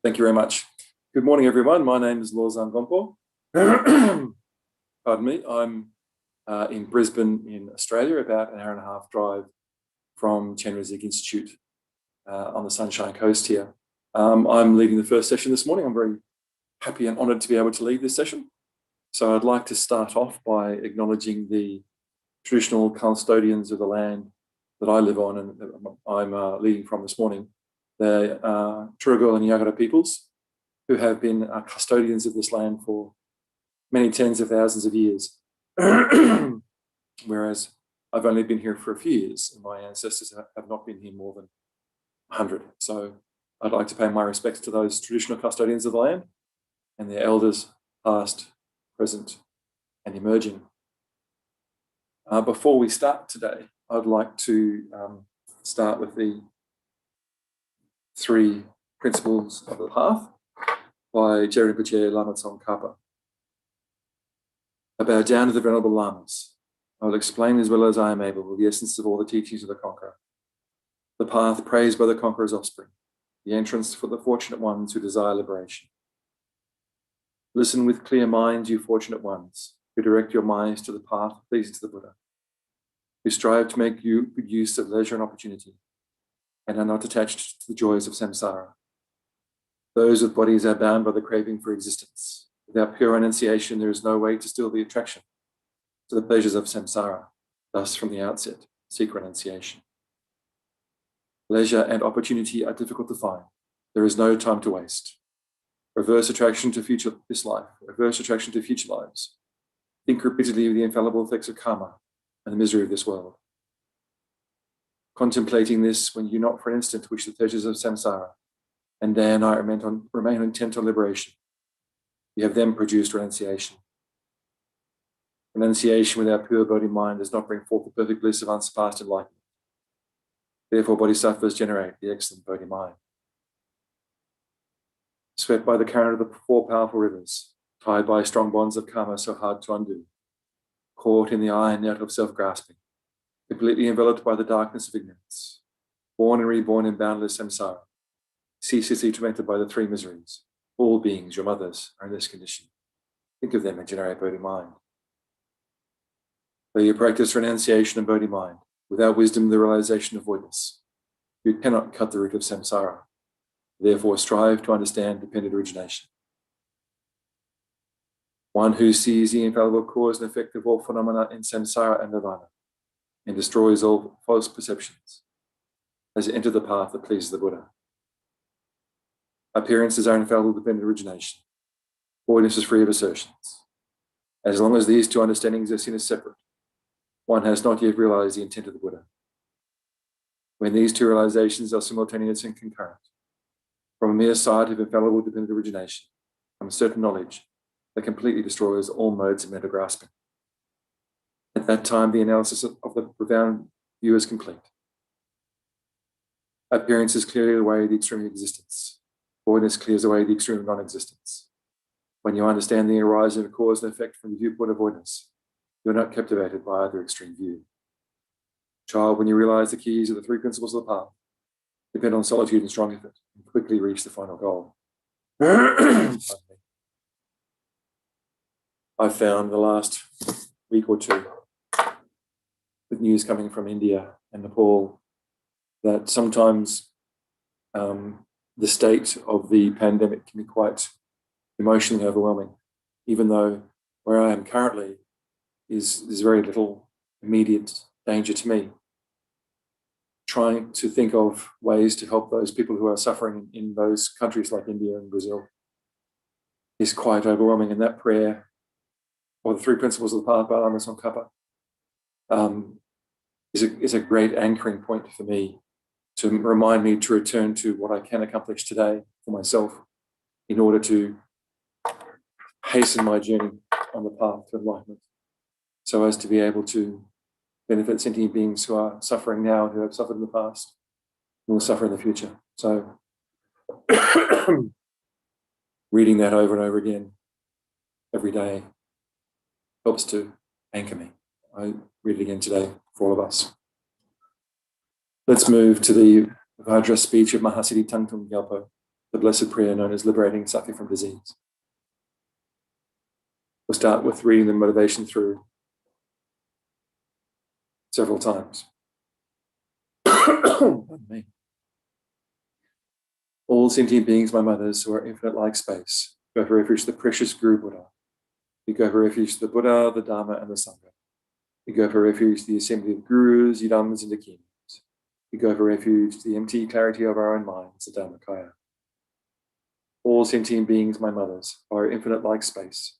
Thank you very much. Good morning, everyone. My name is Lawzang Gompo. Pardon me. I'm in Brisbane in Australia, about an hour and a half drive from Chenrezig Institute on the Sunshine Coast here. I'm leading the first session this morning. I'm very happy and honoured to be able to lead this session. So I'd like to start off by acknowledging the traditional custodians of the land that I live on and I'm leading from this morning, the Turrbal and Yagara peoples, who have been custodians of this land for many tens of thousands of years. Whereas I've only been here for a few years and my ancestors have not been here more than 100. So I'd like to pay my respects to those traditional custodians of the land and their elders, past, present, and emerging. Before we start today, I'd like to start with the 3 principles of the path by Kyabje Lama Zopa. I bow down to the Venerable Lamas. I will explain as well as I am able the essence of all the teachings of the conqueror. The path praised by the conqueror's offspring, the entrance for the fortunate ones who desire liberation. Listen with clear minds, you fortunate ones, who direct your minds to the path pleasing to the Buddha, who strive to make good use of leisure and opportunity, and are not attached to the joys of samsara. Those with bodies are bound by the craving for existence. Without pure renunciation, there is no way to still the attraction to the pleasures of samsara. Thus, from the outset, seek renunciation. Leisure and opportunity are difficult to find. There is no time to waste. Reverse attraction to this life, reverse attraction to future lives. Think repeatedly of the infallible effects of karma and the misery of this world. Contemplating this, when you not for an instant wish the pleasures of samsara, and day and night remain intent on liberation, you have then produced renunciation. Renunciation without pure bodhi mind does not bring forth the perfect bliss of unsurpassed enlightenment. Therefore, bodhisattvas generate the excellent bodhi mind. Swept by the current of the 4 powerful rivers, tied by strong bonds of karma so hard to undo, caught in the iron net of self-grasping, completely enveloped by the darkness of ignorance, born and reborn in boundless samsara, ceaselessly tormented by the 3 miseries. All beings, your mothers, are in this condition. Think of them and generate bodhi mind. Though you practice renunciation and bodhi mind, without wisdom the realization of voidness, you cannot cut the root of samsara. Therefore, strive to understand dependent origination. One who sees the infallible cause and effect of all phenomena in samsara and nirvana, and destroys all false perceptions, has entered the path that pleases the Buddha. Appearances are infallible dependent origination. Voidness is free of assertions. As long as these 2 understandings are seen as separate, one has not yet realized the intent of the Buddha. When these 2 realizations are simultaneous and concurrent, from a mere sight of infallible dependent origination comes certain knowledge that completely destroys all modes of mental grasping. At that time, the analysis of the profound view is complete. Appearances clear away the extreme of existence. Voidness clears away the extreme of non-existence. When you understand the arising of cause and effect from the viewpoint of voidness, you are not captivated by either extreme view. Child, when you realize the keys of the 3 principles of the path, depend on solitude and strong effort, and quickly reach the final goal. I've found the last week or 2, with news coming from India and Nepal, that sometimes the state of the pandemic can be quite emotionally overwhelming, even though where I am currently there's very little immediate danger to me. Trying to think of ways to help those people who are suffering in those countries like India and Brazil is quite overwhelming. And that prayer, or the 3 principles of the path by Lama Zopa, is a great anchoring point for me to remind me to return to what I can accomplish today for myself in order to hasten my journey on the path to enlightenment, so as to be able to benefit sentient beings who are suffering now, who have suffered in the past, and will suffer in the future. So reading that over and over again every day helps to anchor me. I read it again today for all of us. Let's move to the Vajra speech of Mahasiddhi Thangtong Gyalpo, the blessed prayer known as liberating suffering from disease. We'll start with reading the motivation through several times. Pardon me. All sentient beings, my mothers, who are infinite like space, go for refuge to the precious Guru Buddha. We go for refuge to the Buddha, the Dharma, and the Sangha. We go for refuge to the assembly of gurus, yidams, and dakinis. We go for refuge to the empty clarity of our own minds, the Dharmakaya. All sentient beings, my mothers, are infinite like space.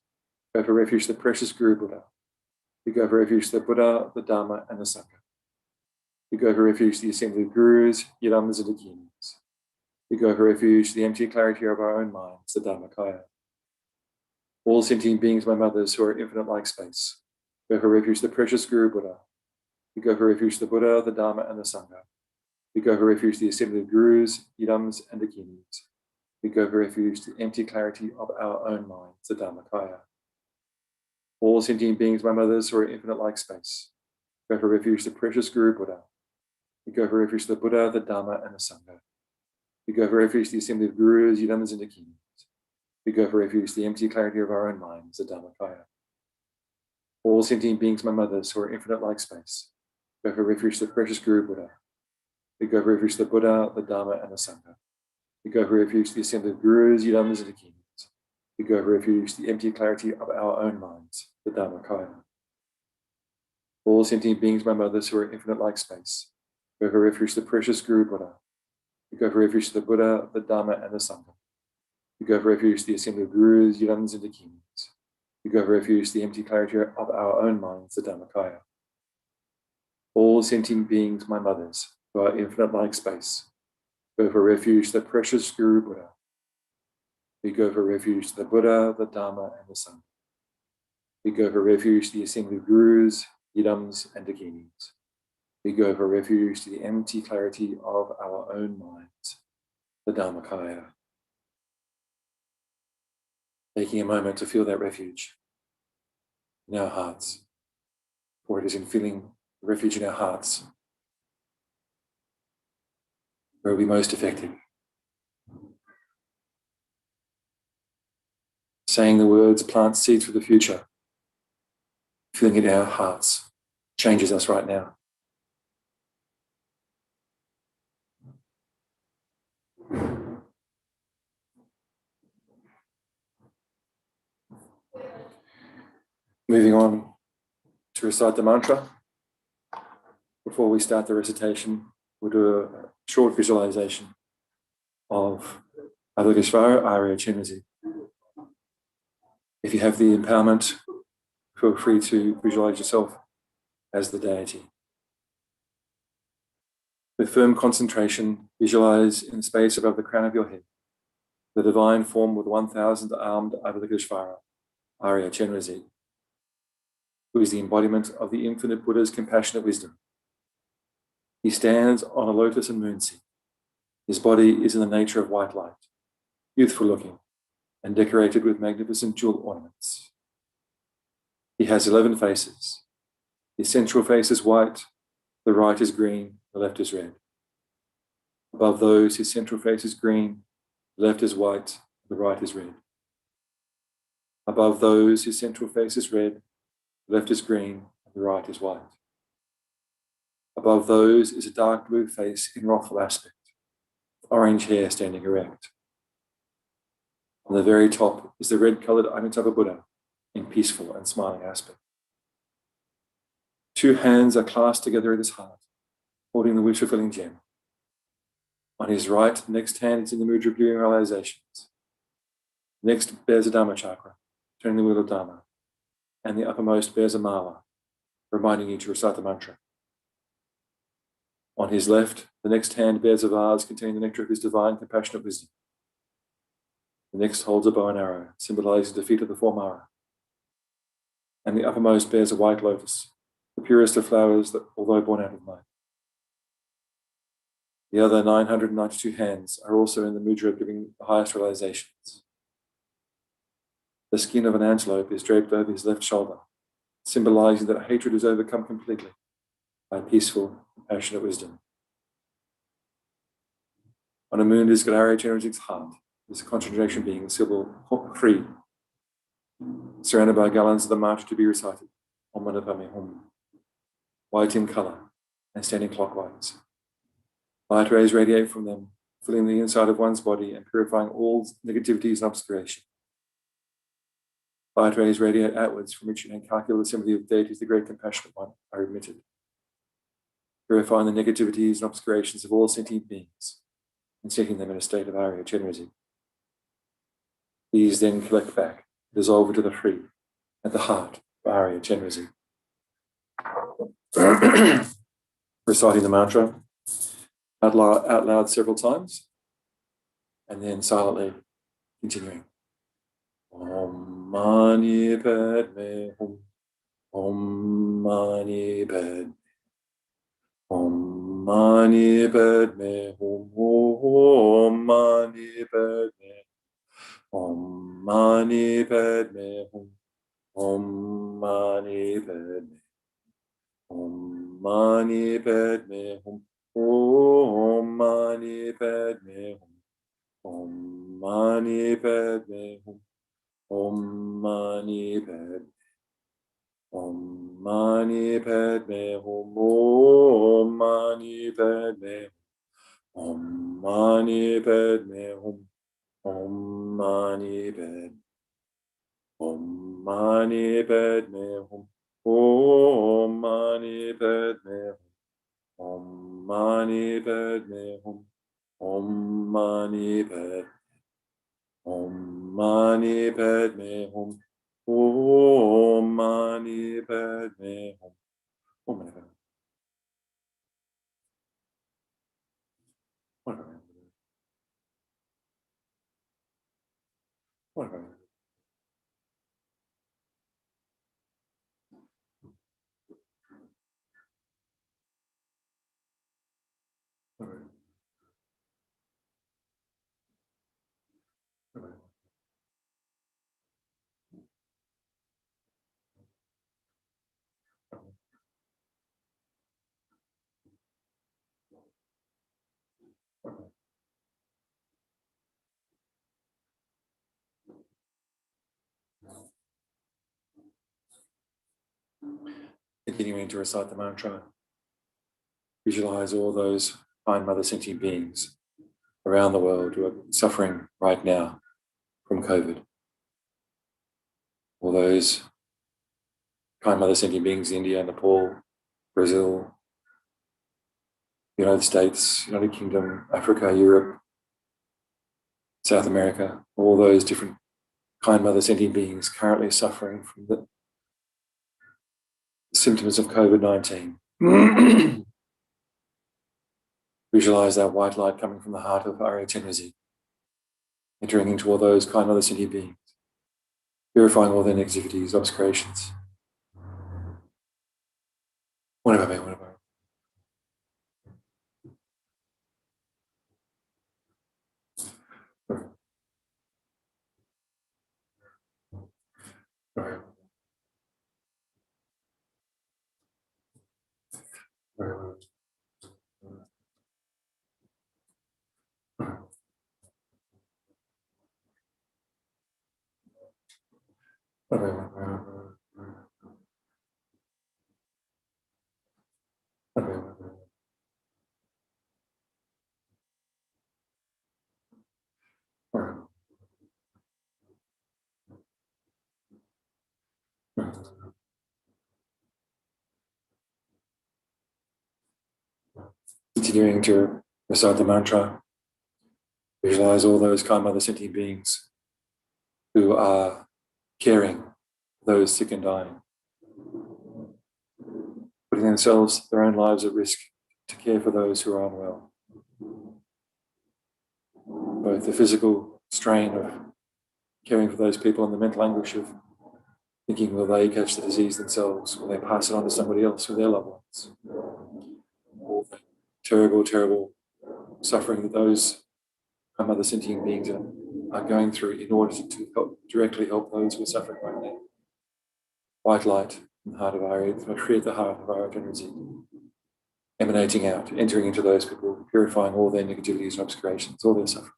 Go for refuge to the precious Guru Buddha. We go for refuge to the Buddha, the Dharma, and the Sangha. We go for refuge to the assembly of gurus, yidams, and dakinis. We go for refuge to the empty clarity of our own minds, the Dharmakaya. All sentient beings, my mothers, who are infinite like space, go for refuge to the precious Guru Buddha. We go for refuge to the Buddha, the Dharma, and the Sangha. We go for refuge to the assembly of gurus, yidams, and dakinis. We go for refuge to the empty clarity of our own minds, the Dharmakaya. All sentient beings, my mothers, who are infinite like space, go for refuge to the precious Guru Buddha. We go for refuge to the Buddha, the Dharma, and the Sangha. We go for refuge to the assembly of gurus, yidams, and dakinis. We go for refuge to the empty clarity of our own minds, the Dharmakaya. All sentient beings, my mothers, who are infinite like space, go for refuge to the precious Guru Buddha. We go for refuge to the Buddha, the Dharma, and the Sangha. We go for refuge to the assembly of gurus, yidams, and dakinis. We go for refuge to the empty clarity of our own minds, the Dharmakaya. All sentient beings, my mothers, who are infinite like space, go for refuge to the precious Guru Buddha. We go for refuge to the Buddha, the Dharma, and the Sangha. We go for refuge to the assembly of gurus, yidams, and dakinis. We go for refuge to the empty clarity of our own minds, the Dharmakaya. All sentient beings, my mothers, who are infinite like space, go for refuge to the precious Guru Buddha. We go for refuge to the Buddha, the Dharma, and the Sangha. We go for refuge to the assembly of gurus, yidams, and dakinis. We go for refuge to the empty clarity of our own minds, the Dharmakaya. Taking a moment to feel that refuge in our hearts, for it is in feeling the refuge in our hearts where it will be most effective. Saying the words plant seeds for the future, feeling it in our hearts, changes us right now. Moving on to recite the mantra. Before we start the recitation, we'll do a short visualization of Avalokiteshvara Arya Chenrezig. If you have the empowerment, feel free to visualize yourself as the deity. With firm concentration, visualize in the space above the crown of your head the divine form with 1,000-armed Avalokiteshvara Arya Chenrezig, who is the embodiment of the infinite Buddha's compassionate wisdom. He stands on a lotus and moon seat. His body is in the nature of white light, youthful looking, and decorated with magnificent jewel ornaments. He has 11 faces. His central face is white, the right is green, the left is red. Above those, his central face is green, the left is white, the right is red. Above those, his central face is red, the left is green, and the right is white. Above those is a dark blue face in wrathful aspect, with orange hair standing erect. On the very top is the red-coloured Amitabha Buddha in peaceful and smiling aspect. 2 hands are clasped together at his heart, holding the wish-fulfilling gem. On his right, the next hand is in the mudra of giving realizations. Next bears a Dharma chakra, turning the wheel of Dharma, and the uppermost bears a mala, reminding you to recite the mantra. On his left, the next hand bears a vase containing the nectar of his divine compassionate wisdom. The next holds a bow and arrow, symbolizing the defeat of the four Mara. And the uppermost bears a white lotus, the purest of flowers that, although born out of light. The other 992 hands are also in the mudra of giving the highest realizations. The skin of an antelope is draped over his left shoulder, symbolizing that hatred is overcome completely by peaceful, compassionate wisdom. On a moon is Arya Chenrezig's heart, this concentration being the syllable Kri, surrounded by gallons of the mantra to be recited, Om Mani Padme Hum, white in color and standing clockwise. Light rays radiate from them, filling the inside of one's body and purifying all negativities and obscuration. Light rays radiate outwards from which an incalculable assembly of deities, the great compassionate one, are emitted, purifying the negativities and obscurations of all sentient beings and setting them in a state of Arya Chenrezig. These then collect back, dissolve into the free at the heart of Arya Chenrezig. Reciting the mantra out loud several times, and then silently continuing. Om Mani Padme Hum, Om Mani Padme, Om Mani Padme Hum, Om Mani Padme, Om Mani Padme Hum, Om Mani Padme, Om Mani Padme Hum, Om Mani Padme Hum, Om Mani Padme Hum, Om Mani Padme, Om Mani Padme Hum, Om Mani Padme, Om Mani Padme Hum, Om Mani Padme, Om Mani Padme Hum, Om Mani Padme Hum, Om Mani Padme Hum, Om Mani Padme, Om Mani Padme Hum, Om Mani Padme Hum, Om Mani Padme. Continuing to recite the mantra, visualize all those kind mother sentient beings around the world who are suffering right now from COVID. All those kind mother sentient beings in India, Nepal, Brazil, United States, United Kingdom, Africa, Europe, South America, all those different kind mother sentient beings currently suffering from the symptoms of COVID-19. Visualize that white light coming from the heart of Arya Chenrezig, entering into all those kind mother sentient beings, purifying all their negativities, obscurations. Whatever. Continuing to recite the mantra, visualize all those kind mother sentient beings who are caring for those sick and dying, putting themselves, their own lives at risk to care for those who are unwell. Both the physical strain of caring for those people and the mental anguish of thinking, will they catch the disease themselves? Will they pass it on to somebody else or their loved ones? All the terrible suffering that those other sentient beings are going through in order to directly help those who are suffering right now. White light in the heart of Arya, create the heart of Arya Chenrezig, emanating out, entering into those people, purifying all their negativities and obscurations, all their suffering.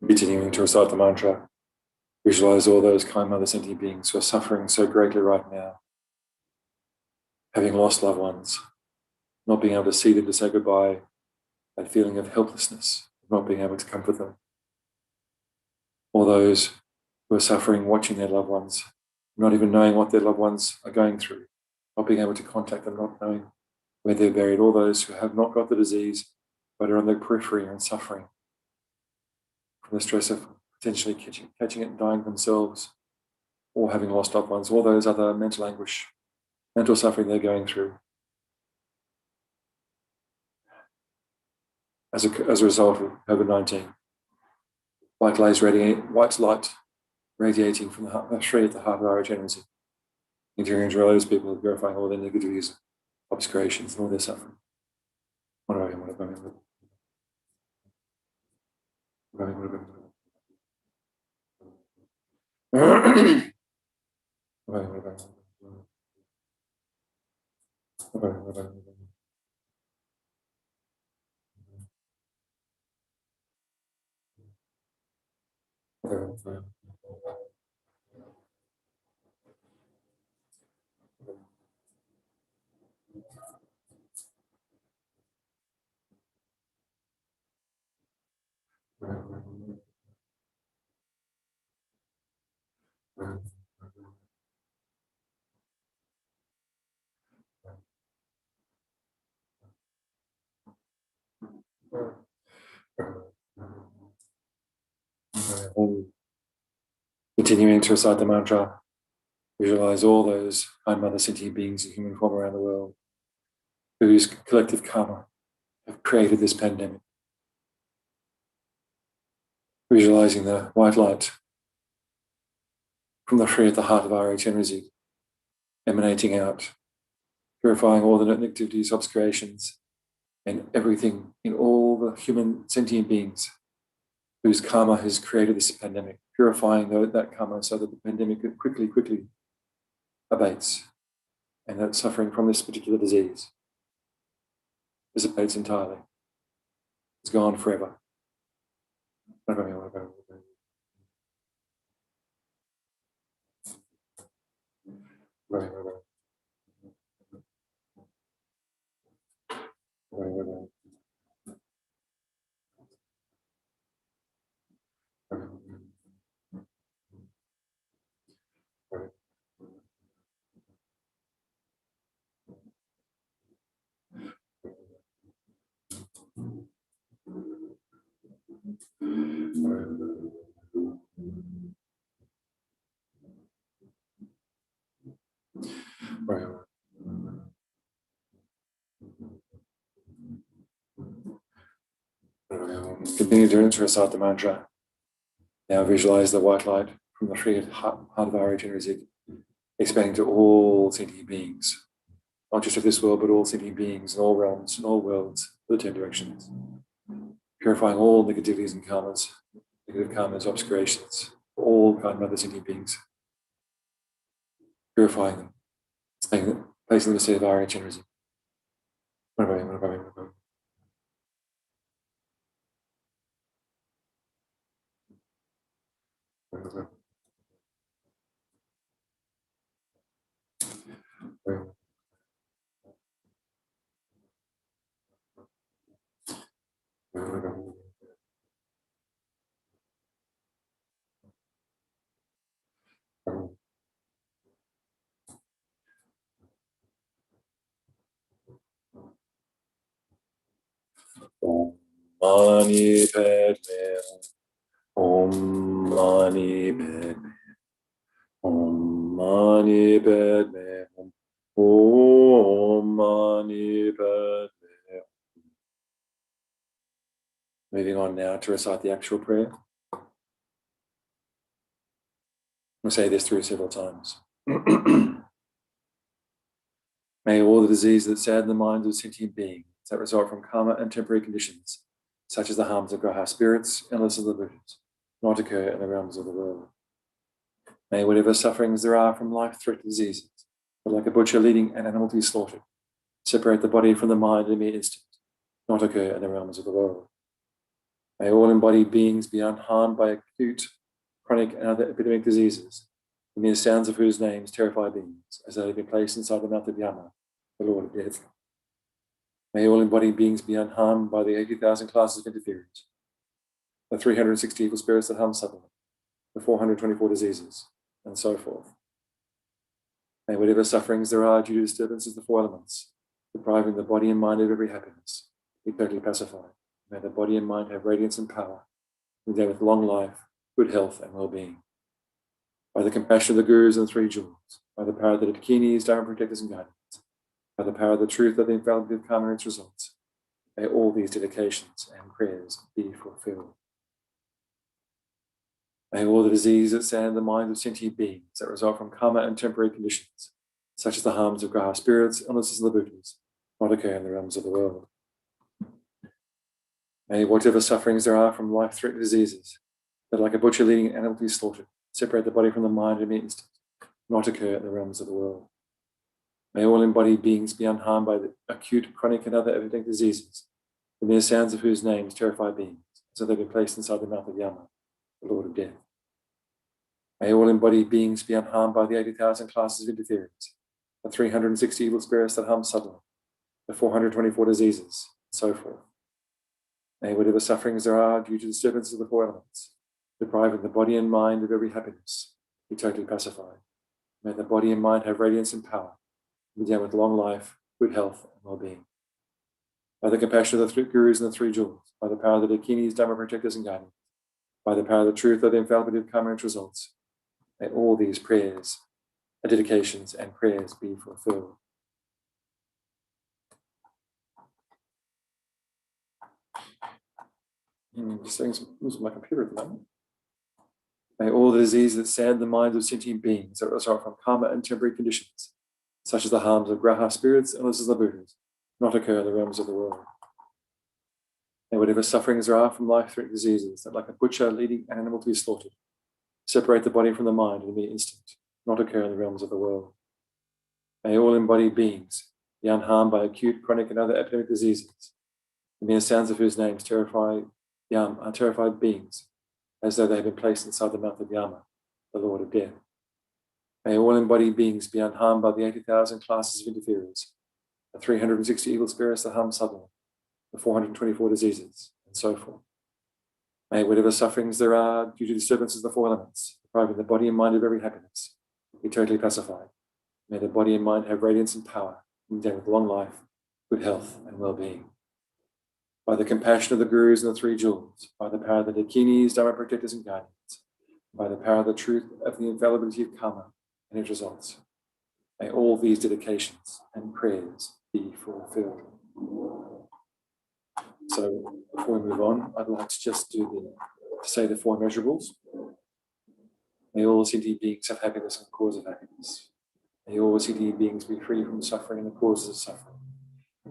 Continuing to recite the mantra, visualize all those kind mother sentient beings who are suffering so greatly right now, having lost loved ones, not being able to see them to say goodbye, that feeling of helplessness, not being able to comfort them. All those who are suffering watching their loved ones, not even knowing what their loved ones are going through, not being able to contact them, not knowing where they're buried. All those who have not got the disease but are on the periphery and suffering from the stress of potentially catching it and dying themselves, or having lost loved ones, all those other mental anguish, mental suffering they're going through as a result of COVID-19. White light radiating from the Shri at the heart of our Chenrezig, entering into all those people, purifying all their negativities, obscurations, and all their suffering. Continuing to recite the mantra, visualize all those kind mother sentient beings in human form around the world whose collective karma have created this pandemic. Visualizing the white light from the Shri at the heart of our Chenrezig, emanating out, purifying all the negativities, obscurations, and everything in all the human sentient beings whose karma has created this pandemic, purifying that karma so that the pandemic quickly abates, and that suffering from this particular disease dissipates entirely. It's gone forever. Continue to recite the mantra. Now visualize the white light from the Shri heart of our Chenrezig, expanding to all sentient beings, not just of this world, but all sentient beings in all realms and all worlds, the 10 directions, purifying all negativities and karmas, negative karmas, obscurations, all kind mother sentient beings, purifying them, placing them in the state of our Chenrezig. Mani Padme Hum. Om Mani Padme Om Mani Padme Hum. Om Mani Padme. Moving on now to recite the actual prayer. We'll say this through several times. May all the diseases that sadden the minds of sentient beings that result from karma and temporary conditions, such as the harms of graha spirits, illnesses of the Buddhas, not occur in the realms of the world. May whatever sufferings there are from life-threatening diseases, that like a butcher leading an animal to be slaughtered, separate the body from the mind in a mere instant, not occur in the realms of the world. May all embodied beings be unharmed by acute, chronic, and other epidemic diseases, the mere sounds of whose names terrify beings, as they have been placed inside the mouth of Yama, the Lord of Death. May all embodied beings be unharmed by the 80,000 classes of interference, the 360 evil spirits that harm subtly, the 424 diseases, and so forth. May whatever sufferings there are due to disturbances of the four elements, depriving the body and mind of every happiness, be totally pacified. May the body and mind have radiance and power, endowed with long life, good health, and well-being. By the compassion of the Gurus and the three jewels, by the power of the Dakinis, Dharma protectors and guardians, by the power of the truth of the infallibility of karma and its results, may all these dedications and prayers be fulfilled. May all the diseases that sadden the minds of sentient beings that result from karma and temporary conditions, such as the harms of graha spirits, illnesses of the Buddhas, not occur in the realms of the world. May whatever sufferings there are from life-threatening diseases, that like a butcher leading an animal to be slaughtered, separate the body from the mind in a mere instant, not occur in the realms of the world. May all embodied beings be unharmed by the acute, chronic, and other epidemic diseases, the mere sounds of whose names terrify beings, so they be placed inside the mouth of Yama, the Lord of Death. May all embodied beings be unharmed by the 80,000 classes of interference, the 360 evil spirits that harm subtly, the 424 diseases, and so forth. May whatever sufferings there are due to disturbances of the four elements, depriving the body and mind of every happiness, be totally pacified. May the body and mind have radiance and power, endowed with long life, good health, and well-being. By the compassion of the three Gurus and the three jewels, by the power of the Dakinis, Dharma protectors and guardians, by the power of the truth of the infallibility of karma and its results, may all these prayers, dedications, and prayers be fulfilled. Just saying some moves with my computer at the moment. May all the diseases that sadden the minds of sentient beings that result from karma and temporary conditions, such as the harms of graha spirits, illnesses of the Buddhas, not occur in the realms of the world. May whatever sufferings there are from life-threatening diseases, that like a butcher leading an animal to be slaughtered, separate the body from the mind in a mere instant, not occur in the realms of the world. May all embodied beings be unharmed by acute, chronic, and other epidemic diseases, the mere sounds of whose names terrified beings, as though they had been placed inside the mouth of Yama, the Lord of Death. May all embodied beings be unharmed by the 80,000 classes of interferers, the 360 evil spirits that harm subtly, the 424 diseases, and so forth. May whatever sufferings there are due to disturbances of the four elements, depriving the body and mind of every happiness, be totally pacified. May the body and mind have radiance and power, endowed with long life, good health, and well-being. By the compassion of the Gurus and the three jewels, by the power of the Dakinis, Dharma protectors and guardians, by the power of the truth of the infallibility of karma and its results, may all these dedications and prayers be fulfilled. So before we move on, I'd like to just say the four immeasurables. May all sentient beings have happiness and the cause of happiness. May all sentient beings be free from suffering and the causes of suffering.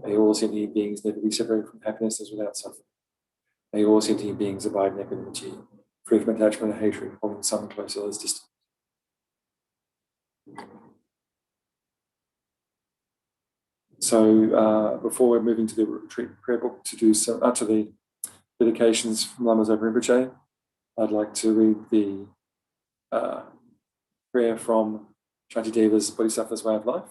May all sentient beings never be separated from happiness as without suffering. May all sentient beings abide in equanimity, free from attachment and hatred, holding some close, others distant. So before we're moving to the retreat prayer book to do so, to the dedications from Lama Zopa Rinpoche, I'd like to read the prayer from Shantideva's Bodhisattva's Way of Life.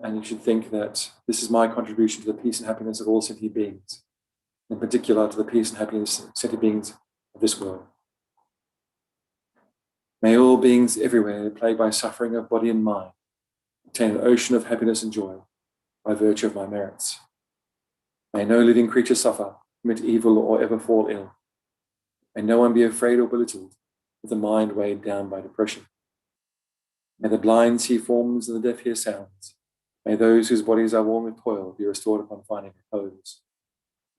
And you should think that this is my contribution to the peace and happiness of all sentient beings, in particular to the peace and happiness of sentient beings of this world. May all beings everywhere plagued by suffering of body and mind obtain an ocean of happiness and joy by virtue of my merits. May no living creature suffer commit evil or ever fall ill. May no one be afraid or belittled with the mind weighed down by depression. May the blind see forms and the deaf hear sounds. May those whose bodies are worn with toil be restored upon finding repose.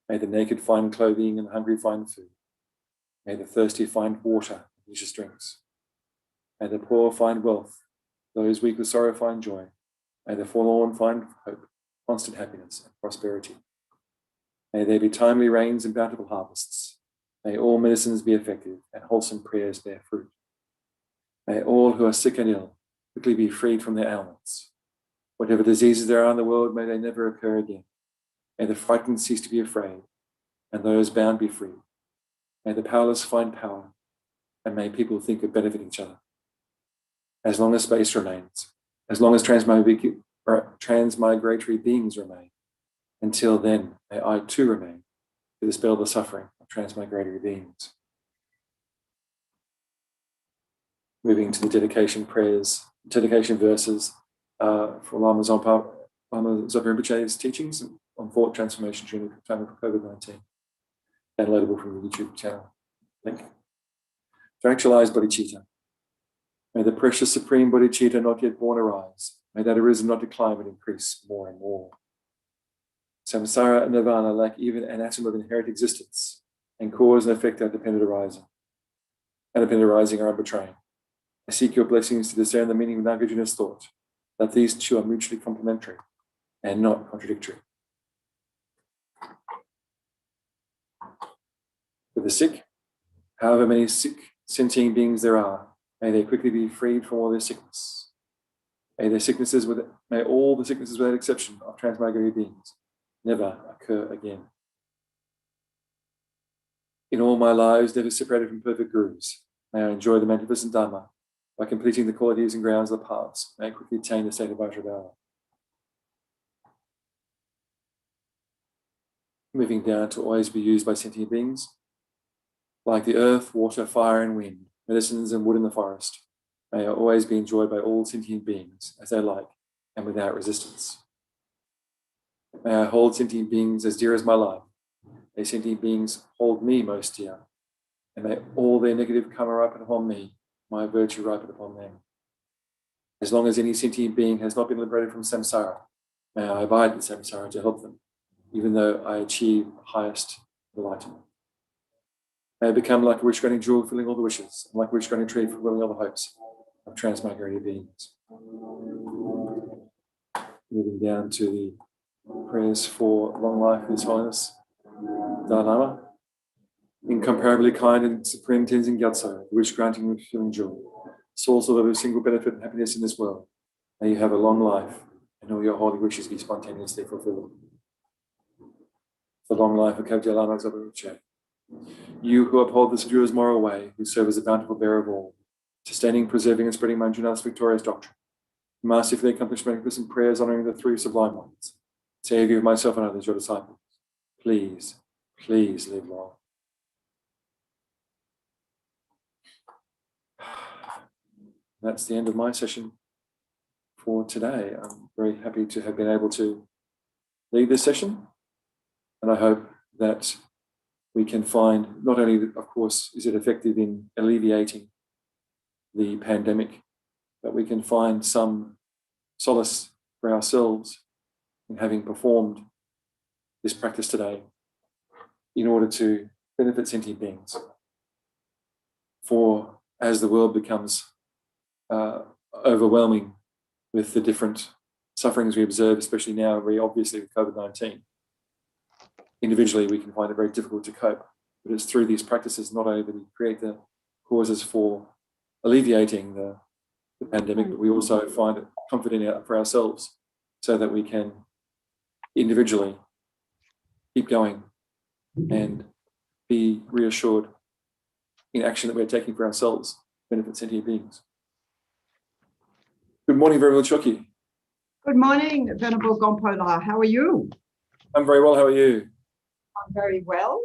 May the naked find clothing and the hungry find food. May the thirsty find water and delicious drinks. May the poor find wealth, those weak with sorrow find joy. May the forlorn find hope, constant happiness and prosperity. May there be timely rains and bountiful harvests. May all medicines be effective and wholesome prayers bear fruit. May all who are sick and ill quickly be freed from their ailments. Whatever diseases there are in the world, may they never occur again. May the frightened cease to be afraid, and those bound be free. May the powerless find power, and may people think of benefiting each other. As long as space remains, as long as transmigratory beings remain, until then, may I too remain to dispel the suffering of transmigratory beings. Moving to the dedication prayers, dedication verses for Lama Zopa Rinpoche's teachings on thought transformation during the time of COVID-19, downloadable from the YouTube channel link. To actualize bodhicitta, may the precious supreme bodhicitta not yet born arise. May that arisen not decline but increase more and more. Samsara and nirvana lack even an atom of inherent existence, and cause and effect are dependent arising. And dependent arising are unbetraying. I seek your blessings to discern the meaning of Nagarjuna's thought, that these two are mutually complementary and not contradictory. For the sick, however many sick sentient beings there are, may they quickly be freed from all their sickness. May all the sicknesses without exception of transmigratory beings never occur again. In all my lives, never separated from perfect gurus, may I enjoy the magnificent Dharma by completing the qualities and grounds of the paths. May I quickly attain the state of Vajradhara. Moving down to always be used by sentient beings, like the earth, water, fire, and wind, medicines and wood in the forest. May I always be enjoyed by all sentient beings as they like and without resistance. May I hold sentient beings as dear as my life. May sentient beings hold me most dear. And may all their negative karma ripen upon me, my virtue ripen upon them. As long as any sentient being has not been liberated from samsara, may I abide in samsara to help them, even though I achieve the highest enlightenment. May I become like a rich-growing jewel filling all the wishes, and like a rich-growing tree fulfilling all the hopes of transmigrated beings. Moving down to the prayers for long life in His Holiness Dalai Lama. Incomparably kind and supreme Tenzin Gyatso, the wish granting and fulfilling jewel, source of every single benefit and happiness in this world. May you have a long life and all your holy wishes be spontaneously fulfilled. The long life of Kyabje Lama Zopa Rinpoche. You who uphold the Sadhu's moral way, who serve as a bountiful bearer of all, sustaining, preserving, and spreading Manjunath's victorious doctrine, masterfully accomplished magnificent prayers honoring the three sublime ones, Saviour of myself and others, your disciples, please, please live long. That's the end of my session for today. I'm very happy to have been able to lead this session, and I hope that we can find, not only, of course, is it effective in alleviating the pandemic, but we can find some solace for ourselves in having performed this practice today in order to benefit sentient beings. For as the world becomes overwhelming with the different sufferings we observe, especially now, very obviously with COVID-19, individually we can find it very difficult to cope. But it's through these practices not only that we create the causes for alleviating the pandemic, but we also find it comforting for ourselves so that we can individually keep going and be reassured in action that we're taking for ourselves, benefit sentient beings. Good morning, Venerable Choki. Good morning, Venerable Gompola. How are you? I'm very well. How are you? I'm very well.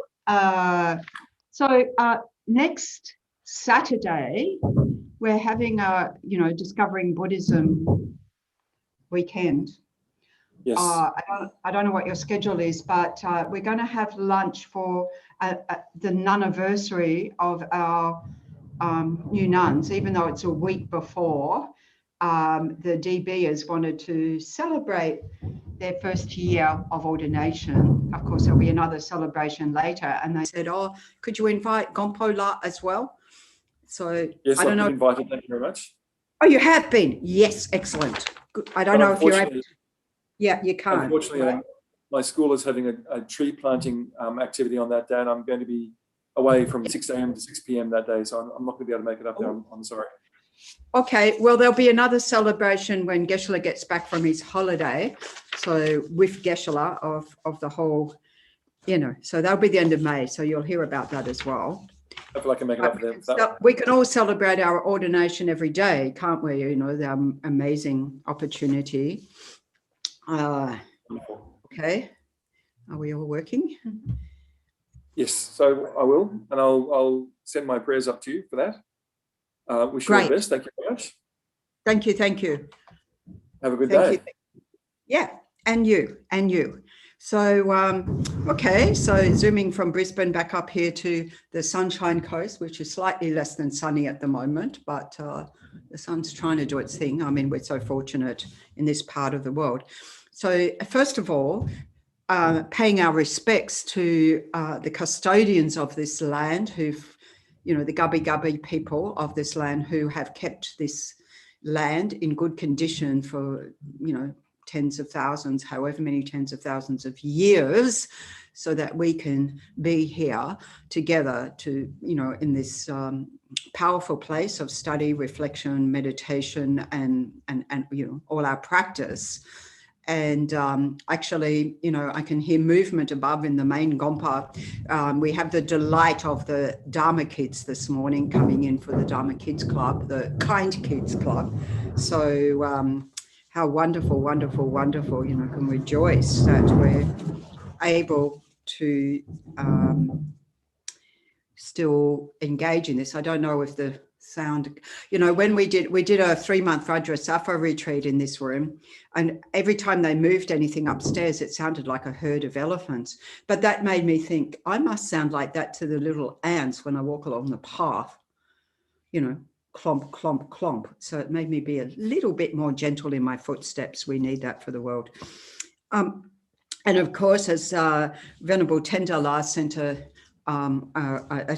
Next Saturday, we're having a, Discovering Buddhism weekend. Yes. I don't know what your schedule is, but we're going to have lunch for the nunniversary of our new nuns, even though it's a week before. The DB has wanted to celebrate their first year of ordination. Of course, there'll be another celebration later. And they said, oh, could you invite Gyalpo La as well? So Yes, I don't know. Invited. Thank you very much. Oh, you have been? Yes, excellent. Good. I don't know if you're able to. Yeah, you can't. Unfortunately, right? My school is having a tree planting activity on that day, and I'm going to be away from 6 a.m. to 6 p.m. that day, so I'm not going to be able to make it up there. I'm sorry. Okay, well, there'll be another celebration when Geshe-la gets back from his holiday. So with Geshe-la of the whole, so that'll be the end of May. So you'll hear about that as well. Hopefully I can make it up there. We can all celebrate our ordination every day, can't we? The amazing opportunity. Okay, are we all working? Yes, so I will, and I'll send my prayers up to you for that. Wish you all the best. Thank you very much. Thank you. Have a good day. Yeah, and you. So, okay, so zooming from Brisbane back up here to the Sunshine Coast, which is slightly less than sunny at the moment, but the sun's trying to do its thing. I mean, we're so fortunate in this part of the world. So first of all, paying our respects to the custodians of this land who've, the Gubbi people of this land who have kept this land in good condition for, tens of thousands, however many tens of thousands of years, so that we can be here together to, in this powerful place of study, reflection, meditation, and all our practice. And actually, I can hear movement above in the main Gompa. We have the delight of the Dharma kids this morning coming in for the Dharma Kids Club, the Kind Kids Club. So how wonderful, can rejoice that we're able to still engage in this. I don't know if the sound, when we did a 3-month Vajrasattva retreat in this room, and every time they moved anything upstairs, it sounded like a herd of elephants. But that made me think, I must sound like that to the little ants when I walk along the path, clomp, clomp, clomp. So it made me be a little bit more gentle in my footsteps. We need that for the world. And of course, as Venerable Tendala sent a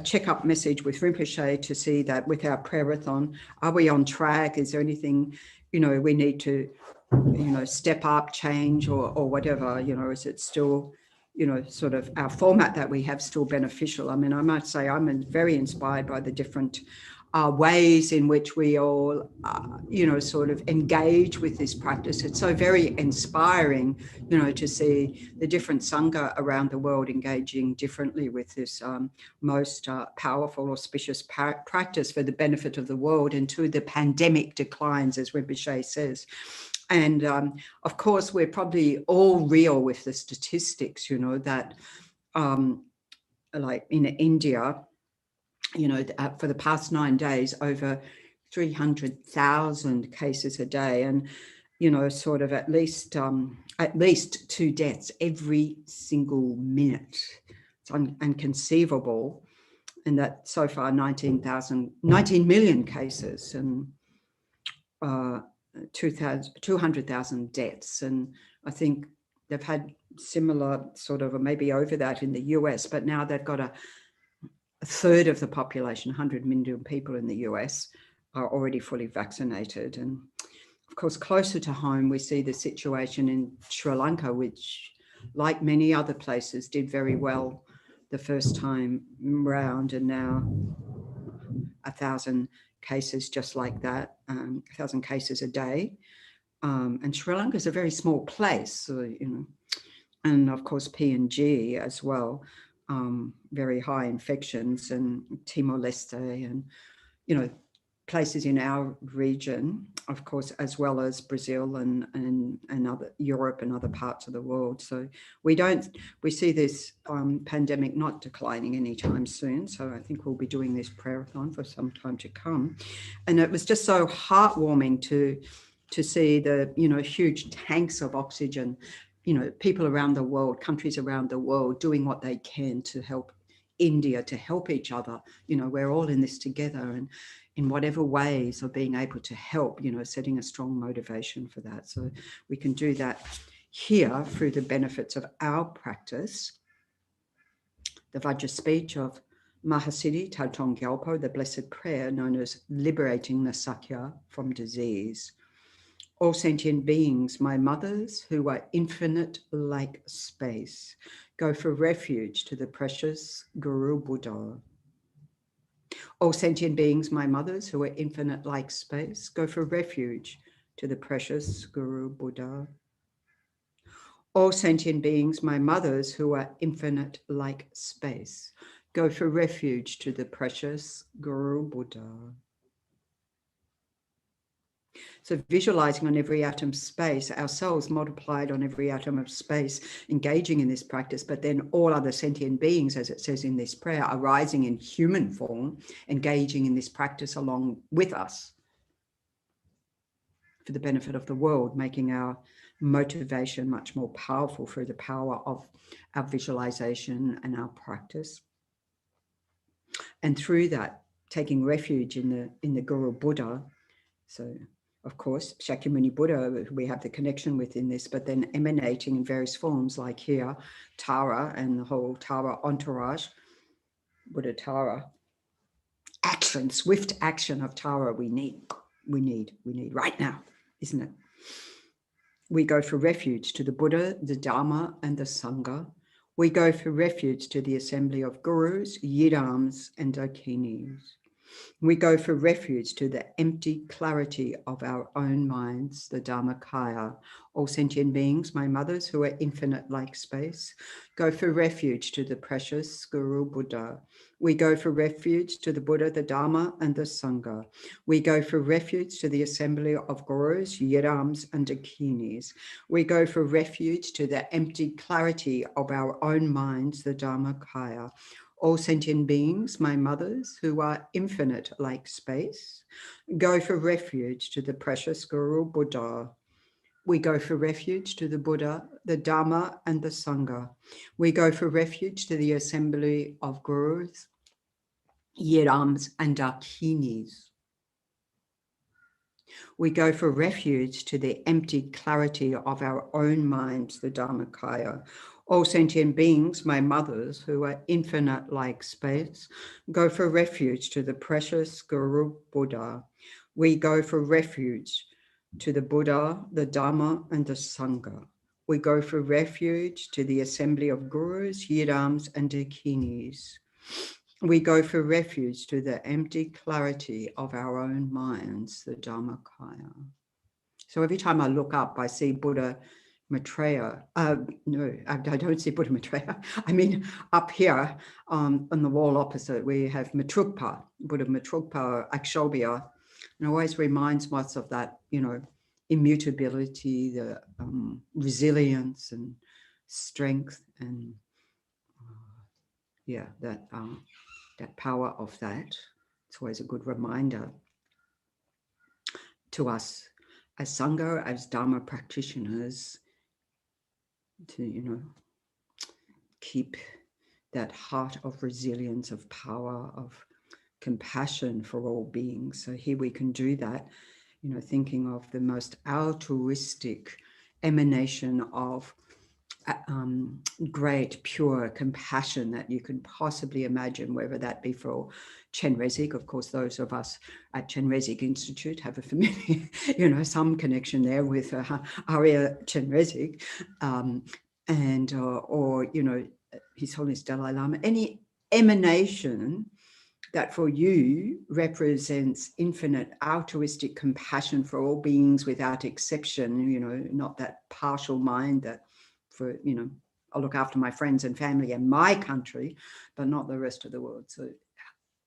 check-up message with Rinpoche to see that with our prayerathon, are we on track? Is there anything, we need to, step up, change, or whatever, is it still, sort of our format that we have still beneficial? I mean, I might say I'm very inspired by the different ways in which we all, sort of engage with this practice. It's so very inspiring, to see the different Sangha around the world engaging differently with this most powerful, auspicious practice for the benefit of the world until the pandemic declines, as Rinpoche says. And of course, we're probably all real with the statistics, that like in India, for the past 9 days, over 300,000 cases a day, and sort of at least 2 deaths every single minute. It's inconceivable, and that so far 19 million cases and 200,000 deaths, and I think they've had similar sort of, or maybe over that in the US, but now they've got a third of the population, 100 million people in the US, are already fully vaccinated. And of course, closer to home, we see the situation in Sri Lanka, which, like many other places, did very well the first time round, and now 1,000 cases just like that, 1,000 cases a day. And Sri Lanka is a very small place, so, and of course PNG as well. Very high infections, and Timor-Leste, and places in our region, of course, as well as Brazil and other Europe and other parts of the world. So we see this pandemic not declining anytime soon. So I think we'll be doing this prayerathon for some time to come. And it was just so heartwarming to to see the, huge tanks of oxygen, people around the world, countries around the world doing what they can to help India, to help each other. We're all in this together, and in whatever ways of being able to help, setting a strong motivation for that. So we can do that here through the benefits of our practice. The Vajra speech of Mahasiddhi Thangtong Gyalpo, the blessed prayer known as liberating the Sakya from disease. All sentient beings, my mothers, who are infinite like space, go for refuge to the precious Guru Buddha. All sentient beings, my mothers, who are infinite like space, go for refuge to the precious Guru Buddha. All sentient beings, my mothers, who are infinite like space, go for refuge to the precious Guru Buddha. So visualizing on every atom space, ourselves multiplied on every atom of space, engaging in this practice, but then all other sentient beings, as it says in this prayer, arising in human form, engaging in this practice along with us for the benefit of the world, making our motivation much more powerful through the power of our visualization and our practice. And through that, taking refuge in the Guru Buddha. So of course, Shakyamuni Buddha, we have the connection with in this, but then emanating in various forms like here, Tara and the whole Tara entourage, Buddha Tara. Action, swift action of Tara we need right now, isn't it? We go for refuge to the Buddha, the Dharma, and the Sangha. We go for refuge to the assembly of gurus, yidams, and dakinis. We go for refuge to the empty clarity of our own minds, the Dharmakaya. All sentient beings, my mothers, who are infinite like space, go for refuge to the precious Guru Buddha. We go for refuge to the Buddha, the Dharma, and the Sangha. We go for refuge to the assembly of gurus, yidams, and dakinis. We go for refuge to the empty clarity of our own minds, the Dharmakaya. All sentient beings, my mothers, who are infinite like space, go for refuge to the precious Guru Buddha. We go for refuge to the Buddha, the Dharma, and the Sangha. We go for refuge to the assembly of gurus, yidams, and dakinis. We go for refuge to the empty clarity of our own minds, the Dharmakaya. All sentient beings, my mothers, who are infinite like space, go for refuge to the precious Guru Buddha. We go for refuge to the Buddha, the Dharma, and the Sangha. We go for refuge to the assembly of gurus, yidams, and dakinis. We go for refuge to the empty clarity of our own minds, the Dharmakaya. So every time I look up, I see Buddha Maitreya. No, I don't see Buddha Maitreya. I mean, up here on the wall opposite, we have Matrugpa, Buddha Matrugpa, Akshobhya. And it always reminds us of that, immutability, the resilience and strength, and that power of that. It's always a good reminder to us as Sangha, as Dharma practitioners, to, keep that heart of resilience, of power, of compassion for all beings. So here we can do that, thinking of the most altruistic emanation of great, pure compassion that you can possibly imagine, whether that be for Chenrezig. Of course, those of us at Chenrezig Institute have a familiar, some connection there with Arya Chenrezig, or His Holiness Dalai Lama. Any emanation that for you represents infinite altruistic compassion for all beings without exception, not that partial mind that for, I'll look after my friends and family and my country, but not the rest of the world. So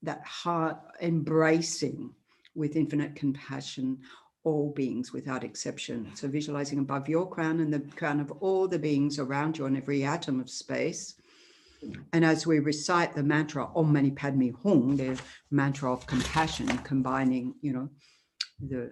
that heart embracing with infinite compassion all beings without exception. So visualizing above your crown and the crown of all the beings around you on every atom of space. And as we recite the mantra Om Mani Padme Hum, the mantra of compassion, combining, the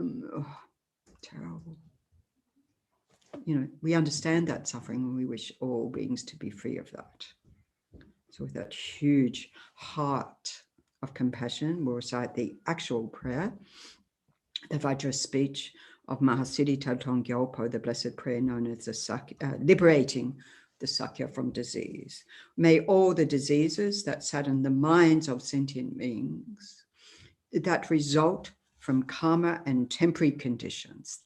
Oh, terrible. You know, we understand that suffering and we wish all beings to be free of that. So with that huge heart of compassion, we'll recite the actual prayer, the Vajra speech of Mahasiddhi Thangtong Gyalpo, the blessed prayer known as the Sakya, liberating the Sakya from disease. May all the diseases that sadden the minds of sentient beings that result from karma and temporary conditions,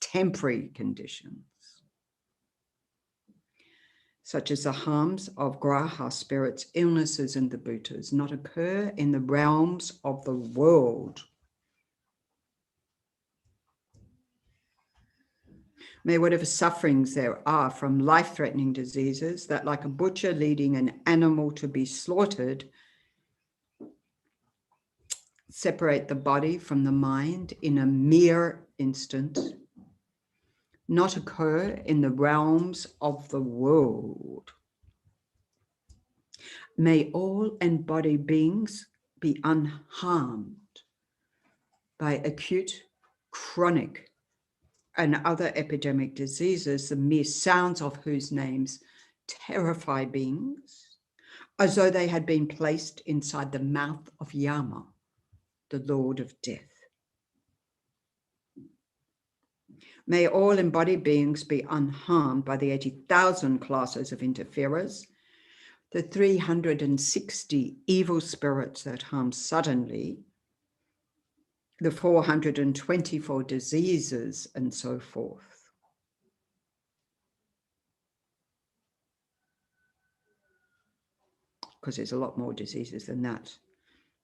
such as the harms of graha spirits, illnesses, and the bhutas, not occur in the realms of the world. May whatever sufferings there are from life-threatening diseases that, like a butcher leading an animal to be slaughtered, separate the body from the mind in a mere instant, not occur in the realms of the world. May all embodied beings be unharmed by acute, chronic, and other epidemic diseases, the mere sounds of whose names terrify beings, as though they had been placed inside the mouth of Yama, the Lord of Death. May all embodied beings be unharmed by the 80,000 classes of interferers, the 360 evil spirits that harm suddenly, the 424 diseases, and so forth. Because there's a lot more diseases than that.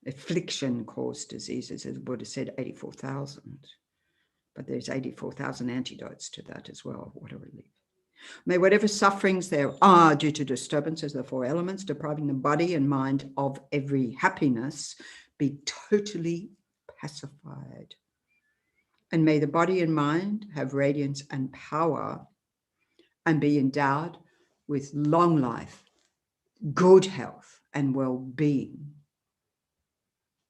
Affliction-caused diseases, as the Buddha said, 84,000. But there's 84,000 antidotes to that as well, water relief. May whatever sufferings there are due to disturbances of the four elements, depriving the body and mind of every happiness, be totally pacified. And may the body and mind have radiance and power and be endowed with long life, good health, and well-being.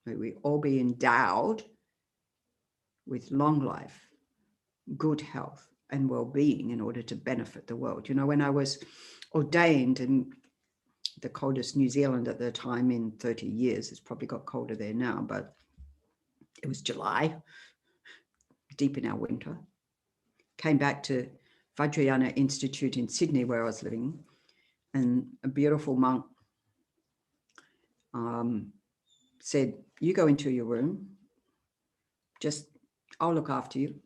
May we all be endowed with long life, good health, and well-being in order to benefit the world. You know, when I was ordained in the coldest New Zealand at the time in 30 years, it's probably got colder there now, but it was July, deep in our winter. Came back to Vajrayana Institute in Sydney, where I was living, and a beautiful monk said, you go into your room, just, I'll look after you.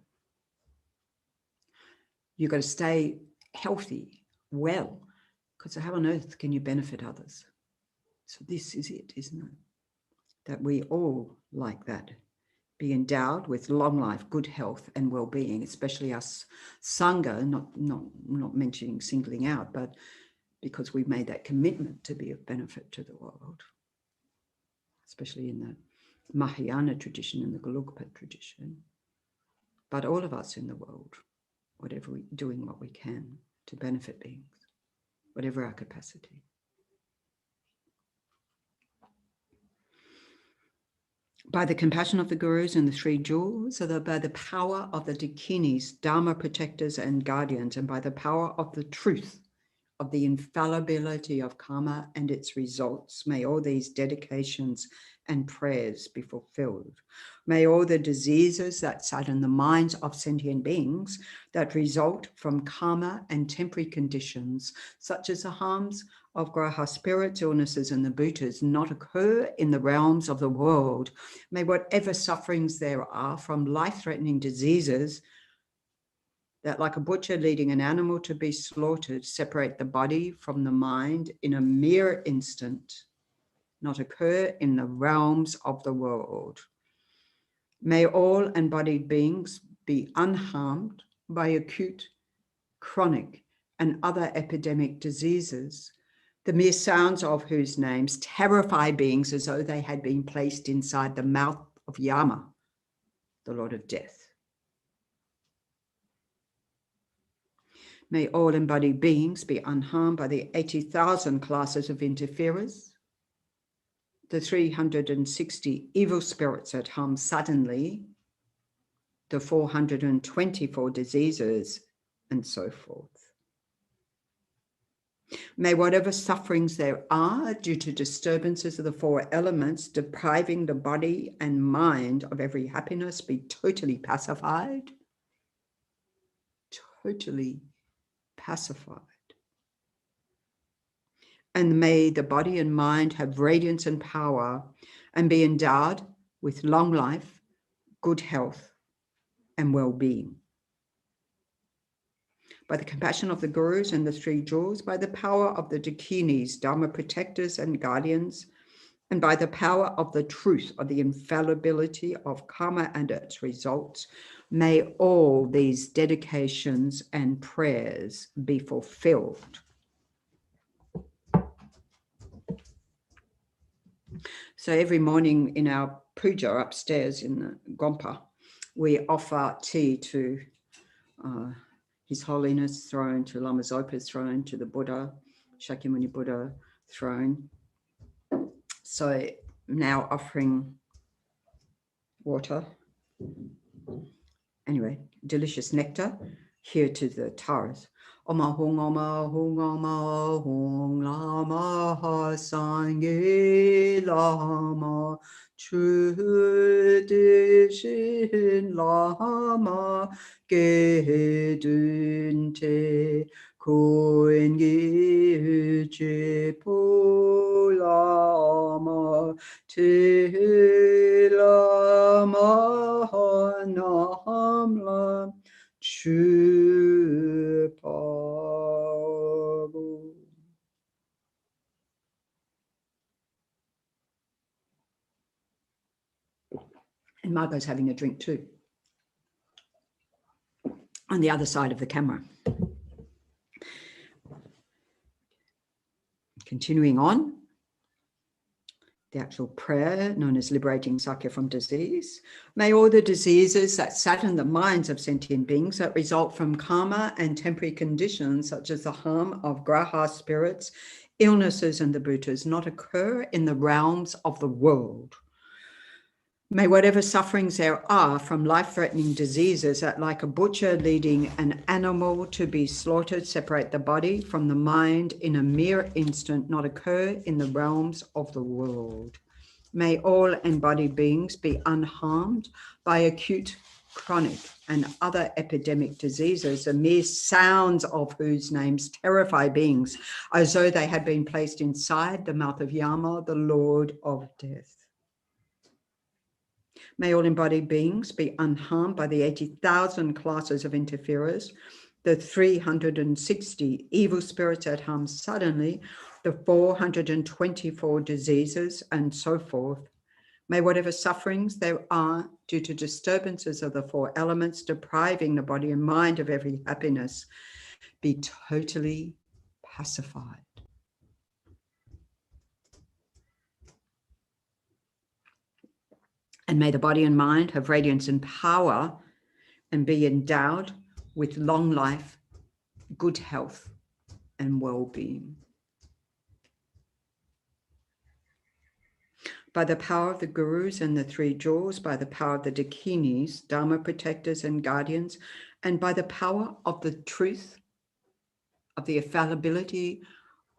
You've got to stay healthy, well, because how on earth can you benefit others? So this is it, isn't it? That we all, like that, be endowed with long life, good health, and well-being, especially us Sangha, not mentioning singling out, but because we've made that commitment to be of benefit to the world, especially in the Mahayana tradition and the Gelugpa tradition. But all of us in the world, whatever we doing what we can to benefit beings, whatever our capacity. By the compassion of the gurus and the three jewels, so that by the power of the dakinis, dharma protectors and guardians, and by the power of the truth of the infallibility of karma and its results, may all these dedications and prayers be fulfilled. May all the diseases that sadden the minds of sentient beings that result from karma and temporary conditions, such as the harms of graha spirits, illnesses, and the bhutas, not occur in the realms of the world. May whatever sufferings there are from life-threatening diseases that, like a butcher leading an animal to be slaughtered, separate the body from the mind in a mere instant, not occur in the realms of the world. May all embodied beings be unharmed by acute, chronic, and other epidemic diseases, the mere sounds of whose names terrify beings as though they had been placed inside the mouth of Yama, the Lord of Death. May all embodied beings be unharmed by the 80,000 classes of interferers, the 360 evil spirits that harm suddenly, the 424 diseases, and so forth. May whatever sufferings there are due to disturbances of the four elements depriving the body and mind of every happiness be totally pacified. Totally pacified. And may the body and mind have radiance and power and be endowed with long life, good health, and well-being. By the compassion of the gurus and the three jewels, by the power of the dakinis, dharma protectors and guardians, and by the power of the truth of the infallibility of karma and its results, may all these dedications and prayers be fulfilled. So every morning in our puja upstairs in the Gompa, we offer tea to His Holiness throne, to Lama Zopa's throne, to the Buddha, Shakyamuni Buddha throne. So now offering water. Anyway, delicious nectar here to the Taras. Oma hung lama sangye lama tradition lama gedunte koengi jepo lama te lama namla Chupabu. And Margot's having a drink too, on the other side of the camera. Continuing on, the actual prayer known as liberating Sakya from disease. May all the diseases that sadden the minds of sentient beings that result from karma and temporary conditions, such as the harm of graha spirits, illnesses, and the bhutas, not occur in the realms of the world. May whatever sufferings there are from life-threatening diseases that, like a butcher leading an animal to be slaughtered, separate the body from the mind in a mere instant, not occur in the realms of the world. May all embodied beings be unharmed by acute, chronic, and other epidemic diseases, the mere sounds of whose names terrify beings, as though they had been placed inside the mouth of Yama, the Lord of Death. May all embodied beings be unharmed by the 80,000 classes of interferers, the 360 evil spirits that harm suddenly, the 424 diseases, and so forth. May whatever sufferings there are due to disturbances of the four elements depriving the body and mind of every happiness be totally pacified. And may the body and mind have radiance and power and be endowed with long life, good health, and well-being. By the power of the gurus and the three jewels, by the power of the dakinis, dharma protectors and guardians, and by the power of the truth of the infallibility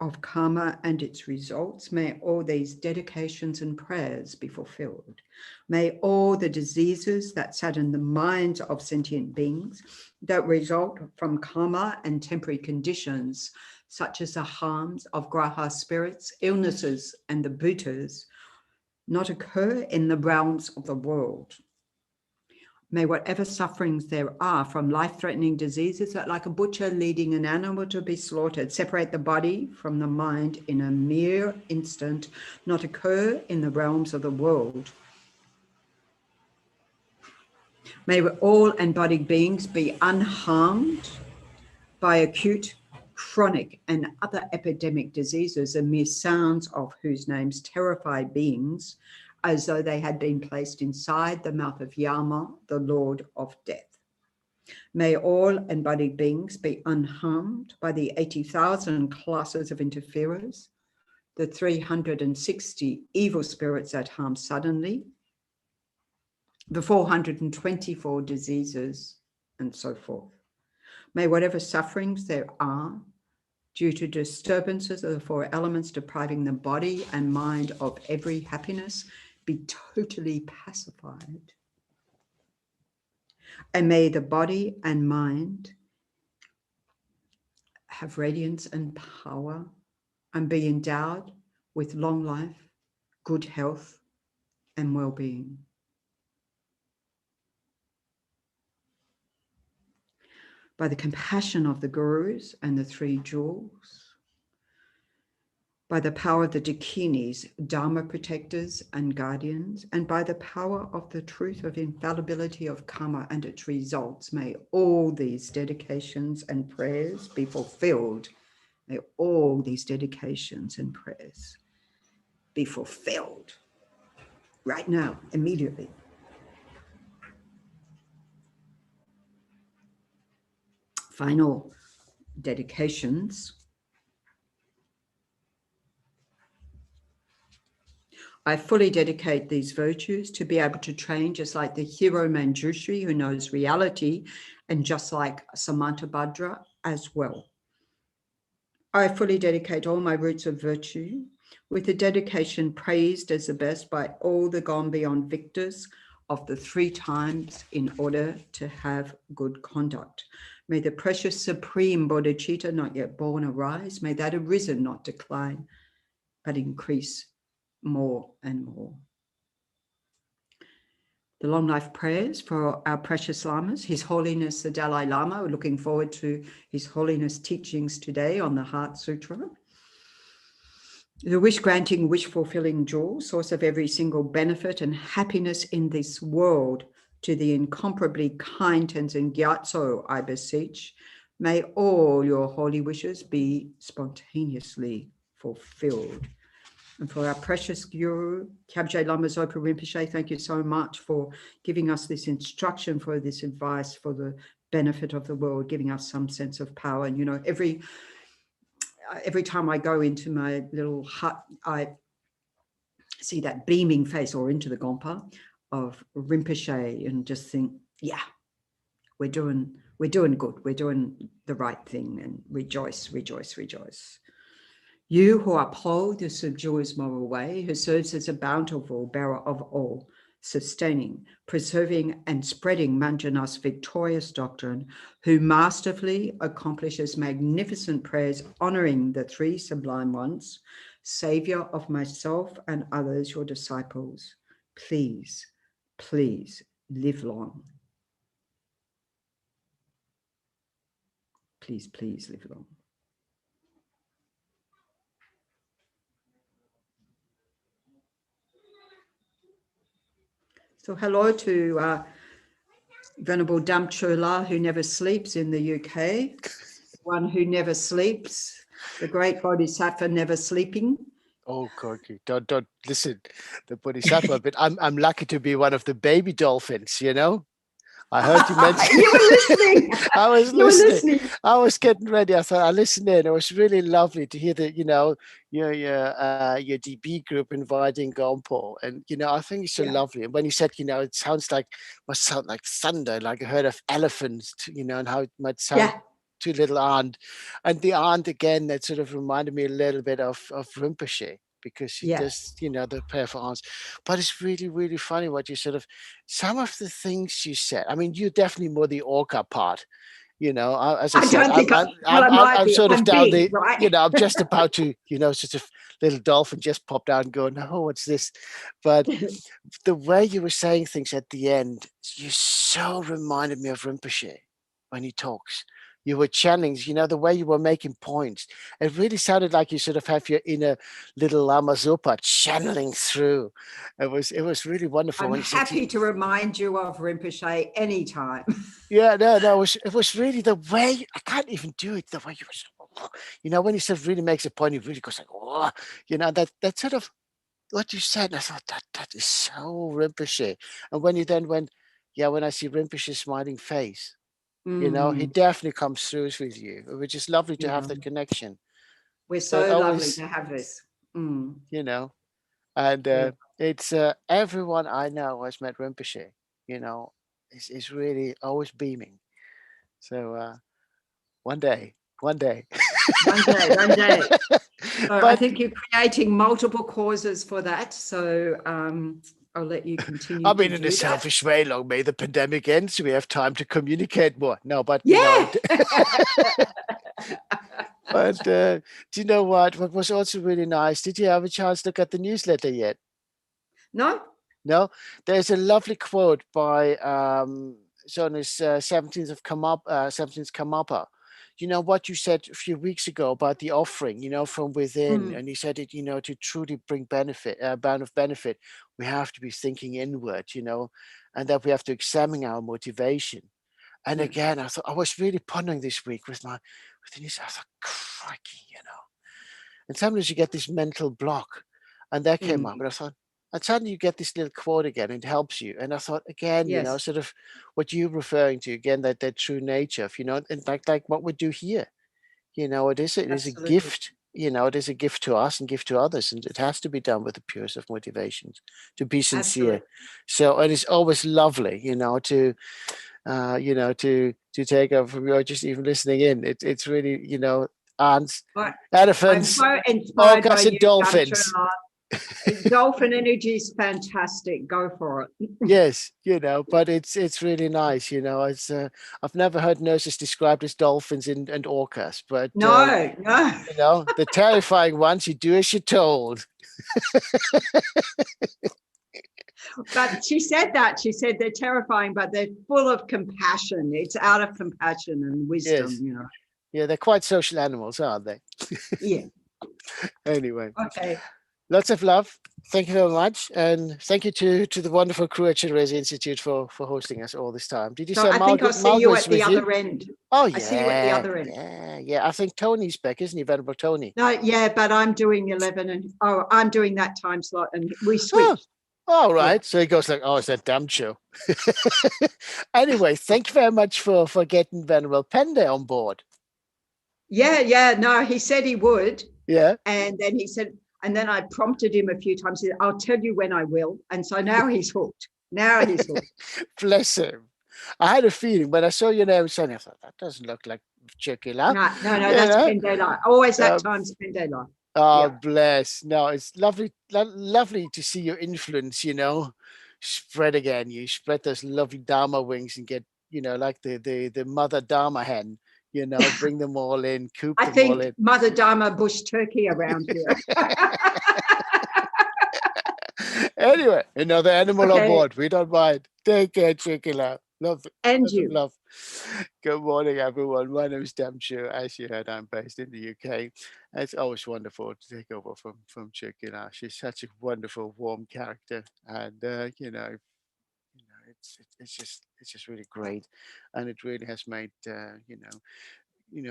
of karma and its results, may all these dedications and prayers be fulfilled. May all the diseases that sadden the minds of sentient beings that result from karma and temporary conditions, such as the harms of graha spirits, illnesses, and the bhutas, not occur in the realms of the world. May whatever sufferings there are from life-threatening diseases that, like a butcher leading an animal to be slaughtered, separate the body from the mind in a mere instant, not occur in the realms of the world. May all embodied beings be unharmed by acute, chronic, and other epidemic diseases, the mere sounds of whose names terrify beings, as though they had been placed inside the mouth of Yama, the Lord of Death. May all embodied beings be unharmed by the 80,000 classes of interferers, the 360 evil spirits that harm suddenly, the 424 diseases, and so forth. May whatever sufferings there are due to disturbances of the four elements depriving the body and mind of every happiness be totally pacified. And may the body and mind have radiance and power and be endowed with long life, good health, and well-being. By the compassion of the gurus and the three jewels, by the power of the dakinis, dharma protectors and guardians, and by the power of the truth of infallibility of karma and its results, may all these dedications and prayers be fulfilled. May all these dedications and prayers be fulfilled right now, immediately. Final dedications. I fully dedicate these virtues to be able to train just like the hero Manjushri who knows reality, and just like Samantabhadra as well. I fully dedicate all my roots of virtue with the dedication praised as the best by all the gone beyond victors of the 3 times in order to have good conduct. May the precious supreme bodhicitta not yet born arise. May that arisen not decline, but increase more and more. The long life prayers for our precious lamas, His Holiness the Dalai Lama. We're looking forward to His Holiness teachings today on the Heart Sutra. The wish-granting, wish-fulfilling jewel, source of every single benefit and happiness in this world, to the incomparably kind Tenzin Gyatso, I beseech, may all your holy wishes be spontaneously fulfilled. And for our precious Guru, Kyabje Lama Zopa Rinpoche, thank you so much for giving us this instruction, for this advice, for the benefit of the world, giving us some sense of power. And, you know, every time I go into my little hut, I see that beaming face, or into the Gompa of Rinpoche, and just think, yeah, we're doing good. We're doing the right thing, and rejoice, rejoice, rejoice. You who uphold the subduer's moral way, who serves as a bountiful bearer of all, sustaining, preserving, and spreading Manjana's victorious doctrine, who masterfully accomplishes magnificent prayers honoring the 3 sublime ones, Savior of myself and others, your disciples, please, please live long. Please, please live long. So hello to Venerable Damchola, who never sleeps in the UK, one who never sleeps, the great Bodhisattva never sleeping. Oh, Corky, don't listen, the Bodhisattva, but I'm lucky to be one of the baby dolphins, you know? I heard you mention. You were listening. I was listening. I was getting ready. I thought I listened in. It was really lovely to hear that, you know, your DB group inviting Gyalpo, and you know, I think it's so lovely. And when you said, you know, it must sound like thunder, like I heard of elephants, you know, and how it might sound to little aunt, and the aunt again, that sort of reminded me a little bit of Rinpoche, because she does, you know, the prayer for aunts. But it's really, really funny what you sort of, some of the things you said. I mean, you're definitely more the orca part, you know. As I said, I'm sort of down the, right? You know, I'm just about to, you know, sort of little dolphin just popped out and go, no, what's this? But the way you were saying things at the end, you so reminded me of Rinpoche when he talks. You were channeling, you know, the way you were making points. It really sounded like you sort of have your inner little Lama Zopa channeling through. It was really wonderful. I'm happy to remind you of Rinpoche anytime. Yeah, no, it was really the way, I can't even do it, the way you were, you know, when he sort of really makes a point, he really goes like, oh, you know, that sort of, what you said, I thought that is so Rinpoche. And when you then went, when I see Rinpoche's smiling face, you know, he definitely comes through with you, which is lovely to have that connection. We're so lovely to have this. You know, and it's everyone I know has met Rinpoche. is really always beaming. So one day. One day. So I think you're creating multiple causes for that. So I'll let you continue. I mean, in a selfish way, long may the pandemic end so we have time to communicate more. No, but but do you know what? What was also really nice? Did you have a chance to look at the newsletter yet? No. There's a lovely quote by Zona's 17th Karmapa. You know what you said a few weeks ago about the offering, from within, and you said it, to truly bring benefit, bound of benefit, we have to be thinking inward, and that we have to examine our motivation. And again, I was really pondering this week with Denise. I thought, crikey, and sometimes you get this mental block, and that came up, and I thought, and suddenly you get this little quote again, and it helps you. And I thought, again, sort of what you're referring to, again, that true nature of, and like what we do here, it is a gift, it is a gift to us and gift to others. And it has to be done with the purest of motivations, to be sincere. Absolutely. So, and it's always lovely, to take over from you, just even listening in. It's really, ants, elephants, orcas, and dolphins. Dolphin energy is fantastic. Go for it. Yes, but it's really nice. It's I've never heard nurses described as dolphins and orcas, but no. The terrifying ones. You do as you're told. But she said they're terrifying, but they're full of compassion. It's out of compassion and wisdom. Yes. Yeah, they're quite social animals, aren't they? Yeah. Anyway. Okay. Lots of love. Thank you very much. And thank you to the wonderful crew at Chenrezig Institute for hosting us all this time. Did you say I think I'll see you at the other end. Oh, yeah. I see you at the other end. Yeah. I think Tony's back, isn't he? Venerable Tony. No, yeah, but I'm doing 11 and I'm doing that time slot and we switch. All right. Yeah. So he goes like, it's that damn show. Anyway, thank you very much for getting Venerable Pende on board. Yeah. No, he said he would. Yeah. And then he said, and then I prompted him a few times. He said, I'll tell you when I will. And so now he's hooked. Bless him. I had a feeling when I saw your name, I thought, that doesn't look like Chokila. No, that's Pendela. Always that time's Pendela. Oh, bless. No, it's lovely to see your influence, spread again. You spread those lovely Dharma wings and get, like the mother Dharma hen. Bring them all in, coop them all in. I think Mother Dharma bush turkey around here. Anyway, another animal on board. We don't mind. Take care, Chokila. Love. And you. Love. Good morning, everyone. My name is Damshu. As you heard, I'm based in the UK. It's always wonderful to take over from Chokila. She's such a wonderful, warm character. And, it's just really great, and it really has made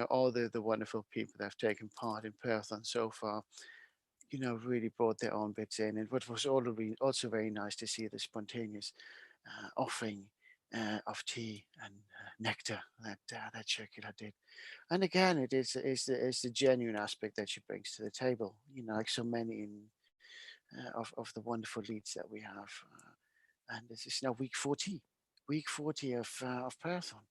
all the wonderful people that have taken part in prayerathon so far, really brought their own bits in. And what was also very nice to see the spontaneous offering of tea and nectar that Chokila did. And again, it is the genuine aspect that she brings to the table. Like so many of the wonderful leads that we have. And this is now week 40 of prayerathon.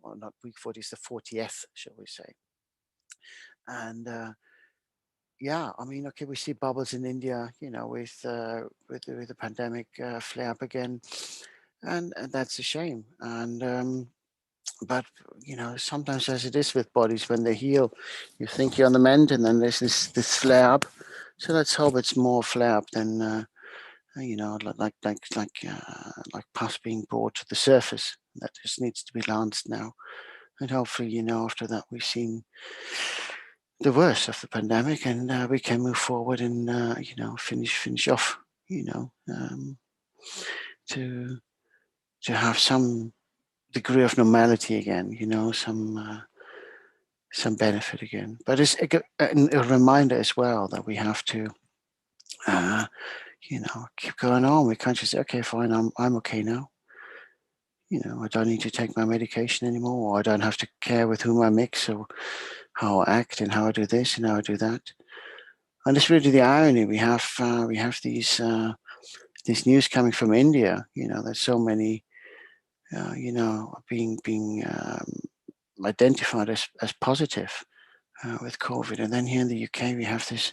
Well, not week 40, it's the 40th, shall we say. And we see bubbles in India, with the pandemic flare up again, and that's a shame. And but sometimes, as it is with bodies, when they heal, you think you're on the mend, and then there's this flare up. So let's hope it's more flare up than like pus being brought to the surface. That just needs to be lanced now. And hopefully, after that, we've seen the worst of the pandemic, and we can move forward and, finish off, to have some degree of normality again, some benefit again. But it's a reminder as well that we have to, keep going on. We can't just say, okay, fine, I'm okay now. I don't need to take my medication anymore, or I don't have to care with whom I mix, or how I act, and how I do this and how I do that. And it's really the irony. We have these this news coming from India, there's so many, being identified as positive with COVID. And then here in the UK, we have this,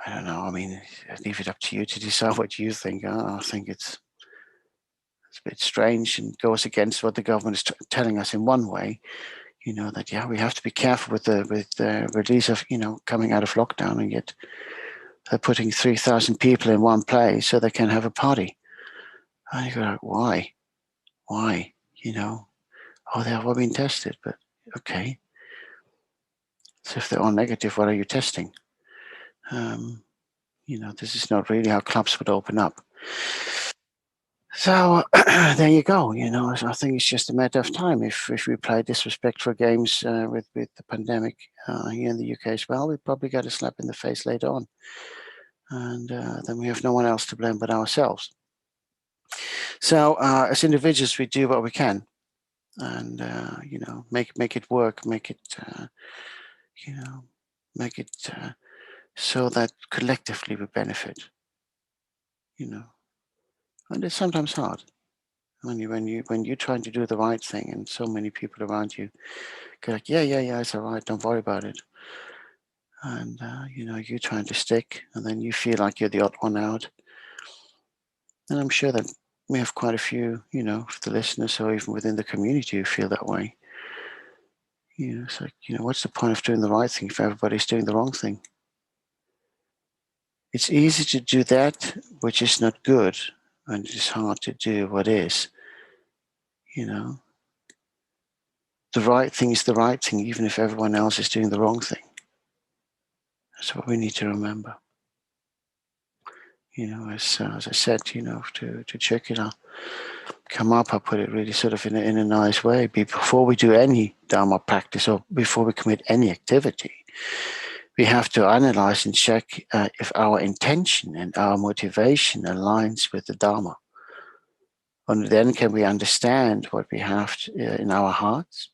I don't know, I mean, I leave it up to you to decide what you think. I think it's a bit strange and goes against what the government is telling us in one way, that, we have to be careful with the release of, coming out of lockdown, and yet they're putting 3,000 people in one place so they can have a party. And you go, why? Why? Oh, they've all been tested, but okay. So if they're all negative, what are you testing? This is not really how clubs would open up. So there you go. I think it's just a matter of time. If we play disrespectful games with the pandemic here in the UK as well, we probably get a slap in the face later on, and then we have no one else to blame but ourselves. So as individuals, we do what we can, and make it work, make it so that collectively we benefit. And it's sometimes hard when you're trying to do the right thing, and so many people around you go like, yeah, it's all right, don't worry about it. And you're trying to stick, and then you feel like you're the odd one out. And I'm sure that we have quite a few, of the listeners, or even within the community, who feel that way. It's like, what's the point of doing the right thing if everybody's doing the wrong thing? It's easy to do that which is not good, and it's hard to do what is. The right thing is the right thing, even if everyone else is doing the wrong thing. That's what we need to remember. As I said, to check it out, come up, I put it really sort of in a nice way. Before we do any Dharma practice, or before we commit any activity, we have to analyze and check if our intention and our motivation aligns with the Dharma. Only then can we understand what we have in our hearts,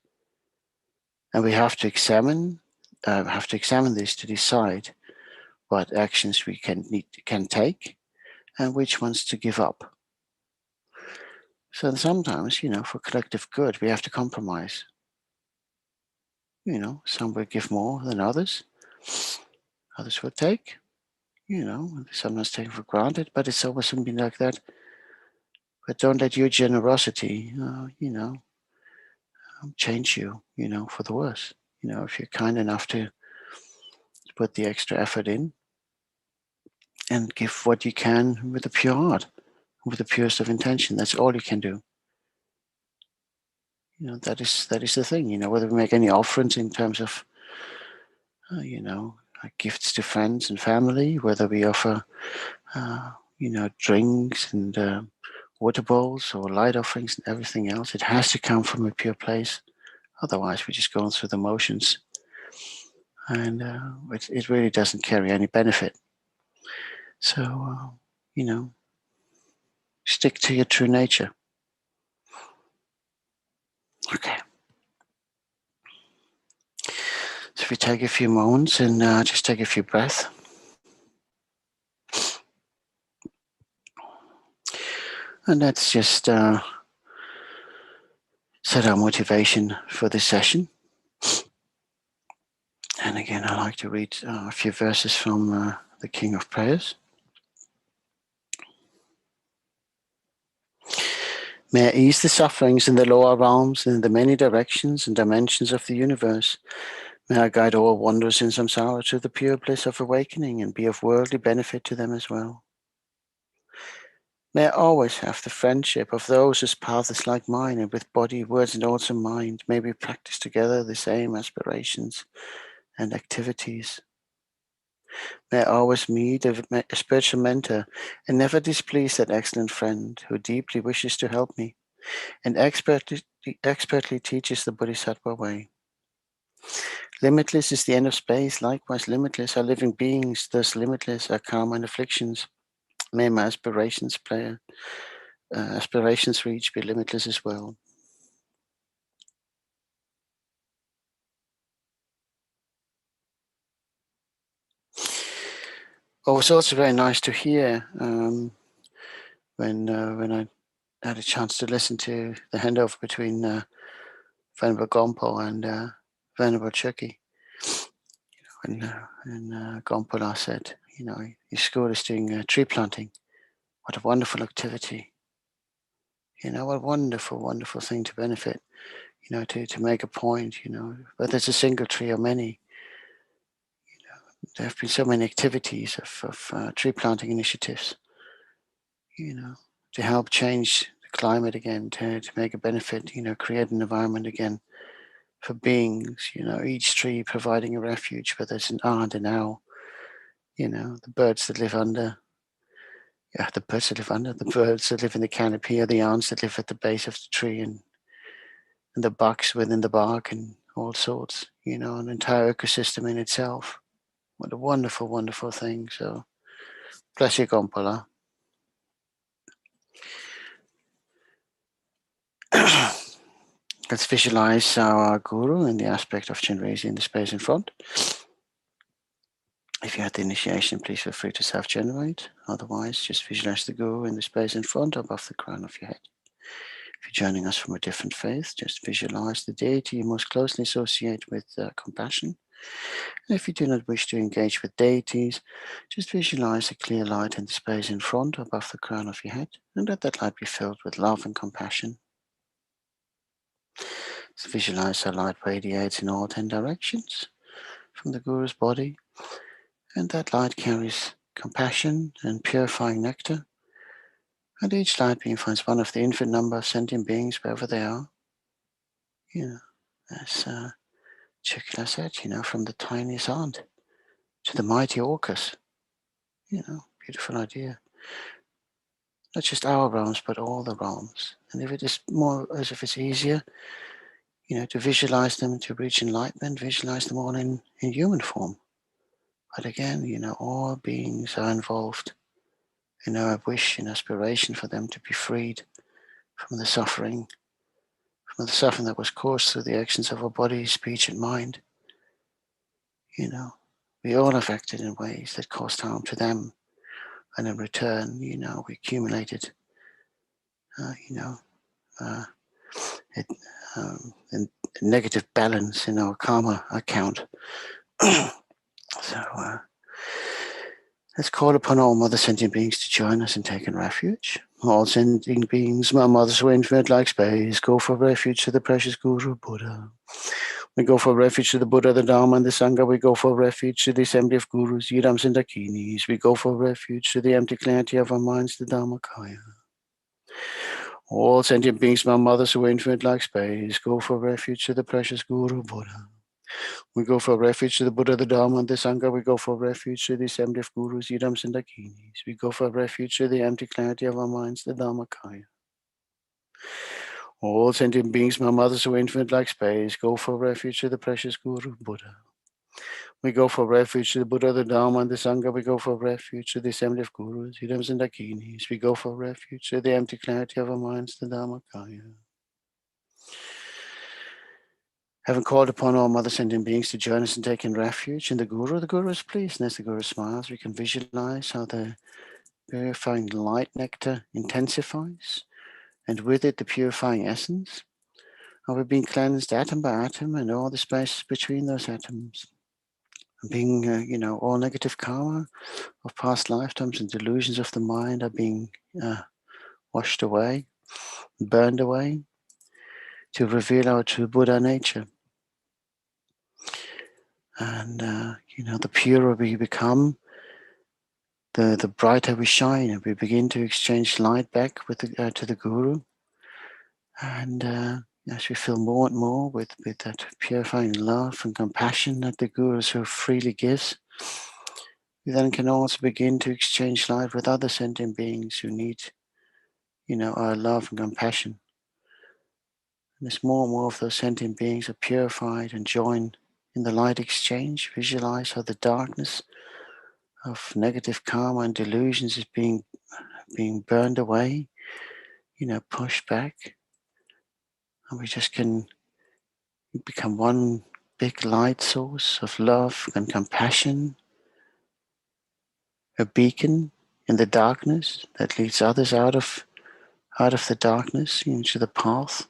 and we have to examine this to decide what actions we can take and which ones to give up. So sometimes, for collective good, we have to compromise. Some will give more than others. Others will take, sometimes taken for granted, but it's always something like that. But don't let your generosity, change you, for the worse. If you're kind enough to put the extra effort in and give what you can with a pure heart, with the purest of intention, that's all you can do. That is the thing. Whether we make any offerings in terms of, gifts to friends and family, whether we offer, drinks and water bowls or light offerings and everything else, it has to come from a pure place. Otherwise, we're just going through the motions, and it really doesn't carry any benefit. So, stick to your true nature. Okay. So if we take a few moments and just take a few breaths. And let's just set our motivation for this session. And again, I like to read a few verses from the King of Prayers. May I ease the sufferings in the lower realms and in the many directions and dimensions of the universe. May I guide all wanderers in samsara to the pure bliss of awakening and be of worldly benefit to them as well. May I always have the friendship of those whose path is like mine, and with body, words, and also mind, may we practice together the same aspirations and activities. May I always meet a spiritual mentor and never displease that excellent friend who deeply wishes to help me and expertly teaches the Bodhisattva way. Limitless is the end of space, likewise limitless are living beings, thus limitless are karma and afflictions. May my aspirations reach be limitless as well. it was also very nice to hear when I had a chance to listen to the handover between Venerable Gompo and Venerable Chucky. And Gompola said, your school is doing tree planting. What a wonderful activity. What a wonderful, wonderful thing to benefit, to make a point, whether it's a single tree or many. There have been so many activities of tree planting initiatives, to help change the climate again, to make a benefit, create an environment again for beings, each tree providing a refuge, whether it's an ant, an owl, the birds that live under. Yeah, the birds that live under, the birds that live in the canopy, or the ants that live at the base of the tree, and the bugs within the bark, and all sorts, an entire ecosystem in itself. What a wonderful, wonderful thing. So, bless you, Gompola. Let's visualize our Guru in the aspect of Chenrezig in the space in front. If you had the initiation, please feel free to self-generate. Otherwise, just visualize the Guru in the space in front above the crown of your head. If you're joining us from a different faith, just visualize the deity you most closely associate with compassion. And if you do not wish to engage with deities, just visualize a clear light in the space in front above the crown of your head, and let that light be filled with love and compassion. So visualize how light radiates in all 10 directions from the Guru's body, and that light carries compassion and purifying nectar. And each light being finds one of the infinite number of sentient beings wherever they are. As Chukla said, from the tiniest ant to the mighty orcas. Beautiful idea. Not just our realms, but all the realms. And if it is more, as if it's easier, to visualize them, to reach enlightenment, visualize them all in human form. But again, all beings are involved in our wish and aspiration for them to be freed from the suffering that was caused through the actions of our body, speech, and mind. We all have acted in ways that caused harm to them. And in return, we accumulated, a negative balance in our karma account. So let's call upon all mother sentient beings to join us in taking refuge. All sentient beings, my mothers who infinite like space, go for refuge to the precious Guru Buddha. We go for refuge to the Buddha, the Dharma, and the Sangha. We go for refuge to the assembly of Gurus, Yidams, and Dakinis. We go for refuge to the empty clarity of our minds, the Dharmakaya. All sentient beings, my mothers who are infinite like space, go for refuge to the precious Guru Buddha. We go for refuge to the Buddha, the Dharma, and the Sangha. We go for refuge to the assembly of Gurus, Yidams, and Dakinis. We go for refuge to the empty clarity of our minds, the Dharmakaya. All sentient beings, my mothers who are infinite like space, go for refuge to the precious Guru Buddha. We go for refuge to the Buddha, the Dharma, and the Sangha. We go for refuge to the assembly of Gurus, Yidams, and Dakinis. We go for refuge to the empty clarity of our minds, the Dharmakaya. Having called upon all mother sentient beings to join us in taking refuge in the Guru is pleased, and as the Guru smiles, we can visualize how the purifying light nectar intensifies, and with it the purifying essence. How we're being cleansed atom by atom and all the spaces between those atoms. Being, all negative karma of past lifetimes and delusions of the mind are being washed away, burned away, to reveal our true Buddha nature. And, the purer we become, the brighter we shine, and we begin to exchange light back with to the Guru. And as we feel more and more with that purifying love and compassion that the Guru so freely gives, we then can also begin to exchange light with other sentient beings who need, our love and compassion. And as more and more of those sentient beings are purified and join in the light exchange, visualize how the darkness of negative karma and delusions is being burned away, pushed back. And we just can become one big light source of love and compassion, a beacon in the darkness that leads others out of the darkness into the path,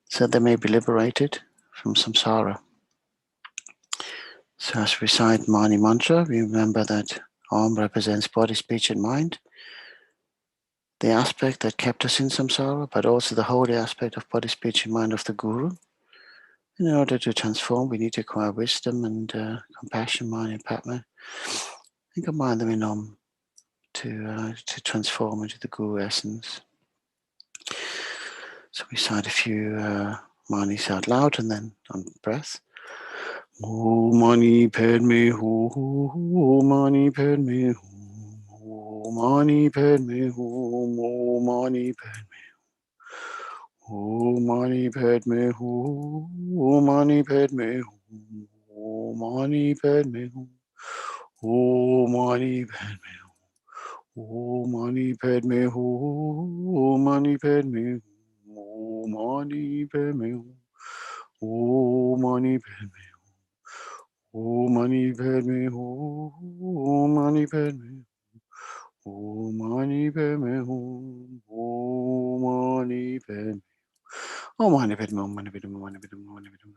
so they may be liberated from samsara. So as we recite Mani Mantra, we remember that Om represents body, speech, and mind, the aspect that kept us in samsara, but also the holy aspect of body, speech, and mind of the Guru. In order to transform, we need to acquire wisdom and compassion, Mani and Padma, and combine them in Om to transform into the Guru essence. So we recite a few Manis out loud and then on breath. Om Mani Padme Hum, Om Mani Padme Hum, Om Mani Padme Hum, Om Mani Padme Hum, Om Mani Padme Hum, Om Mani Padme Hum, Om Mani Padme Hum, Om Mani Padme Hum, Om Mani Padme Hum, Om Mani Padme Hum, Om Mani Padme Hum, Om Mani Padme Om Mani Padme Hum, Om Mani Padme Hum, Om Mani Padme Hum, Om Mani Padme Om Mani Padme Om Mani Padme Om Mani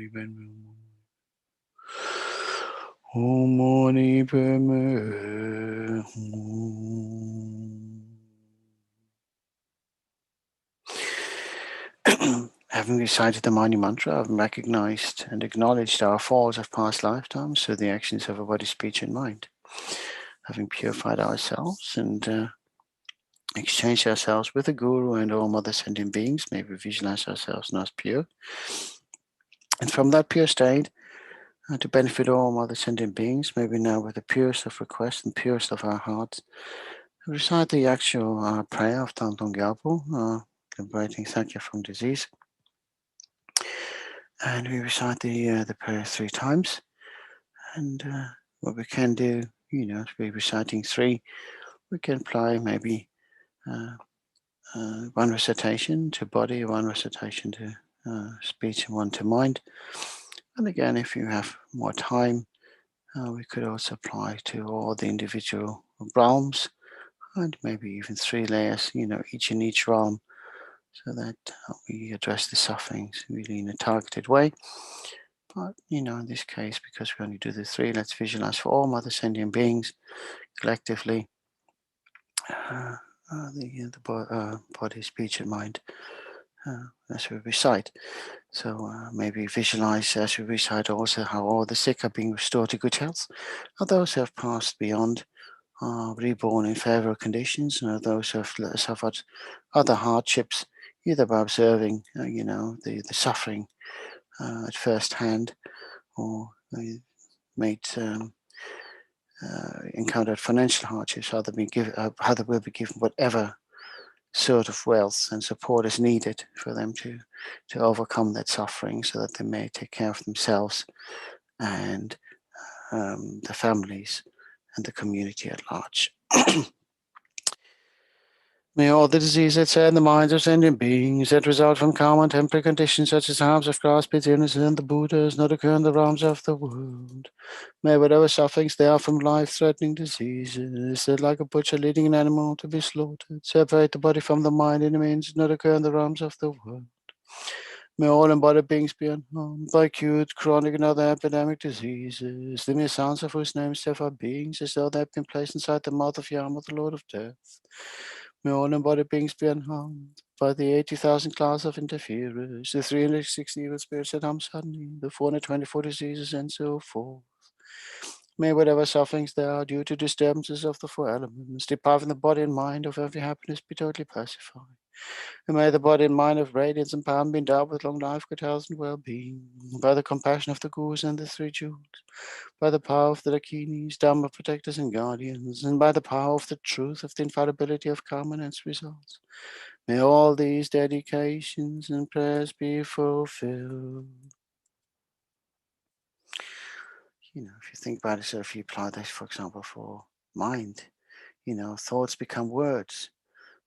Padme Om Mani Padme Having recited the Mani Mantra, I've recognized and acknowledged our faults of past lifetimes through the actions of our body, speech, and mind. Having purified ourselves and exchanged ourselves with the Guru and all other sentient beings, may we visualize ourselves as pure. And from that pure state, to benefit all other sentient beings, may we now, with the purest of requests and purest of our hearts, recite the actual prayer of Thangtong Gyalpo, liberating Sakya from disease. And we recite the prayer 3 times. And what we can do, if we're reciting 3, we can apply maybe 1 recitation to body, 1 recitation to speech, and 1 to mind. And again, if you have more time, we could also apply to all the individual realms and maybe even 3 layers, each in each realm, so that we address the sufferings really in a targeted way. But, in this case, because we only do the 3, let's visualize for all mother sentient beings collectively, the body, speech, and mind as we recite. So maybe visualize as we recite also how all the sick are being restored to good health, or those who have passed beyond are reborn in favourable conditions, and those who have suffered other hardships, either by observing, the suffering at first hand, or made encountered financial hardships, how they will be given whatever sort of wealth and support is needed for them to overcome that suffering, so that they may take care of themselves and the families and the community at large. May all the diseases that set in the minds of sentient beings that result from karma and temporary conditions such as harms of grass, pits, illnesses, and the Buddhas not occur in the realms of the world. May whatever sufferings there are from life-threatening diseases that, like a butcher leading an animal to be slaughtered, separate the body from the mind and means not occur in the realms of the world. May all embodied beings be unharmed by acute, chronic, and other epidemic diseases, the mere sounds of whose names serve our beings as though they have been placed inside the mouth of Yama, the Lord of Death. May all embodied beings be unharmed by the 80,000 class of interferers, the 360 evil spirits that harm suddenly, the 424 diseases, and so forth. May whatever sufferings there are due to disturbances of the 4 elements, depriving the body and mind of every happiness, be totally pacified. And may the body and mind of radiance and power be endowed with long life, good health, and well-being, by the compassion of the Gurus and the 3 jewels, by the power of the Dakinis, Dharma protectors and guardians, and by the power of the truth of the infallibility of karma and its results. May all these dedications and prayers be fulfilled. If you think about it, so if you apply this, for example, for mind, thoughts become words.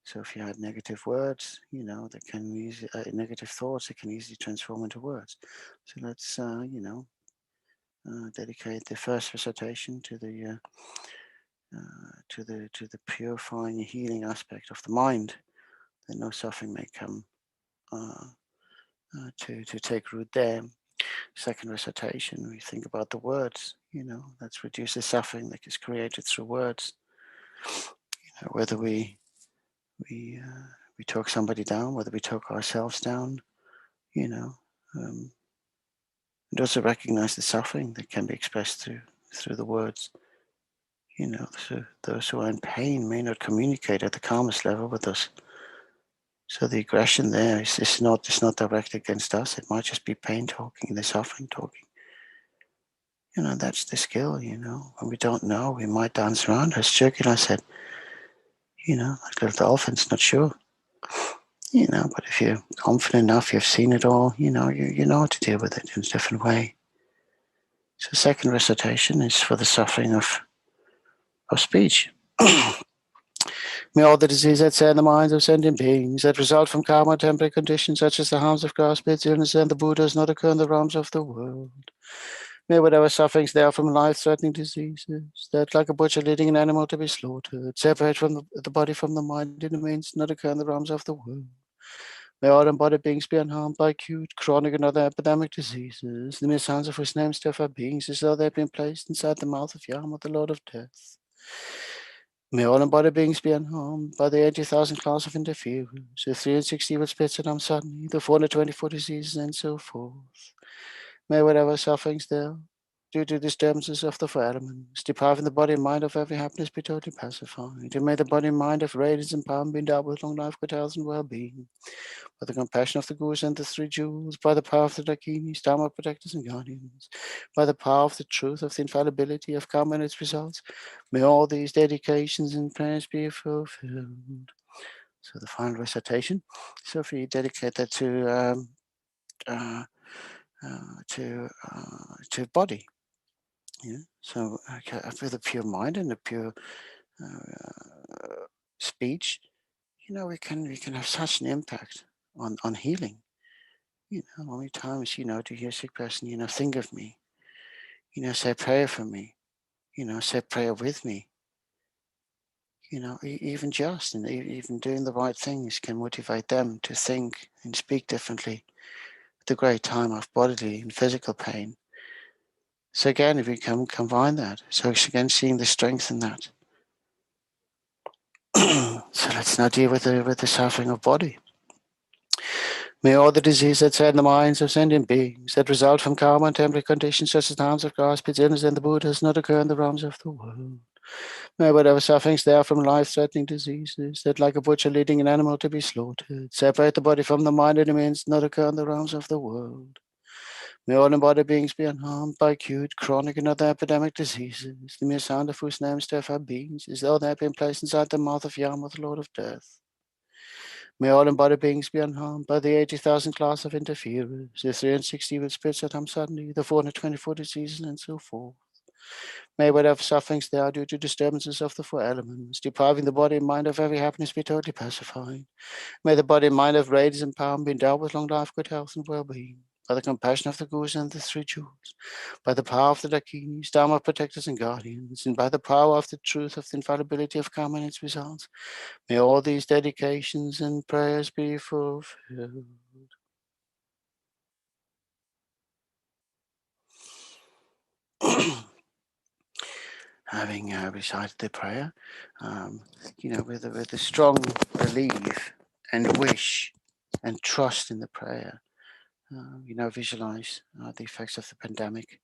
So if you had negative words, that can easily, negative thoughts, it can easily transform into words. So let's, dedicate the first recitation to the purifying and healing aspect of the mind, that no suffering may come to take root there. Second recitation, we think about the words, let's reduce the suffering that is created through words. Whether we talk somebody down, whether we talk ourselves down, and also recognize the suffering that can be expressed through the words. So those who are in pain may not communicate at the calmest level with us. So the aggression there is not directed against us. It might just be pain talking, the suffering talking. That's the skill, when we don't know, we might dance around. As Churkin said, like little dolphins, not sure. But if you're confident enough, you've seen it all, you know how to deal with it in a different way. So second recitation is for the suffering of speech. May all the disease that set in the minds of sentient beings that result from karma and temporary conditions such as the harms of grass, pits, illness, and the Buddhas not occur in the realms of the world. May whatever sufferings there are from life-threatening diseases that, like a butcher leading an animal to be slaughtered, separate from the body from the mind in the means not occur in the realms of the world. May all embodied beings be unharmed by acute, chronic, and other epidemic diseases, the mere sounds of whose names serve our beings as though they have been placed inside the mouth of Yama, the Lord of Death. May all embodied beings be unharmed by the 80,000 class of interferers, the 360 evil spirits that harm suddenly, the 424 diseases, and so forth. May whatever sufferings there, due to disturbances of the 4 elements, depriving the body and mind of every happiness, be totally pacified. And may the body and mind of radiance and power be endowed with long life, good health, and well-being, by the compassion of the Gurus and the 3 jewels, by the power of the Dakinis, Dharma protectors and guardians, by the power of the truth of the infallibility of karma and its results. May all these dedications and prayers be fulfilled. So the final recitation. So if we dedicate that to body, so with a pure mind and a pure speech, we can have such an impact on healing. How many times, to hear a sick person, think of me, say a prayer for me, say a prayer with me, even just and even doing the right things can motivate them to think and speak differently at the great time of bodily and physical pain. So again, if we can combine that, so again, seeing the strength in that. So let's now deal with the suffering of body. May all the disease that's in the minds of sentient beings that result from karma and temporary conditions such as the harms of grass, sinners, and the Buddhas not occur in the realms of the world. May whatever sufferings there are from life-threatening diseases that, like a butcher leading an animal to be slaughtered, separate the body from the mind and means not occur in the realms of the world. May all embodied beings be unharmed by acute, chronic, and other epidemic diseases, the mere sound of whose names terrify beings, as though they had been placed inside the mouth of Yama, the Lord of Death. May all embodied beings be unharmed by the 80,000 class of interferers, the 360 evil spirits that come suddenly, the 424 diseases, and so forth. May whatever sufferings there are due to disturbances of the four elements, depriving the body and mind of every happiness, be totally pacified. May the body and mind of radiance and power be endowed with long life, good health, and well-being. By the compassion of the Gurus and the three jewels, by the power of the Dakinis, Dharma protectors and guardians, and by the power of the truth of the infallibility of karma and its results, may all these dedications and prayers be fulfilled. Having recited the prayer, with a strong belief and wish and trust in the prayer, visualize the effects of the pandemic,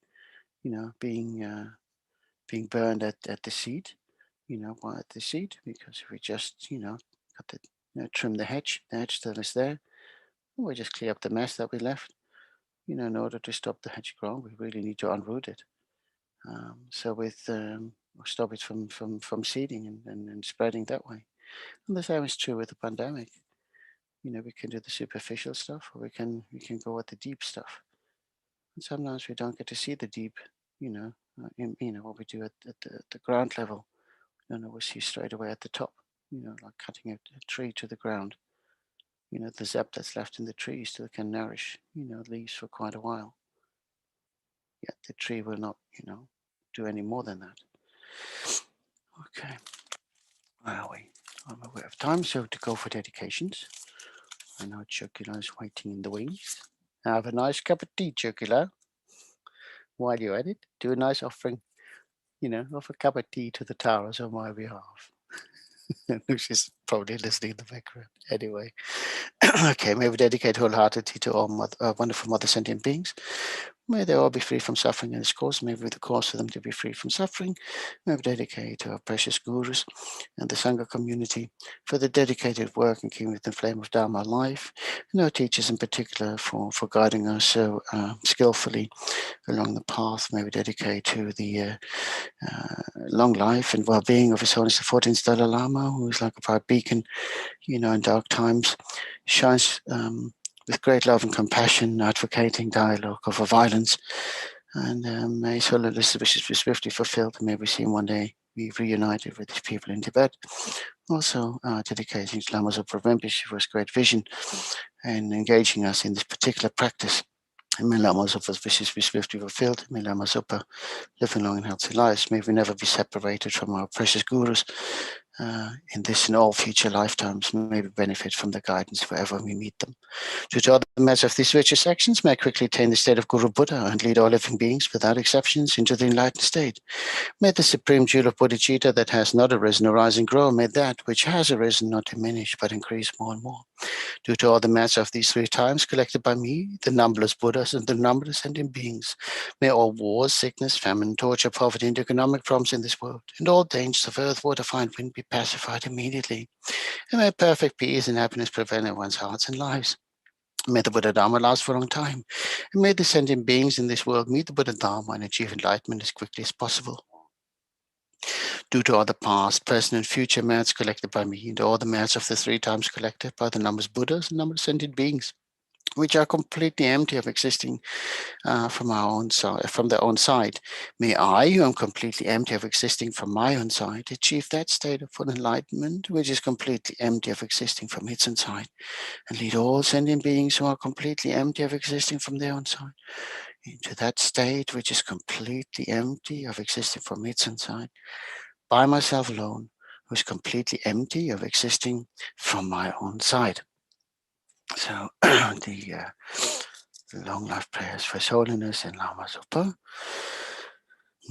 being burned at the seed, why at the seed? Because if we just, cut the, trim the hedge still is there. We just clear up the mess that we left. In order to stop the hedge growing, we really need to unroot it. So stop it from seeding and spreading that way. And the same is true with the pandemic. We can do the superficial stuff, or we can go at the deep stuff. And sometimes we don't get to see the deep, what we do at the ground level. We see straight away at the top, like cutting a tree to the ground. The zep that's left in the tree still can nourish, leaves for quite a while. Yet the tree will not, do any more than that. Okay. Where are we? I'm aware of time, so to go for dedications. I know Chocula is waiting in the wings. Have a nice cup of tea, Chocula. While you're at it, do a nice offering, of a cup of tea to the towers on my behalf. She's probably listening in the background. Anyway. Okay, may we dedicate wholeheartedly to all wonderful mother sentient beings. May they all be free from suffering in this course. May we be the cause for them to be free from suffering. May we dedicate to our precious gurus and the Sangha community for the dedicated work in keeping with the flame of Dharma alive, and our teachers in particular for guiding us so skillfully along the path. May we dedicate to the long life and well-being of His Holiness the 14th Dalai Lama, who is like a bright beacon, in dark times, shines with great love and compassion, advocating dialogue over violence. And may His Holiness wishes be swiftly fulfilled, and may we see him one day be reunited with his people in Tibet. Also dedicating to Lama Zopa Rinpoche for his great vision and engaging us in this particular practice. And may Lama Zopa's wishes be swiftly fulfilled. May Lama Zopa live long and healthy lives. May we never be separated from our precious gurus in this and all future lifetimes. May we benefit from their guidance wherever we meet them. Due to all the merits of these virtuous actions, may I quickly attain the state of Guru Buddha and lead all living beings without exceptions into the enlightened state. May the supreme jewel of bodhicitta that has not arisen arise and grow. May that which has arisen not diminish but increase more and more. Due to all the merits of these 3 times collected by me, the numberless Buddhas and the numberless sentient beings, may all wars, sickness, famine, torture, poverty, and economic problems in this world, and all dangers of earth, water, fire, and wind be pacified immediately. And may perfect peace and happiness prevail in one's hearts and lives. May the Buddha Dharma last for a long time, and may the sentient beings in this world meet the Buddha Dharma and achieve enlightenment as quickly as possible. Due to all the past, present, and future merits collected by me, and all the merits of the 3 times collected by the numbers Buddhas and numbers sentient beings, which are completely empty of existing from their own side. May I, who am completely empty of existing from my own side, achieve that state of full enlightenment, which is completely empty of existing from its own side, and lead all sentient beings who are completely empty of existing from their own side into that state which is completely empty of existing from its own side, by myself alone, who's completely empty of existing from my own side. So the long life prayers for His Holiness and Lama Zopa.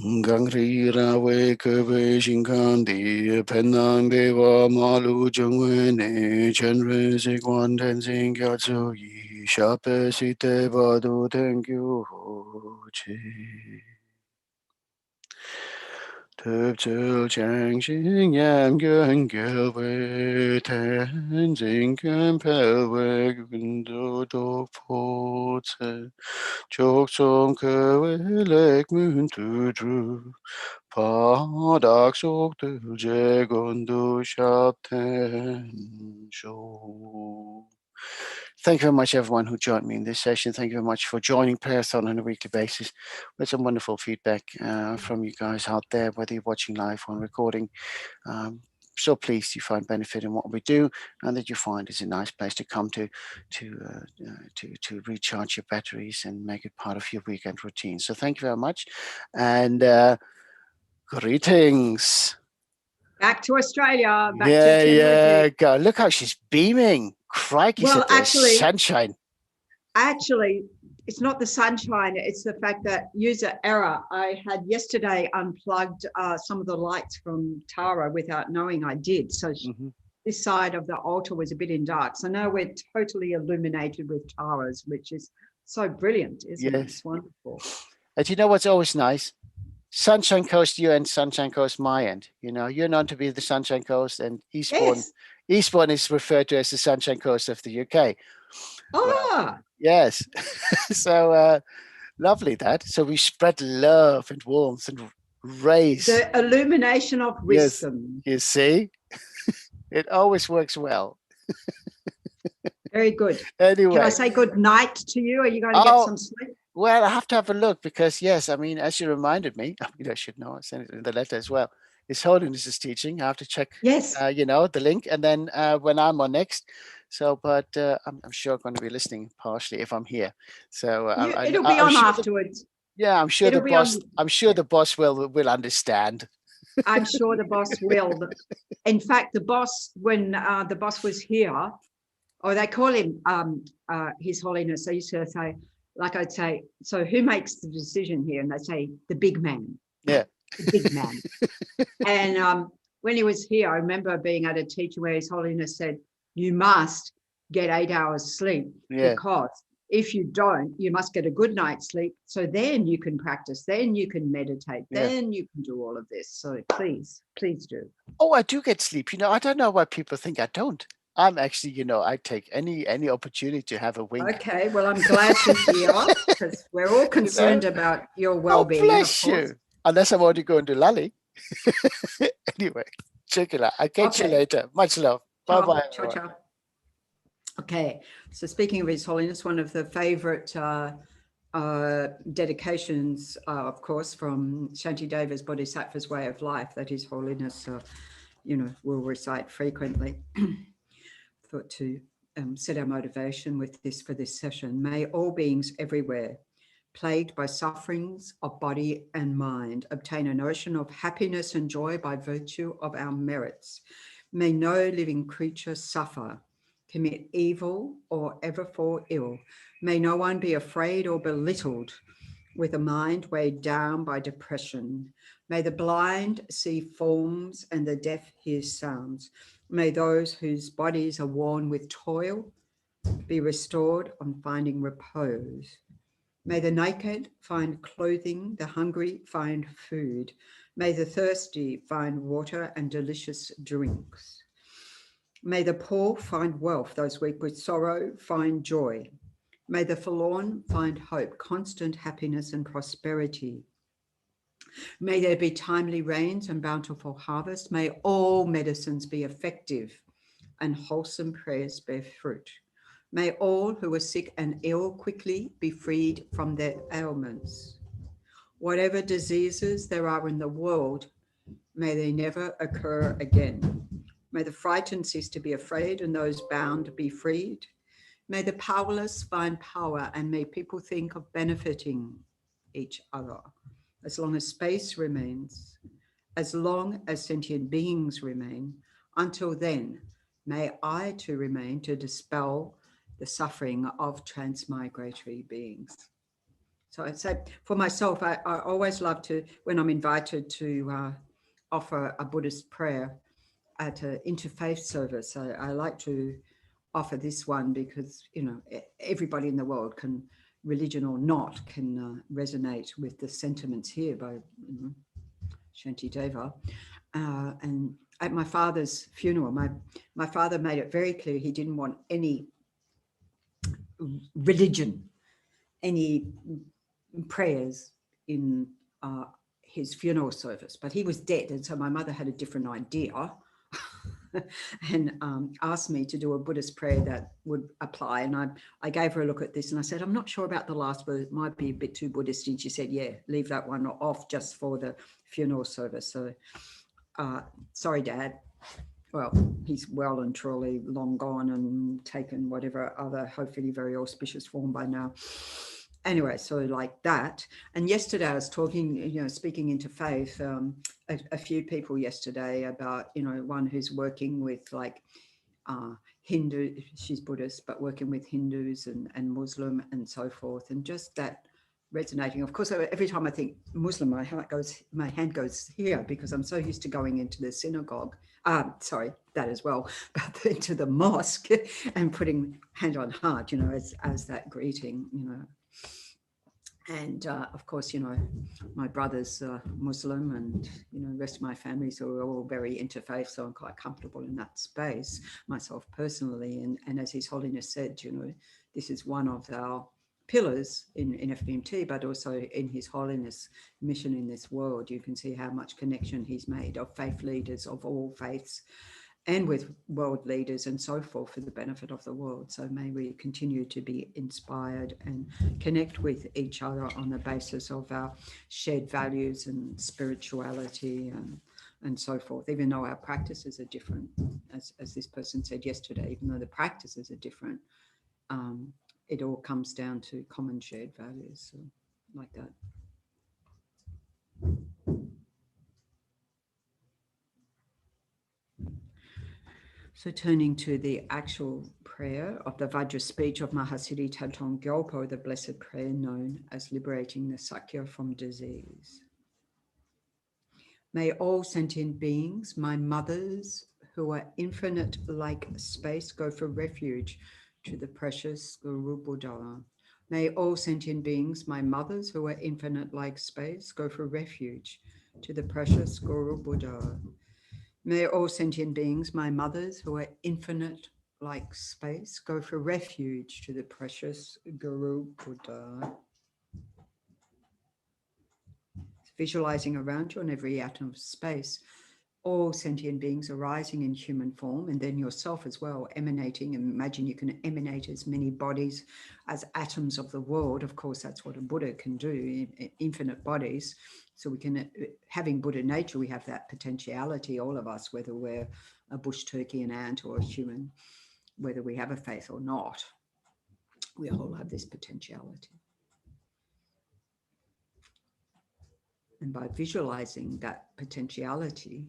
Gangri Rawe Kebe Shinkandi Penang Deva Malu Jungwe Ne Chenrezig Tenzing Gyatso Yi Shape Site Badu Thank you Chi Tupchul Chang Xing Yam Gyun Gyalwe Tenzing Gyun Pelwe Gundo Dok Po Tse Chok Som Kewe Lek Mun Tu Dru Padak Sok Tu Je Gondo Shap Ten Sho. Thank you very much, everyone who joined me in this session. Thank you very much for joining Prayerathon on a weekly basis with some wonderful feedback from you guys out there, whether you're watching live or recording. So pleased you find benefit in what we do, and that you find it's a nice place to come to recharge your batteries and make it part of your weekend routine. So thank you very much, and greetings. Back to Australia. Back Yeah, to yeah. Go. Look how she's beaming. Crikey, well, actually, sunshine. Actually, it's not the sunshine. It's the fact that user error. I had yesterday unplugged some of the lights from Tara without knowing I did. So this side of the altar was a bit in dark. So now we're totally illuminated with Tara's, which is so brilliant, isn't it? It's wonderful. And you know what's always nice? Sunshine Coast, you and Sunshine Coast, my end. You know, you're known to be the Sunshine Coast, and Eastbourne. Yes. Eastbourne is referred to as the Sunshine Coast of the UK. Ah. Yes. So lovely that. So we spread love and warmth and rays. The illumination of wisdom. Yes. You see, it always works well. Very good. Anyway. Can I say good night to you? Are you going to get some sleep? Well, I have to have a look because, yes, I mean, as you reminded me, I mean, I should know, I sent it in the letter as well. His Holiness is teaching. I have to check, you know, the link, and then when I'm on next. So, but I'm sure I'm going to be listening partially if I'm here. So it'll be on afterwards. I'm sure the boss. I'm sure the boss will understand. I'm sure the boss will. In fact, the boss, when the boss was here, or they call him His Holiness, I used to say, like I'd say, so who makes the decision here? And they say, the big man. Yeah. The big man. And when he was here, I remember being at a teaching where His Holiness said, you must get 8 hours sleep because if you don't, you must get a good night's sleep. So then you can practice, then you can meditate, then you can do all of this. So please do. Oh, I do get sleep. You know, I don't know why people think I don't. I'm actually, you know, I take any opportunity to have a wink. Okay, well, I'm glad to hear because we're all concerned about your well-being. Oh, bless you. Unless I'm already going to Lally. Anyway, check it out. I'll catch you later. Much love. Bye-bye. Ciao. Okay, so speaking of His Holiness, one of the favorite dedications, of course, from Shantideva's Bodhisattva's Way of Life that His Holiness, you know, will recite frequently. Thought to set our motivation with this for this session. May all beings everywhere plagued by sufferings of body and mind obtain a notion of happiness and joy by virtue of our merits. May no living creature suffer, commit evil, or ever fall ill. May no one be afraid or belittled with a mind weighed down by depression. May the blind see forms and the deaf hear sounds. May those whose bodies are worn with toil be restored on finding repose. May the naked find clothing, the hungry find food. May the thirsty find water and delicious drinks. May the poor find wealth, those weak with sorrow find joy. May the forlorn find hope, constant happiness and prosperity. May there be timely rains and bountiful harvest. May all medicines be effective and wholesome prayers bear fruit. May all who are sick and ill quickly be freed from their ailments. Whatever diseases there are in the world, may they never occur again. May the frightened cease to be afraid and those bound be freed. May the powerless find power and may people think of benefiting each other as long as space remains as long as sentient beings remain. Until then, may I too remain to dispel the suffering of transmigratory beings. So I'd say for myself, I always love to, when I'm invited to offer a Buddhist prayer at an interfaith service, I like to offer this one because, you know, everybody in the world can, religion or not, can resonate with the sentiments here by Shantideva. And at my father's funeral, my father made it very clear he didn't want any religion, any prayers in his funeral service, but he was dead, and so my mother had a different idea and asked me to do a Buddhist prayer that would apply. And I gave her a look at this and I said, I'm not sure about the last word, it might be a bit too Buddhist. And she said, yeah, leave that one off just for the funeral service. So sorry, Dad. Well, he's well and truly long gone and taken whatever other, hopefully very auspicious form by now. Anyway, so like that. And yesterday I was talking, you know, speaking into faith, a few people yesterday about, you know, one who's working with like Hindu, she's Buddhist, but working with Hindus and Muslim and so forth. And just that resonating. Of course, every time I think Muslim, my hand goes here because I'm so used to going into the synagogue. Sorry, that as well, but into the mosque and putting hand on heart, you know, as that greeting, you know. And of course, you know, my brother's Muslim and, you know, the rest of my family, so we're all very interfaith, so I'm quite comfortable in that space, myself personally. And as His Holiness said, you know, this is one of our pillars in FPMT, but also in His Holiness' mission in this world. You can see how much connection he's made of faith leaders of all faiths and with world leaders and so forth for the benefit of the world. So may we continue to be inspired and connect with each other on the basis of our shared values and spirituality and so forth, even though our practices are different, as this person said yesterday, even though the practices are different, it all comes down to common shared values, so like that. So turning to the actual prayer of the Vajra speech of Mahasiddhi Thangtong Gyalpo, the blessed prayer known as liberating the Sakya from disease. May all sentient beings, my mothers, who are infinite like space, go for refuge to the precious Guru Buddha. May all sentient beings, my mothers, who are infinite like space, go for refuge to the precious Guru Buddha. May all sentient beings, my mothers, who are infinite like space, go for refuge to the precious Guru Buddha. Visualizing around you on every atom of space, all sentient beings arising in human form, and then yourself as well, emanating. Imagine you can emanate as many bodies as atoms of the world. Of course, that's what a Buddha can do, infinite bodies. So we can, having Buddha nature, we have that potentiality, all of us, whether we're a bush turkey, an ant, or a human, whether we have a faith or not, we all have this potentiality. And by visualizing that potentiality,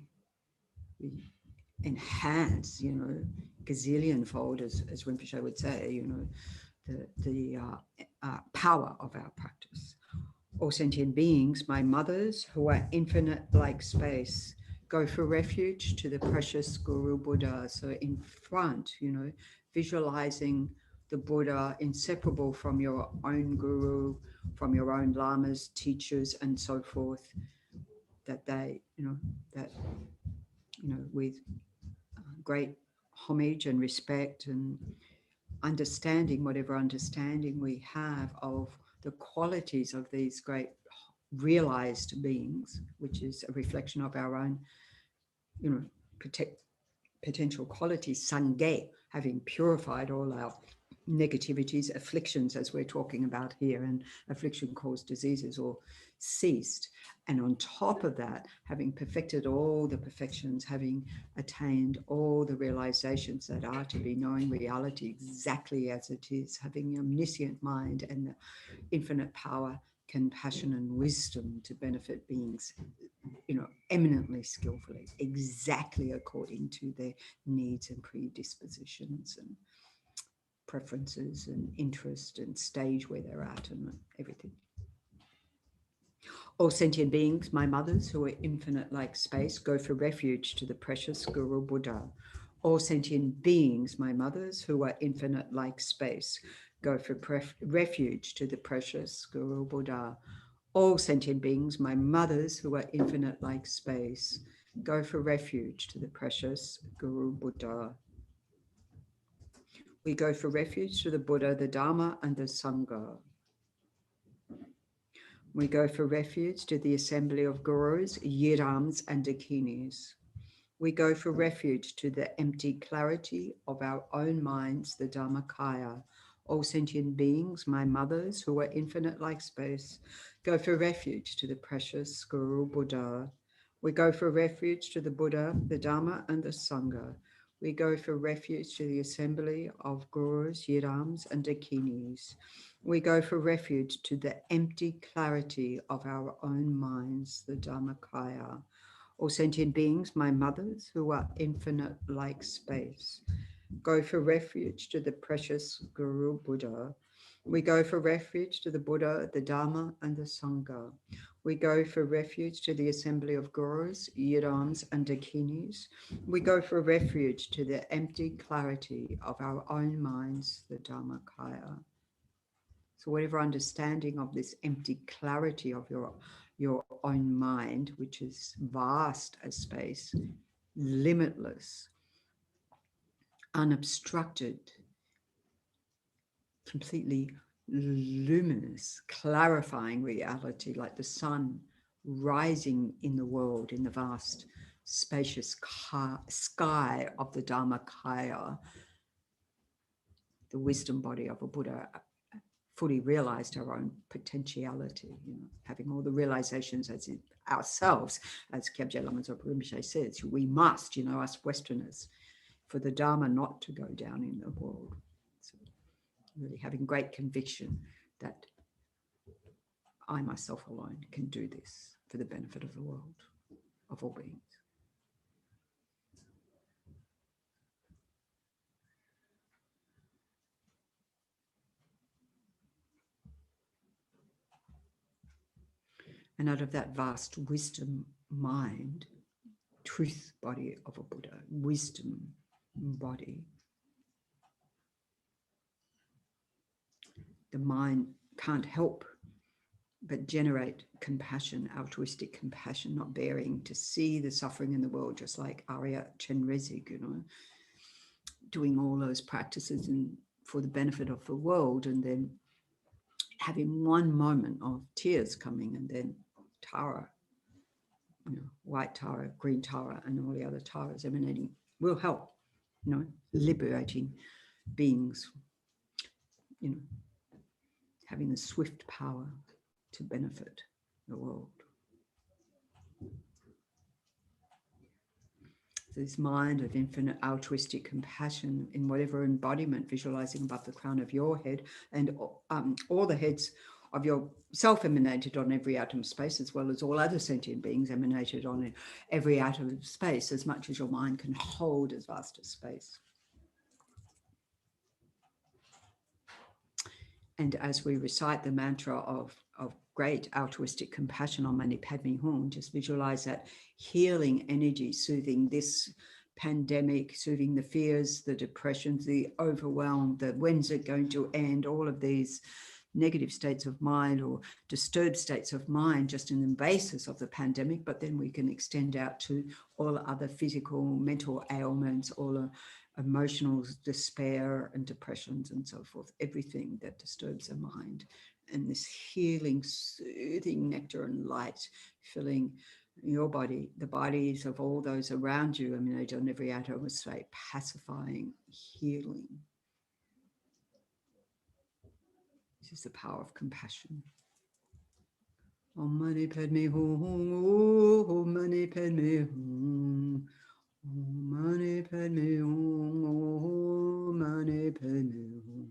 we enhance, you know, gazillion-fold, as Rinpoche would say, you know, the power of our practice. All sentient beings, my mothers, who are infinite like space, go for refuge to the precious Guru Buddha. So in front, you know, visualizing the Buddha inseparable from your own Guru, from your own lamas, teachers, and so forth, that they, with great homage and respect and understanding, whatever understanding we have of the qualities of these great realized beings, which is a reflection of our own, you know, potential qualities, Sangha, having purified all our negativities, afflictions, as we're talking about here, and affliction caused diseases, or ceased. And on top of that, having perfected all the perfections, having attained all the realizations that are to be, knowing reality exactly as it is, having the omniscient mind and the infinite power compassion and wisdom to benefit beings, eminently skillfully, exactly according to their needs and predispositions and preferences and interest and stage where they're at and everything. All sentient beings, my mothers, who are infinite like space, go for refuge to the precious Guru Buddha. All sentient beings, my mothers, who are infinite like space, go for refuge to the precious Guru Buddha. All sentient beings, my mothers, who are infinite like space, go for refuge to the precious Guru Buddha. We go for refuge to the Buddha, the Dharma, and the Sangha. We go for refuge to the assembly of gurus, yidams, and dakinis. We go for refuge to the empty clarity of our own minds, the Dharmakaya. All sentient beings, my mothers, who are infinite like space, go for refuge to the precious Guru Buddha. We go for refuge to the Buddha, the Dharma, and the Sangha. We go for refuge to the assembly of gurus, yidams, and dakinis. We go for refuge to the empty clarity of our own minds, the Dharmakaya. All sentient beings, my mothers, who are infinite like space, go for refuge to the precious Guru Buddha. We go for refuge to the Buddha, the Dharma, and the Sangha. We go for refuge to the assembly of gurus, yidams, and dakinis. We go for refuge to the empty clarity of our own minds, the Dharmakaya. So whatever understanding of this empty clarity of your own mind, which is vast as space, limitless, unobstructed, completely luminous, clarifying reality, like the sun rising in the world, in the vast, spacious sky of the Dharmakaya, the wisdom body of a Buddha, fully realized our own potentiality, having all the realizations as ourselves, as Kyabje Lama Zopa Rinpoche says, we must, us Westerners, for the Dharma not to go down in the world. So really having great conviction that I myself alone can do this for the benefit of the world, of all beings. And out of that vast wisdom mind, truth body of a Buddha, wisdom body, the mind can't help but generate compassion, altruistic compassion, not bearing to see the suffering in the world, just like Arya Chenrezig, doing all those practices for the benefit of the world, and then having one moment of tears coming, and then Tara, white Tara, green Tara, and all the other Taras emanating will help, liberating beings, having the swift power to benefit the world. This mind of infinite altruistic compassion in whatever embodiment, visualizing above the crown of your head and all the heads of yourself emanated on every atom of space, as well as all other sentient beings emanated on every atom of space, as much as your mind can hold as vast as space. And as we recite the mantra of great altruistic compassion on Mani Padme Hum, just visualize that healing energy, soothing this pandemic, soothing the fears, the depressions, the overwhelm, the when's it going to end, all of these negative states of mind or disturbed states of mind just in the basis of the pandemic, but then we can extend out to all other physical, mental ailments, all emotional despair and depressions and so forth, everything that disturbs the mind. And this healing, soothing nectar and light filling your body, the bodies of all those around you, emanated on every atom of space, pacifying, healing. This is the power of compassion. Om Mani Padme Hum, Om Mani Padme Hum, Om Mani Padme Hum, Om Mani Padme Hum,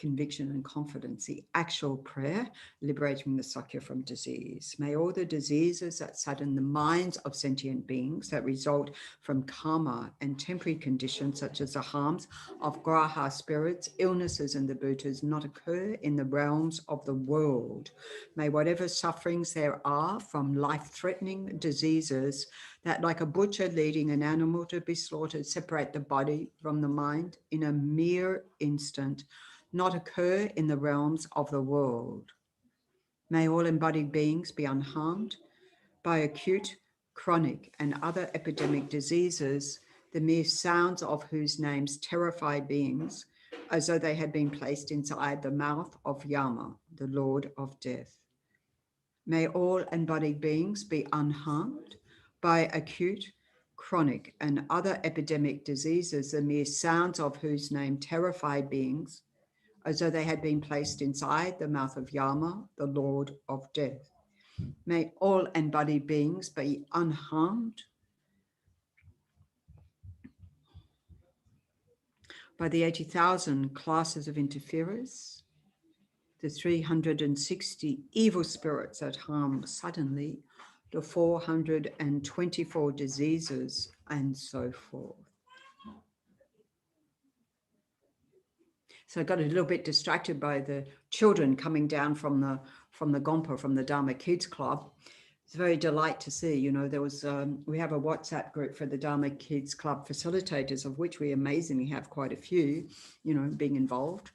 conviction and confidence, the actual prayer, liberating the Sakya from disease. May all the diseases that sadden the minds of sentient beings that result from karma and temporary conditions such as the harms of graha spirits, illnesses and the bhutas not occur in the realms of the world. May whatever sufferings there are from life-threatening diseases that like a butcher leading an animal to be slaughtered, separate the body from the mind in a mere instant, not occur in the realms of the world. May all embodied beings be unharmed by acute, chronic, and other epidemic diseases, the mere sounds of whose names terrify beings as though they had been placed inside the mouth of Yama, the Lord of Death. May all embodied beings be unharmed by acute, chronic, and other epidemic diseases, the mere sounds of whose name terrify beings as though they had been placed inside the mouth of Yama, the Lord of Death. May all embodied beings be unharmed by the 80,000 classes of interferers, the 360 evil spirits that harm suddenly, the 424 diseases, and so forth. So I got a little bit distracted by the children coming down from the Gyalpo, from the Dharma Kids Club. It's a very delight to see, you know, there was, we have a WhatsApp group for the Dharma Kids Club facilitators, of which we amazingly have quite a few, you know, being involved.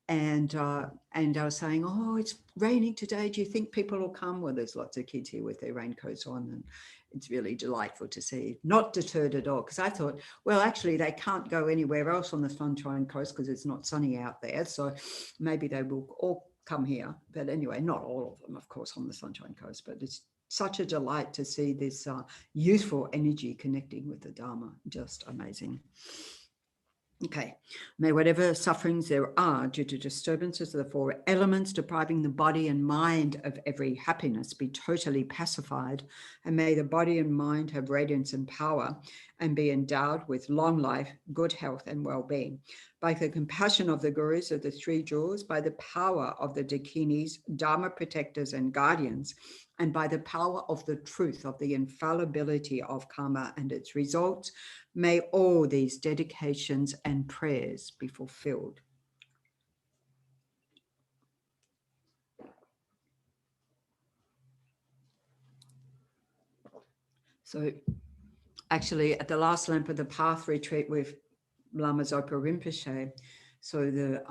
And I was saying, oh, it's raining today. Do you think people will come? Well, there's lots of kids here with their raincoats on, and it's really delightful to see. Not deterred at all, because I thought, well, actually, they can't go anywhere else on the Sunshine Coast because it's not sunny out there. So maybe they will all come here. But anyway, not all of them, of course, on the Sunshine Coast. But it's such a delight to see this youthful energy connecting with the Dharma. Just amazing. Okay, may whatever sufferings there are due to disturbances of the four elements depriving the body and mind of every happiness be totally pacified, and may the body and mind have radiance and power and be endowed with long life, good health and well-being. By the compassion of the gurus of the three jewels, by the power of the dakinis, dharma protectors and guardians, and by the power of the truth of the infallibility of karma and its results, may all these dedications and prayers be fulfilled. So actually at the last Lamp of the Path retreat with Lama Zopa Rinpoche, so the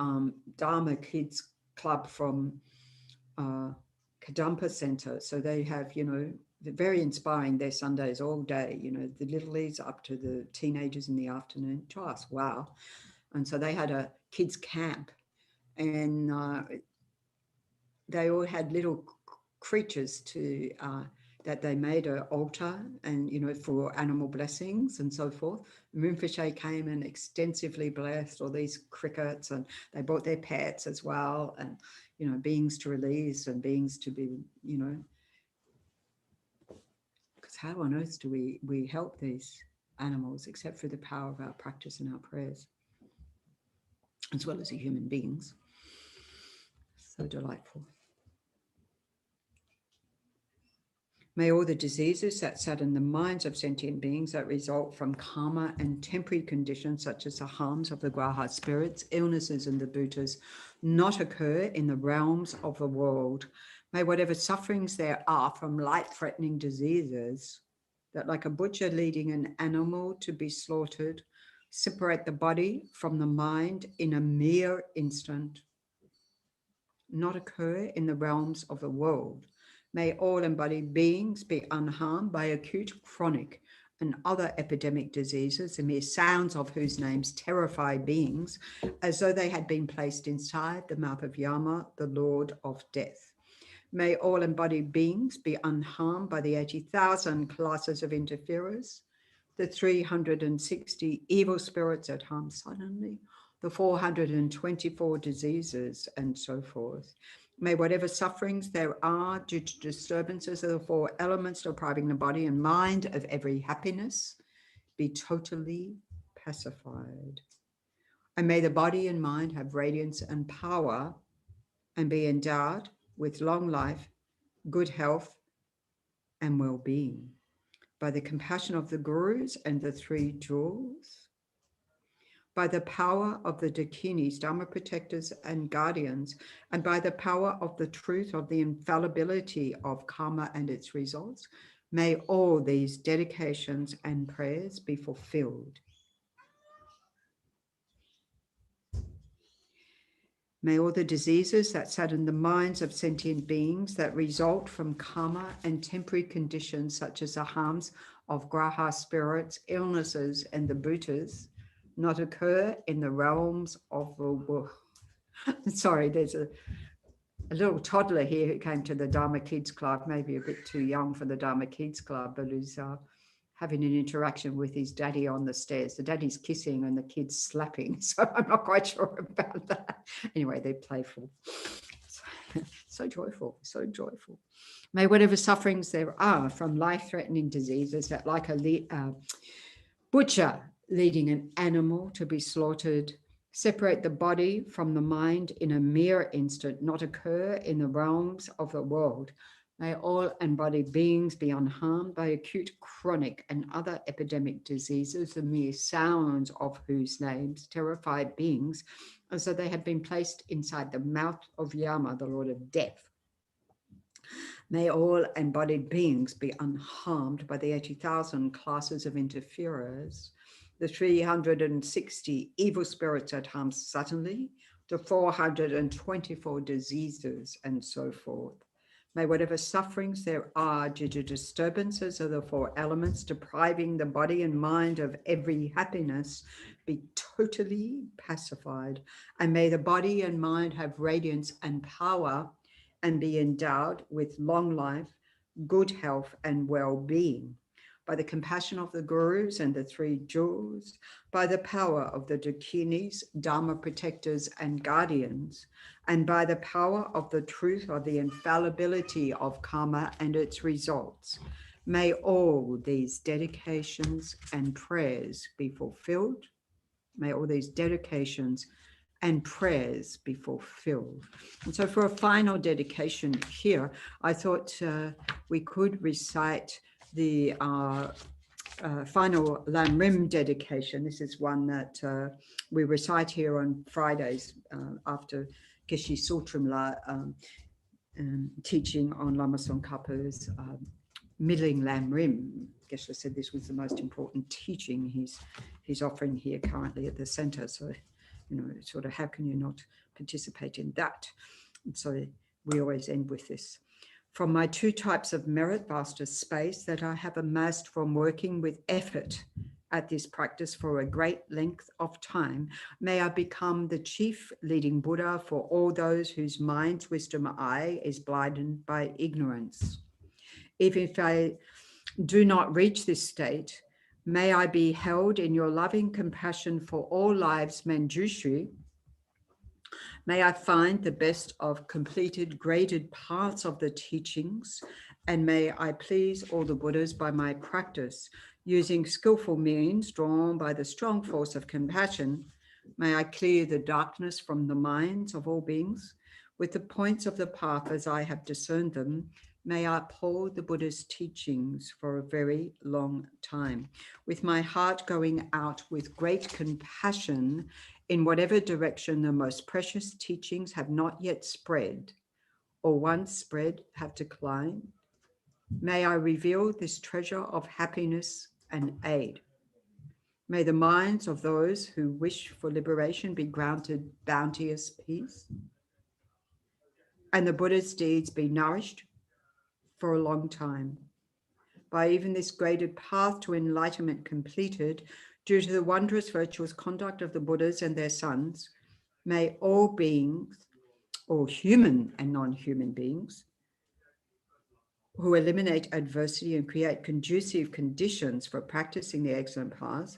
Dharma Kids Club from Kadampa Center, so they have, you know, they're very inspiring, their Sundays all day, you know, the littlies up to the teenagers in the afternoon. Just wow. And so they had a kids camp, and they all had little creatures to that they made an altar, and, you know, for animal blessings and so forth. Rinpoche came and extensively blessed all these crickets, and they brought their pets as well, and, you know, beings to release and beings to be, you know, because how on earth do we help these animals except for the power of our practice and our prayers, as well as the human beings. So delightful. May all the diseases that sadden the minds of sentient beings that result from karma and temporary conditions such as the harms of the graha spirits, illnesses and the bhutas not occur in the realms of the world. May whatever sufferings there are from life-threatening diseases that like a butcher leading an animal to be slaughtered, separate the body from the mind in a mere instant, not occur in the realms of the world. May all embodied beings be unharmed by acute, chronic, and other epidemic diseases, the mere sounds of whose names terrify beings as though they had been placed inside the mouth of Yama, the Lord of Death. May all embodied beings be unharmed by the 80,000 classes of interferers, the 360 evil spirits that harm suddenly, the 424 diseases, and so forth. May whatever sufferings there are due to disturbances of the four elements depriving the body and mind of every happiness be totally pacified. And may the body and mind have radiance and power and be endowed with long life, good health, and well-being. By the compassion of the gurus and the three jewels, by the power of the dakinis, Dharma protectors and guardians, and by the power of the truth of the infallibility of karma and its results, may all these dedications and prayers be fulfilled. May all the diseases that sadden the minds of sentient beings that result from karma and temporary conditions such as the harms of graha spirits, illnesses, and the bhutas not occur in the realms of the world. Sorry, there's a little toddler here who came to the Dharma Kids Club, maybe a bit too young for the Dharma Kids Club, but who's having an interaction with his daddy on the stairs. The daddy's kissing and the kid's slapping, so I'm not quite sure about that. Anyway, they're playful. So joyful, so joyful. May whatever sufferings there are from life-threatening diseases that, like a butcher leading an animal to be slaughtered, separate the body from the mind in a mere instant, not occur in the realms of the world. May all embodied beings be unharmed by acute, chronic, and other epidemic diseases, the mere sounds of whose names terrify beings as though they had been placed inside the mouth of Yama, the Lord of Death. May all embodied beings be unharmed by the 80,000 classes of interferers, the 360 evil spirits that harm suddenly, the 424 diseases, and so forth. May whatever sufferings there are due to disturbances of the four elements depriving the body and mind of every happiness be totally pacified. And may the body and mind have radiance and power and be endowed with long life, good health, and well-being. By the compassion of the gurus and the three jewels, by the power of the dakinis, Dharma protectors and guardians, and by the power of the truth of the infallibility of karma and its results, may all these dedications and prayers be fulfilled. May all these dedications and prayers be fulfilled. And so for a final dedication here, I thought we could recite the final Lam Rim dedication. This is one that we recite here on Fridays after Geshe Sutramla teaching on Lama Tsongkhapa's Middling Lam Rim. Geshe said this was the most important teaching he's offering here currently at the center. So, you know, sort of how can you not participate in that? And so we always end with this. From my two types of merit, vastest space, that I have amassed from working with effort at this practice for a great length of time, may I become the chief leading Buddha for all those whose mind's wisdom eye is blinded by ignorance. Even if I do not reach this state, may I be held in your loving compassion for all lives, Manjushri. May I find the best of completed, graded parts of the teachings, and may I please all the Buddhas by my practice, using skillful means drawn by the strong force of compassion. May I clear the darkness from the minds of all beings with the points of the path as I have discerned them. May I uphold the Buddha's teachings for a very long time, with my heart going out with great compassion in whatever direction the most precious teachings have not yet spread, or once spread have declined. May I reveal this treasure of happiness and aid. May the minds of those who wish for liberation be granted bounteous peace, and the Buddha's deeds be nourished for a long time. By even this graded path to enlightenment completed, due to the wondrous virtuous conduct of the Buddhas and their sons, may all beings, all human and non-human beings, who eliminate adversity and create conducive conditions for practicing the excellent paths,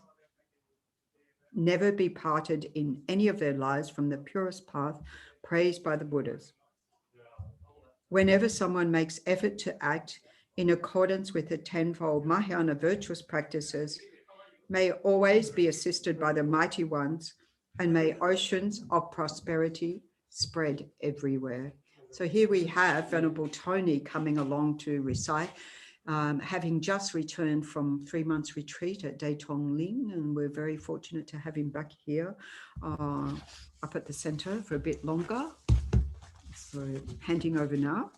never be parted in any of their lives from the purest path praised by the Buddhas. Whenever someone makes effort to act in accordance with the tenfold Mahayana virtuous practices, may always be assisted by the mighty ones and may oceans of prosperity spread everywhere. So here we have Venerable Tony coming along to recite, having just returned from 3 months retreat at Daytong Ling, and we're very fortunate to have him back here up at the center for a bit longer. So handing over now.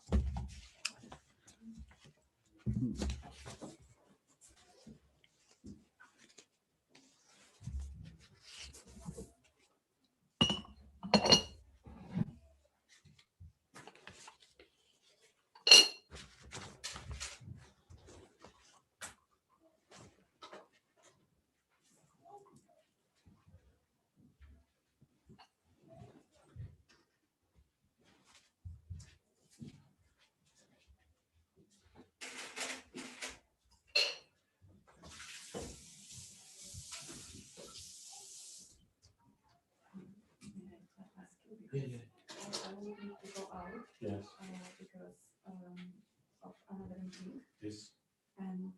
Yeah. I will need to go out. Yes. Because of another meeting. Yes. And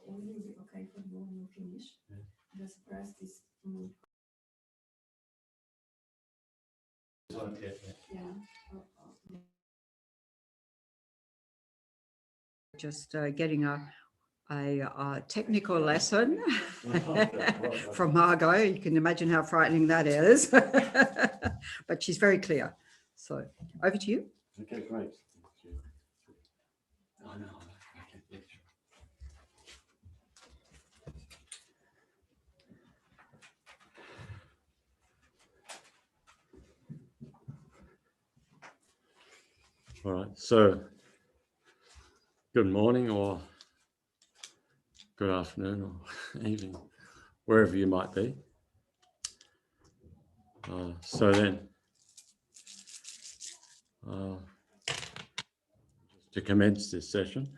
will it be okay for you when you finish? Yeah. Just press this. Yeah. Just getting a technical lesson from Margot. You can imagine how frightening that is. But she's very clear. So over to you. Okay, great. I know. All right, so good morning or good afternoon or evening, wherever you might be. So then, to commence this session,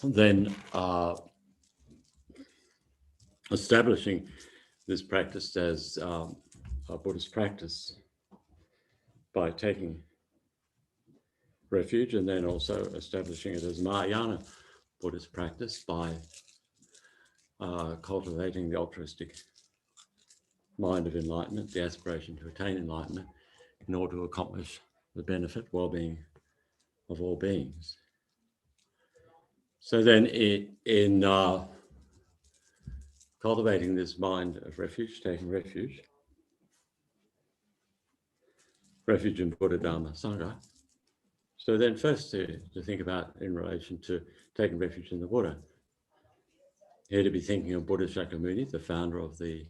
then establishing this practice as a Buddhist practice by taking refuge, and then also establishing it as Mahayana Buddhist practice by cultivating the altruistic mind of enlightenment, the aspiration to attain enlightenment in order to accomplish the benefit, well-being of all beings. So then in cultivating this mind of refuge, taking refuge in Buddha, Dharma, Sangha. So then first to think about in relation to taking refuge in the Buddha. Here to be thinking of Buddha Shakyamuni, the founder of the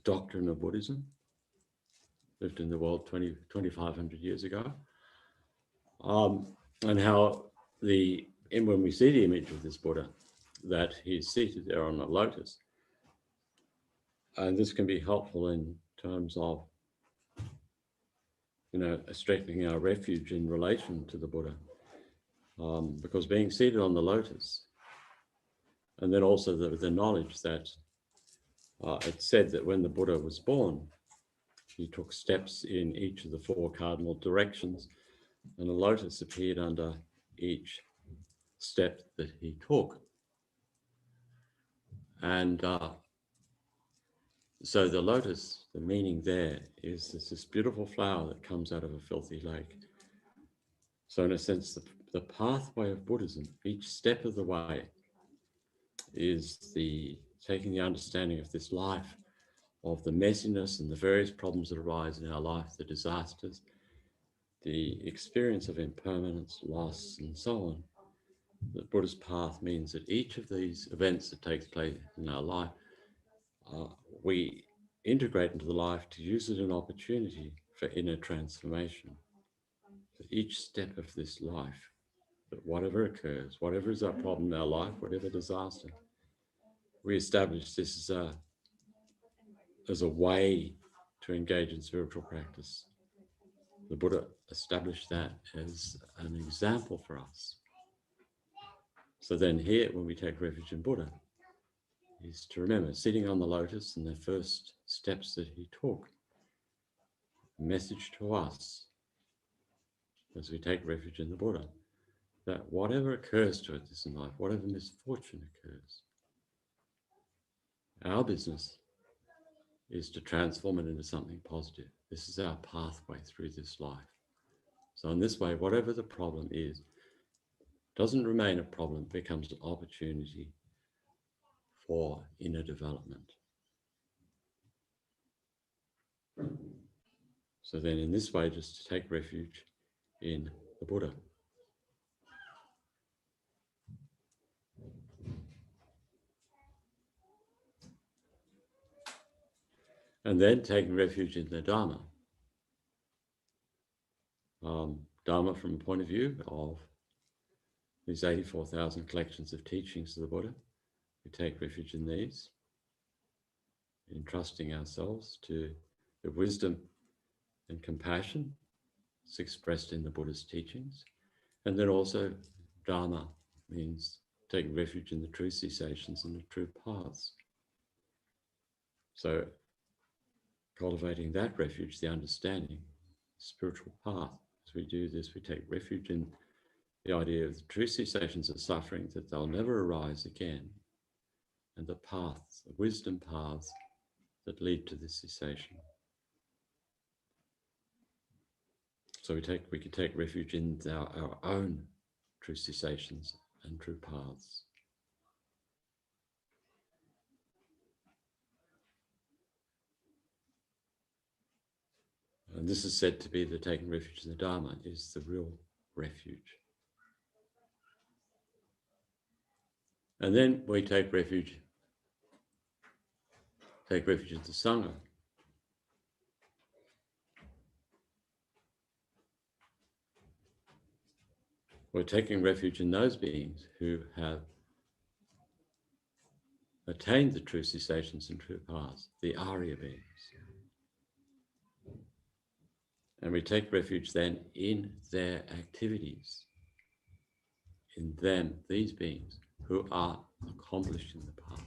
doctrine of Buddhism, lived in the world 2,500 years ago. And how when we see the image of this Buddha, that he's seated there on a lotus. And this can be helpful in terms of, strengthening our refuge in relation to the Buddha. Because being seated on the lotus, and then also the knowledge that it's said that when the Buddha was born, he took steps in each of the 4 cardinal directions, and a lotus appeared under each step that he took. And so the lotus, the meaning there is this beautiful flower that comes out of a filthy lake. So in a sense, the pathway of Buddhism, each step of the way, is taking the understanding of this life, of the messiness and the various problems that arise in our life, the disasters, the experience of impermanence, loss, and so on. The Buddha's path means that each of these events that takes place in our life, we integrate into the life to use it as an opportunity for inner transformation. For each step of this life, that whatever occurs, whatever is our problem in our life, whatever disaster, we establish this as a way to engage in spiritual practice. The Buddha established that as an example for us. So then here, when we take refuge in Buddha, is to remember sitting on the lotus and the first steps that he took. A message to us as we take refuge in the Buddha that whatever occurs to us in life, whatever misfortune occurs, our business is to transform it into something positive. This is our pathway through this life. So in this way, whatever the problem is, doesn't remain a problem, becomes an opportunity for inner development. So then in this way, just to take refuge in the Buddha. And then taking refuge in the Dharma. Dharma from a point of view of these 84,000 collections of teachings of the Buddha. We take refuge in these, entrusting ourselves to the wisdom and compassion that's expressed in the Buddha's teachings. And then also Dharma means taking refuge in the true cessations and the true paths. So cultivating that refuge, the understanding, spiritual path. As we do this, we take refuge in the idea of the true cessations of suffering, that they'll never arise again, and the paths, the wisdom paths that lead to this cessation. So we can take refuge in our own true cessations and true paths. And this is said to be the taking refuge in the Dharma is the real refuge. And then we take refuge in the Sangha. We're taking refuge in those beings who have attained the true cessations and true paths, the Arya beings. And we take refuge then in their activities, in them, these beings who are accomplished in the path.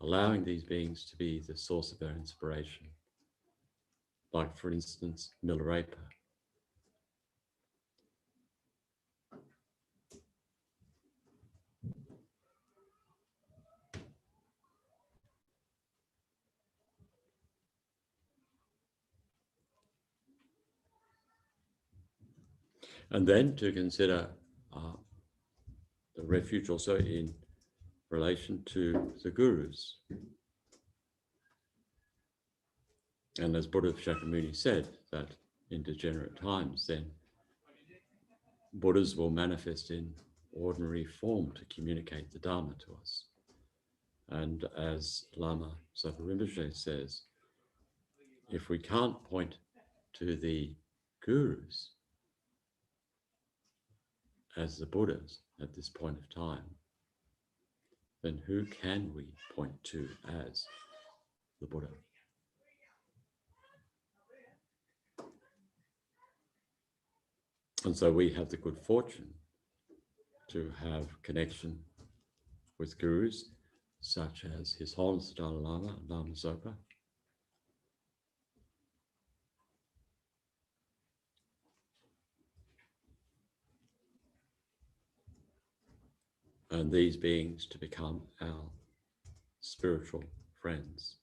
Allowing these beings to be the source of our inspiration. Like, for instance, Milarepa. And then to consider the refuge also in relation to the gurus. And as Buddha Shakyamuni said, that in degenerate times, then Buddhas will manifest in ordinary form to communicate the Dharma to us. And as Lama Zopa Rinpoche says, if we can't point to the gurus as the Buddhas at this point of time, then who can we point to as the Buddha? And so we have the good fortune to have connection with gurus such as His Holiness the Dalai Lama, Lama Zopa, and these beings to become our spiritual friends.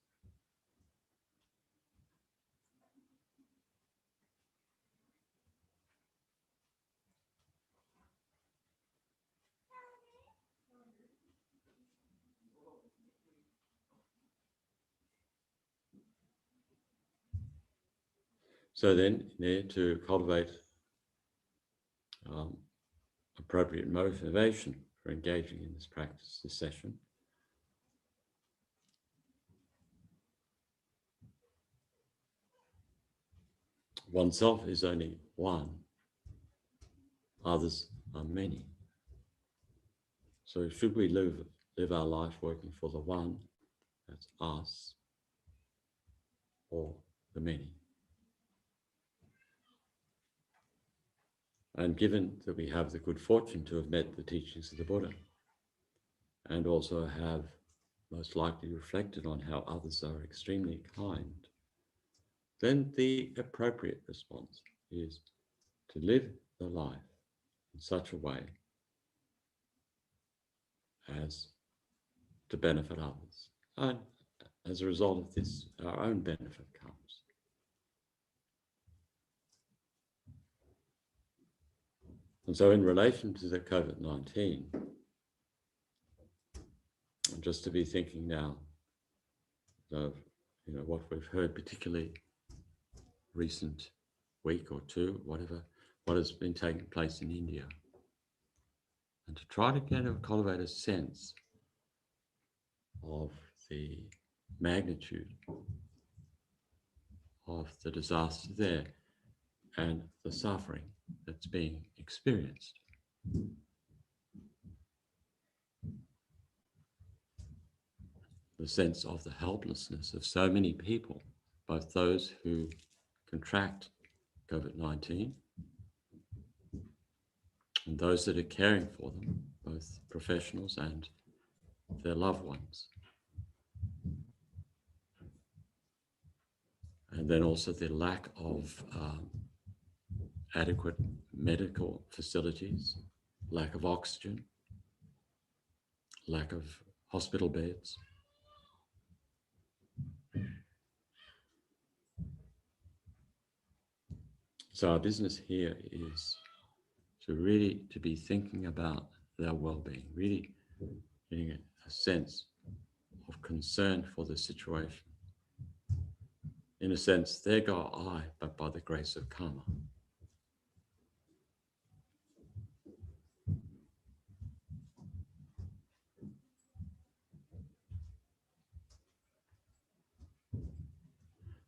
So then, to cultivate appropriate motivation for engaging in this practice, this session, oneself is only one, others are many. So should we live our life working for the one, that's us, or the many? And given that we have the good fortune to have met the teachings of the Buddha, and also have most likely reflected on how others are extremely kind, then the appropriate response is to live the life in such a way as to benefit others. And as a result of this, our own benefit comes. And so in relation to the COVID-19, just to be thinking now of what we've heard, particularly recent week or two, whatever, what has been taking place in India, and to try to cultivate a sense of the magnitude of the disaster there and the suffering that's being experienced. The sense of the helplessness of so many people, both those who contract COVID-19 and those that are caring for them, both professionals and their loved ones. And then also the lack of adequate medical facilities, lack of oxygen, lack of hospital beds. So our business here is to really to be thinking about their well-being, really getting a sense of concern for the situation. In a sense, there go I, but by the grace of karma.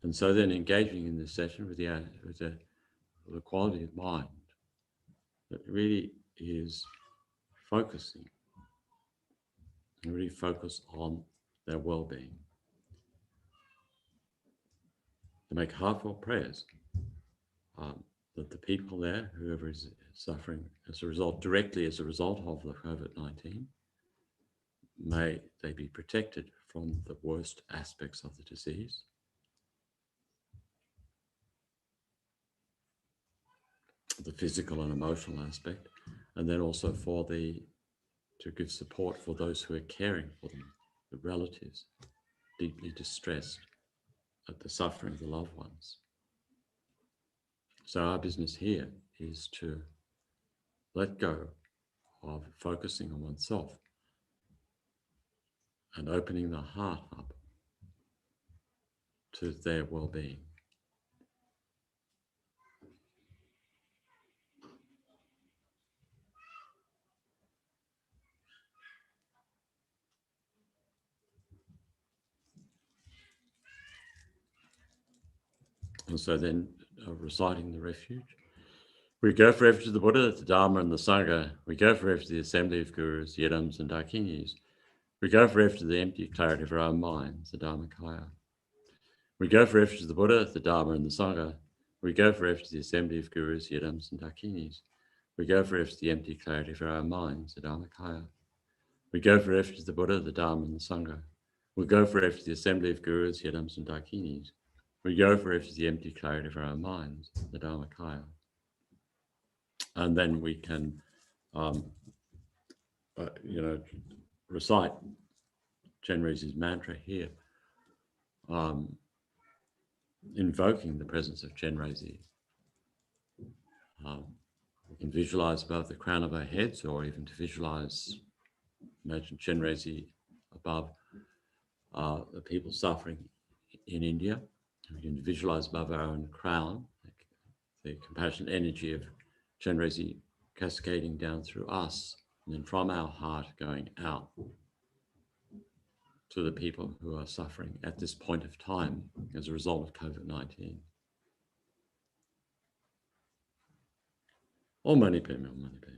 And so then engaging in this session with the quality of mind that really is focusing and really focus on their well-being. To make heartfelt prayers that the people there, whoever is suffering directly as a result of the COVID-19, may they be protected from the worst aspects of the disease. The physical and emotional aspect, and then also to give support for those who are caring for them, the relatives, deeply distressed at the suffering of the loved ones. So our business here is to let go of focusing on oneself and opening the heart up to their well-being. And so then reciting the refuge. We go for refuge to the Buddha, the Dharma and the Sangha. We go for refuge to the assembly of gurus, yidams and dakinis. We go for refuge to the empty clarity of our own minds, the Dharmakaya. We go for refuge to the Buddha, the Dharma and the Sangha. We go for refuge to the assembly of gurus, yidams and dakinis. We go for refuge to the empty clarity of our own minds, the Dharmakaya. We go for refuge to the Buddha, the Dharma and the Sangha. We go for refuge to the assembly of gurus, yidams and dakinis. We go for refuge to the empty clarity of our own minds, the Dharmakaya. And then we can, recite Chenrezig's mantra here, invoking the presence of Chenrezig. We can visualize above the crown of our heads, or even to visualize, imagine Chenrezig above the people suffering in India. We can visualize above our own crown, the compassionate energy of Chenrezig cascading down through us, and then from our heart going out to the people who are suffering at this point of time as a result of COVID-19. Om Mani Padme, Om Mani Padme.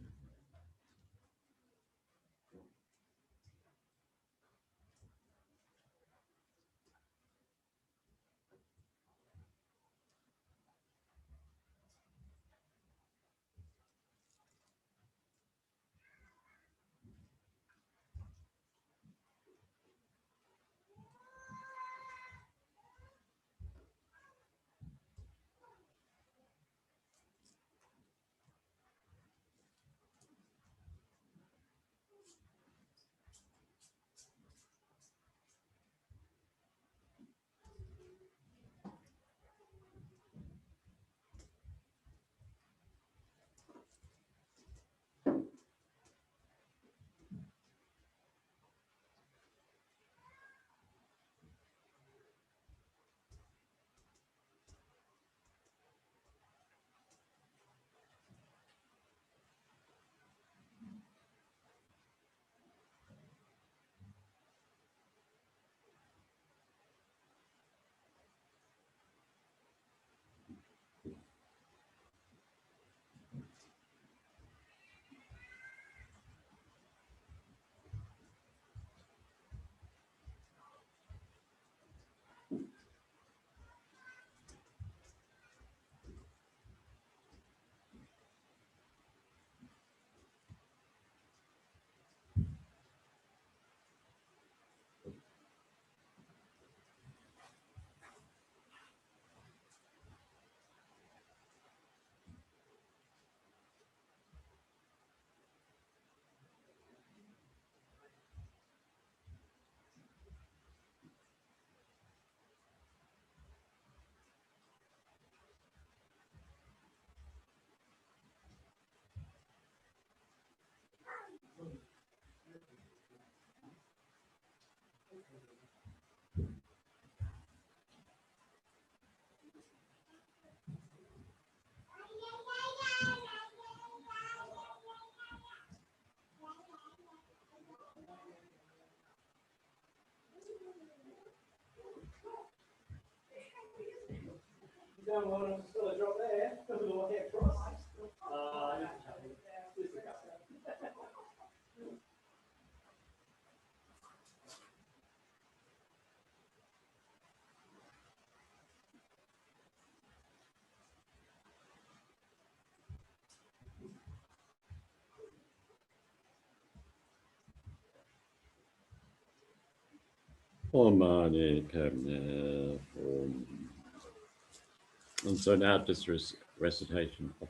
And so now just recitation of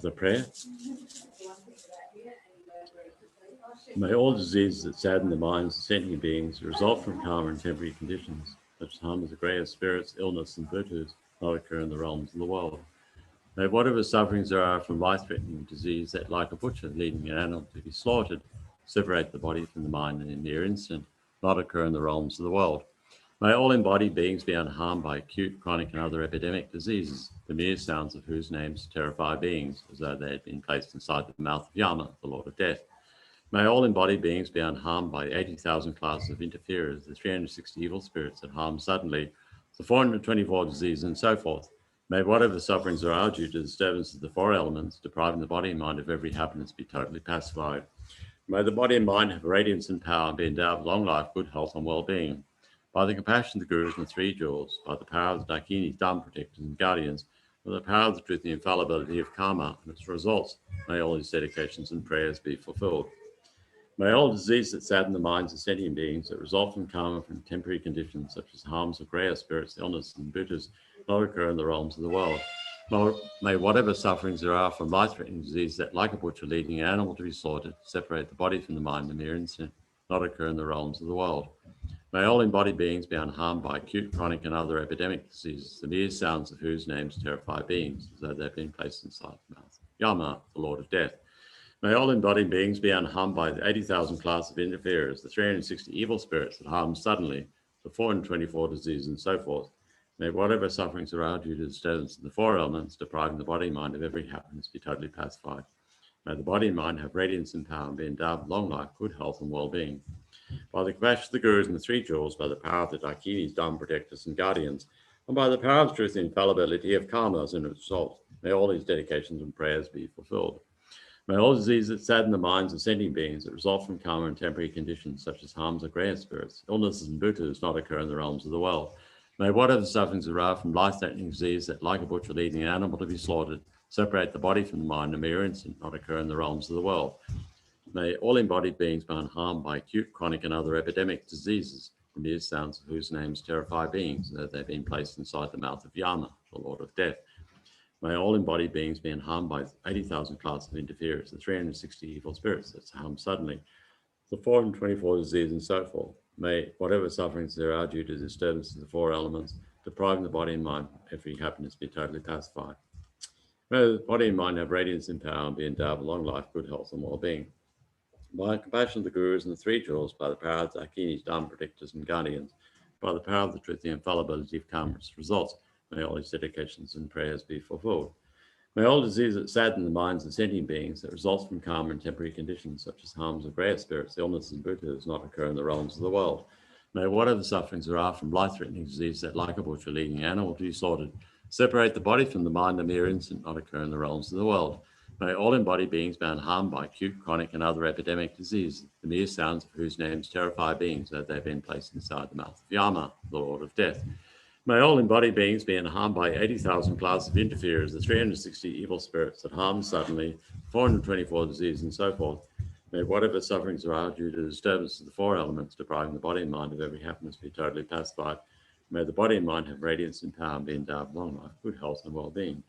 the prayer. May all diseases that sadden the minds of sentient beings result from karma and temporary conditions, such as harm as the grey of spirits, illness, and virtues, not occur in the realms of the world. May whatever sufferings there are from life-threatening disease that, like a butcher leading an animal to be slaughtered, separate the body from the mind in a mere instant, not occur in the realms of the world. May all embodied beings be unharmed by acute, chronic, and other epidemic diseases, the mere sounds of whose names terrify beings, as though they had been placed inside the mouth of Yama, the Lord of Death. May all embodied beings be unharmed by 80,000 classes of interferers, the 360 evil spirits that harm suddenly, the 424 diseases, and so forth. May whatever sufferings there are due to the disturbance of the four elements, depriving the body and mind of every happiness, be totally pacified. May the body and mind have radiance and power and be endowed with long life, good health, and well-being. By the compassion of the Gurus and the Three Jewels, by the power of the Dakinis, Dharma protectors, and guardians, by the power of the truth and the infallibility of karma and its results, may all these dedications and prayers be fulfilled. May all diseases that sadden the minds of sentient beings that result from karma from temporary conditions such as harms of greyer spirits, illness, and bhutas not occur in the realms of the world. May whatever sufferings there are from life-threatening disease that, like a butcher leading an animal to be slaughtered, separate the body from the mind in a mere instant, not occur in the realms of the world. May all embodied beings be unharmed by acute, chronic, and other epidemic diseases, the mere sounds of whose names terrify beings, as though they've been placed inside the mouth. Yama, the Lord of Death. May all embodied beings be unharmed by the 80,000 class of interferers, the 360 evil spirits that harm suddenly, the 424 diseases, and so forth. May whatever sufferings there are due to the disturbance of the four elements, depriving the body and mind of every happiness, be totally pacified. May the body and mind have radiance and power and be endowed with long life, good health, and well-being. By the compassion of the Gurus and the Three Jewels, by the power of the Dakinis, Dharma protectors, and guardians, and by the power of truth and infallibility of karma as a result, may all these dedications and prayers be fulfilled. May all diseases that sadden the minds of sentient beings that result from karma and temporary conditions, such as harms of greyer spirits, illnesses, and bhutas, not occur in the realms of the world. May whatever sufferings arise from life-threatening disease that, like a butcher leading an animal to be slaughtered, separate the body from the mind in a mere instant, not occur in the realms of the world. May all embodied beings be unharmed by acute, chronic, and other epidemic diseases, the mere sounds of whose names terrify beings, that they've been placed inside the mouth of Yama, the Lord of Death. May all embodied beings be unharmed by 80,000 classes of interferers, the 360 evil spirits that harm suddenly, the 424 diseases, and so forth. May whatever sufferings there are due to the disturbance of the four elements, depriving the body and mind of every happiness, be totally pacified. May the body and mind have radiance and power and be endowed with long life, good health, and well-being. By the compassion of the Gurus and the Three Jewels, by the power of the Dakinis, Dharma protectors, and guardians, by the power of the truth and infallibility of karma's results, may all these dedications and prayers be fulfilled. May all diseases that sadden the minds of sentient beings that result from karma and temporary conditions, such as harms of greyer spirits, illnesses, and bhutas, not occur in the realms of the world. May whatever sufferings there are from life-threatening disease that, like a butcher leading an animal to be slaughtered, separate the body from the mind in a mere instant, not occur in the realms of the world. May all embodied beings be unharmed by acute, chronic, and other epidemic disease, the mere sounds of whose names terrify beings, that they've been placed inside the mouth of Yama, the Lord of Death. May all embodied beings be unharmed by 80,000 classes of interferers, the 360 evil spirits that harm suddenly, 424 diseases, and so forth. May whatever sufferings there are due to the disturbance of the four elements, depriving the body and mind of every happiness, be totally pacified. May the body and mind have radiance and power and be endowed with long life, good health, and well-being.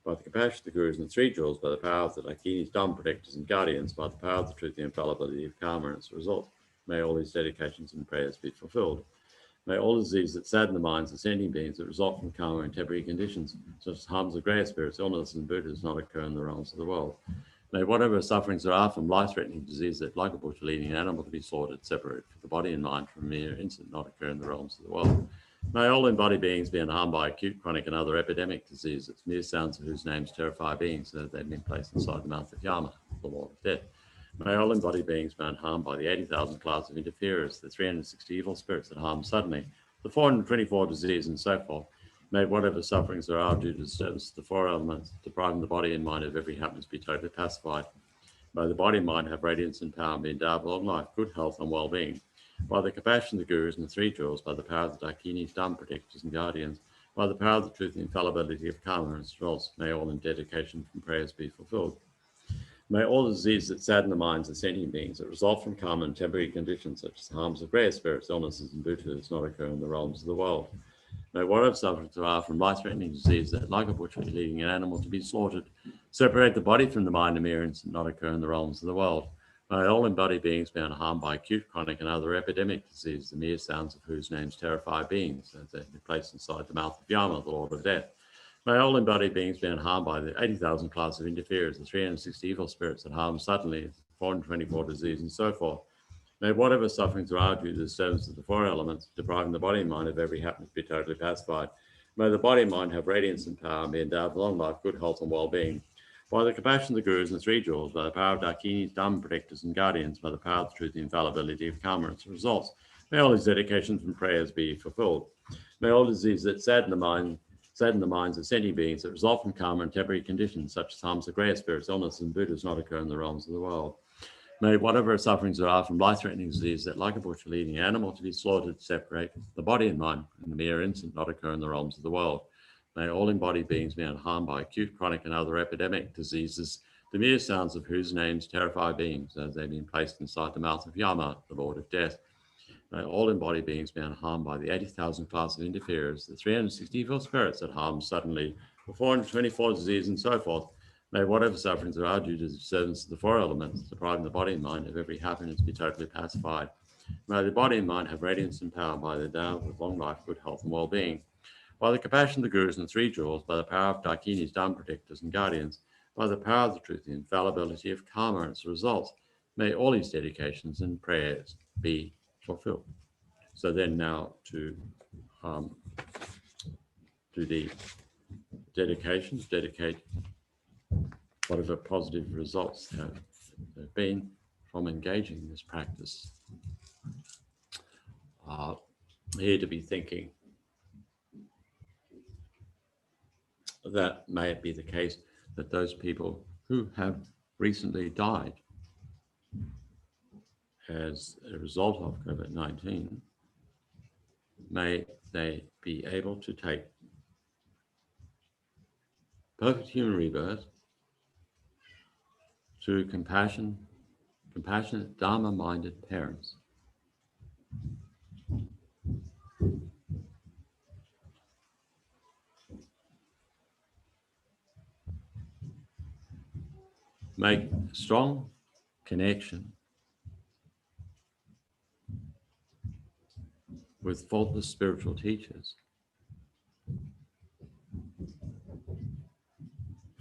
By the compassion of the Gurus and the Three Jewels, by the power of the Dakinis, Dharma protectors, and guardians, by the power of the truth and infallibility of karma and its result, may all these dedications and prayers be fulfilled. May all diseases that sadden the minds of sentient beings that result from karma and temporary conditions, such as harms of greyer spirits, illness, and bhutas, not occur in the realms of the world. May whatever sufferings there are from life-threatening disease that, like a butcher leading an animal to be slaughtered, separate the body and mind from mere instant, not occur in the realms of the world. May all embodied beings be unharmed by acute, chronic, and other epidemic diseases, mere sounds of whose names terrify beings, so that they've been placed inside the mouth of Yama, the Lord of Death. May all embodied beings be unharmed by the 80,000 clouds of interferers, the 360 evil spirits that harm suddenly, the 424 disease, and so forth. May whatever sufferings there are due to disturbance of the four elements, depriving the body and mind of every happiness, be totally pacified. May the body and mind have radiance and power and be endowed with long life, good health, and well-being. By the compassion of the gurus and the three jewels, by the power of the dakinis, Dhamma protectors and guardians, by the power of the truth and infallibility of karma and its results, may all in dedication from prayers be fulfilled. May all the diseases that sadden the minds of sentient beings that result from karma and temporary conditions, such as harms of rare spirits, illnesses, and bhutas, not occur in the realms of the world. May whatever sufferings there are from life-threatening disease that, like a butcher leading an animal to be slaughtered, separate the body from the mind and mere instant, not occur in the realms of the world. May all embodied beings be unharmed by acute, chronic, and other epidemic diseases, the mere sounds of whose names terrify beings, as they be placed inside the mouth of Yama, the Lord of Death. May all embodied beings be unharmed by the 80,000 class of interferers, the 360 evil spirits that harm suddenly, 424 disease, and so forth. May whatever sufferings there are due to the disturbance of the four elements, depriving the body and mind of every happiness, be totally pacified. May the body and mind have radiance and power and be endowed with long life, good health, and well-being. By the compassion of the gurus and the three jewels, by the power of dakinis, Dhamma protectors and guardians, by the power of the truth and infallibility of karma and its results, may all these dedications and prayers be fulfilled. May all diseases that sadden the minds of sentient beings that result from karma and temporary conditions, such as harms of greater spirits, illness, and bhutas, not occur in the realms of the world. May whatever sufferings there are from life-threatening disease that, like a butcher leading an animal to be slaughtered, separate the body and mind in the mere instant, not occur in the realms of the world. May all embodied beings be unharmed by acute, chronic, and other epidemic diseases, the mere sounds of whose names terrify beings, as they've been placed inside the mouth of Yama, the Lord of Death. May all embodied beings be unharmed by the 80,000 class of interferers, the 360 evil spirits that harm suddenly, the 424 disease, and so forth. May whatever sufferings there are due to the disturbance of the four elements, depriving the body and mind of every happiness, be totally pacified. May the body and mind have radiance and power by the endowed with long life, good health, and well-being. By the compassion of the gurus and the three jewels, by the power of dakinis, Dhamma protectors and guardians, by the power of the truth and infallibility of karma and its results, may all these dedications and prayers be fulfilled. So then now to the dedications, dedicate whatever positive results have been from engaging in this practice. Here to be thinking that may it be the case that those people who have recently died as a result of COVID-19, may they be able to take perfect human rebirth through compassionate, Dharma-minded parents. Make a strong connection with faultless spiritual teachers.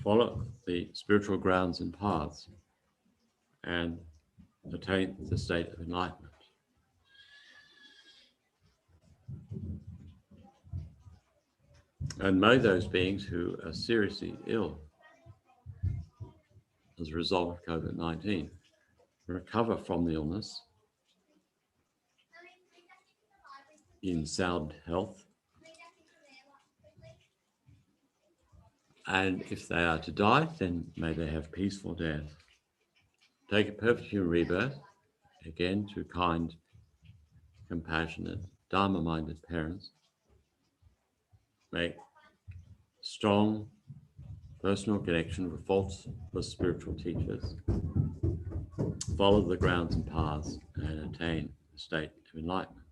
Follow the spiritual grounds and paths and attain the state of enlightenment. And may those beings who are seriously ill as a result of COVID-19 recover from the illness in sound health. And if they are to die, then may they have peaceful death. Take a perfect human rebirth, again to kind, compassionate, Dharma-minded parents. Make strong personal connection with faultless spiritual teachers. Follow the grounds and paths and attain the state of enlightenment.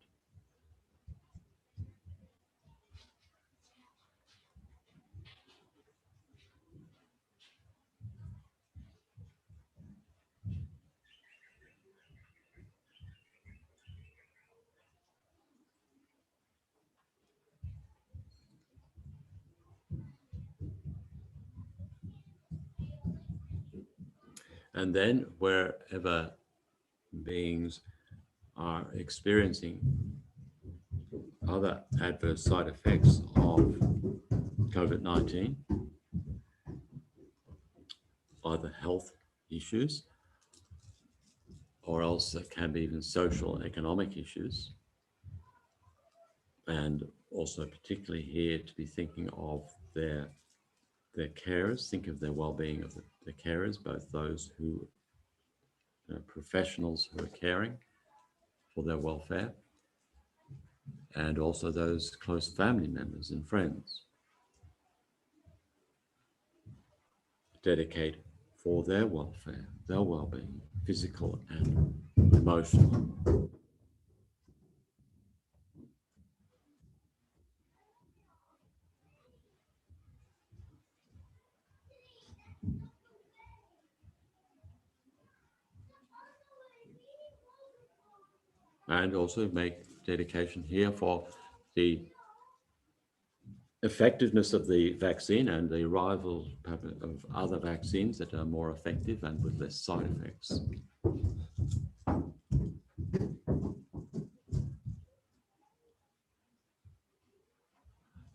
And then wherever beings are experiencing other adverse side effects of COVID-19, either health issues or else it can be even social and economic issues. And also particularly here to be thinking of their carers, think of their well-being of the carers, both those who, professionals who are caring for their welfare, and also those close family members and friends. Dedicate for their welfare, their well-being, physical and emotional. And also make dedication here for the effectiveness of the vaccine and the arrival of other vaccines that are more effective and with less side effects.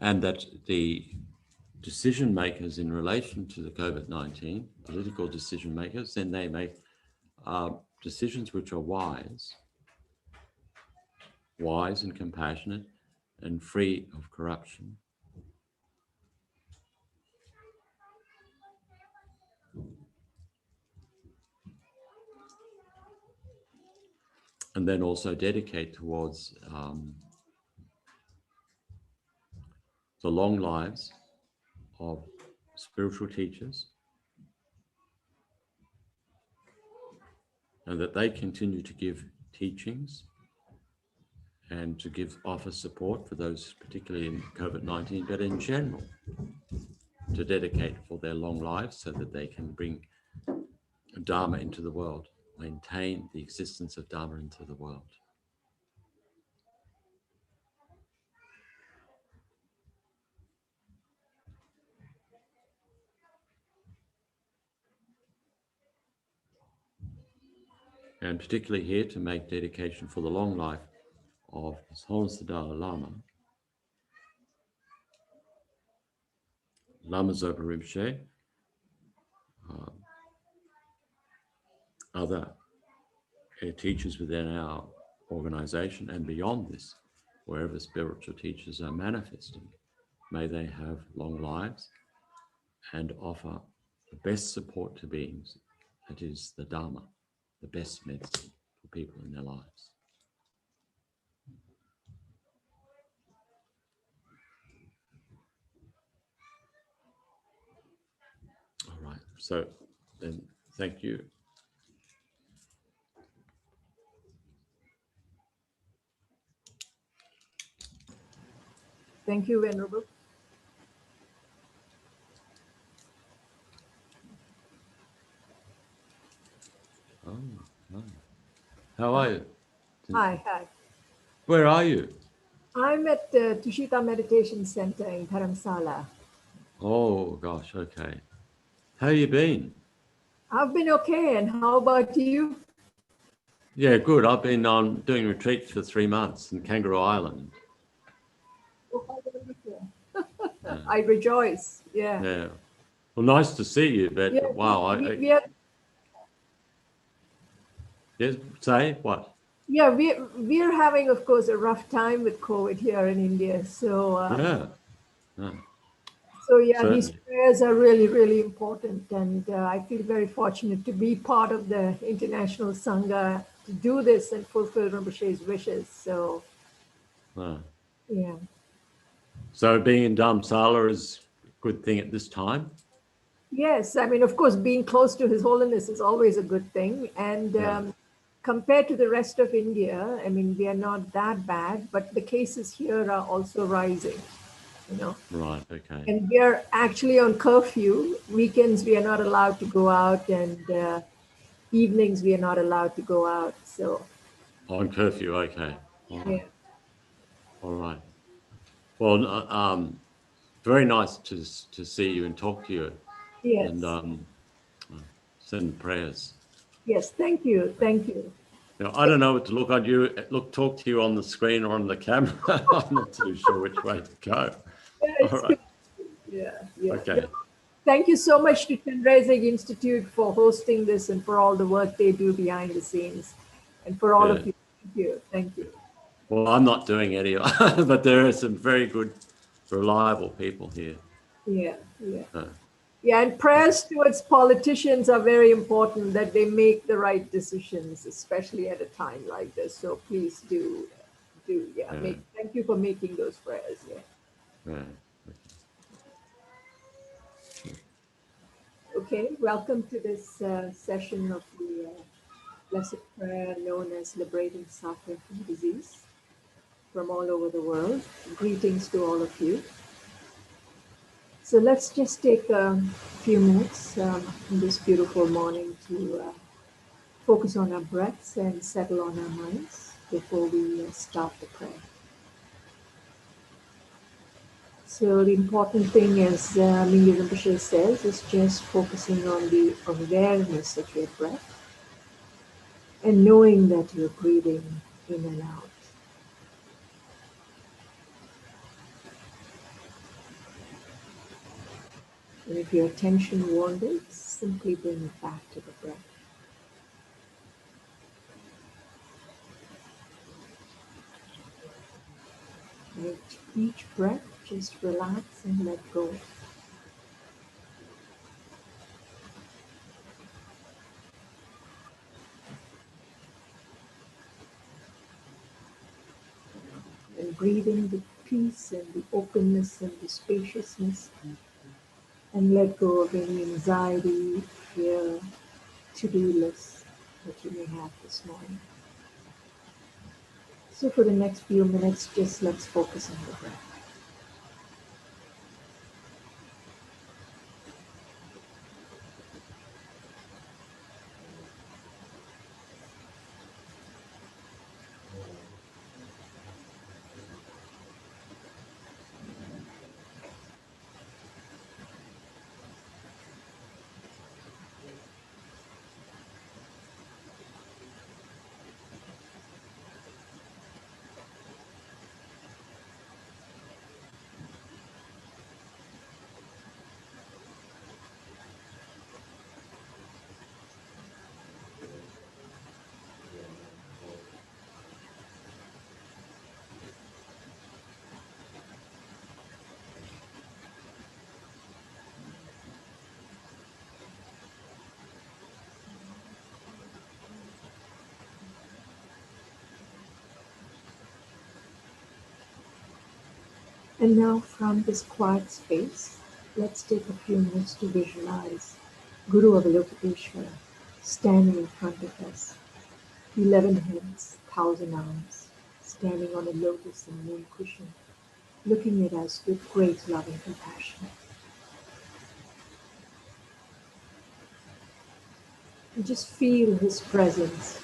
And that the decision makers in relation to the COVID-19, political decision makers, then they make decisions which are wise and compassionate and free of corruption. And then also dedicate towards the long lives of spiritual teachers, and that they continue to give teachings and to offer support for those particularly in COVID-19, but in general, to dedicate for their long lives so that they can bring Dharma into the world, maintain the existence of Dharma into the world. And particularly here to make dedication for the long life of His Holiness the Dalai Lama, Lama Zopa Rinpoche, other teachers within our organization and beyond this, wherever spiritual teachers are manifesting, may they have long lives and offer the best support to beings, that is the Dharma, the best medicine for people in their lives. All right, so then thank you. Thank you, Venerable. Oh, hi. How are you? Hi. Where are you? I'm at the Tushita Meditation Center in Dharamsala. Oh, gosh, okay. How you been? I've been okay, and how about you? Yeah, good. I've been doing retreats for 3 months in Kangaroo Island. Oh, how wonderful. I rejoice, yeah. Yeah. Well, nice to see you, but Yeah, wow. Yes, say what? Yeah, we're having, of course, a rough time with COVID here in India. So, so yeah, these Certainly. prayers are really, really important. And I feel very fortunate to be part of the International Sangha to do this and fulfill Rinpoche's wishes. So, yeah. So being in Dharamsala is a good thing at this time? Yes, I mean, of course, being close to His Holiness is always a good thing. And compared to the rest of India, I mean, we are not that bad, but the cases here are also rising, you know. Right, okay. And we are actually on curfew. Weekends, we are not allowed to go out, and evenings, we are not allowed to go out. So, On curfew, okay. yeah. All right. Well, very nice to see you and talk to you. Yes. And send prayers. Yes, thank you. Thank you. Now, I don't know what to look on you, talk to you on the screen or on the camera. I'm not too sure which way to go. Yeah, All it's right. good. Yeah, yeah. Okay. Thank you so much to Chenrezig Institute for hosting this and for all the work they do behind the scenes. And for all of you, thank you. Thank you. Well, I'm not doing any, but there are some very good, reliable people here. Yeah, yeah. Yeah, and prayers towards politicians are very important, that they make the right decisions, especially at a time like this. So please do, thank you for making those prayers. Yeah. Okay, welcome to this session of the Blessed Prayer known as Liberating Suffering from Disease from all over the world. Greetings to all of you. So let's just take a few minutes in this beautiful morning to focus on our breaths and settle on our minds before we start the prayer. So the important thing, as Mingyur Rinpoche says, is just focusing on the awareness of your breath and knowing that you're breathing in and out. And if your attention wanders, simply bring it back to the breath. With each breath, just relax and let go. And breathe in the peace and the openness and the spaciousness, and let go of any anxiety, fear, to-do list that you may have this morning. So for the next few minutes, just let's focus on the breath. And now from this quiet space, let's take a few minutes to visualize Guru Avalokiteshvara standing in front of us, 11 heads, 1,000 arms, standing on a lotus and moon cushion, looking at us with great love and compassion. And just feel his presence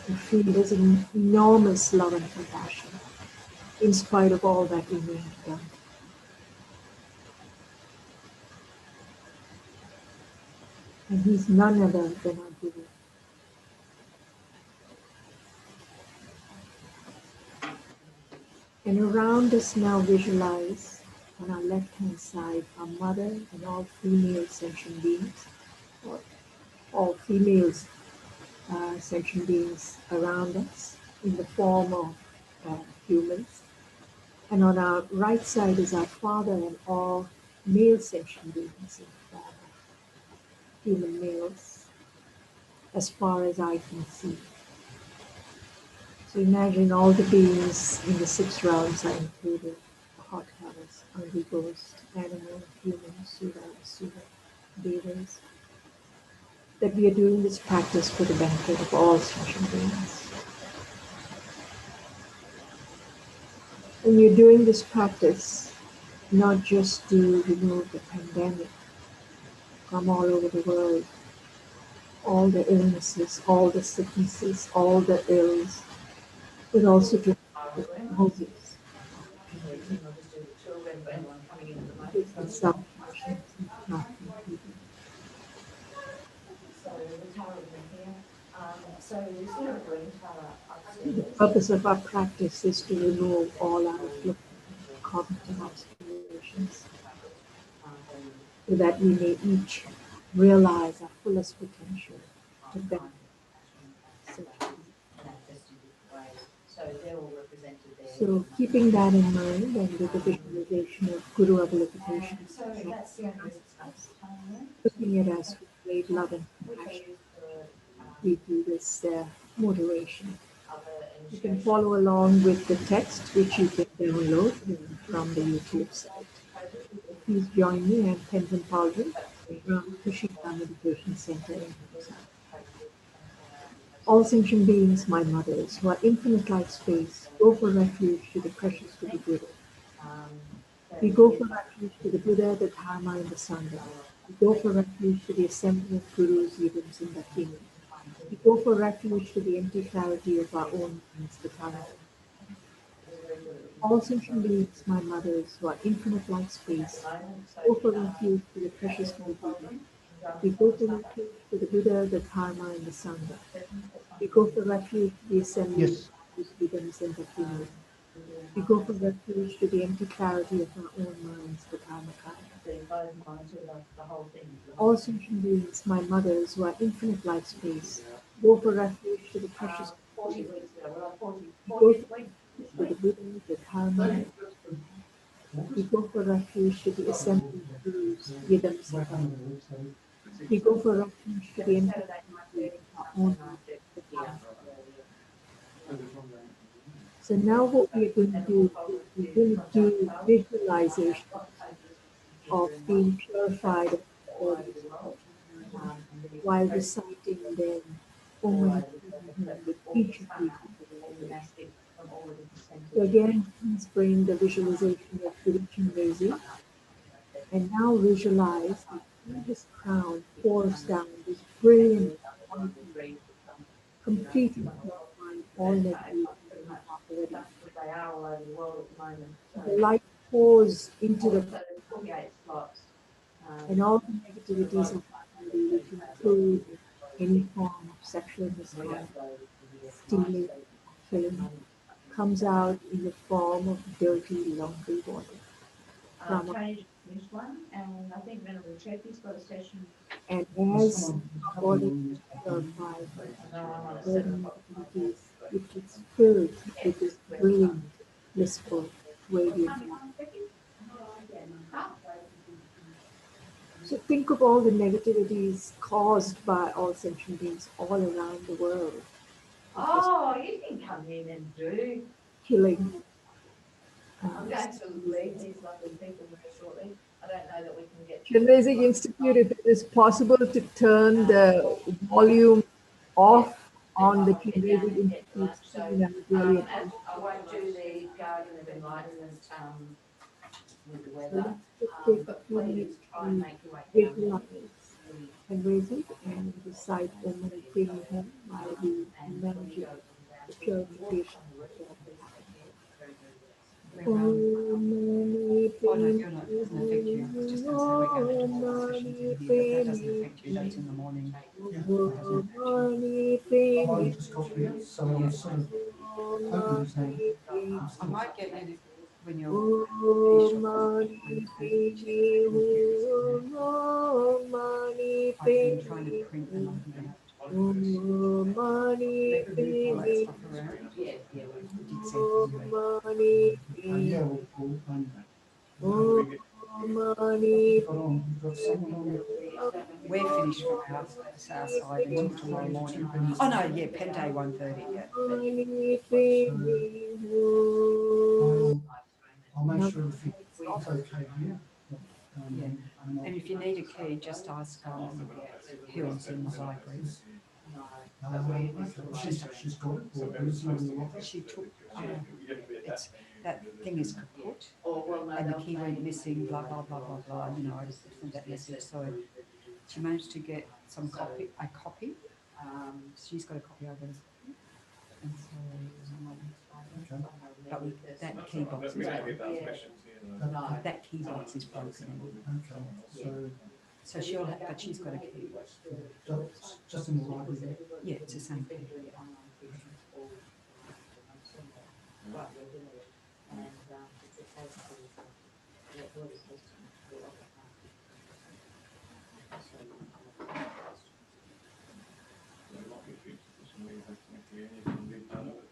and feel his enormous love and compassion in spite of all that we may have done. And he's none other than our Guru. And around us now visualize on our left-hand side our mother and all female sentient beings, or all females sentient beings around us in the form of humans. And on our right side is our father and all male sentient beings in the form of human males, as far as I can see. So imagine all the beings in the 6 realms are included: the hot hells, hungry ghost, animal, human, sura, asura, devas. That we are doing this practice for the benefit of all sentient beings. And we're doing this practice not just to remove the pandemic from all over the world, all the illnesses, all the sicknesses, all the ills, but also to causes. It's the self-passion, not completed. The purpose of our practice is to remove all our cognitive obscurations, so that we may each realize our fullest potential to benefit. So keeping that in mind, and with the visualization of Guru Avalokiteshvara, looking at us with great love and compassion, we do this moderation. You can follow along with the text, which you can download from the YouTube site. Please join me. I'm Penton Pauldron from Kushika Meditation Center in Busan. All sentient beings, my mothers, who are infinite like space, go for refuge to the precious to the Buddha. We go for refuge to the Buddha, the Dharma, and the Sangha. We go for refuge to the assembly of Gurus, Yidams, and Dakinis. We go for refuge to the empty clarity of our own minds, the Dharma. All sentient beings, my mothers, who are infinite like space, go for refuge to the precious to the Buddha. We go for refuge to the Buddha, the Dharma, and the Sangha. We go for refuge to the assembly of Yidams, and Dakinis. We go for refuge to the empty clarity of our own minds, the Dharmakaya. All sentient beings, my mothers, who are infinite like space, go for refuge to the precious. We go for refuge to the Buddha, the Dharma. We go for refuge to the assembly of Gurus, Yidams, and Dakinis. We go for refuge to the empty clarity of our own minds, the Dharmakaya. So now what we're going to do is we're going to do visualization of being purified of all these emotions while reciting them Om Mani Padme Hum with each of these visualizations. So again, please bring the visualization of Guru Chenrezig, and now visualize that through his crown pours down this brilliant light, completely purifying all negativities in the heart already. The light pours into the and all the negativities of the body, which include any form of sexual misconduct, stealing, killing, comes out in the form of dirty laundry water. And as our body is purified, all the negativities, it gets filled with this brilliant, blissful, radiant light. So think of all the negativities caused by all sentient beings all around the world. Oh, you can come in and do. Killing. I'm going to leave these lovely people very shortly. I don't know that we can get. Chenrezig Institute, if it is possible to turn the volume off on the Chenrezig Institute screen, I would really appreciate I won't do the Guardian of Enlightenment with the it. So weather. let's just take a But few please minutes try and to make your way down visualize there. Chenrezig and recite Om Mani Padme Hum while we imagine the purification process happening. Om Mani Oh, no, Padme you're not. It doesn't affect you. I was just Hum, going to say we're going to Om do all the Mani sessions in here, but that doesn't Padme affect you. That's in the morning. Om Mani Padme I might get you when you're Om Mani Padme Om Mani I've been trying to Padme print them. I'm going to Om Mani all that Padme stuff around. Om Mani Padme Om Mani We're finished from our side until tomorrow morning. Oh no, yeah, pen day 1:30. Yeah. I'll make sure if it's okay here. Yeah. And if you need a key, just ask Hills in the library. She's got it. Or there's no locker. She took. It's that thing is kaput, and the key went missing. Blah blah blah blah blah. You know, I just sent that message. So she managed to get a copy. She's got a copy over there. And so, but that key box is broken. That key box is broken. Okay. So she'll have, but she's got a key. Just in the library there. Yeah, it's the same thing. Quite regularly, and it's a case of what is listening to all the time. So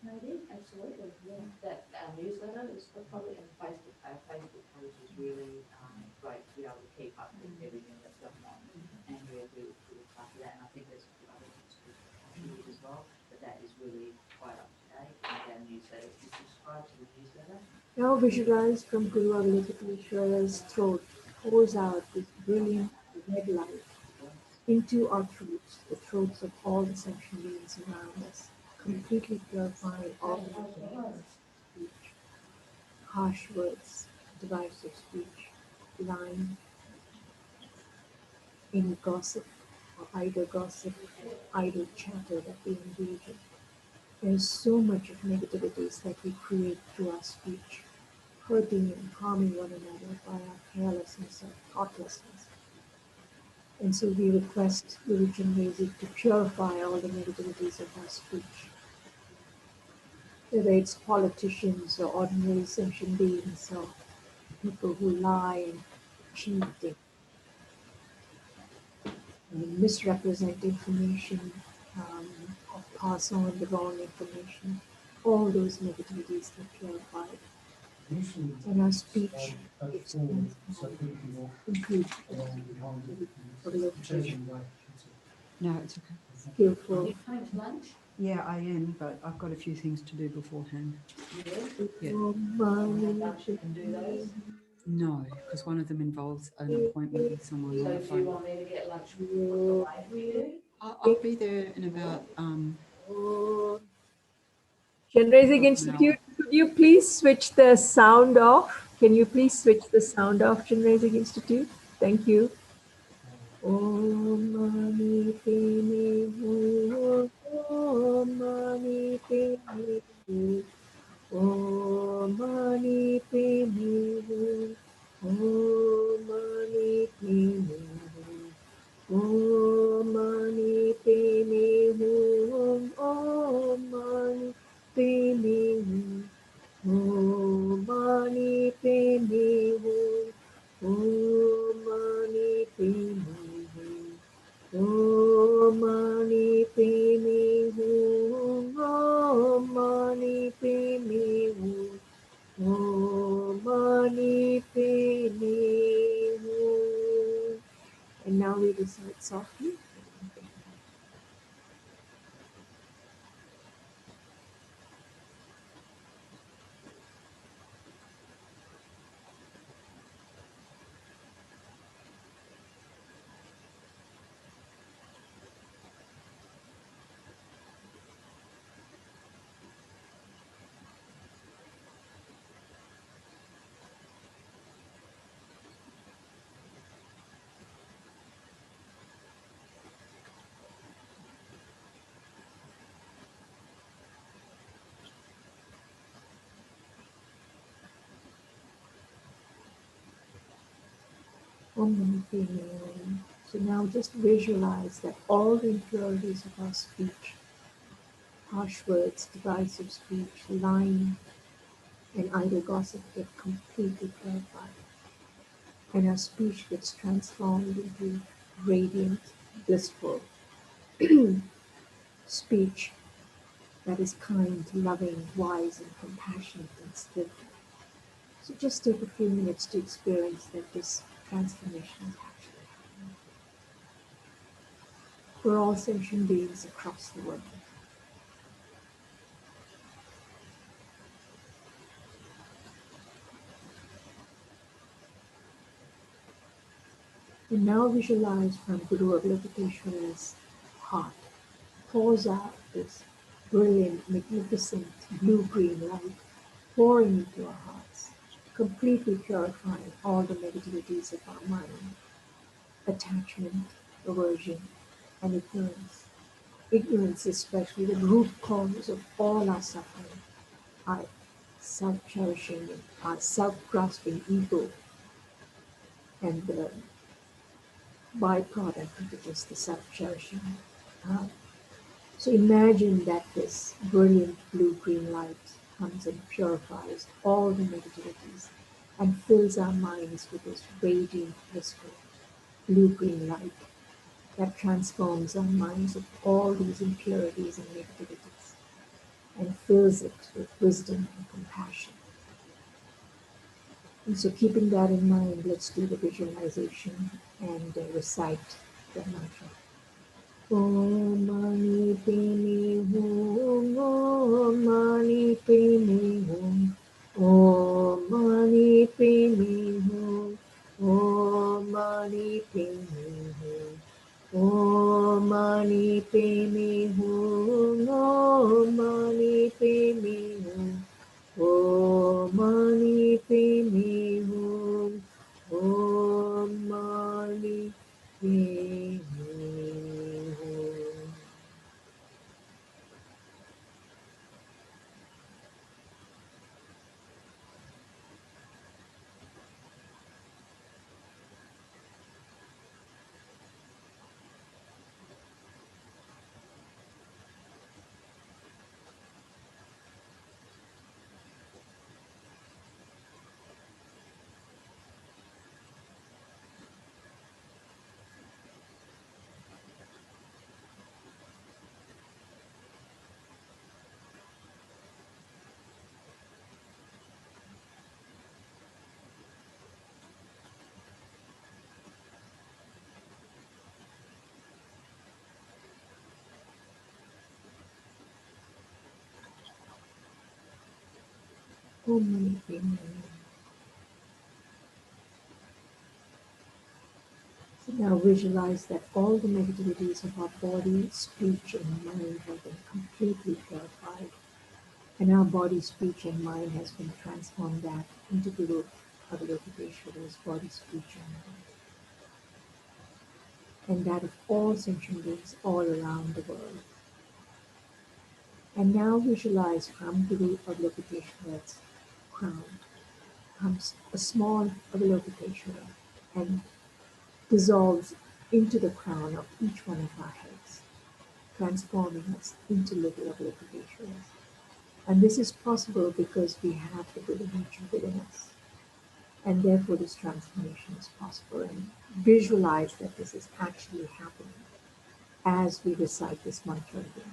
maybe, absolutely, yeah. That newsletter is probably, and Facebook page is really great to be able to keep up with everything that's going on. Andrea, who looks after that, and I think there's a few other things to contribute as well, but that is really quite up to date. And our newsletter, if you subscribe to the newsletter. Now visualize from Guru Avalokiteshvara's throat pours out this brilliant red light into our throats, the throats of all the sentient beings around us, completely purifying all the speech, harsh words, divisive speech, lying, any gossip or idle chatter that we engage in. There's so much of negativities that we create through our speech, hurting and harming one another by our carelessness or thoughtlessness. And so we request Guru Chenrezig to purify all the negativities of our speech. Whether it's politicians or ordinary sentient beings or people who lie and cheat and misrepresent information, or pass on the wrong information, all those negativities are purified. Usually, And our speech it's forward, so people will includes behind it. skillful, Changing way. No, it's okay. Are you coming to lunch? Yeah, I am, but I've got a few things to do beforehand. Yeah. Lunch, you can do those. No, because one of them involves an appointment with someone So on the if you phone. want me to get lunch away for you? I'll be there in about Chenrezig half an Institute, could you please switch the sound off? Can you please switch the sound off, Chenrezig Institute? Thank you. Om Mani Padme Hum, Om Mani Padme Hum, Om Mani Padme Hum, Om Mani Padme Hum, Om Mani Padme Hum, Om Mani Padme Hum, Om Mani Padme Hum, Om Mani Padme Hum, Om Mani Padme Hum, Om Mani Padme Hum, Om Mani Padme Hum. And now we recite softly. Om Mani Padme Hum. So now just visualize that all the impurities of our speech, harsh words, divisive speech, lying, and idle gossip get completely purified. And our speech gets transformed into radiant, blissful speech that is kind, loving, wise, and compassionate and skillful. So just take a few minutes to experience that this transformation is actually happening for all sentient beings across the world. And now visualize from Guru Avalokiteshvara's heart pours out this brilliant, magnificent blue-green light pouring into our hearts, completely purifying all the negativities of our mind, attachment, aversion, and ignorance. Ignorance, especially the root cause of all our suffering, our self-cherishing, our self-grasping ego, and the byproduct of it is the self-cherishing So imagine that this brilliant blue-green light comes and purifies all the negativities and fills our minds with this radiant, blissful blue-green light that transforms our minds of all these impurities and negativities and fills it with wisdom and compassion. And so keeping that in mind, let's do the visualization and recite the mantra. Om Mani Padme Hum, Om Mani Padme Hum, Om Mani Padme Hum, Om Mani Padme Hum, Om Mani Padme Hum, Om Mani Padme Hum, Om Mani Padme Hum, Om Mani Padme Hum. Om Mani Padme Hum. So now visualize that all the negativities of our body, speech, and mind have been completely purified, and our body, speech, and mind has been transformed back into the Guru Avalokiteshvara's body, speech, and mind, and that of all sentient beings all around the world. And now visualize from Guru Avalokiteshvara's crown comes a small Avalokiteshvara and dissolves into the crown of each one of our heads, transforming us into little Avalokiteshvaras. And this is possible because we have the Buddha nature within us. And therefore this transformation is possible. And visualize that this is actually happening as we recite this mantra again.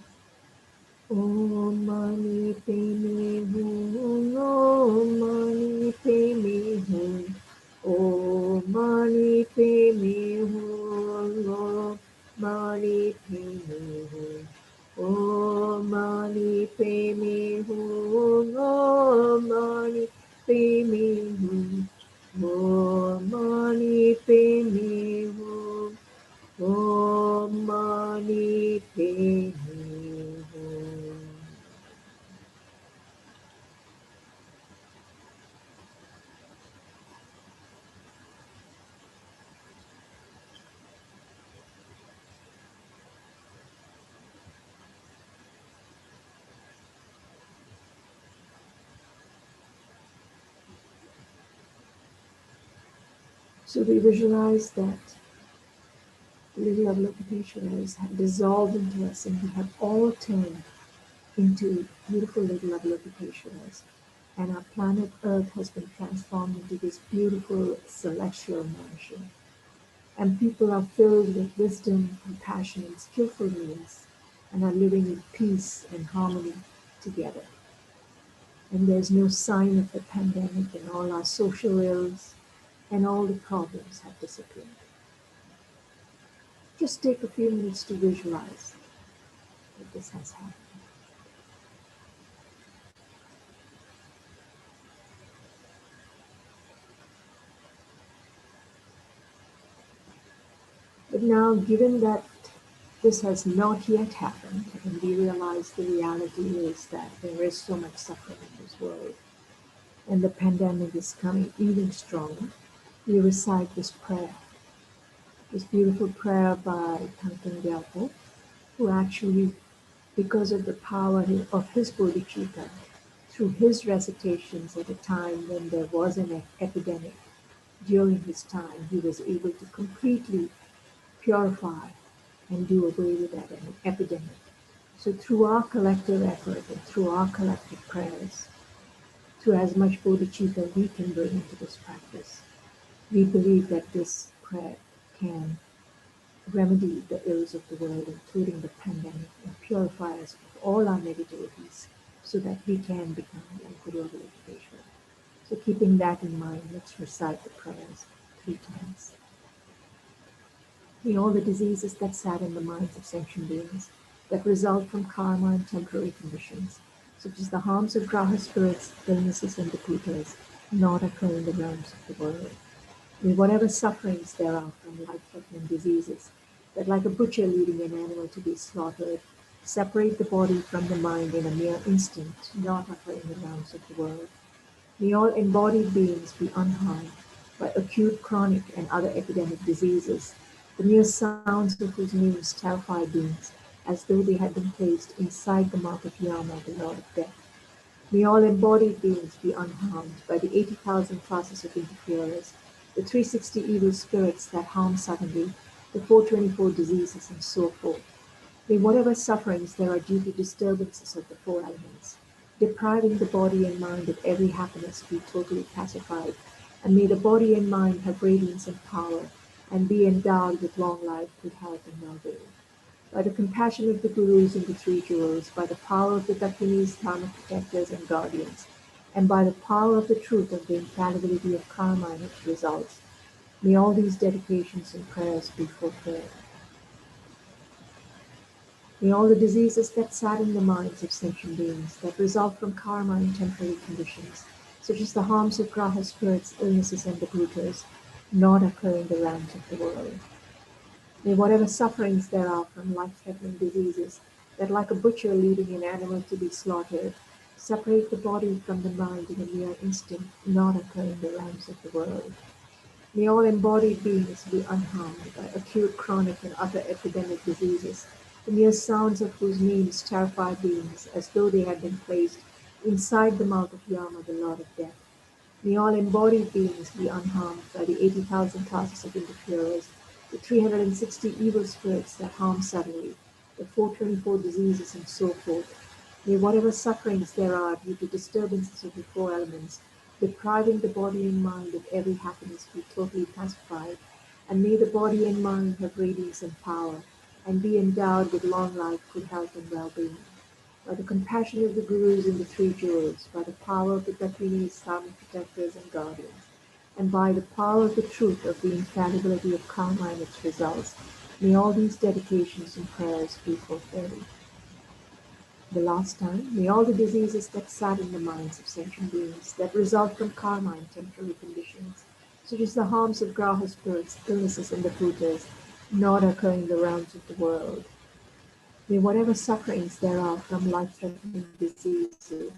Om Mani Padme Hum, Om Mani Padme Hum, Om Mani Padme Hum, Om Mani Padme Hum, Om Mani Padme Hum, Om Mani Padme Hum, Om Mani Padme Hum, Om Mani Padme Hum. So we visualize that little Avalokiteshvaras have dissolved into us and we have all turned into beautiful little Avalokiteshvaras. And our planet Earth has been transformed into this beautiful celestial mansion. And people are filled with wisdom, compassion, and skillful means and are living in peace and harmony together. And there's no sign of the pandemic, and all our social ills and all the problems have disappeared. Just take a few minutes to visualize that this has happened. But now, given that this has not yet happened, and we realize the reality is that there is so much suffering in this world, and the pandemic is coming even stronger, we recite this prayer, this beautiful prayer by Thangtong Gyalpo, who actually, because of the power of his bodhicitta, through his recitations at a time when there was an epidemic, during his time, he was able to completely purify and do away with that epidemic. So through our collective effort and through our collective prayers, through as much bodhicitta we can bring into this practice, we believe that this prayer can remedy the ills of the world, including the pandemic, and purify us of all our negativities so that we can become like Guru Avalokiteshvara. So keeping that in mind, let's recite the prayers 3 times. May all the diseases that sadden the minds of sentient beings, that result from karma and temporary conditions, such as the harms of graha spirits, illnesses, and dekutas, not occur in the realms of the world. May whatever sufferings there are from life-threatening diseases, that like a butcher leading an animal to be slaughtered, separate the body from the mind in a mere instant, not occur in the realms of the world. May all embodied beings be unharmed by acute, chronic, and other epidemic diseases, the mere sounds of whose names terrify beings, as though they had been placed inside the mouth of Yama, the Lord of Death. May all embodied beings be unharmed by the 80,000 classes of interferers, the 360 evil spirits that harm suddenly, the 424 diseases, and so forth. May whatever sufferings there are due to disturbances of the 4 elements, depriving the body and mind of every happiness, be totally pacified, and may the body and mind have radiance and power, and be endowed with long life, good health, and well-being. By the compassion of the Gurus and the 3 jewels, by the power of the Dakinis, Dharma protectors, and guardians, and by the power of the truth of the infallibility of karma and its results, may all these dedications and prayers be fulfilled. May all the diseases that sadden the minds of sentient beings, that result from karma and temporary conditions, such as the harms of graha spirits, illnesses, and dekutas, not occur in the realms of the world. May whatever sufferings there are from life-threatening diseases, that like a butcher leading an animal to be slaughtered, separate the body from the mind in a mere instant, not occur in the realms of the world. May all embodied beings be unharmed by acute, chronic, and other epidemic diseases, the mere sounds of whose names terrify beings as though they had been placed inside the mouth of Yama, the Lord of Death. May all embodied beings be unharmed by the 80,000 classes of interferers, the 360 evil spirits that harm suddenly, the 424 diseases, and so forth. May whatever sufferings there are due to disturbances of the 4 elements, depriving the body and mind of every happiness, be totally pacified, and may the body and mind have radiance and power, and be endowed with long life, good health, and well-being. By the compassion of the Gurus and the 3 jewels, by the power of the Dakinis, Dharma protectors, and guardians, and by the power of the truth of the infallibility of karma and its results, may all these dedications and prayers be fulfilled. The last time, may all the diseases that sadden the minds of sentient beings, that result from karma and temporary conditions, such as the harms of graha spirits, illnesses, and dekutas, not occur in the realms of the world. May whatever sufferings there are from life-threatening diseases,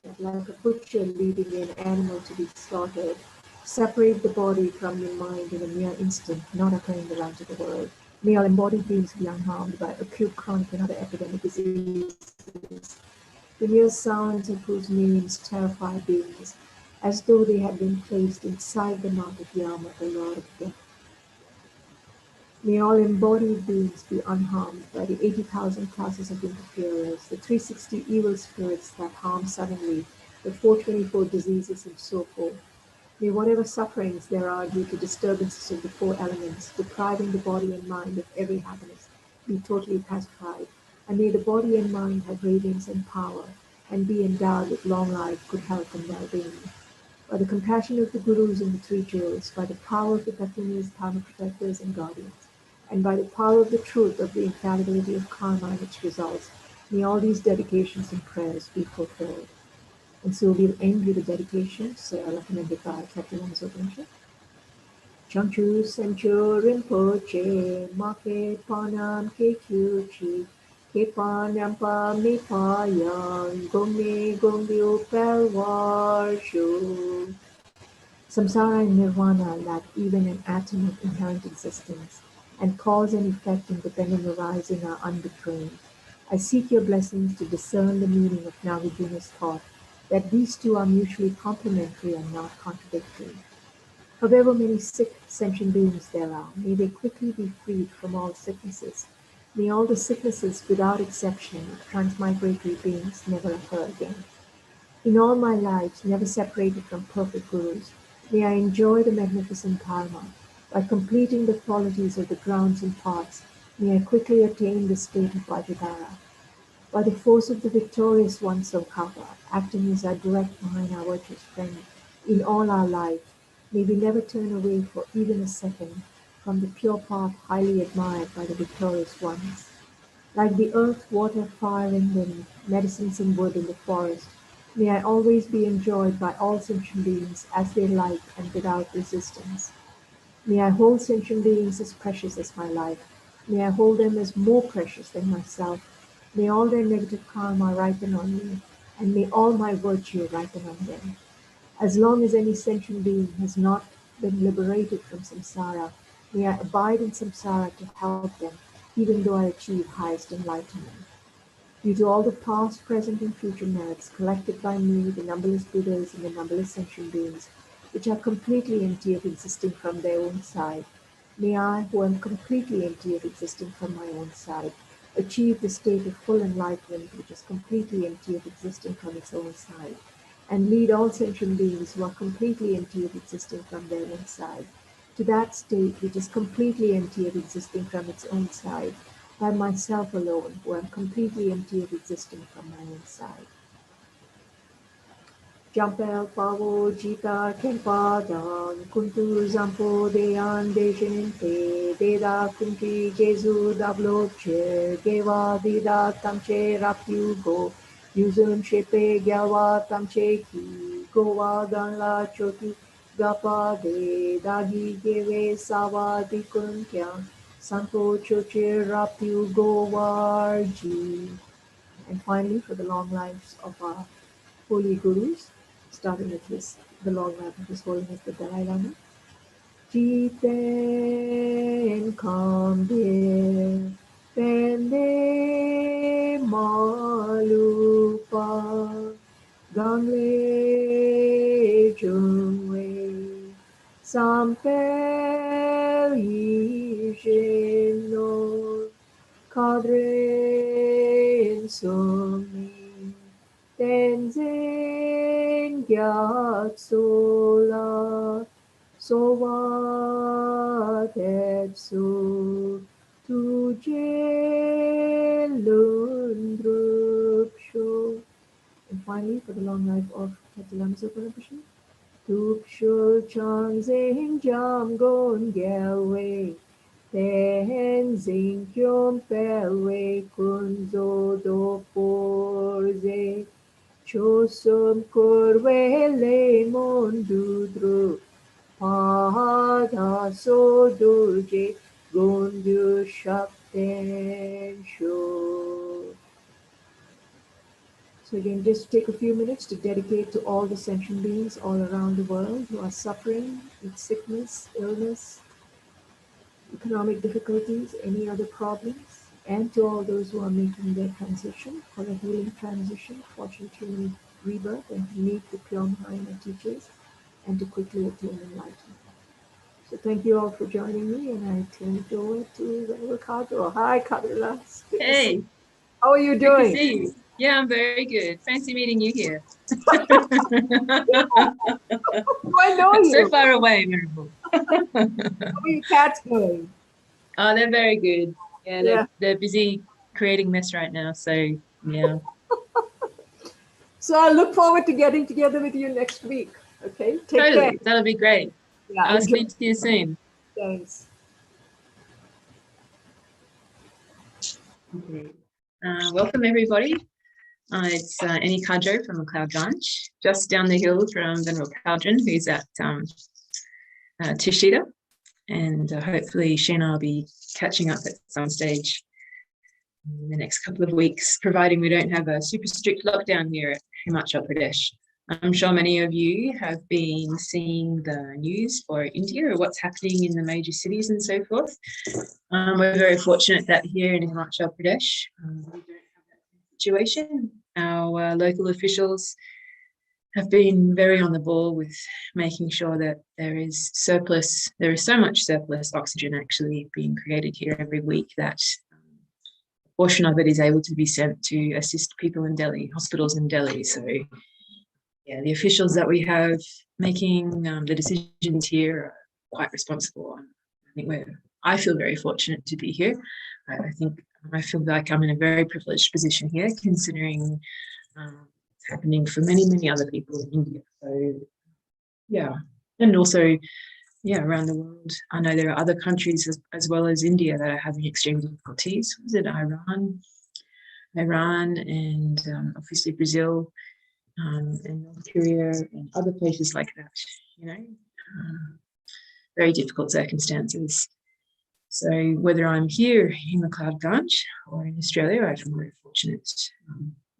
that like a butcher leading an animal to be slaughtered, separate the body from the mind in a mere instant, not occur in the realms of the world. May all embodied beings be unharmed by acute, chronic, and other epidemic diseases, the mere sounds of whose names terrify beings, as though they had been placed inside the mouth of Yama, the Lord of Death. May all embodied beings be unharmed by the 80,000 classes of interferers, the 360 evil spirits that harm suddenly, the 424 diseases, and so forth. May whatever sufferings there are due to disturbances of the 4 elements, depriving the body and mind of every happiness, be totally pacified, and may the body and mind have radiance and power, and be endowed with long life, good health, and well-being. By the compassion of the Gurus and the 3 jewels, by the power of the Dakinis, Dharma protectors, and guardians, and by the power of the truth of the infallibility of karma and its results, may all these dedications and prayers be fulfilled. And so we'll end with the dedications recommended by Kyabje Lama Zopa Rinpoche. Changchu Sencho Rinpoche, Make Panam Kekyu Chi, Kepanampa Me Payan, Gongme Gongbyo Perwarshu. Samsara and nirvana lack even an atom of inherent existence, and cause and effect independent arising are unbetrayed. I seek your blessings to discern the meaning of Nagarjuna's thought, that these two are mutually complementary and not contradictory. However many sick sentient beings there are, may they quickly be freed from all sicknesses. May all the sicknesses, without exception, of transmigratory beings never occur again. In all my lives, never separated from perfect gurus, may I enjoy the magnificent karma. By completing the qualities of the grounds and paths, may I quickly attain the state of Vajradhara. By the force of the victorious one Sankapa, acting as our direct mind, our virtuous friend, in all our life, may we never turn away for even a second from the pure path highly admired by the victorious ones. Like the earth, water, fire, and wind, medicines and wood in the forest, may I always be enjoyed by all sentient beings as they like and without resistance. May I hold sentient beings as precious as my life. May I hold them as more precious than myself. May all their negative karma ripen on me, and may all my virtue ripen on them. As long as any sentient being has not been liberated from samsara, may I abide in samsara to help them, even though I achieve highest enlightenment. Due to all the past, present, and future merits collected by me, the numberless Buddhas, and the numberless sentient beings, which are completely empty of existing from their own side, may I, who am completely empty of existing from my own side, achieve the state of full enlightenment, which is completely empty of existing from its own side, and lead all sentient beings who are completely empty of existing from their own side to that state which is completely empty of existing from its own side, by myself alone, who am completely empty of existing from my own side. Jampel Pavo Jita Kempadan Kuntu Zampo Deyan Dejenente Deda Kunti Jesu Dabloche Geva Vida Tamche Rapugo Yuzun Shepe Gyawa Tamche Ki Gowa Ganla Chotu Gapa De Dagi Geve Sawa Dikun Kyang Santo Choche Rapugo Warji. And finally, for the long lives of our holy gurus, starting with the long life of His Holiness the Dalai Lama. Jiten Kambir Pende Malupa Gangle Jungwe Sampel Yishino Kadre Sumi Tenzin Gyatsola Sowa Tepsu Tuje Lundrupsho. And finally, for the long life of Kyabje Lama Zopa Rinpoche, Tupshul Changzing Jam Gon Gelwe Tenzin Kyom Pelwe Kunzo Do Porze Chosum Kurwele Mondudru Pada Sodurje Gondu Shakten Sho. So again, just take a few minutes to dedicate to all the sentient beings all around the world who are suffering with sickness, illness, economic difficulties, any other problems, and to all those who are making their transition for a healing transition, fortune tuning rebirth, and to meet the pure Mahayana teachers, and to quickly attain enlightenment. So thank you all for joining me, and I turn it over to Venerable Kadra. Hi, Kadra. Hey, How are you good to doing? see you. Yeah, I'm very good. Fancy meeting you here. I know you. So far away, Venerable. How are your cats going? Oh, they're very good. Yeah, Yeah. they're busy creating mess right now. So yeah. So I look forward to getting together with you next week. Okay, take care. Totally. That'll be great. Yeah, I'll enjoy. speak to you soon. Thanks. Okay. Welcome everybody. It's Annie Kadjo from Cloud Ranch, just down the hill from Venerable Caldron, who's at Tishida. And hopefully she and I will be catching up at some stage in the next couple of weeks, providing we don't have a super strict lockdown here at Himachal Pradesh. I'm sure many of you have been seeing the news for India or what's happening in the major cities and so forth. We're very fortunate that here in Himachal Pradesh, we don't have that situation. Our local officials have been very on the ball with making sure that there is so much surplus oxygen actually being created here every week that a portion of it is able to be sent to assist people in Delhi, hospitals in Delhi. So yeah, the officials that we have making the decisions here are quite responsible. I feel very fortunate to be here. I feel like I'm in a very privileged position here, considering it's happening for many, many other people in India. So yeah, and also around the world. I know there are other countries as well as India that are having extreme difficulties. Was it Iran, and obviously Brazil, and North Korea and other places like that, very difficult circumstances. So whether I'm here in McLeod-Ganj or in Australia, I feel very fortunate.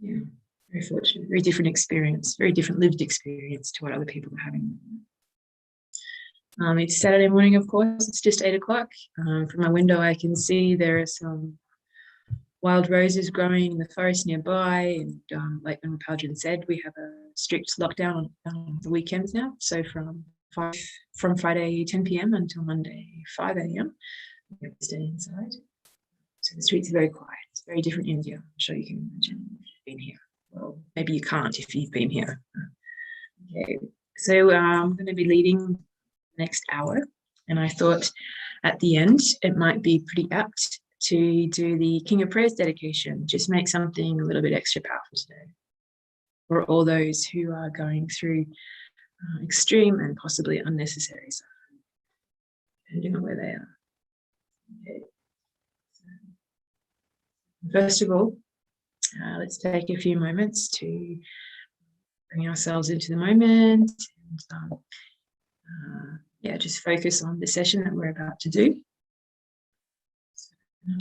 Very fortunate, very different experience, very different lived experience to what other people are having. It's Saturday morning, of course, it's just 8 o'clock. From my window, I can see there are some wild roses growing in the forest nearby. And like Rinpoche said, we have a strict lockdown on the weekends now. So from Friday 10 p.m. until Monday 5 a.m. we have to stay inside. So the streets are very quiet. It's very different India. I'm sure you can imagine if you've been here. Well, maybe you can't if you've been here. Okay, so I'm going to be leading the next hour. And I thought at the end, it might be pretty apt to do the King of Prayers dedication, just make something a little bit extra powerful today for all those who are going through extreme and possibly unnecessary suffering, depending on where they are. Okay. First of all, let's take a few moments to bring ourselves into the moment and just focus on the session that we're about to do.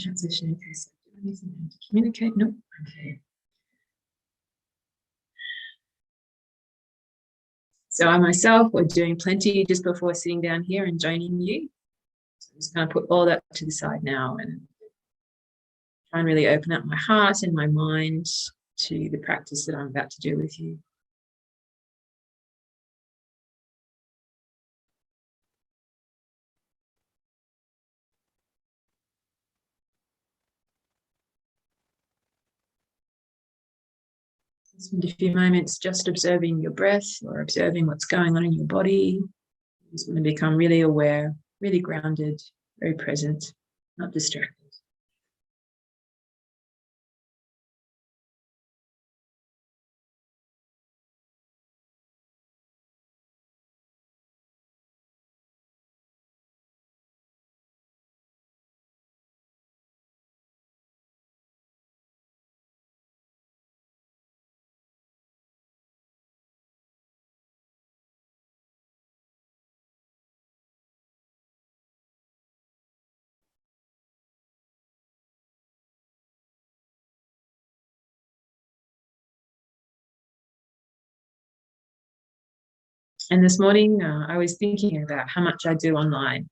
Transition in case I do anything to communicate. Nope. Okay. So I myself was doing plenty just before sitting down here and joining you. So I'm just going to put all that to the side now and try and really open up my heart and my mind to the practice that I'm about to do with you. Spend a few moments just observing your breath or observing what's going on in your body. You just want to become really aware, really grounded, very present, not distracted. And this morning, I was thinking about how much I do online,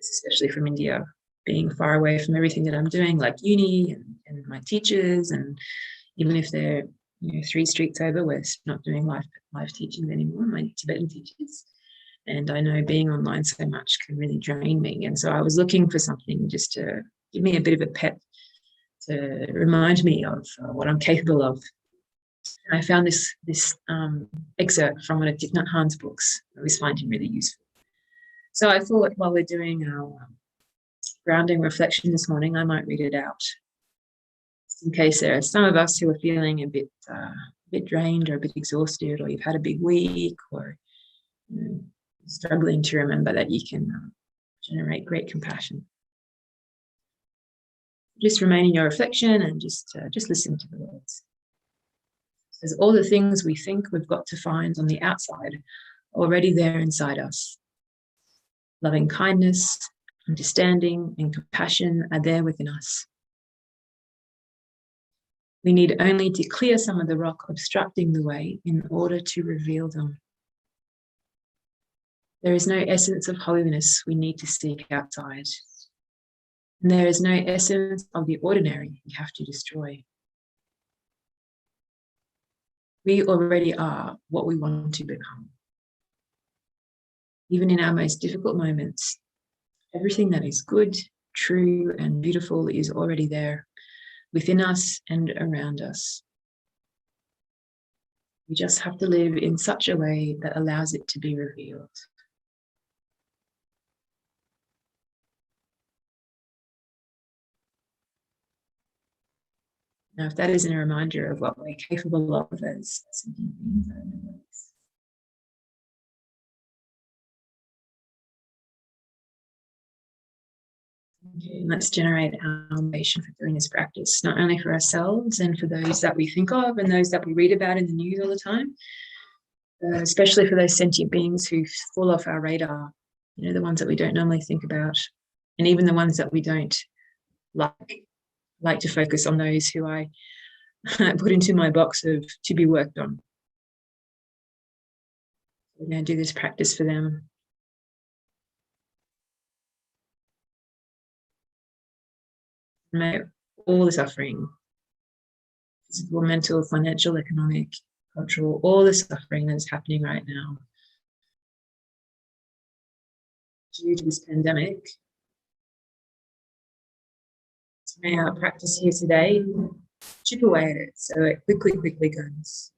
especially from India, being far away from everything that I'm doing, like uni and my teachers, and even if they're 3 streets over, we're not doing live teaching anymore, my Tibetan teachers. And I know being online so much can really drain me. And so I was looking for something just to give me a bit of a pep, to remind me of what I'm capable of. I found this excerpt from one of Thich Nhat Hanh's books. I was finding really useful. So I thought while we're doing our grounding reflection this morning, I might read it out, just in case there are some of us who are feeling a bit drained or a bit exhausted, or you've had a big week, or struggling to remember that you can generate great compassion. Just remain in your reflection and just listen to the words. There's all the things we think we've got to find on the outside already there inside us. Loving kindness, understanding, and compassion are there within us. We need only to clear some of the rock obstructing the way in order to reveal them. There is no essence of holiness we need to seek outside. And there is no essence of the ordinary we have to destroy. We already are what we want to become. Even in our most difficult moments, everything that is good, true, and beautiful is already there, within us and around us. We just have to live in such a way that allows it to be revealed. Now, if that isn't a reminder of what we're capable of as sentient beings, I don't know what is. Okay, and let's generate our motivation for doing this practice, not only for ourselves and for those that we think of and those that we read about in the news all the time, especially for those sentient beings who fall off our radar, you know, the ones that we don't normally think about, and even the ones that we don't like to focus on those who I put into my box of to be worked on. We're going to do this practice for them. May all the suffering, physical, mental, financial, economic, cultural, all the suffering that is happening right now due to this pandemic, may our practice here today chip away at it so it quickly goes.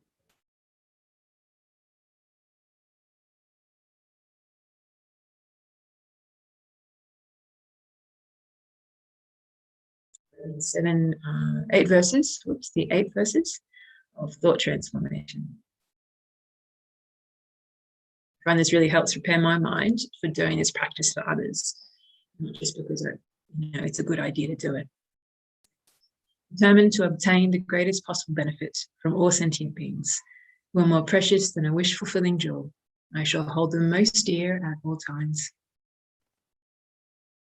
Eight verses of thought transformation. I find this really helps prepare my mind for doing this practice for others, not just because it's a good idea to do it. Determined to obtain the greatest possible benefit from all sentient beings, who are more precious than a wish-fulfilling jewel, I shall hold them most dear at all times.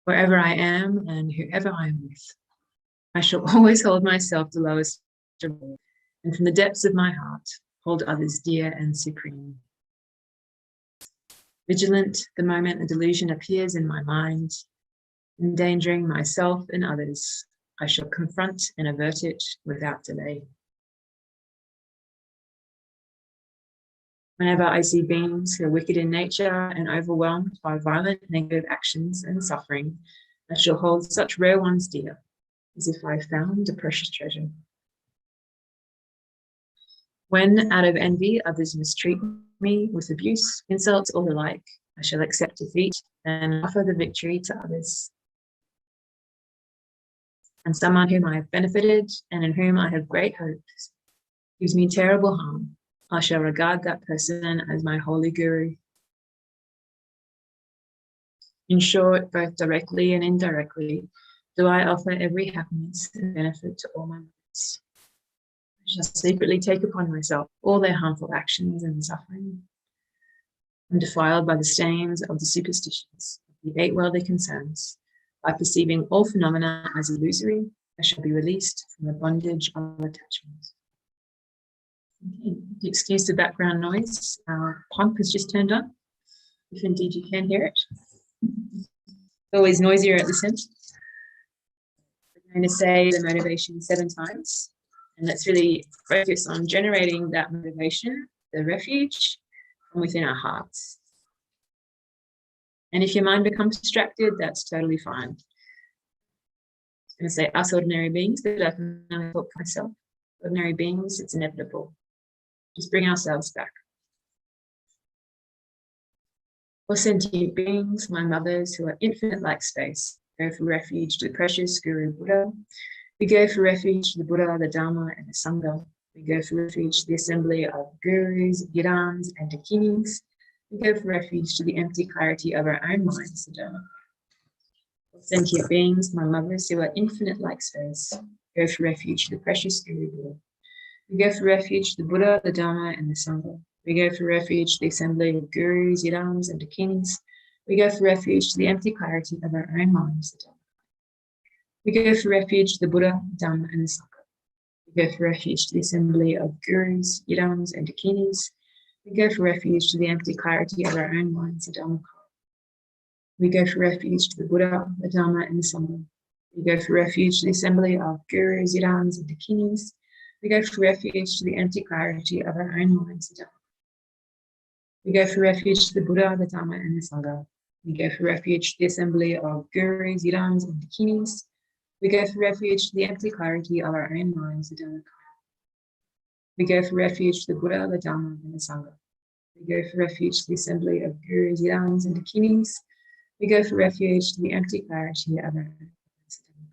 Wherever I am and whoever I am with, I shall always hold myself the lowest of all, and from the depths of my heart, hold others dear and supreme. Vigilant the moment a delusion appears in my mind, endangering myself and others, I shall confront and avert it without delay. Whenever I see beings who are wicked in nature and overwhelmed by violent negative actions and suffering, I shall hold such rare ones dear, as if I found a precious treasure. When, out of envy, others mistreat me with abuse, insults, or the like, I shall accept defeat and offer the victory to others. And someone whom I have benefited and in whom I have great hopes gives me terrible harm, I shall regard that person as my holy guru. In short, both directly and indirectly, do I offer every happiness and benefit to all my members. I shall secretly take upon myself all their harmful actions and suffering. Undefiled by the stains of the superstitions of the 8 worldly concerns, by perceiving all phenomena as illusory, I shall be released from the bondage of attachment. Okay, excuse the background noise. Our pump has just turned on, if indeed you can hear it. It's always noisier at this end. We're going to say the motivation 7 times, and let's really focus on generating that motivation, the refuge, from within our hearts. And if your mind becomes distracted, that's totally fine. I'm going to say us ordinary beings, but I can only talk for myself. Ordinary beings, it's inevitable. Just bring ourselves back. For sentient beings, my mothers who are infinite like space, go for refuge to the precious Guru Buddha. We go for refuge to the Buddha, the Dharma, and the Sangha. We go for refuge to the assembly of gurus, yidams, and dakinis. We go for refuge to the empty clarity of our own minds, the Dharma. For sentient beings, my mothers who are infinite like space, go for refuge to the precious Guru Buddha. We go for refuge to the Buddha, the Dharma, and the Sangha. We go for refuge to the assembly of gurus, yidams, and dakinis. We go for refuge to the empty clarity of our own minds, the Dharma. We go for refuge to the Buddha, the Dhamma, and the Sangha. We go for refuge to the assembly of gurus, yidams, and dakinis. We go for refuge to the empty clarity of our own minds, the Dhamma. We go for refuge to the Buddha, the Dhamma, and the Sangha. We go for refuge to the assembly of gurus, yidams, and dakinis. We go for refuge to the empty clarity of our own minds, the Dhamma. We go for refuge to the Buddha, the Dhamma, and the Sangha. We go for refuge to the assembly of gurus, yidams, and dakinis. We go for refuge to the empty clarity of our own minds, the Dhamma. We go for refuge to the Buddha, the Dhamma, and the Sangha. We go for refuge to the assembly of gurus, yidams, and dakinis. We go for refuge to the empty clarity of our own minds, the Dhamma.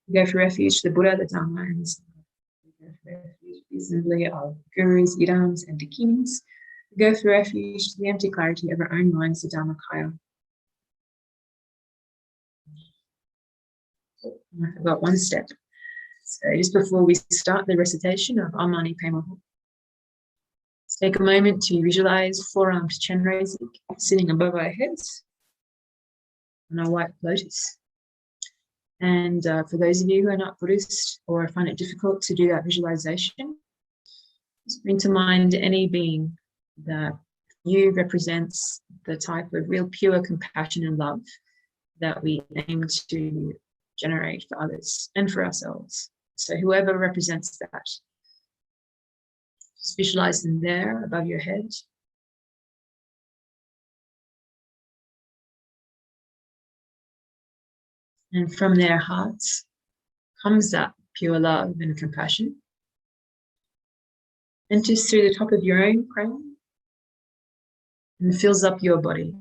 We go for refuge to the Buddha, the Dhamma, and the Sangha. We go for refuge to the assembly of gurus, yidams, and dakinis. We go for refuge to the empty clarity of our own minds, the Dhammakaya. I forgot one step. So just before we start the recitation of Amani Pemahu, let's take a moment to visualize four-armed Chenrezig sitting above our heads on our white lotus. And for those of you who are not Buddhist or find it difficult to do that visualization, just bring to mind any being that you represents the type of real pure compassion and love that we aim to generate for others and for ourselves. So whoever represents that, just visualize them there above your head. And from their hearts comes that pure love and compassion. Enters through the top of your own crown and fills up your body.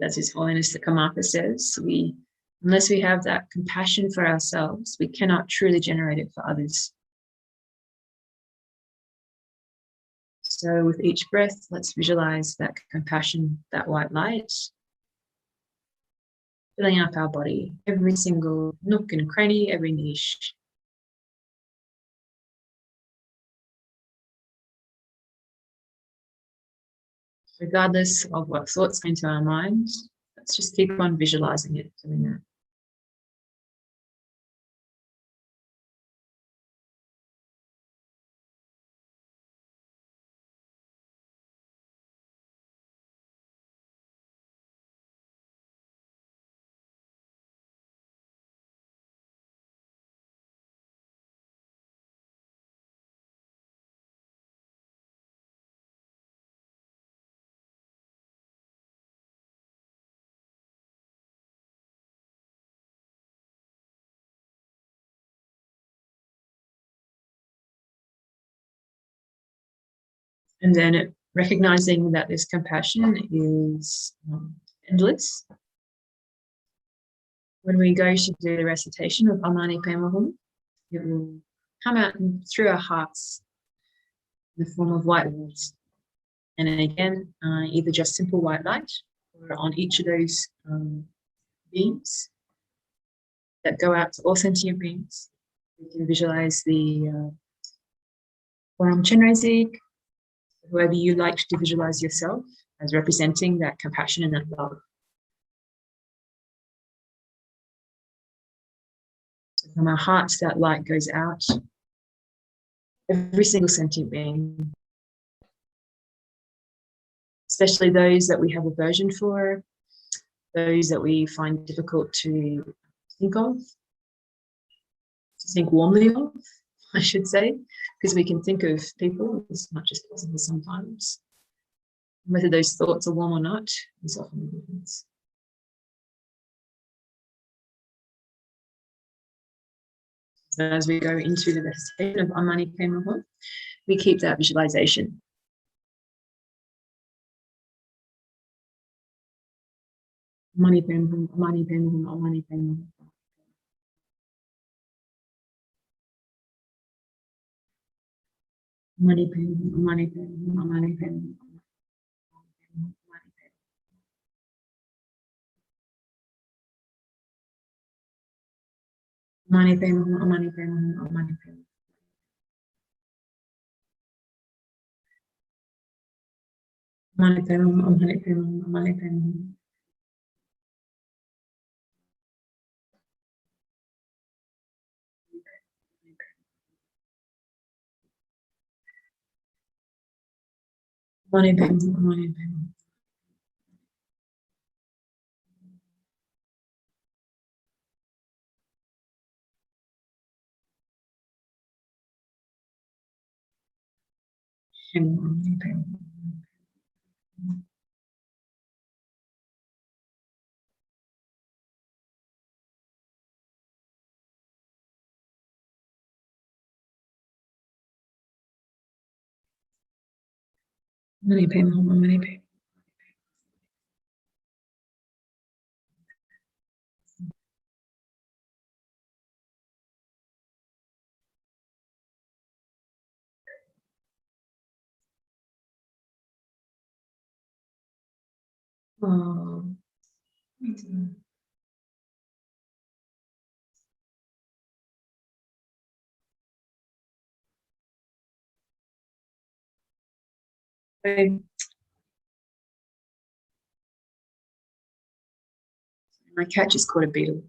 That's His Holiness the Karmapa says. Unless we have that compassion for ourselves, we cannot truly generate it for others. So with each breath, let's visualize that compassion, that white light, filling up our body, every single nook and cranny, every niche. Regardless of what thoughts come into our mind, let's just keep on visualizing it, doing that. And then recognizing that this compassion is endless. When we go to do the recitation of Amani Pemahu, it will come out through our hearts in the form of white words. And then again, either just simple white light or on each of those beams that go out to all sentient beings. We can visualize the Forum Chenrezig, whoever you like to visualize yourself as representing that compassion and that love. So from our hearts, that light goes out. Every single sentient being, especially those that we have aversion for, those that we find difficult to think of, to think warmly of, I should say, because we can think of people as much as possible sometimes. Whether those thoughts are warm or not is often the difference. So as we go into the recitation of Amani Pemahu, we keep that visualization. Amani Pemahu, Amani Pemahu, Amani Pemahu. Amani Pemahu, Amani Pemahu, Amani Pemahu. Amani Pemahu, Amani Pemahu, Amani Pemahu. Amani Pemahu, Amani Pemahu, Amani Pemahu. Amani Pemahu, Amani Pemahu. Oh, my cat just caught a beetle.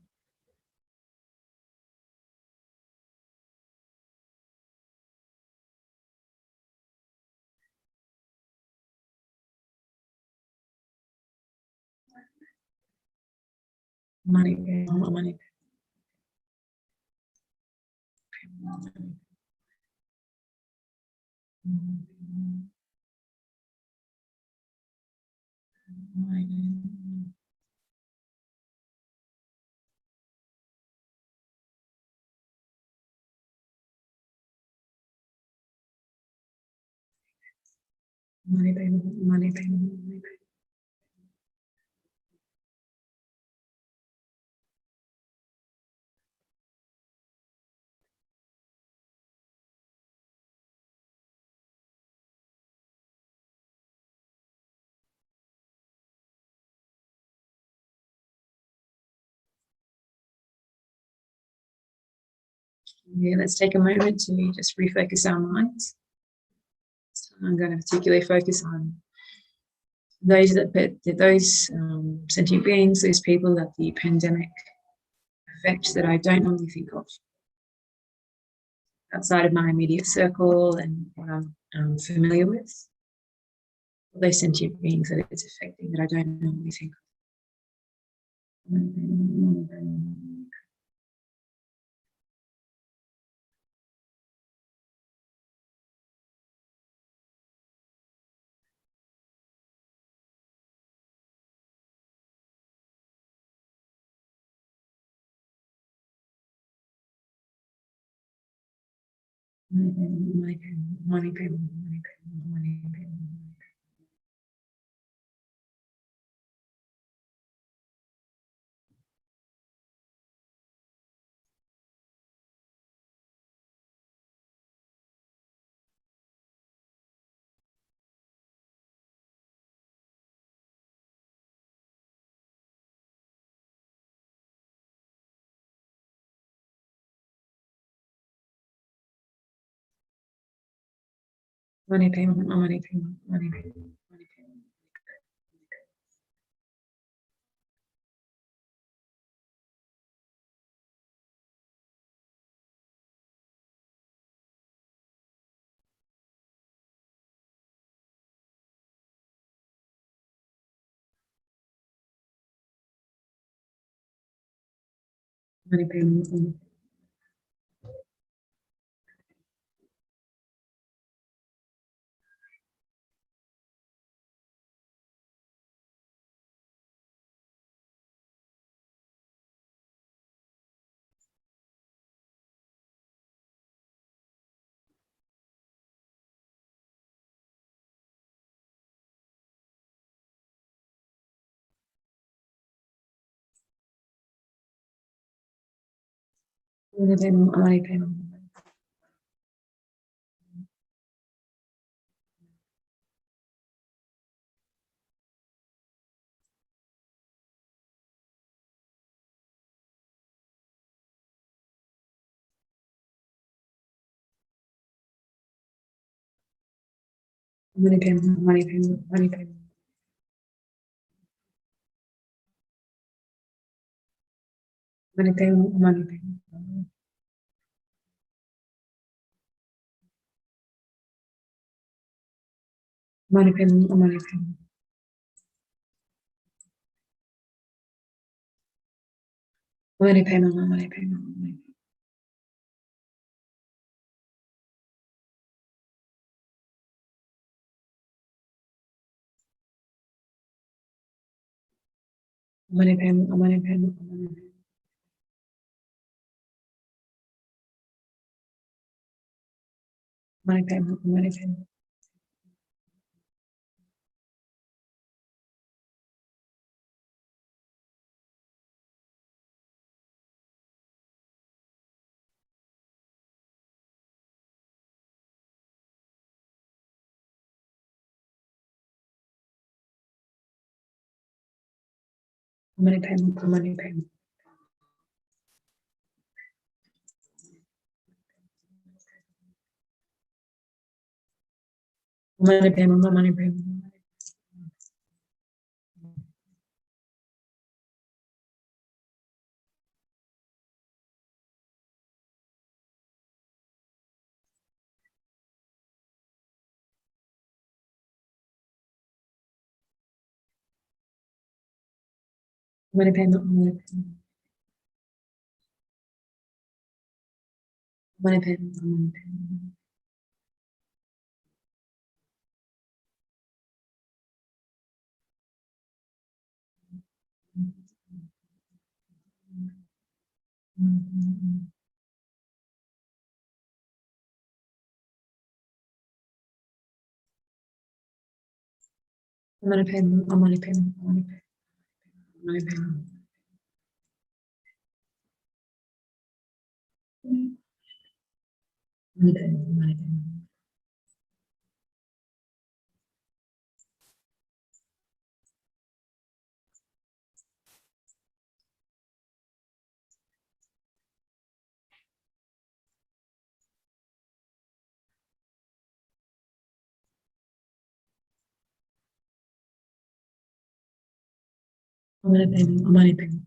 Money. Money. Yeah, let's take a moment to just refocus our minds. So I'm going to particularly focus on those sentient beings, those people that the pandemic affect that I don't normally think of outside of my immediate circle and what I'm familiar with. Those sentient beings that it's affecting that I don't normally think of. Money payment. Mani Padme, Mani Padme, Mani Padme. Mani Padme, Mani Padme. Mani Padme, Mani Padme. Mani Padme, Mani Padme. Mani Padme, Mani Padme. Mani Padme, Mani Padme. Mani Padme, Mani Padme, Mani Padme. Mani Padme. Mani Padme, Mani Padme. Mani Padme, Mani Padme, Mani Padme.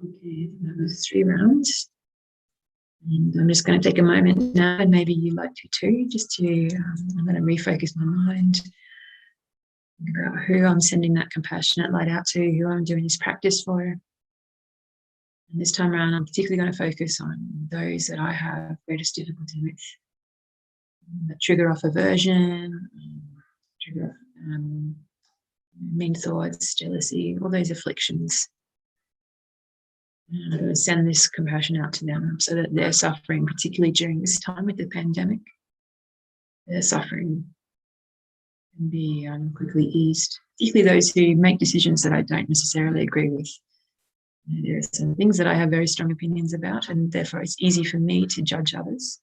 Okay, that was 3 rounds. And I'm just going to take a moment now, and maybe you'd like to too, just to, I'm going to refocus my mind, think about who I'm sending that compassionate light out to, who I'm doing this practice for. And this time around, I'm particularly going to focus on those that I have greatest difficulty with, that trigger off aversion, trigger off mean thoughts, jealousy, all those afflictions. And I'm going to send this compassion out to them so that their suffering, particularly during this time with the pandemic, their suffering can be quickly eased, particularly those who make decisions that I don't necessarily agree with. There are some things that I have very strong opinions about, and therefore it's easy for me to judge others.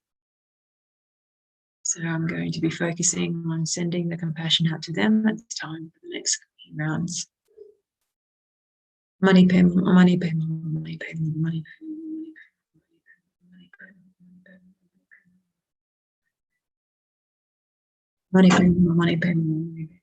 So I'm going to be focusing on sending the compassion out to them at this time for the next few rounds. Mani Padme, Mani Padme, Mani Padme, Mani Padme. Mani Padme, Mani Padme, Mani Padme.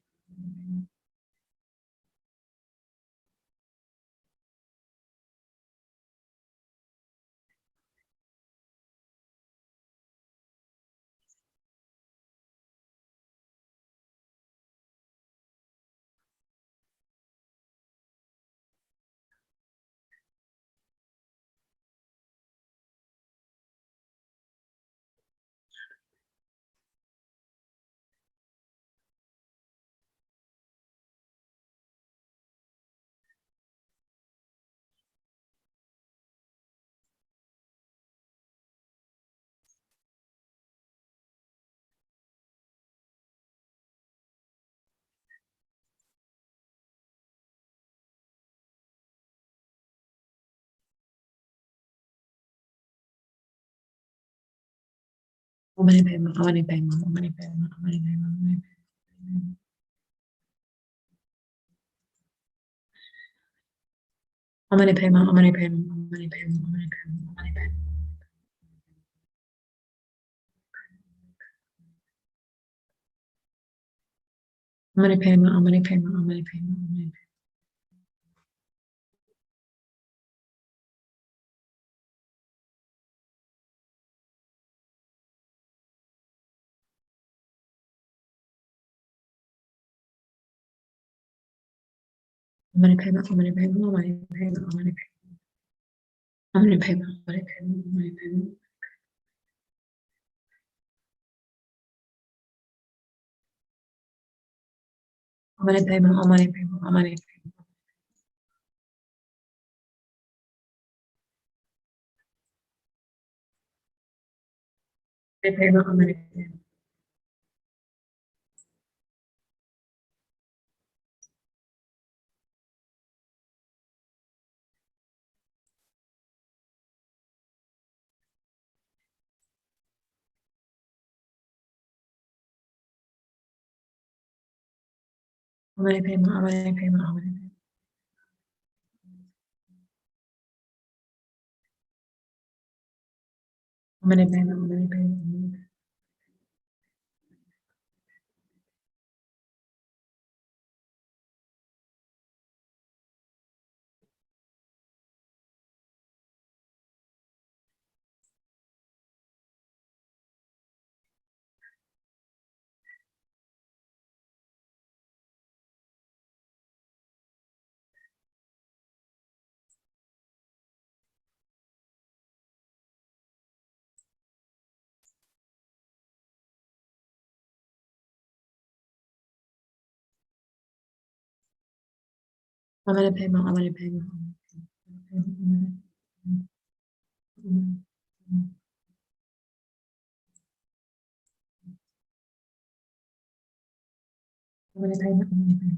Mani Padme, Mani Padme, Mani Padme, Mani Padme, Mani Padme. Mani Padme, Mani Padme, Mani Padme, Mani Padme, Mani Padme. Mani Padme, Mani Padme, Mani Padme, Mani Padme. Mani Padme, Mani Padme, Mani Padme, Mani Padme. I'm going to pay my money, pay my money, pay my money. I'm going to pay my money, pay my money. Pay my money. I'm going to pay my money, pay my money. I'm going to pay my money, pay my money. I'm going to pay my money, pay my money. I'm going to pay my money.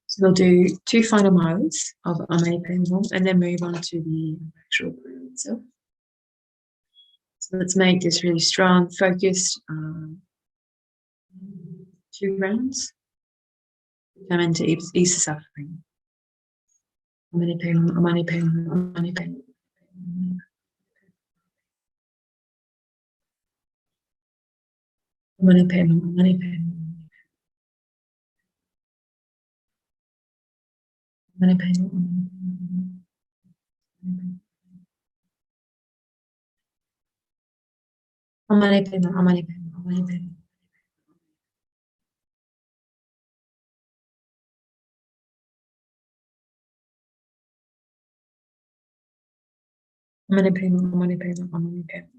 So we'll do 2 final modes of Amani Payam and then move on to the actual prayer itself. So let's make this really strong, focused 2 rounds. Come into ease the suffering. Amani Payam, Amani Payam, Amani Payam. Amani Payam, Amani Payam. Amani Payam, Amani Payam, Amani Payam, Amani Payam. Amani Payam, Amani Payam, Amani Payam.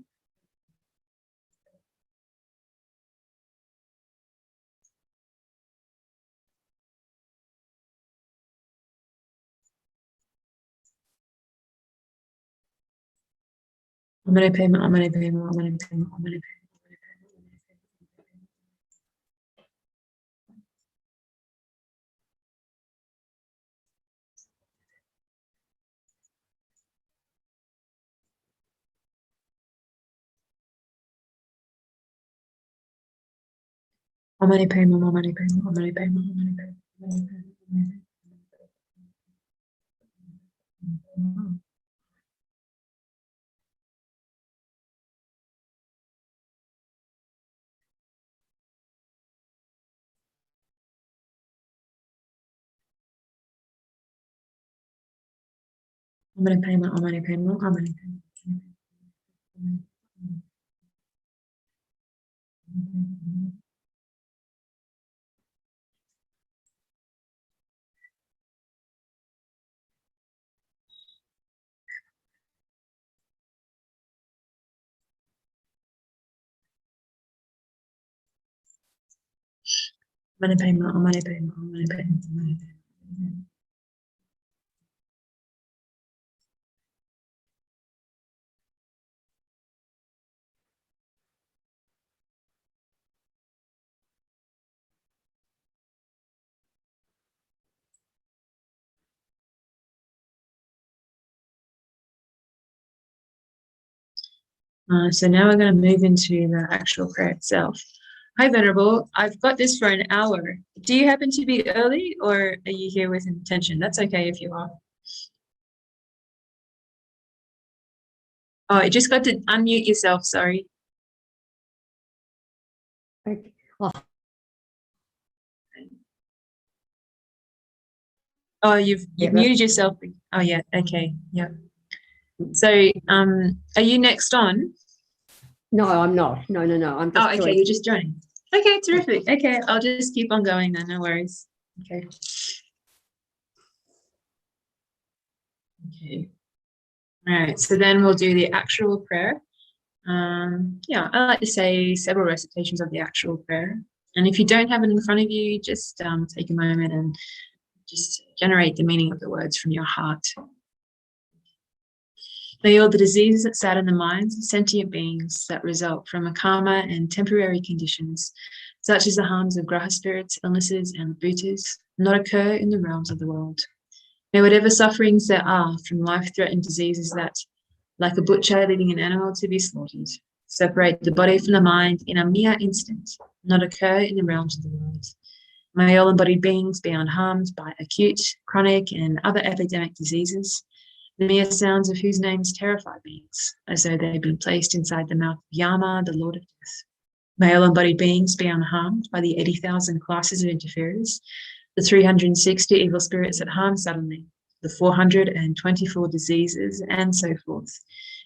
Amani Payam, Amani Payam, Amani Payam, Amani Payam. Amani Payam, Amani Payam, Amani Payam, Amani Payam, Amani Payam. Amani Payam, Amani Payam, Amani Payam. Amani Payam, Amani Payam, Amani Payam, Amani Payam. So now we're going to move into the actual prayer itself. Hi, Venerable. I've got this for an hour. Do you happen to be early or are you here with intention? That's okay if you are. Oh, you just got to unmute yourself, sorry. Okay. Oh. Oh, you've muted yourself. Oh, yeah. Okay. Yeah. So, are you next on? No, I'm not. No. I'm just. Oh, okay. You're just joining. Okay, terrific. Okay, I'll just keep on going then. No worries. Okay. Okay. All right, so then we'll do the actual prayer. Yeah, I like to say several recitations of the actual prayer. And if you don't have it in front of you, just take a moment and just generate the meaning of the words from your heart. May all the diseases that sadden the minds of sentient beings that result from a karma and temporary conditions, such as the harms of graha spirits, illnesses, and bhutas, not occur in the realms of the world. May whatever sufferings there are from life-threatening diseases that, like a butcher leading an animal to be slaughtered, separate the body from the mind in a mere instant, not occur in the realms of the world. May all embodied beings be unharmed by acute, chronic, and other epidemic diseases, the mere sounds of whose names terrify beings, as though they had been placed inside the mouth of Yama, the Lord of Death. May all embodied beings be unharmed by the 80,000 classes of interferers, the 360 evil spirits that harm suddenly, the 424 diseases, and so forth.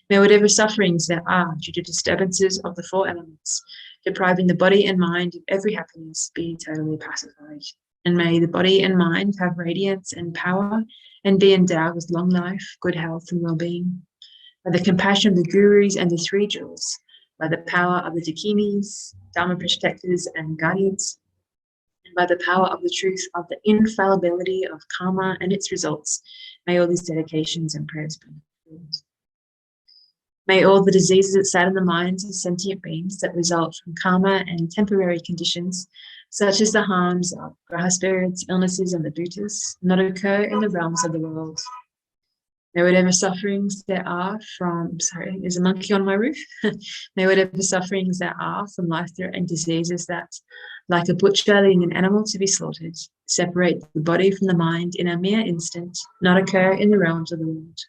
May whatever sufferings there are due to disturbances of the four elements, depriving the body and mind of every happiness, be totally pacified. And may the body and mind have radiance and power and be endowed with long life, good health, and well-being. By the compassion of the gurus and the three jewels, by the power of the dakinis, dharma protectors, and guardians, and by the power of the truth of the infallibility of karma and its results, may all these dedications and prayers be fulfilled. May all the diseases that sadden the minds of sentient beings that result from karma and temporary conditions, such as the harms of graha spirits, illnesses, and the bhutas, not occur in the realms of the world. May whatever sufferings there are from, sorry, there's a monkey on my roof. May whatever sufferings there are from life-threatening diseases that, like a butcher leading an animal to be slaughtered, separate the body from the mind in a mere instant, not occur in the realms of the world.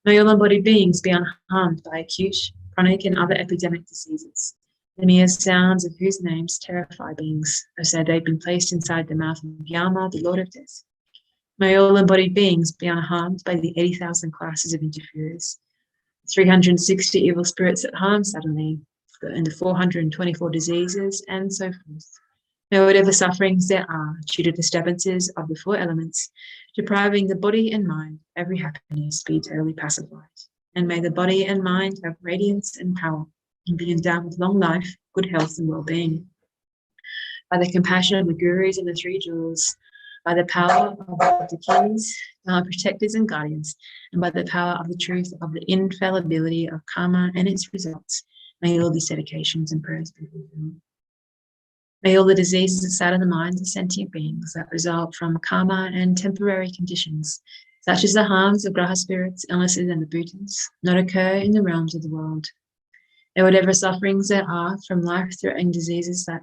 May all embodied beings be unharmed by acute, chronic, and other epidemic diseases, the mere sounds of whose names terrify beings, as though they'd been placed inside the mouth of Yama, the Lord of Death. May all embodied beings be unharmed by the 80,000 classes of interferers, 360 evil spirits that harm suddenly, and the 424 diseases, and so forth. May whatever sufferings there are due to disturbances of the four elements, depriving the body and mind of every happiness, be totally pacified. And may the body and mind have radiance and power, and be endowed with long life, good health, and well-being. By the compassion of the gurus and the three jewels, by the power of the kings, protectors, and guardians, and by the power of the truth of the infallibility of karma and its results, may all these dedications and prayers be fulfilled. May all the diseases that sadden the minds of sentient beings that result from karma and temporary conditions, such as the harms of graha spirits, illnesses, and the bhutas, not occur in the realms of the world. May whatever sufferings there are from life-threatening diseases that,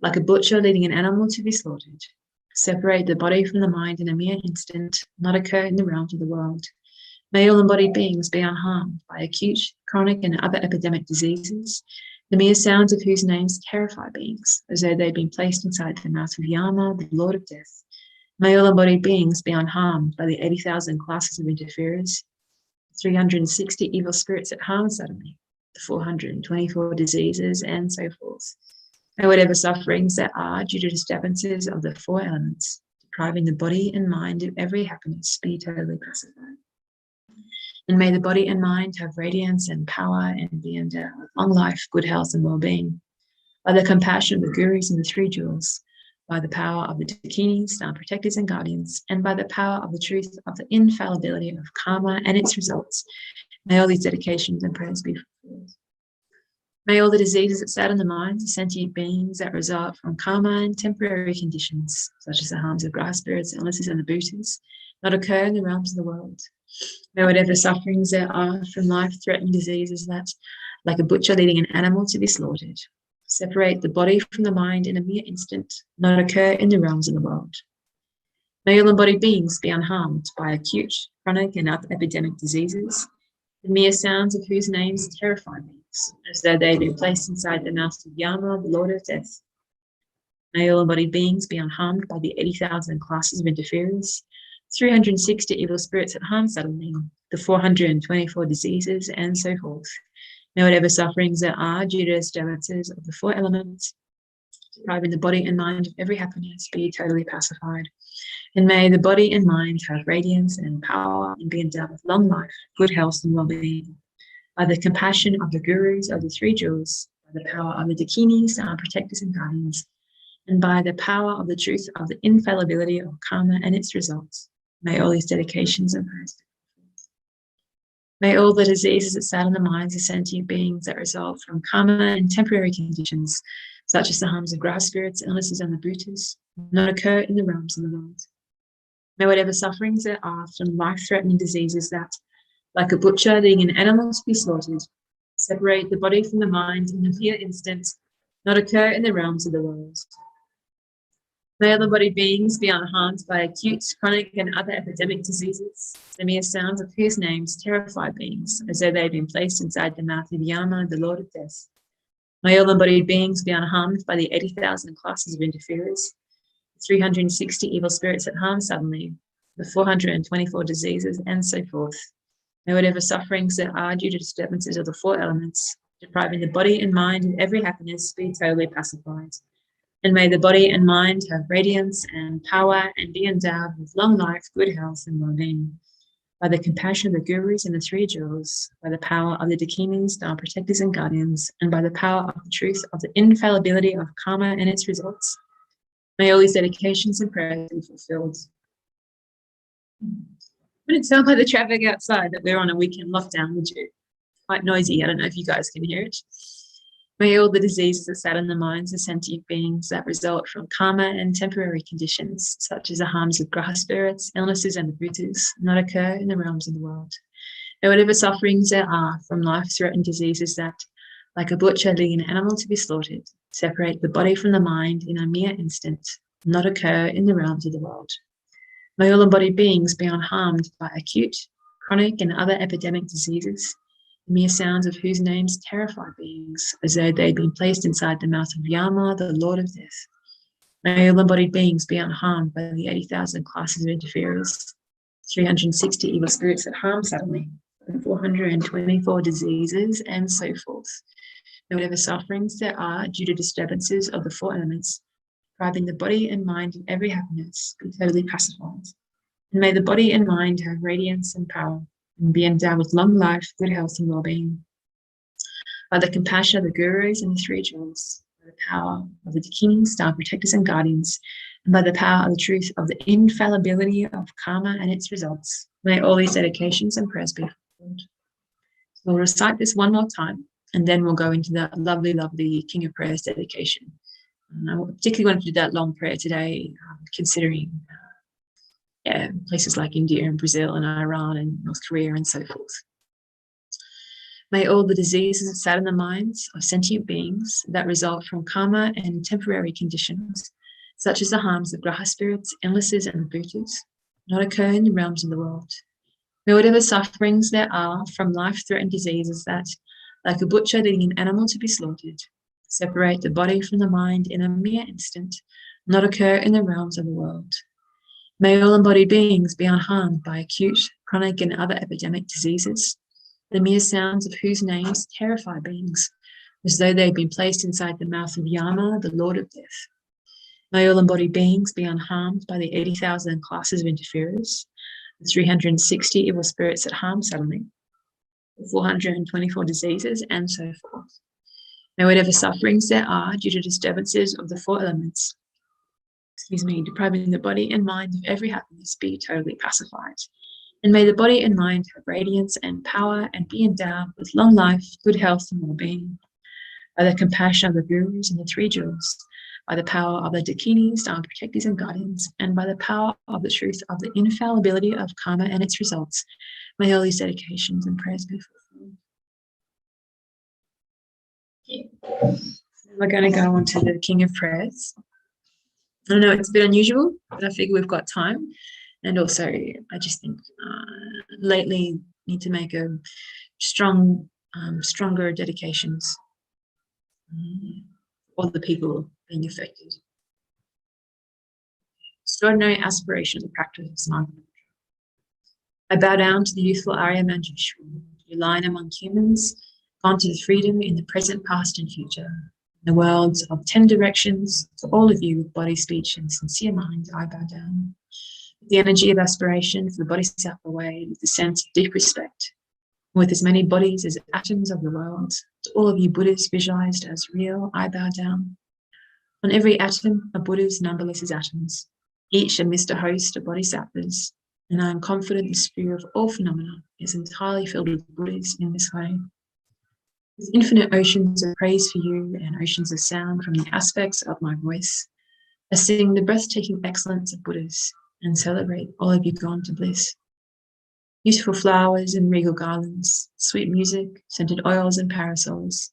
like a butcher leading an animal to be slaughtered, separate the body from the mind in a mere instant, not occur in the realms of the world. May all embodied beings be unharmed by acute, chronic, and other epidemic diseases, the mere sounds of whose names terrify beings, as though they'd been placed inside the mouth of Yama, the Lord of Death. May all embodied beings be unharmed by the 80,000 classes of interferers, 360 evil spirits that harm suddenly, the 424 diseases, and so forth. May whatever sufferings there are due to disturbances of the four elements, depriving the body and mind of every happiness, be totally pacified. And may the body and mind have radiance and power and be endowed with long life, good health, and well-being. By the compassion of the gurus and the three jewels, by the power of the dakinis, dharma protectors, and guardians, and by the power of the truth of the infallibility of karma and its results, may all these dedications and prayers be fulfilled. May all the diseases that sadden the minds of sentient beings that result from karma and temporary conditions, such as the harms of graha spirits, illnesses, and the bhutas, not occur in the realms of the world. May whatever sufferings there are from life-threatening diseases that, like a butcher leading an animal to be slaughtered, separate the body from the mind in a mere instant, not occur in the realms of the world. May all embodied beings be unharmed by acute, chronic, and other epidemic diseases, the mere sounds of whose names terrify beings, as though they had been placed inside the mouth of Yama, the Lord of Death. May all embodied beings be unharmed by the 80,000 classes of interferers, 360 evil spirits that harm suddenly, the 424 diseases, and so forth. May whatever sufferings there are due to disturbances of the four elements, depriving the body and mind of every happiness, be totally pacified. And may the body and mind have radiance and power and be endowed with long life, good health and well-being. By the compassion of the gurus of the three jewels, by the power of the dakinis, our protectors and guardians, and by the power of the truth of the infallibility of karma and its results, may all these dedications and prayers be fulfilled. May all the diseases that sadden the minds of sentient beings that result from karma and temporary conditions, such as the harms of grass spirits, illnesses, and the bhutas, not occur in the realms of the world. May whatever sufferings there are from life-threatening diseases that, like a butcher leading an animal to be slaughtered, separate the body from the mind in a mere instant, not occur in the realms of the world. May other bodied beings be unharmed by acute, chronic, and other epidemic diseases, the mere sounds of whose names terrify beings, as though they had been placed inside the mouth of Yama, the Lord of Death. May all embodied beings be unharmed by the 80,000 classes of interferers, 360 evil spirits that harm suddenly, the 424 diseases, and so forth. May whatever sufferings there are due to disturbances of the four elements, depriving the body and mind of every happiness, be totally pacified. And may the body and mind have radiance and power and be endowed with long life, good health, and well-being. By the compassion of the gurus and the three jewels, by the power of the dakinis, our protectors and guardians, and by the power of the truth of the infallibility of karma and its results, may all these dedications and prayers be fulfilled. Wouldn't sound like the traffic outside that we're on a weekend lockdown, would you? Quite noisy. I don't know if you guys can hear it. May all the diseases that sadden the minds of sentient beings that result from karma and temporary conditions, such as the harms of grass spirits, illnesses, and the bhutas, not occur in the realms of the world. May whatever sufferings there are from life-threatening diseases that, like a butcher leading an animal to be slaughtered, separate the body from the mind in a mere instant, not occur in the realms of the world. May all embodied beings be unharmed by acute, chronic, and other epidemic diseases, the mere sounds of whose names terrify beings, as though they had been placed inside the mouth of Yama, the Lord of Death. May all embodied beings be unharmed by the 80,000 classes of interferers, 360 evil spirits that harm suddenly, and 424 diseases, and so forth. May whatever sufferings there are due to disturbances of the four elements, depriving the body and mind of every happiness, be totally pacified. And may the body and mind have radiance and power, and be endowed with long life, good health, and well-being. By the compassion of the gurus and the three jewels, by the power of the dakinis, star protectors and guardians, and by the power of the truth of the infallibility of karma and its results, may all these dedications and prayers be fulfilled. So we'll recite this one more time, and then we'll go into that lovely, lovely King of Prayers dedication. And I particularly want to do that long prayer today, considering places like India and Brazil and Iran and North Korea and so forth. May all the diseases that sadden the minds of sentient beings that result from karma and temporary conditions, such as the harms of graha spirits, illnesses, and the bhutas, not occur in the realms of the world. May whatever sufferings there are from life-threatening diseases that, like a butcher leading an animal to be slaughtered, separate the body from the mind in a mere instant, not occur in the realms of the world. May all embodied beings be unharmed by acute, chronic, and other epidemic diseases, the mere sounds of whose names terrify beings, as though they had been placed inside the mouth of Yama, the Lord of Death. May all embodied beings be unharmed by the 80,000 classes of interferers, the 360 evil spirits that harm suddenly, the 424 diseases, and so forth. May whatever sufferings there are due to disturbances of the four elements, depriving the body and mind of every happiness, be totally pacified. And may the body and mind have radiance and power and be endowed with long life, good health, and well-being. By the compassion of the gurus and the three jewels, by the power of the dakinis, our protectors and guardians, and by the power of the truth of the infallibility of karma and its results, may all these dedications and prayers be fulfilled. We're going to go on to the King of Prayers. I know it's a bit unusual, but I figure we've got time. And also, I just think lately need to make a stronger dedications for the people being affected. Extraordinary aspiration of the practice of Sangha. I bow down to the youthful Arya Manjushri, your line among humans, gone to the freedom in the present, past, and future. In the worlds of 10 directions, to all of you with body, speech, and sincere mind, I bow down. With the energy of aspiration for the Bodhisattva way, with the sense of deep respect, with as many bodies as atoms of the world, to all of you Buddhas visualized as real, I bow down. On every atom are Buddhas numberless as atoms, each amidst a host of bodhisattvas, and I am confident the sphere of all phenomena is entirely filled with Buddhas in this way. With infinite oceans of praise for you and oceans of sound from the aspects of my voice, I sing the breathtaking excellence of Buddhas and celebrate all of you gone to bliss. Beautiful flowers and regal garlands, sweet music, scented oils and parasols,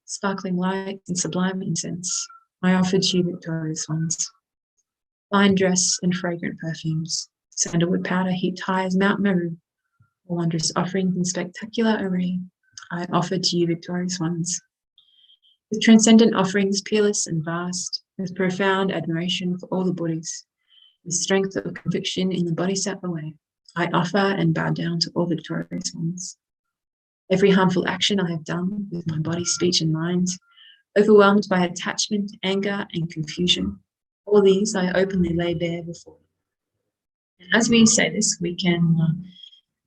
sparkling lights and sublime incense, I offer to you victorious ones. Fine dress and fragrant perfumes, sandalwood powder heaped high as Mount Meru, wondrous offerings in spectacular array, I offer to you victorious ones. With transcendent offerings peerless and vast, with profound admiration for all the Buddhas, with strength of conviction in the Bodhisattva way, I offer and bow down to all victorious ones. Every harmful action I have done with my body, speech, and mind, overwhelmed by attachment, anger, and confusion, all these I openly lay bare before you. And as we say this, we can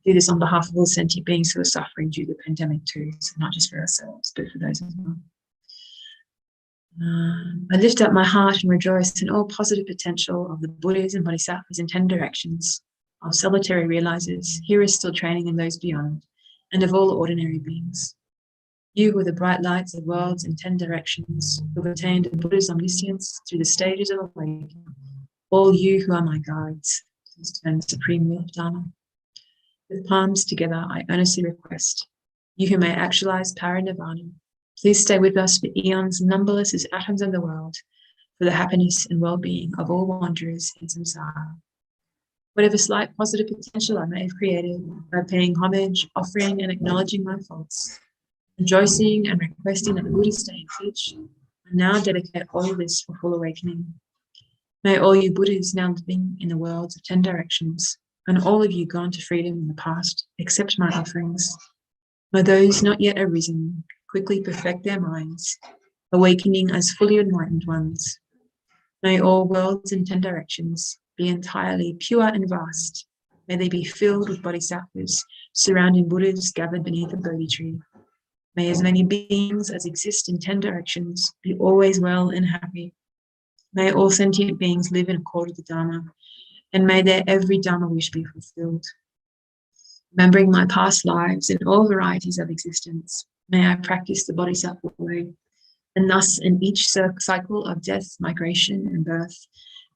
do this on behalf of all sentient beings who are suffering due to the pandemic too, so not just for ourselves, but for those as well. I lift up my heart and rejoice in all positive potential of the Buddhas and Bodhisattvas in 10 directions, of solitary realizers, hearers still training and those beyond, and of all ordinary beings. You who are the bright lights of worlds in 10 directions, who have attained a Buddha's omniscience through the stages of awakening, all you who are my guides, please turn the supreme wheel of Dharma. With palms together, I earnestly request, you who may actualize parinirvana, please stay with us for eons numberless as atoms of the world, for the happiness and well-being of all wanderers in samsara. Whatever slight positive potential I may have created by paying homage, offering, and acknowledging my faults, rejoicing and requesting that the Buddha stay and teach, I now dedicate all of this for full awakening. May all you Buddhas now living in the worlds of 10 directions, and all of you gone to freedom in the past, accept my offerings. May those not yet arisen quickly perfect their minds, awakening as fully enlightened ones. May all worlds in 10 directions be entirely pure and vast. May they be filled with bodhisattvas, surrounding Buddhas gathered beneath a Bodhi tree. May as many beings as exist in 10 directions be always well and happy. May all sentient beings live in accord with the Dharma, and may their every Dharma wish be fulfilled. Remembering my past lives in all varieties of existence, may I practice the Bodhisattva way, and thus in each cycle of death, migration, and birth,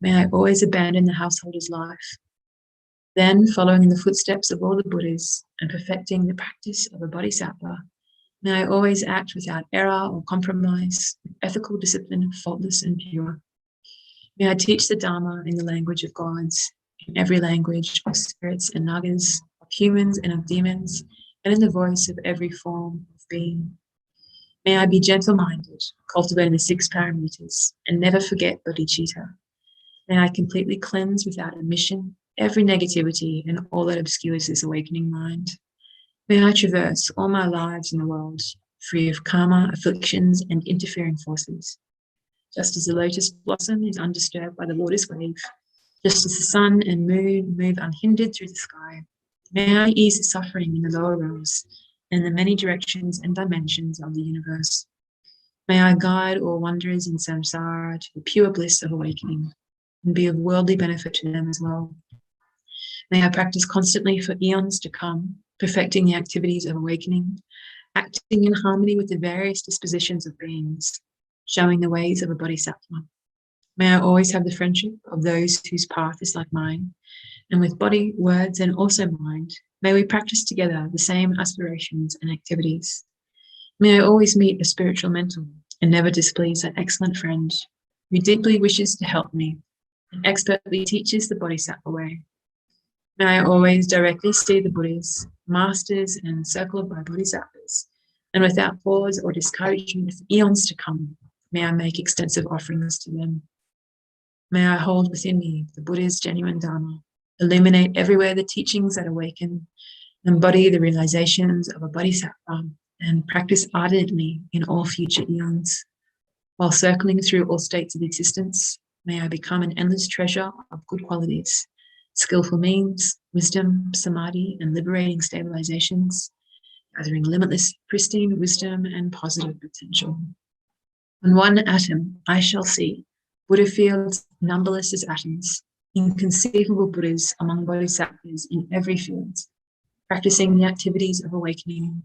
may I always abandon the householder's life. Then, following in the footsteps of all the Buddhas and perfecting the practice of a Bodhisattva, may I always act without error or compromise, with ethical discipline, faultless and pure. May I teach the Dharma in the language of gods, in every language of spirits and nagas, of humans and of demons, and in the voice of every form of being. May I be gentle-minded, cultivating the 6 parameters, and never forget bodhicitta. May I completely cleanse without omission every negativity and all that obscures this awakening mind. May I traverse all my lives in the world, free of karma, afflictions, and interfering forces. Just as the lotus blossom is undisturbed by the water's wave, just as the sun and moon move unhindered through the sky, may I ease the suffering in the lower realms and the many directions and dimensions of the universe. May I guide all wanderers in samsara to the pure bliss of awakening and be of worldly benefit to them as well. May I practice constantly for eons to come, perfecting the activities of awakening, acting in harmony with the various dispositions of beings, showing the ways of a bodhisattva. May I always have the friendship of those whose path is like mine, and with body, words, and also mind, may we practice together the same aspirations and activities. May I always meet a spiritual mentor and never displease an excellent friend who deeply wishes to help me and expertly teaches the bodhisattva way. May I always directly see the Buddhas, masters, and encircled by bodhisattvas, and without pause or discouragement for eons to come, may I make extensive offerings to them. May I hold within me the Buddha's genuine Dharma, illuminate everywhere the teachings that awaken, embody the realizations of a bodhisattva, and practice ardently in all future eons. While circling through all states of existence, may I become an endless treasure of good qualities, skillful means, wisdom, samadhi, and liberating stabilizations, gathering limitless, pristine wisdom and positive potential. On one atom, I shall see Buddha fields numberless as atoms, inconceivable Buddhas among bodhisattvas in every field, practicing the activities of awakening.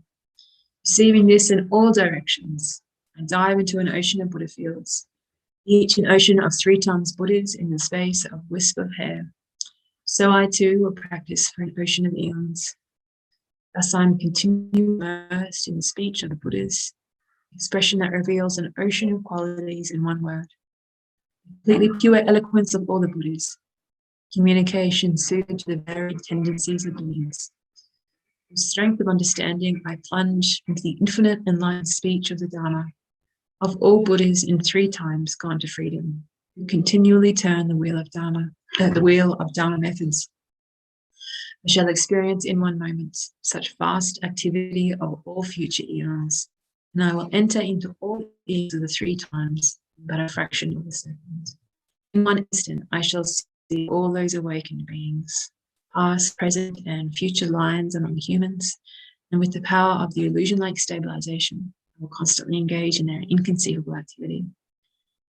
Receiving this in all directions, I dive into an ocean of Buddha fields, each an ocean of 3 tons Buddhas in the space of a wisp of hair. So I too will practice for an ocean of eons. Thus I'm continually immersed in the speech of the Buddhas, expression that reveals an ocean of qualities in one word. Completely pure eloquence of all the Buddhas, communication suited to the varied tendencies of beings. With strength of understanding, I plunge into the infinite enlightened speech of the Dharma, of all Buddhas in 3 times gone to freedom, who continually turn the wheel of Dharma methods. I shall experience in one moment such vast activity of all future eons, and I will enter into all eons of the 3 times, but a fraction of a second. In one instant, I shall see all those awakened beings, past, present, and future lions among humans, and with the power of the illusion-like stabilization, I will constantly engage in their inconceivable activity.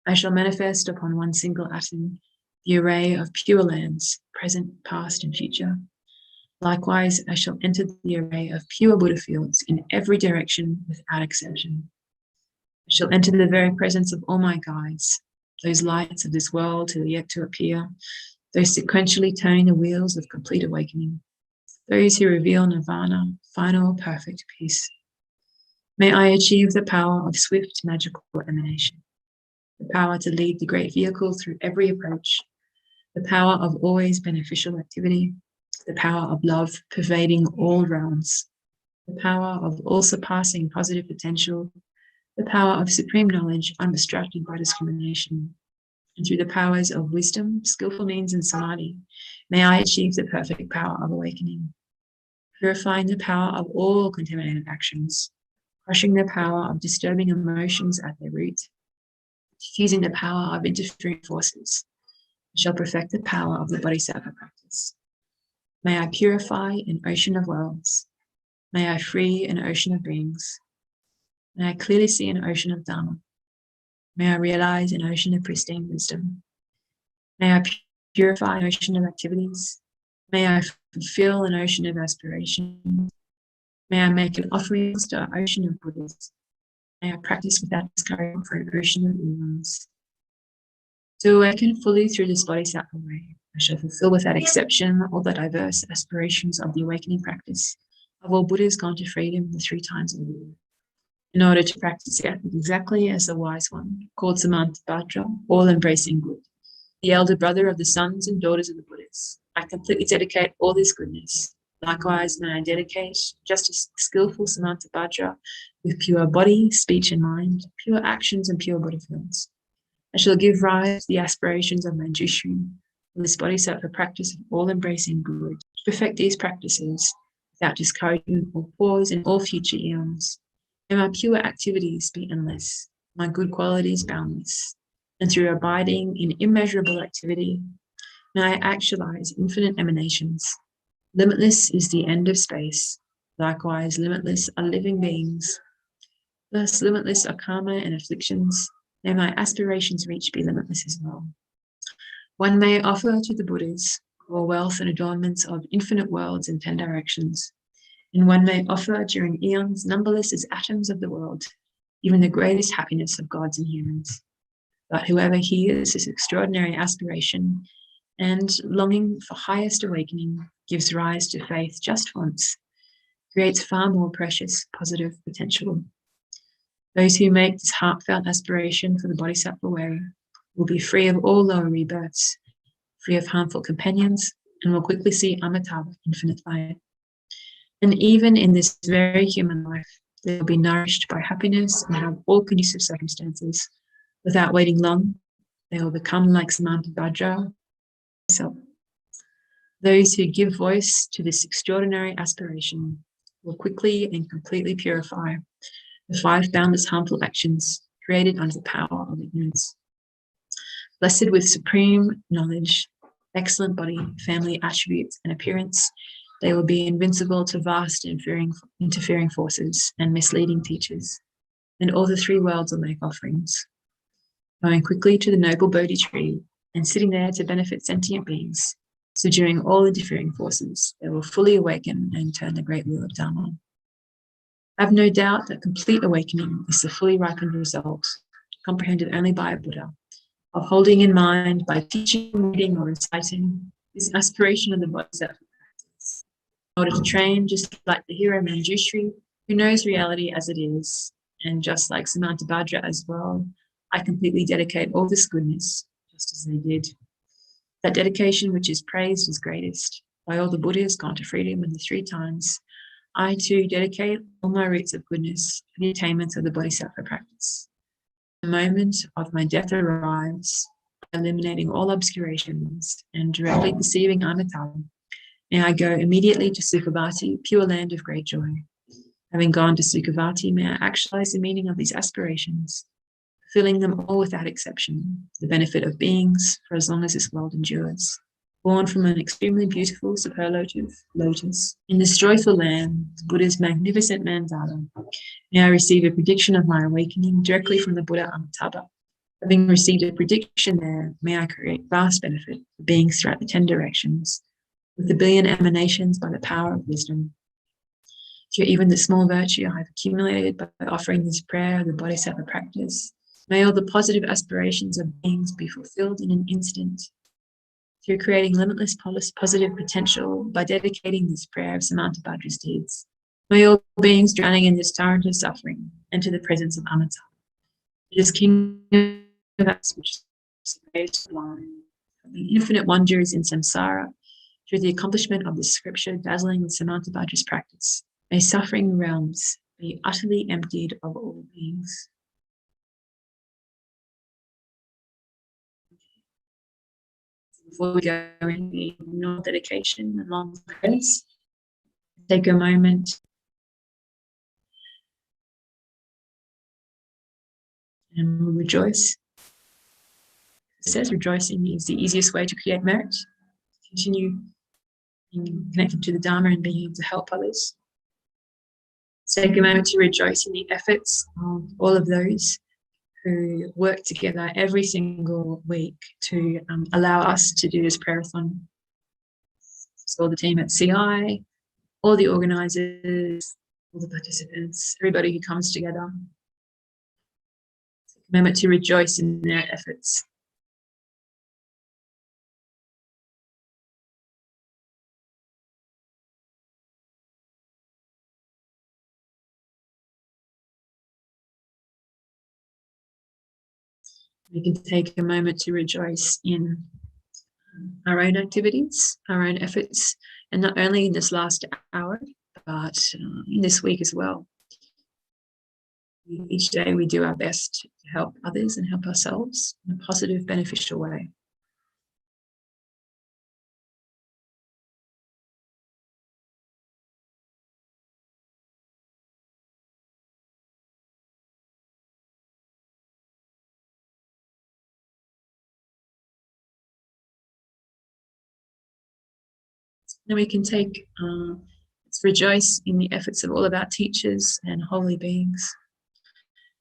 I shall manifest upon one single atom the array of pure lands, present, past, and future. Likewise, I shall enter the array of pure Buddha fields in every direction without exception. I shall enter the very presence of all my guides, those lights of this world who are yet to appear, those sequentially turning the wheels of complete awakening, those who reveal nirvana, final perfect peace. May I achieve the power of swift magical emanation, the power to lead the great vehicle through every approach, the power of always beneficial activity, the power of love pervading all realms, the power of all surpassing positive potential, the power of supreme knowledge undistracted by discrimination, and through the powers of wisdom, skillful means, and samadhi, may I achieve the perfect power of awakening, purifying the power of all contaminated actions, crushing the power of disturbing emotions at their root, diffusing the power of interfering forces. I shall perfect the power of the bodhisattva practice. May I purify an ocean of worlds. May I free an ocean of beings. May I clearly see an ocean of Dharma. May I realize an ocean of pristine wisdom. May I purify an ocean of activities. May I fulfill an ocean of aspirations. May I make an offering to an ocean of Buddhas. May I practice without discouragement for an ocean of eons. To awaken fully through this bodhisattva way, I shall fulfill without exception all the diverse aspirations of the awakening practice of all Buddhas gone to freedom the 3 times a year. In order to practice exactly as the wise one, called Samantabhadra, all-embracing good, the elder brother of the sons and daughters of the Buddhas, I completely dedicate all this goodness. Likewise, may I dedicate just as skillful Samantabhadra with pure body, speech, and mind, pure actions, and pure Buddha fields. I shall give rise to the aspirations of my Manjushri, this bodhisattva practice of all-embracing good, to perfect these practices without discouragement or pause in all future eons. May my pure activities be endless, my good qualities boundless, and through abiding in immeasurable activity, may I actualize infinite emanations. Limitless is the end of space. Likewise, limitless are living beings. Thus, limitless are karma and afflictions. May my aspirations reach be limitless as well. One may offer to the Buddhas all wealth and adornments of infinite worlds in 10 directions. And one may offer during eons numberless as atoms of the world, even the greatest happiness of gods and humans. But whoever hears this extraordinary aspiration and longing for highest awakening gives rise to faith just once, creates far more precious positive potential. Those who make this heartfelt aspiration for the Bodhisattva way will be free of all lower rebirths, free of harmful companions, and will quickly see Amitabha, infinite light. And even in this very human life, they will be nourished by happiness and have all conducive circumstances. Without waiting long, they will become like Samantabhadra. So, those who give voice to this extraordinary aspiration will quickly and completely purify the 5 boundless harmful actions, created under the power of ignorance. Blessed with supreme knowledge, excellent body, family attributes, and appearance, they will be invincible to vast interfering forces and misleading teachers, and all the three worlds will make offerings. Going quickly to the noble Bodhi tree and sitting there to benefit sentient beings, subduing all interfering forces, they will fully awaken and turn the great wheel of Dharma. I have no doubt that complete awakening is the fully ripened result, comprehended only by a Buddha, of holding in mind by teaching, reading, or reciting this aspiration of the Bodhisattva practice, in order to train just like the hero Manjushri, who knows reality as it is, and just like Samantabhadra as well, I completely dedicate all this goodness, just as they did. That dedication which is praised as greatest by all the Buddhas gone to freedom in the 3 times, I too dedicate all my roots of goodness to the attainment of the Bodhisattva practice. The moment of my death arrives, eliminating all obscurations and directly perceiving Anatta. May I go immediately to Sukhavati, pure land of great joy. Having gone to Sukhavati, may I actualize the meaning of these aspirations, fulfilling them all without exception, for the benefit of beings for as long as this world endures. Born from an extremely beautiful superlative lotus, in this joyful land, Buddha's magnificent mandala, may I receive a prediction of my awakening directly from the Buddha Amitabha. Having received a prediction there, may I create vast benefit for beings throughout the 10 directions, with a billion emanations by the power of wisdom. Through even the small virtue I have accumulated by offering this prayer of the Bodhisattva practice, may all the positive aspirations of beings be fulfilled in an instant. Through creating limitless positive potential by dedicating this prayer of Samantabhadra's deeds, may all beings drowning in this torrent of suffering enter the presence of Anatta. It is kingdom of us which is the greatest line, the infinite wonders in samsara, through the accomplishment of this scripture dazzling with Samantabhadra's practice. May suffering realms be utterly emptied of all beings. Before we go into the normal dedication and long prayers, take a moment and we'll rejoice. It says rejoicing is the easiest way to create merit, to continue being connected to the Dharma and being able to help others. Take a moment to rejoice in the efforts of all of those who work together every single week to allow us to do this prayerathon. So all the team at CI, all the organisers, all the participants, everybody who comes together. Take a moment to rejoice in their efforts. We can take a moment to rejoice in our own activities, our own efforts, and not only in this last hour, but in this week as well. Each day we do our best to help others and help ourselves in a positive, beneficial way. Then we can take, let's rejoice in the efforts of all of our teachers and holy beings.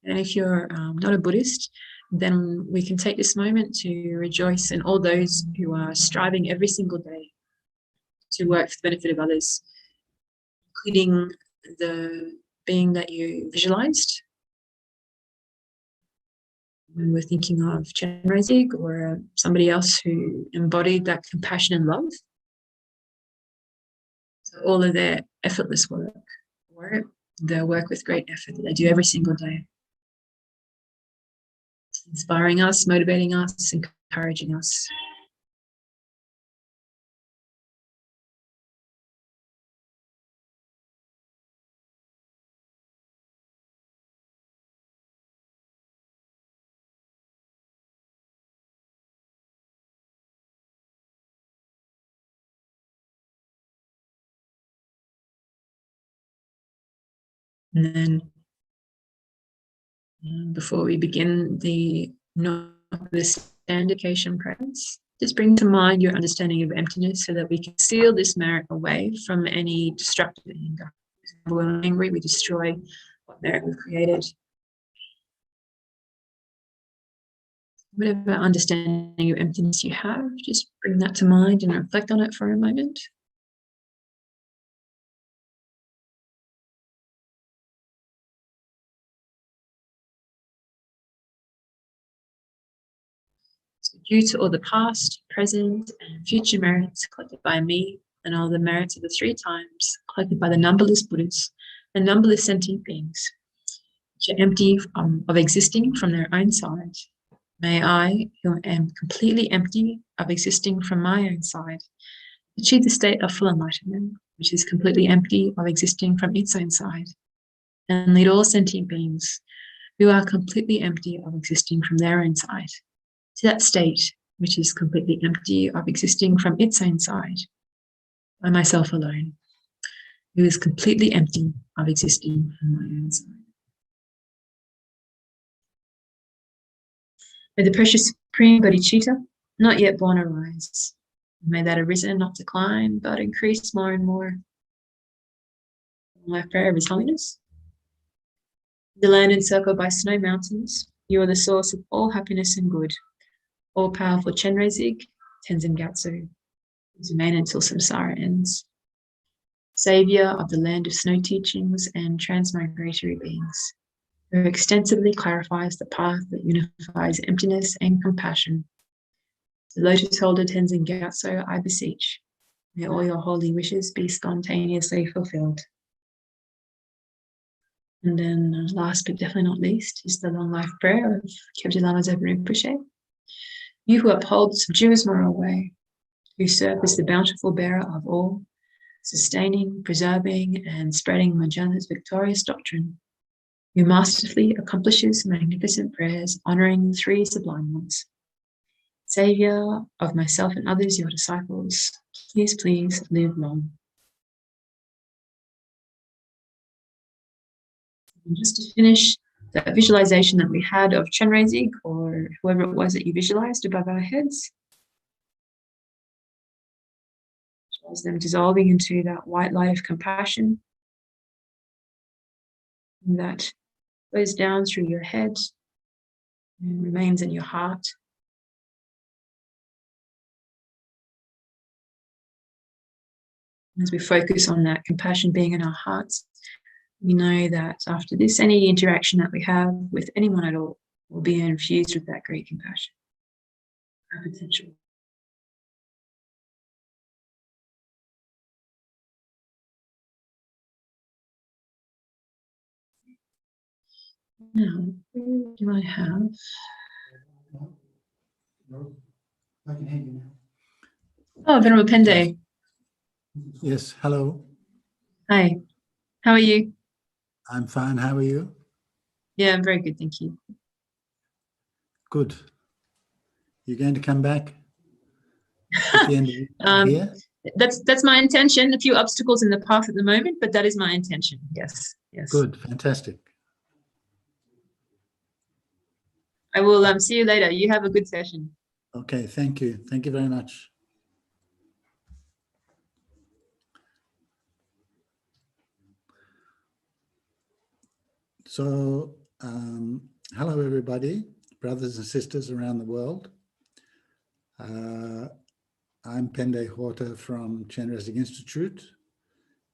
And if you're not a Buddhist, then we can take this moment to rejoice in all those who are striving every single day to work for the benefit of others, including the being that you visualized when we're thinking of Chenrezig or somebody else who embodied that compassion and love. So all of their effortless work, or their work with great effort that they do every single day, inspiring us, motivating us, encouraging us. And then Before we begin the standication prayers, just bring to mind your understanding of emptiness so that we can seal this merit away from any destructive anger. When we're angry, we destroy what merit we've created. Whatever understanding of emptiness you have, just bring that to mind and reflect on it for a moment. So due to all the past, present, and future merits collected by me, and all the merits of the 3 times collected by the numberless Buddhas and numberless sentient beings, which are empty of existing from their own side, may I, who am completely empty of existing from my own side, achieve the state of full enlightenment, which is completely empty of existing from its own side, and lead all sentient beings who are completely empty of existing from their own side to that state which is completely empty of existing from its own side, by myself alone, who is completely empty of existing from my own side. May the precious Supreme Bodhicitta, not yet born, arise. May that arisen not decline, but increase more and more. Life prayer of His Holiness. The land encircled by snow mountains, you are the source of all happiness and good. All-powerful Chenrezig, Tenzin Gyatso, whose remain until samsara ends. Saviour of the land of snow teachings and transmigratory beings, who extensively clarifies the path that unifies emptiness and compassion. The lotus holder Tenzin Gyatso, I beseech, may all your holy wishes be spontaneously fulfilled. And then last but definitely not least is the long life prayer of Kyabje Lama Zopa Rinpoche. You who uphold, subdue his moral way, who serve as the bountiful bearer of all, sustaining, preserving, and spreading Mahayana's victorious doctrine, who masterfully accomplishes magnificent prayers honoring the 3 sublime ones. Saviour of myself and others, your disciples, please live long. And just to finish, that visualization that we had of Chenrezig, or whoever it was that you visualized above our heads, shows them dissolving into that white light of compassion, and that goes down through your head and remains in your heart. As we focus on that compassion being in our hearts, we know that after this, any interaction that we have with anyone at all will be infused with that great compassion, our potential. Now, who do I have? No, I can hear you now. Oh, Venerable Pende. Yes, hello. Hi, how are you? I'm fine. How are you? Yeah, I'm very good, thank you. Good. You're going to come back at the end of here? That's my intention. A few obstacles in the path at the moment, but that is my intention. Yes, yes. Good, fantastic. I will see you later. You have a good session. Okay, thank you. Thank you very much. So, hello everybody, brothers and sisters around the world. I'm Pende Horta from Chenrezig Institute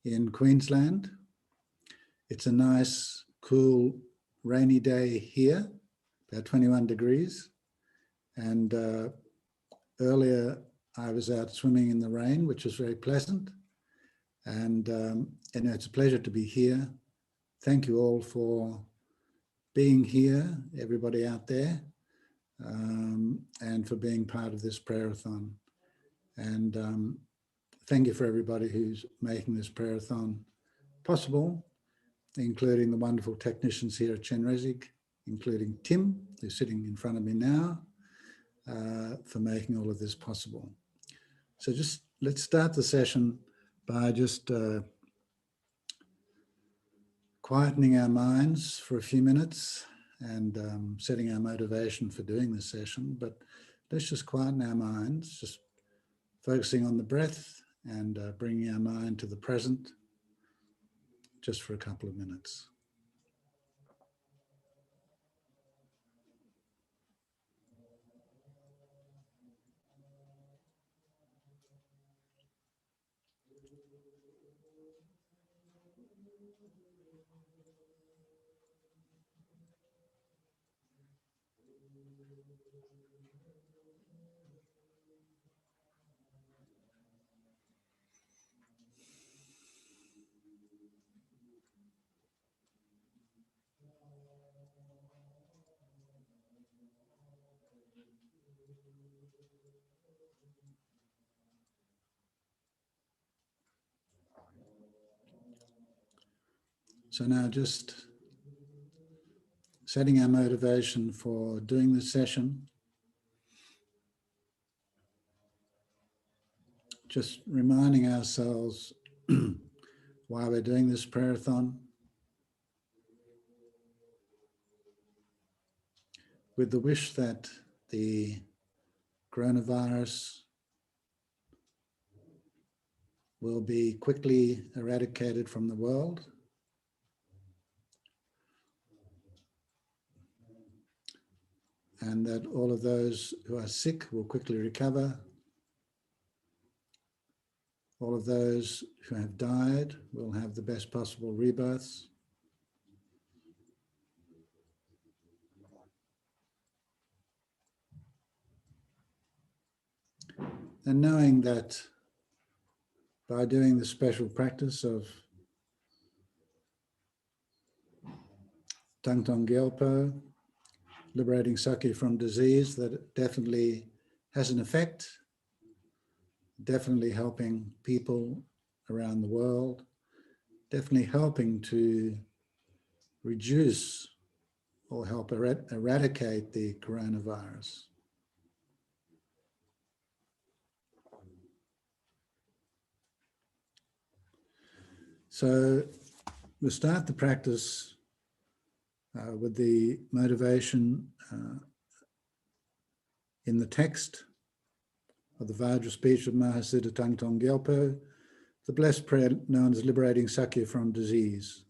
in Queensland. It's a nice, cool, rainy day here, about 21 degrees. And earlier I was out swimming in the rain, which was very pleasant. And it's a pleasure to be here. Thank you all for being here, everybody out there, and for being part of this prayer-a-thon. And thank you for everybody who's making this prayer-a-thon possible, including the wonderful technicians here at Chenrezig, including Tim, who's sitting in front of me now, for making all of this possible. So just let's start the session by just quietening our minds for a few minutes and setting our motivation for doing this session, but let's just quieten our minds, just focusing on the breath and bringing our mind to the present just for a couple of minutes. So now just setting our motivation for doing this session, just reminding ourselves why we're doing this prayer-a-thon, with the wish that the coronavirus will be quickly eradicated from the world, and that all of those who are sick will quickly recover. All of those who have died will have the best possible rebirths. And knowing that by doing the special practice of Thangtong Gyalpo, liberating Sake from disease, that it definitely has an effect, definitely helping people around the world, definitely helping to reduce or help eradicate the coronavirus. So we'll start the practice with the motivation in the text of the Vajra speech of Mahasiddha Thangtong Gyalpo, the blessed prayer known as liberating Sakya from disease.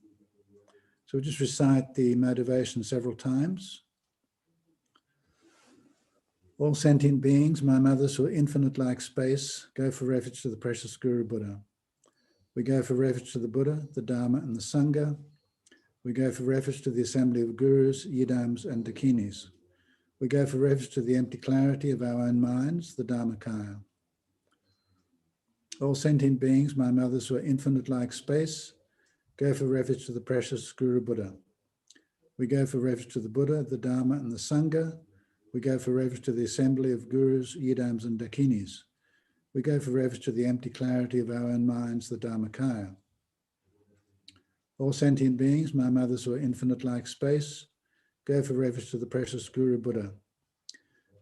So we'll just recite the motivation several times. All sentient beings, my mothers who are infinite like space, go for refuge to the precious Guru Buddha. We go for refuge to the Buddha, the Dharma and the Sangha. We go for refuge to the assembly of gurus, yidams and dakinis. We go for refuge to the empty clarity of our own minds, the Dharmakaya. All sentient beings, my mothers who are infinite like space, go for refuge to the precious Guru Buddha. We go for refuge to the Buddha, the Dharma and the Sangha. We go for refuge to the assembly of gurus, yidams and dakinis. We go for refuge to the empty clarity of our own minds, the Dharmakaya. All sentient beings, my mothers who are infinite like space, go for refuge to the precious Guru Buddha.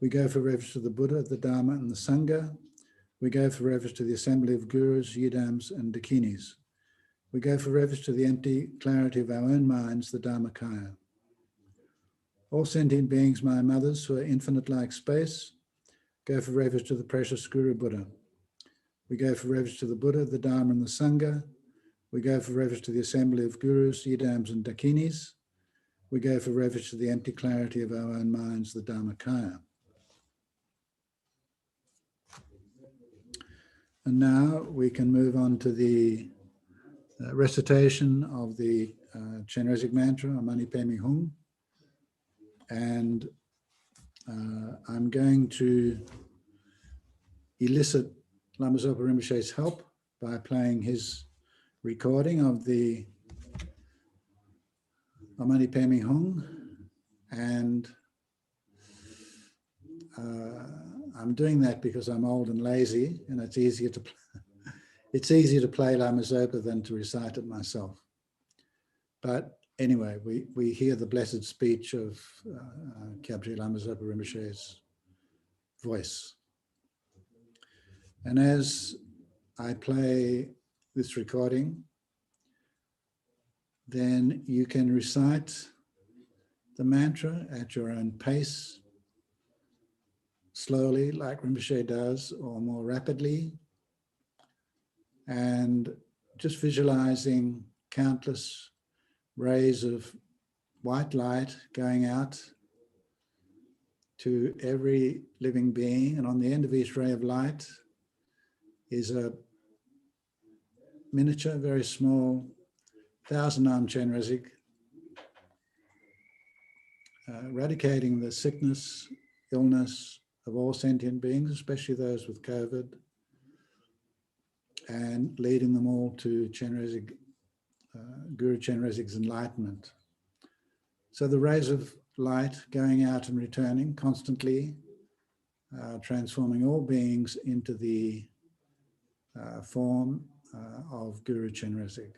We go for refuge to the Buddha, the Dharma and the Sangha. We go for refuge to the assembly of gurus, yidams and dakinis. We go for refuge to the empty clarity of our own minds, the Dharmakaya. All sentient beings, my mothers who are infinite like space, go for refuge to the precious Guru Buddha. We go for refuge to the Buddha, the Dharma and the Sangha. We go for refuge to the assembly of gurus, yidams and dakinis. We go for refuge to the empty clarity of our own minds, the Dharmakaya. And now we can move on to the recitation of the Chenrezig mantra, Mani Padme Hung. And I'm going to elicit Lama Zopa Rinpoche's help by playing his recording of the Mani Padme Hung. And I'm doing that because I'm old and lazy, and it's easier to play Lama Zopa than to recite it myself. But anyway, we hear the blessed speech of Kyabje Lama Zopa Rinpoche's voice. And as I play this recording, then you can recite the mantra at your own pace, slowly like Rinpoche does, or more rapidly, and just visualizing countless rays of white light going out to every living being, and on the end of each ray of light is a miniature, very small, 1,000-arm Chenrezig, eradicating the sickness, illness of all sentient beings, especially those with COVID, and leading them all to Chenrezig, Guru Chenrezig's enlightenment. So the rays of light going out and returning constantly, transforming all beings into the form of Guru Chenrezig.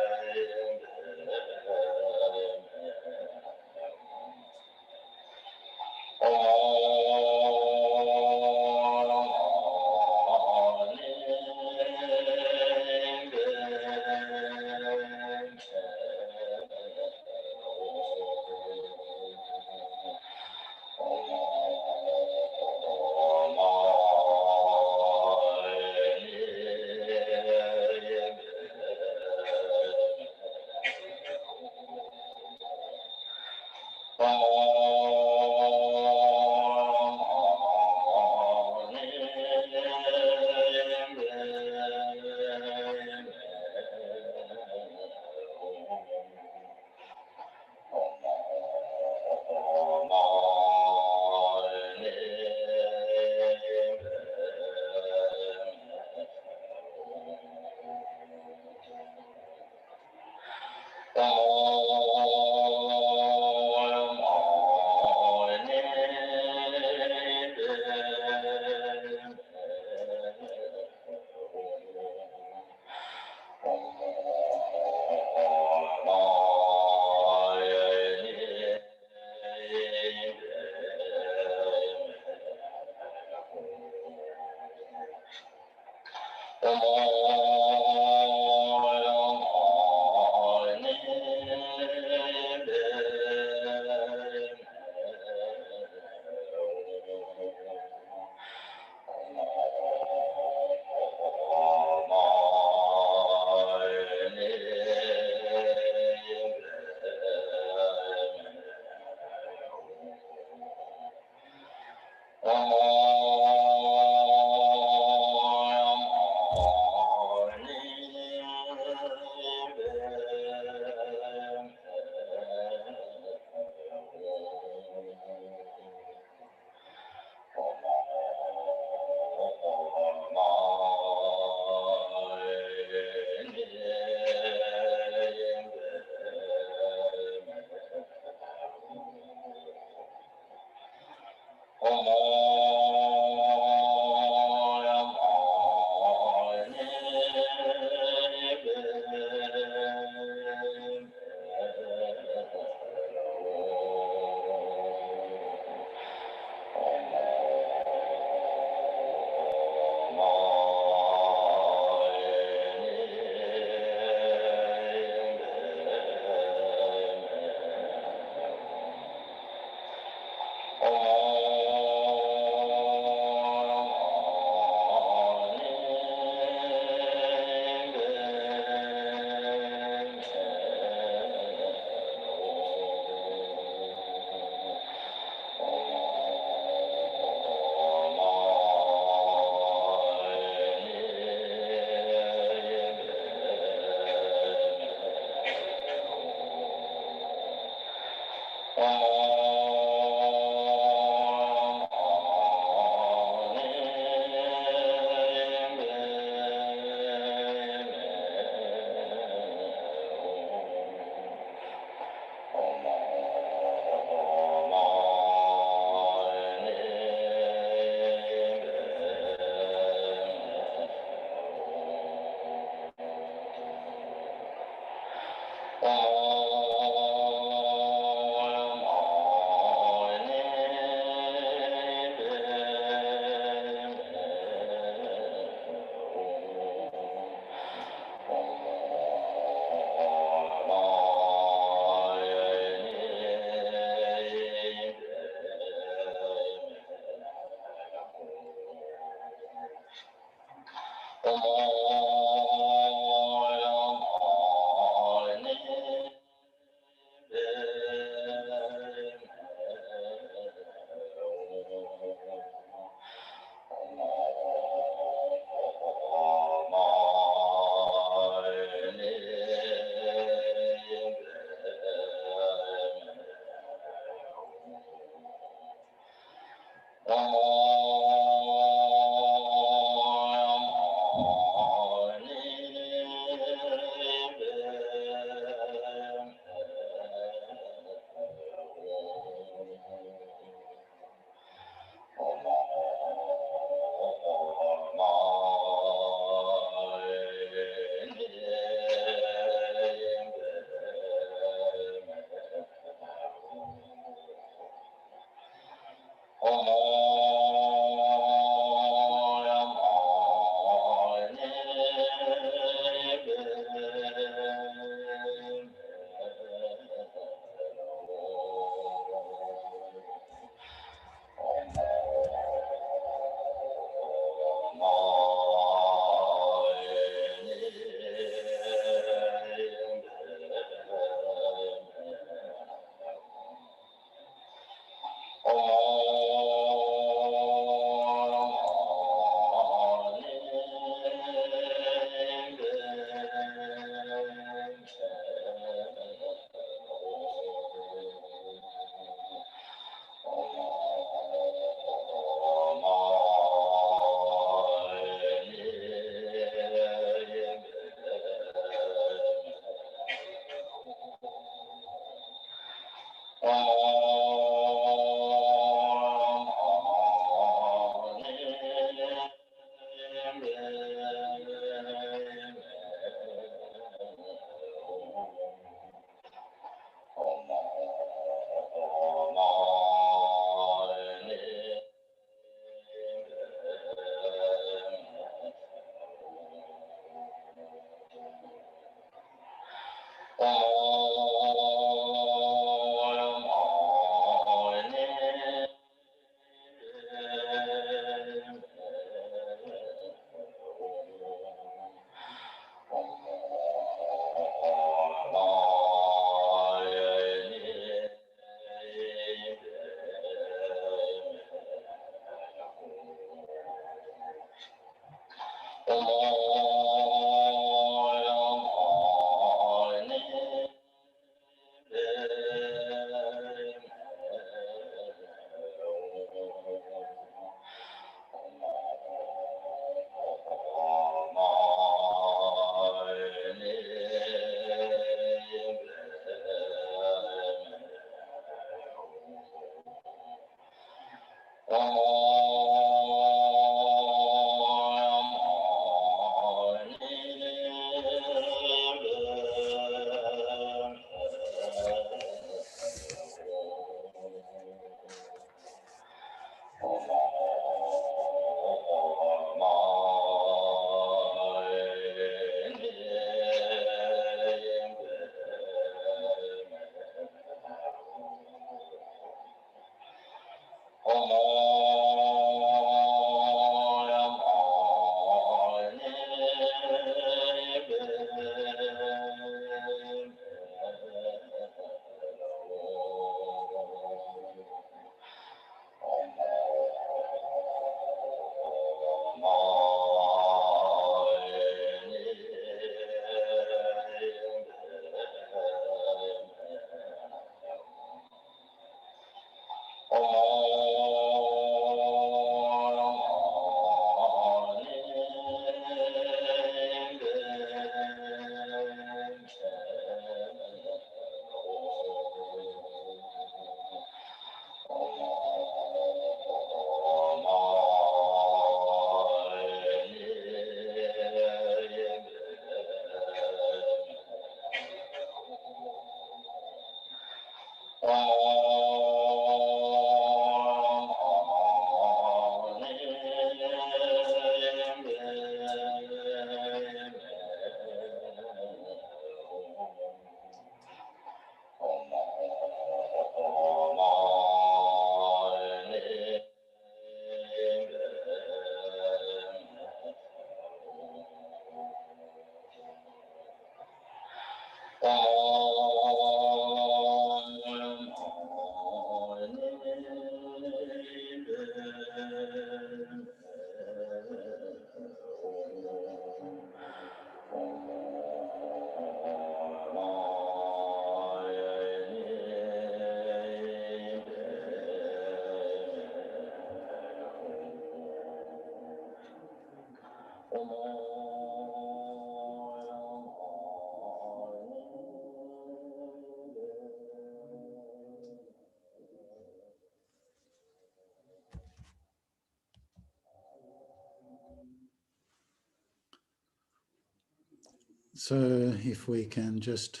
So if we can just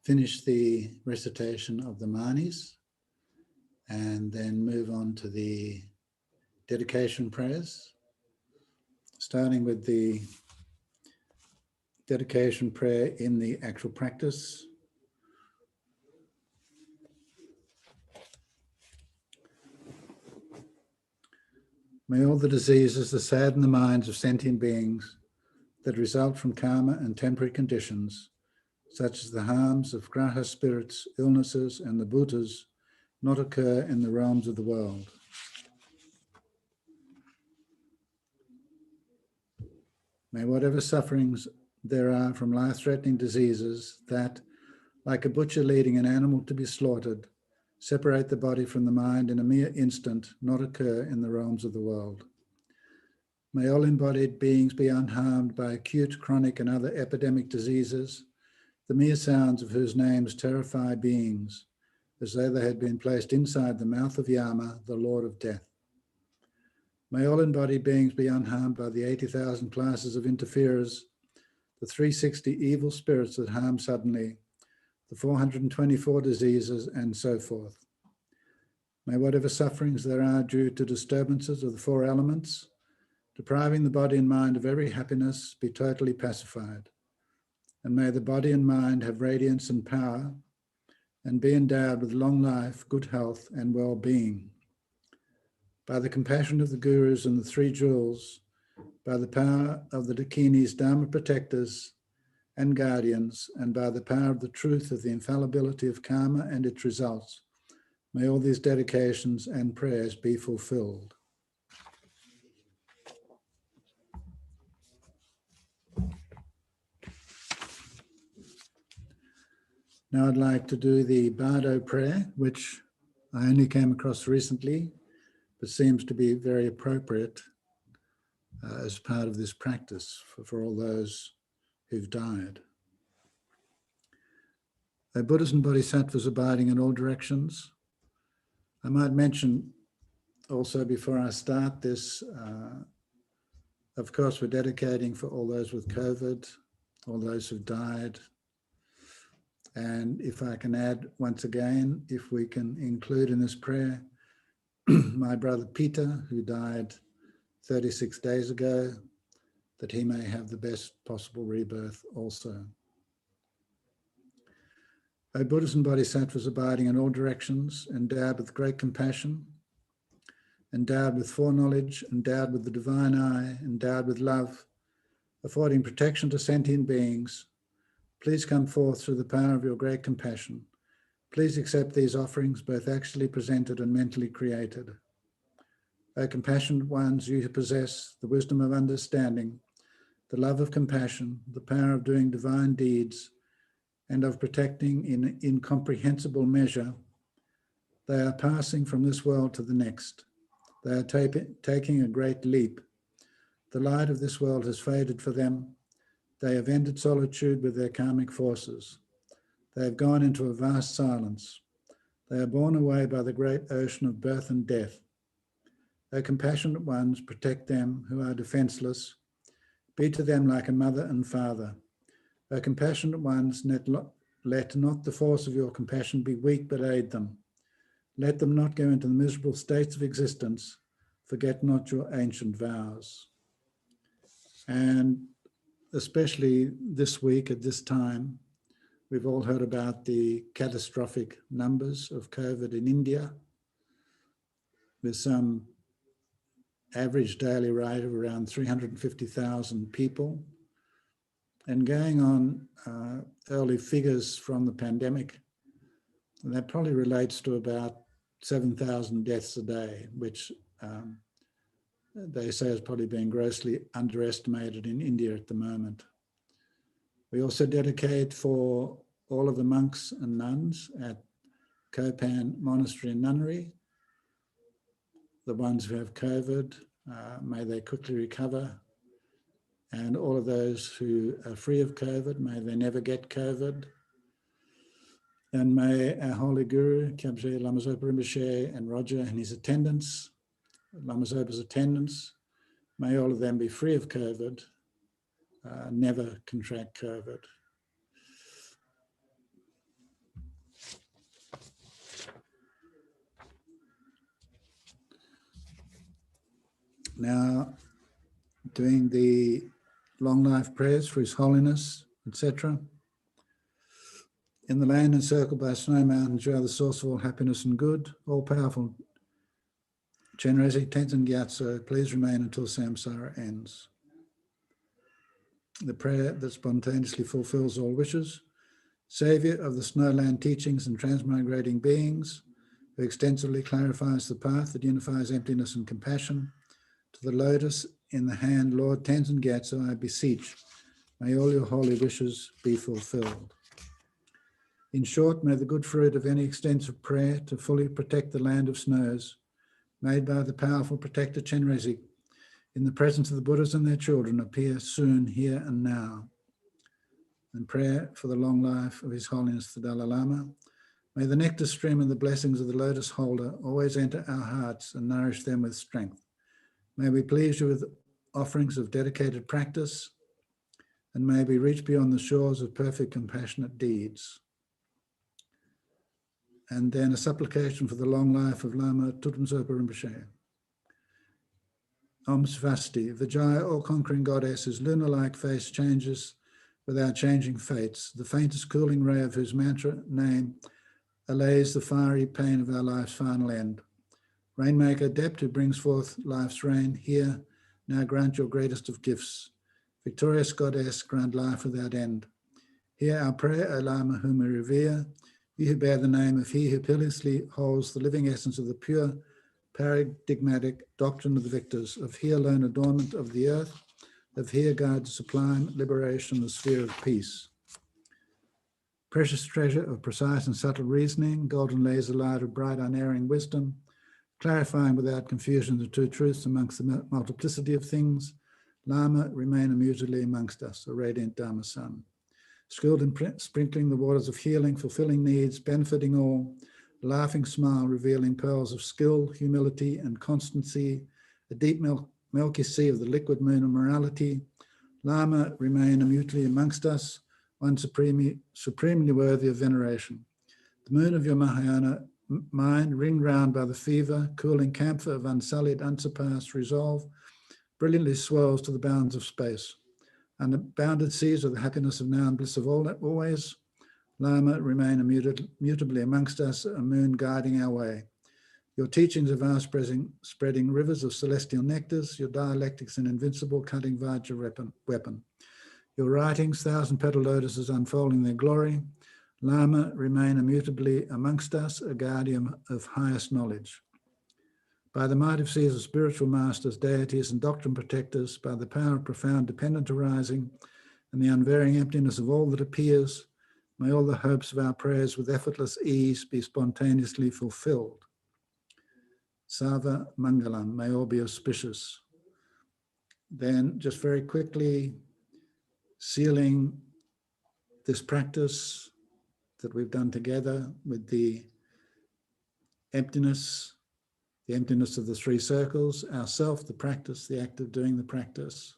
finish the recitation of the manis and then move on to the dedication prayers, starting with the dedication prayer in the actual practice. May all the diseases that sadden the minds of sentient beings that result from karma and temporary conditions, such as the harms of graha spirits, illnesses, and the bhutas, not occur in the realms of the world. May whatever sufferings there are from life-threatening diseases that, like a butcher leading an animal to be slaughtered, separate the body from the mind in a mere instant, not occur in the realms of the world. May all embodied beings be unharmed by acute, chronic, and other epidemic diseases, the mere sounds of whose names terrify beings, as though they had been placed inside the mouth of Yama, the Lord of Death. May all embodied beings be unharmed by the 80,000 classes of interferers, the 360 evil spirits that harm suddenly, the 424 diseases, and so forth. May whatever sufferings there are due to disturbances of the four elements, depriving the body and mind of every happiness, be totally pacified. and may the body and mind have radiance and power and be endowed with long life, good health, and well-being. By the compassion of the Gurus and the Three Jewels, by the power of the Dakinis, Dharma protectors and guardians, and by the power of the truth of the infallibility of karma and its results, may all these dedications and prayers be fulfilled. Now I'd like to do the Bardo prayer, which I only came across recently, but seems to be very appropriate as part of this practice for all those who've died. O Buddhas and Bodhisattvas abiding in all directions. I might mention also before I start this, of course, we're dedicating for all those with COVID, all those who've died. And if I can add once again, if we can include in this prayer, my brother Peter, who died 36 days ago, that he may have the best possible rebirth also. O Buddhas and Bodhisattvas abiding in all directions, endowed with great compassion, endowed with foreknowledge, endowed with the divine eye, endowed with love, affording protection to sentient beings, please come forth through the power of your great compassion. Please accept these offerings, both actually presented and mentally created. O compassionate ones, you who possess the wisdom of understanding, the love of compassion, the power of doing divine deeds, and of protecting in incomprehensible measure, they are passing from this world to the next. They are taking a great leap. The light of this world has faded for them. They have ended solitude with their karmic forces. They have gone into a vast silence. They are borne away by the great ocean of birth and death. O compassionate ones, protect them who are defenseless. Be to them like a mother and father. O compassionate ones, let not the force of your compassion be weak, but aid them. Let them not go into the miserable states of existence. Forget not your ancient vows. And especially this week at this time, we've all heard about the catastrophic numbers of COVID in India, with some average daily rate of around 350,000 people. And going on early figures from the pandemic, and that probably relates to about 7,000 deaths a day, which they say is probably being grossly underestimated in India at the moment. We also dedicate for all of the monks and nuns at Kopan Monastery and Nunnery, the ones who have COVID, may they quickly recover. And all of those who are free of COVID, may they never get COVID. And may our Holy Guru, Kyabje Lama Zopa Rinpoche, and Roger and his attendants, Lama Zopa's attendants, may all of them be free of COVID, never contract COVID. Now, doing the long life prayers for His Holiness, etc. In the land encircled by snow mountains, you are the source of all happiness and good, all powerful Chenrezig Gyalpo, please remain until samsara ends. The prayer that spontaneously fulfills all wishes, Saviour of the snowland teachings and transmigrating beings, who extensively clarifies the path that unifies emptiness and compassion, to the lotus in the hand, Lord Tenzin Gyatso, I beseech, may all your holy wishes be fulfilled. In short, may the good fruit of any extensive prayer to fully protect the land of snows, made by the powerful protector Chenrezig, in the presence of the Buddhas and their children, appear soon, here and now. And prayer for the long life of His Holiness the Dalai Lama. May the nectar stream and the blessings of the lotus holder always enter our hearts and nourish them with strength. May we please you with offerings of dedicated practice, and may we reach beyond the shores of perfect compassionate deeds. And then a supplication for the long life of Lama Tutum Zopa Rinpoche. Om Svasti, Vijaya, all-conquering goddess, whose lunar-like face changes with our changing fates, the faintest cooling ray of whose mantra name allays the fiery pain of our life's final end. Rainmaker, adept who brings forth life's rain, here, now grant your greatest of gifts. Victorious goddess, grant life without end. Hear our prayer, O Lama, whom we revere, you who bear the name of he who pitilessly holds the living essence of the pure, paradigmatic doctrine of the victors, of he alone adornment of the earth, of here guides sublime liberation, the sphere of peace. Precious treasure of precise and subtle reasoning, golden laser light of bright unerring wisdom, clarifying without confusion the two truths amongst the multiplicity of things, Lama, remain immutably amongst us, a radiant Dharma sun. Skilled in sprinkling the waters of healing, fulfilling needs, benefiting all, laughing smile revealing pearls of skill, humility, and constancy, a deep milky sea of the liquid moon of morality, Lama, remain immutably amongst us, one supremely worthy of veneration. The moon of your Mahayana mind, ringed round by the fever, cooling camphor of unsullied, unsurpassed resolve, brilliantly swirls to the bounds of space. Unbounded seas of the happiness of now and bliss of always, Lama, remain immutably amongst us, a moon guiding our way. Your teachings are vast, spreading rivers of celestial nectars, your dialectics an invincible cutting Vajra weapon. Your writings, thousand-petal lotuses unfolding their glory, Lama, remain immutably amongst us, a guardian of highest knowledge. By the might of seas of spiritual masters, deities, and doctrine protectors, by the power of profound dependent arising, and the unvarying emptiness of all that appears, may all the hopes of our prayers with effortless ease be spontaneously fulfilled. Sava Mangalam, may all be auspicious. Then, just very quickly, sealing this practice that we've done together with the emptiness of the three circles, ourself, the practice, the act of doing the practice,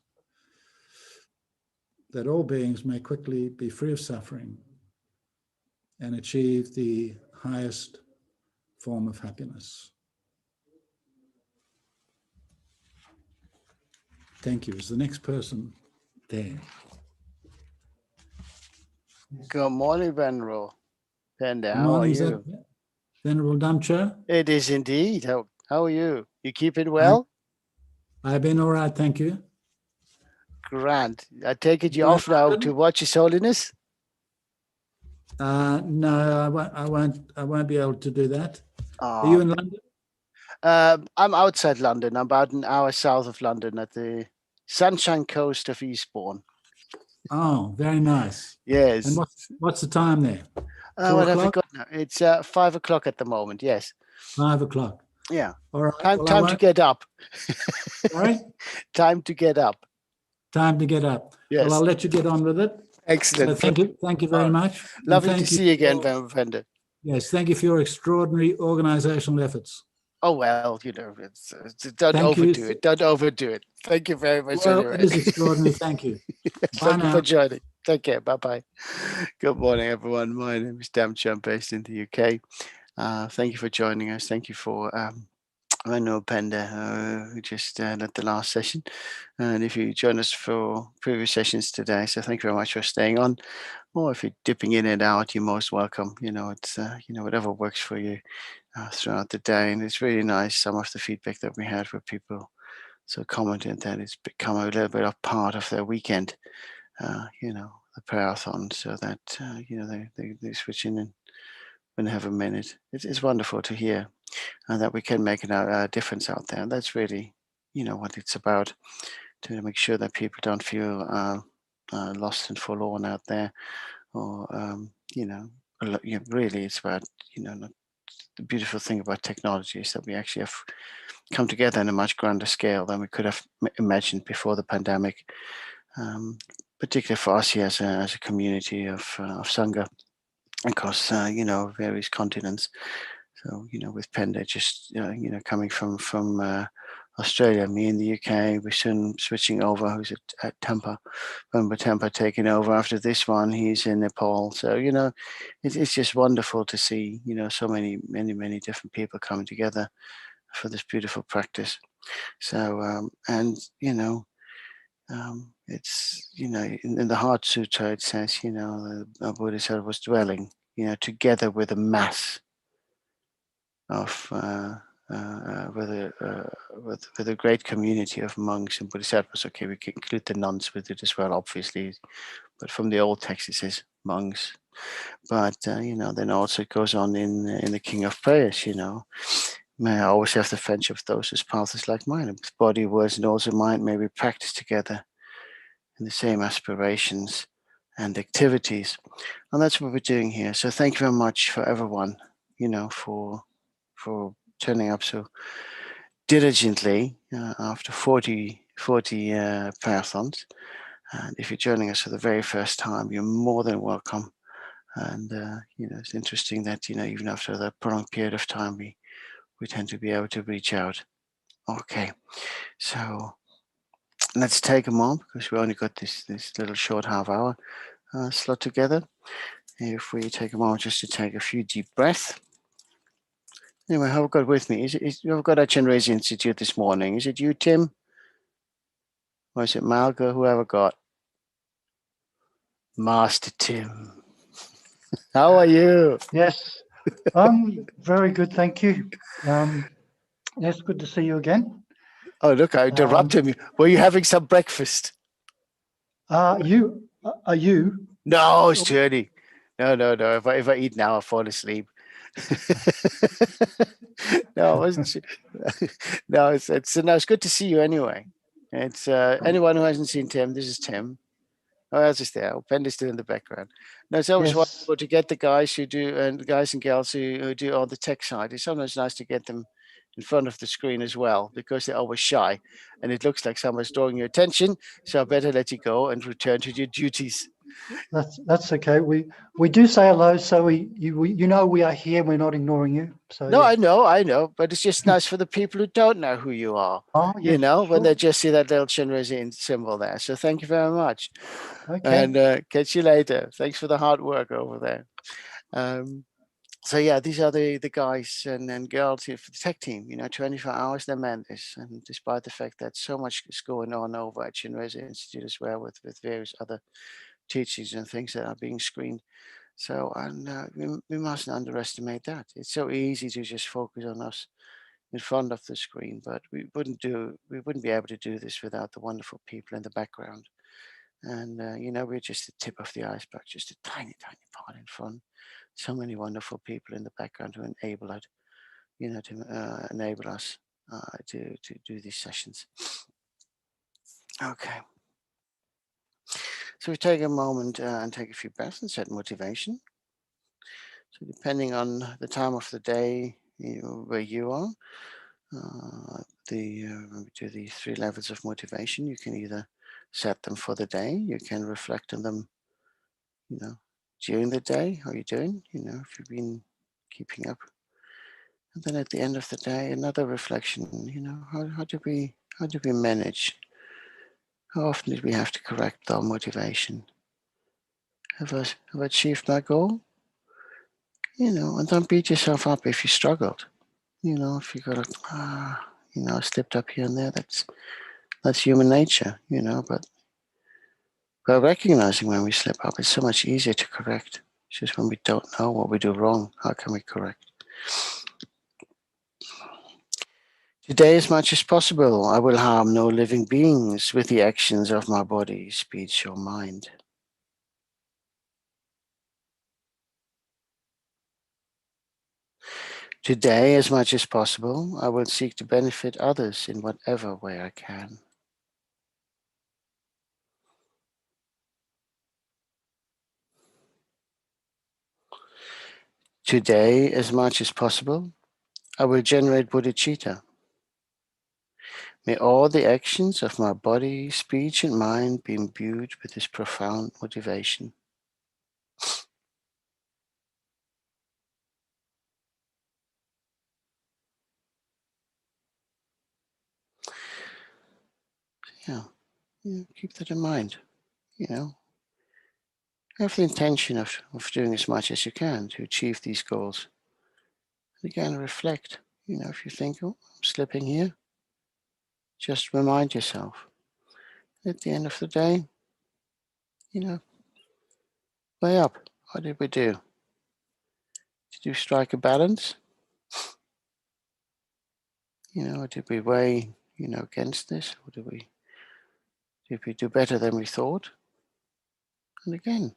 that all beings may quickly be free of suffering and achieve the highest form of happiness. Thank you. Is the next person there? Good morning, Venerable Panda. Good How morning, are is that you? Venerable Damcha? It is indeed. How are you? You keeping well? I've been all right, thank you. Grand. I take it You you're in off now London? to watch His Holiness? No, I won't be able to do that. Are you in London? I'm outside London. I'm about an hour south of London at the Sunshine Coast of Eastbourne. Oh, very nice. Yes. And what's the time there? 4 What have I o'clock? got now? It's 5 o'clock at the moment. Yes. 5 o'clock. Yeah. All right. Time well, to get up. Sorry? Time to get up. Time to get up. Yes. Well, I'll let you get on with it. Excellent. So thank you very much. And Lovely to thank see you again, for- Venerable. Yes, thank you for your extraordinary organizational efforts. Oh, well, don't Thank you. overdo it. Don't overdo it. Thank you very much. Well, anyway. it is extraordinary. Thank you. Bye Thank you now. for joining. Take care. Bye-bye. Good morning, everyone. My name is Damcha. I'm based in the UK. Thank you for joining us. Thank you for Venerable Panda, who just led the last session. And if you join us for previous sessions today, so thank you very much for staying on. Or if you're dipping in and out, you're most welcome. It's whatever works for you throughout the day. And it's really nice, some of the feedback that we had where people so commented that it's become a little bit of part of their weekend, the prayerathon, so that they switch in and when they have a minute. It's wonderful to hear that we can make a difference out there. And that's really what it's about, to make sure that people don't feel lost and forlorn out there, or really it's about the beautiful thing about technology is that we actually have come together in a much grander scale than we could have imagined before the pandemic, particularly for us here as a community of Sangha across various continents. So with Penda just coming from Australia, me in the UK, we're soon switching over. Who's at Tampa, Tampa taking over after this one. He's in Nepal. So it's just wonderful to see so many different people coming together for this beautiful practice. So It's, you know, in the Heart Sutra it says, you know, the Bodhisattva was dwelling, you know, together with a mass of with a great community of monks and bodhisattvas. Okay, we can include the nuns with it as well, obviously, but from the old text it says monks. But you know, then also it goes on in the King of Prayers, you know, may I always have the friendship of those whose path is like mine, and with body, words, and also mind may we practice together in the same aspirations and activities. And that's what we're doing here. So thank you very much for everyone, you know, for turning up so diligently after 40 prayer-thons. And if you're joining us for the very first time, you're more than welcome. And you know, it's interesting that, you know, even after the prolonged period of time, we tend to be able to reach out. Okay, so let's take a moment, because we only got this little short half-hour slot together. If we take a moment just to take a few deep breaths. Anyway, who have got with me? We've got our Chenrezig Institute this morning. Is it you, Tim? Or is it Malga? Whoever got? Master Tim. How are you? Yes, I'm very good, thank you. Yes, good to see you again. Oh, look, I interrupted you. Were you having some breakfast? Are you? No, it's too early. No. If I eat now, I'll fall asleep. No, it wasn't. No, it's good to see you anyway. It's anyone who hasn't seen Tim. This is Tim. Oh, else is there? Pendy's still in the background. No, it's always wonderful to get the guys who do, and the guys and girls who do on the tech side. It's sometimes nice to get them in front of the screen as well, because they're always shy, and it looks like someone's drawing your attention. So I better let you go and return to your duties. That's okay. We do say hello, so you know we are here. We're not ignoring you. So no, yeah. I know, but it's just nice for the people who don't know who you are. Oh, yes, you know, sure. when they just see that little Chenrezig symbol there. So thank you very much. Okay. And catch you later. Thanks for the hard work over there. So yeah, these are the guys and girls here for the tech team. You know, 24 hours they man this, and despite the fact that so much is going on over at Chenrezig Institute as well, with various other teachings and things that are being screened. So, and we mustn't underestimate that. It's so easy to just focus on us in front of the screen, but we wouldn't be able to do this without the wonderful people in the background. And you know, we're just the tip of the iceberg, just a tiny part in front. So many wonderful people in the background who enable it, you know, to enable us to do these sessions. Okay. So we take a moment and take a few breaths and set motivation. So depending on the time of the day, where you are, when we do the 3 levels of motivation, you can either set them for the day, you can reflect on them, you know, during the day. How are you doing? You know, if you've been keeping up. And then at the end of the day, another reflection, you know, how do we manage? How often did we have to correct our motivation? Have I achieved my goal? You know, and don't beat yourself up if you struggled. You know, if you got you know, slipped up here and there, that's human nature, you know, but by recognizing when we slip up, it's so much easier to correct. It's just when we don't know what we do wrong, how can we correct? Today, as much as possible, I will harm no living beings with the actions of my body, speech, or mind. Today, as much as possible, I will seek to benefit others in whatever way I can. Today, as much as possible, I will generate bodhicitta. May all the actions of my body, speech, and mind be imbued with this profound motivation. Yeah, keep that in mind. You know, have the intention of doing as much as you can to achieve these goals. And again, reflect. You know, if you think, oh, I'm slipping here, just remind yourself. at the end of the day, weigh up. What did we do? Did you strike a balance? Or did we weigh, against this? Or did we do better than we thought? And again,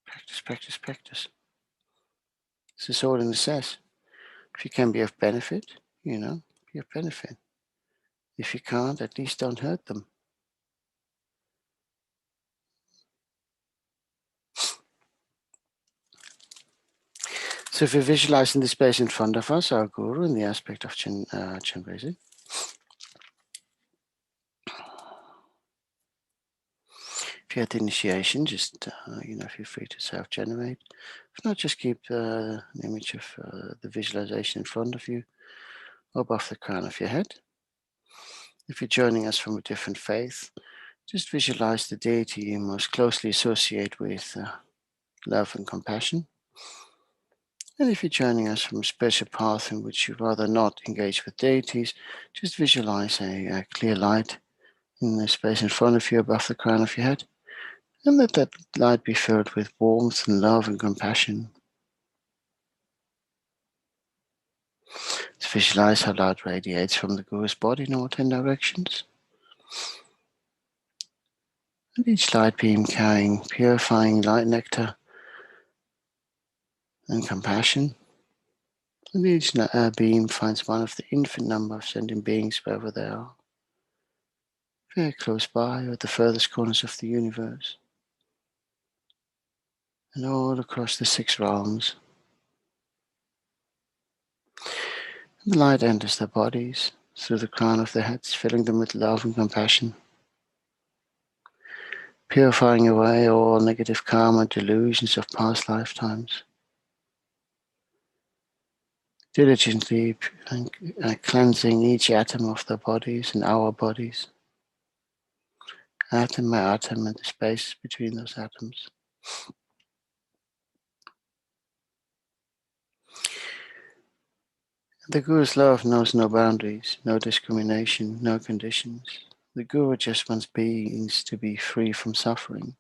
practice, practice, practice. This is all in the sense. If you can be of benefit, be of benefit. If you can't, at least don't hurt them. So if we're visualizing the space in front of us, our Guru, in the aspect of Chenrezig, if you had the initiation, just, feel free to self-generate. If not, just keep an image of the visualization in front of you, above the crown of your head. If you're joining us from a different faith, just visualize the deity you most closely associate with love and compassion. And if you're joining us from a special path in which you'd rather not engage with deities, just visualize a clear light in the space in front of you above the crown of your head. And let that light be filled with warmth and love and compassion. Let's visualize how light radiates from the Guru's body in all 10 directions. And each light beam carrying purifying light nectar and compassion. And each beam finds one of the infinite number of sentient beings wherever they are, very close by or at the furthest corners of the universe. And all across the 6 realms. And the light enters their bodies through the crown of their heads, filling them with love and compassion, purifying away all negative karma, delusions of past lifetimes, diligently cleansing each atom of their bodies and our bodies, atom by atom and the space between those atoms. The Guru's love knows no boundaries, no discrimination, no conditions. The Guru just wants beings to be free from suffering.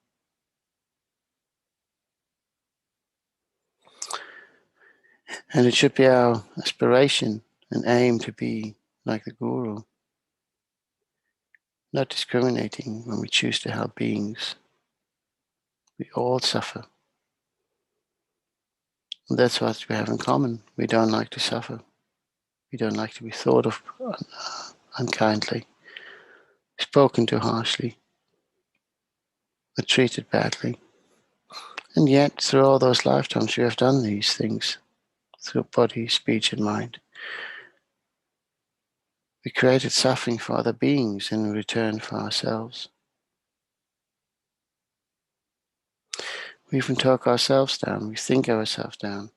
And it should be our aspiration and aim to be like the Guru, not discriminating when we choose to help beings. We all suffer. And that's what we have in common. We don't like to suffer. We don't like to be thought of unkindly, spoken to harshly, or treated badly. And yet, through all those lifetimes, we have done these things, through body, speech, and mind. We created suffering for other beings in return for ourselves. We even talk ourselves down. We think ourselves down.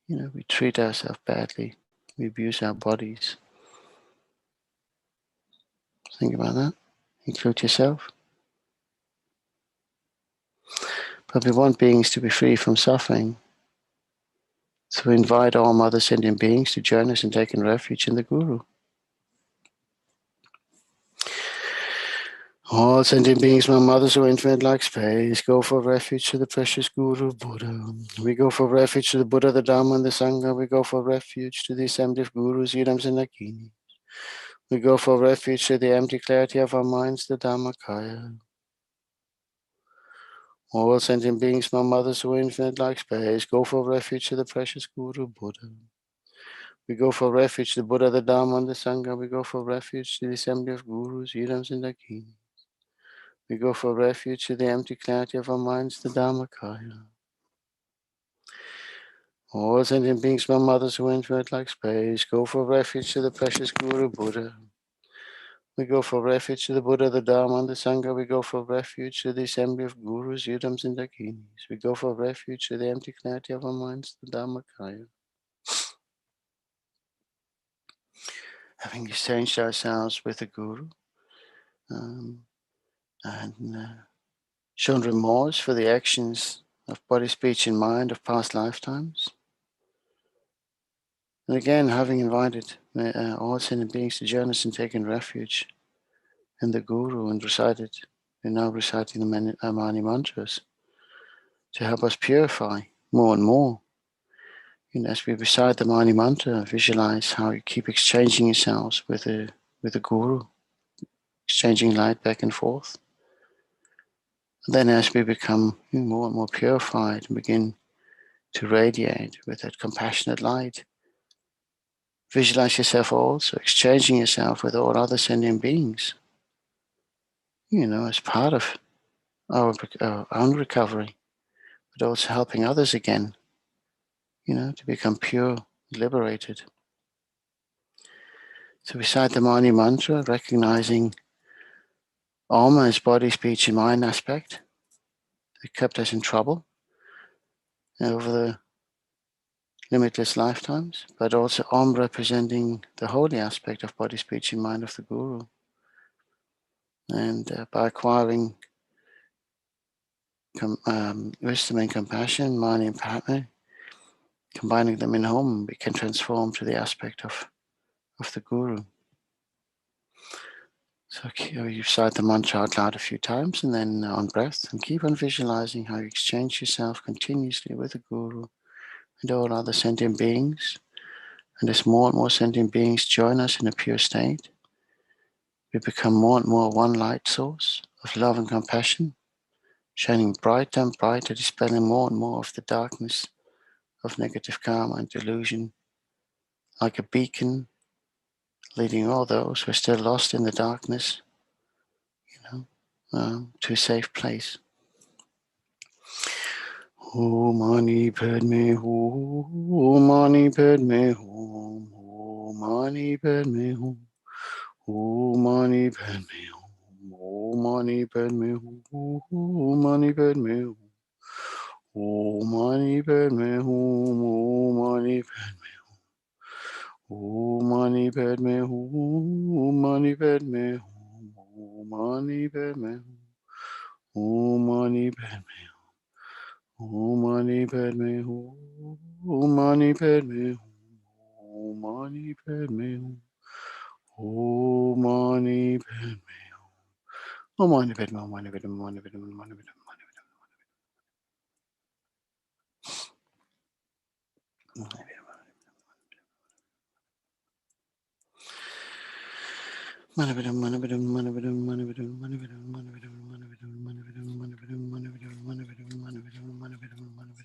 We treat ourselves badly. We abuse our bodies. Think about that. Include yourself. But we want beings to be free from suffering. So we invite all mother sentient beings to join us in taking refuge in the Guru. All sentient beings, my mothers who infinite like space, go for refuge to the precious Guru Buddha. We go for refuge to the Buddha, the Dhamma, and the Sangha. We go for refuge to the assembly of Gurus, Yidams, and Nakinis. We go for refuge to the empty clarity of our minds, the Dhammakaya. All sentient beings, my mothers who infinite like space, go for refuge to the precious Guru Buddha. We go for refuge to the Buddha, the Dhamma, and the Sangha. We go for refuge to the assembly of Gurus, Yidams, and Nakinis. We go for refuge to the empty clarity of our minds, the Dhammakaya. All sentient beings, my mothers who infinite like space, go for refuge to the precious Guru Buddha. We go for refuge to the Buddha, the Dhamma, and the Sangha. We go for refuge to the assembly of Gurus, Yidams, and Dakinis. We go for refuge to the empty clarity of our minds, the Dhammakaya. Having exchanged ourselves with the Guru and shown remorse for the actions of body, speech, and mind of past lifetimes, And again, having invited all sentient beings to join us in taking refuge in the Guru and we're now reciting the many mantras to help us purify more and more. And as we recite the Mani Mantra, visualize how you keep exchanging yourselves with the Guru, exchanging light back and forth. And then as we become more and more purified and begin to radiate with that compassionate light, visualize yourself also exchanging yourself with all other sentient beings, as part of our own recovery, but also helping others again, to become pure, liberated. So recite the Mani Mantra, recognizing Om as body, speech, and mind aspect that kept us in trouble over the limitless lifetimes, but also Om representing the holy aspect of body, speech, and mind of the Guru. And by acquiring wisdom and compassion, Mani and Padme, combining them in Om, we can transform to the aspect of the Guru. So you recite the mantra out loud a few times and then on breath, and keep on visualizing how you exchange yourself continuously with the Guru and all other sentient beings. And as more and more sentient beings join us in a pure state, we become more and more one light source of love and compassion, shining brighter and brighter, dispelling more and more of the darkness of negative karma and delusion, like a beacon leading all those who are still lost in the darkness, to a safe place. Om Mani Padme Hum, Om Mani Padme Hum, Om Mani Padme Hum, Om Mani Padme Hum, Om Mani Padme Hum, Om Mani Padme Hum, Om Mani Padme Hum, Om Mani Padme Hum, Om Mani Padme Hum, Om Mani Padme Hum, Om Mani Padme Hum, Om Mani Padme Hum. Om Mani Padme Hum, Om Mani Padme Hum, Om Mani Padme Hum, Om Mani Padme Hum, Om Mani Padme Hum, Om Mani Padme Hum, Om Mani Padme Hum, Om Mani Padme Hum,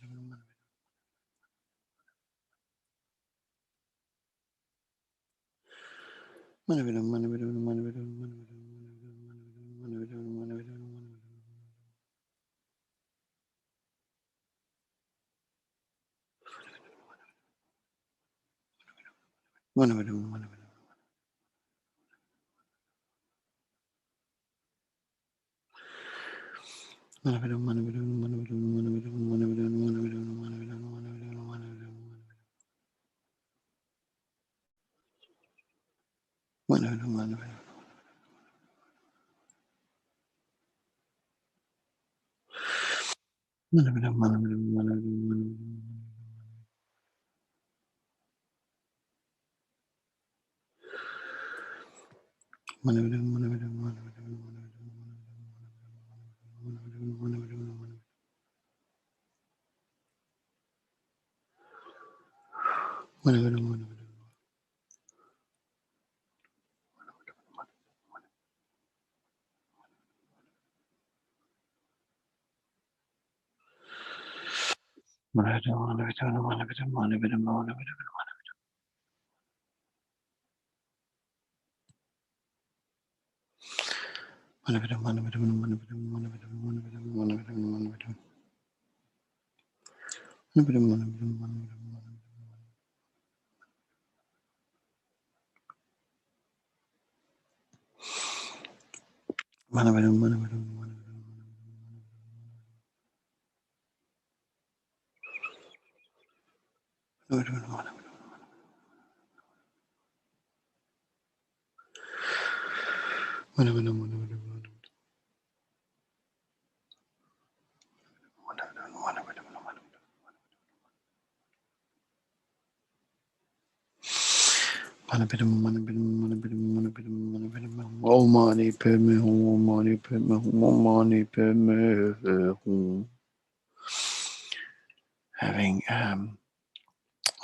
Having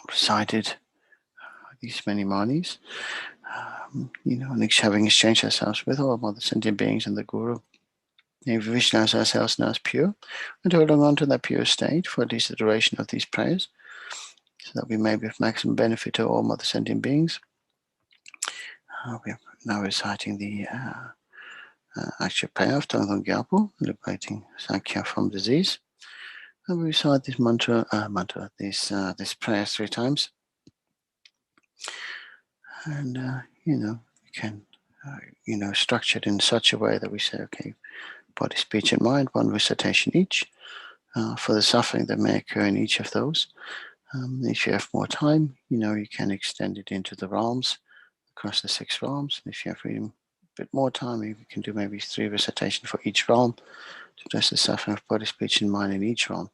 recited these many manis, and having exchanged ourselves with all other sentient beings and the Guru, we visualize ourselves now as pure and holding on to that pure state for at least the duration of these prayers, so that we may be of maximum benefit to all other sentient beings. We are now reciting the actual prayer of Thangtong Gyalpo, liberating Sankhya from disease. And we recite this this prayer 3 times. And, we can, structure it in such a way that we say, okay, body, speech, and mind, 1 recitation each, for the suffering that may occur in each of those. If you have more time, you can extend it into the realms, across the 6 realms. If you have a bit more time, you can do maybe 3 recitations for each realm to address the suffering of body, speech, and mind in each realm.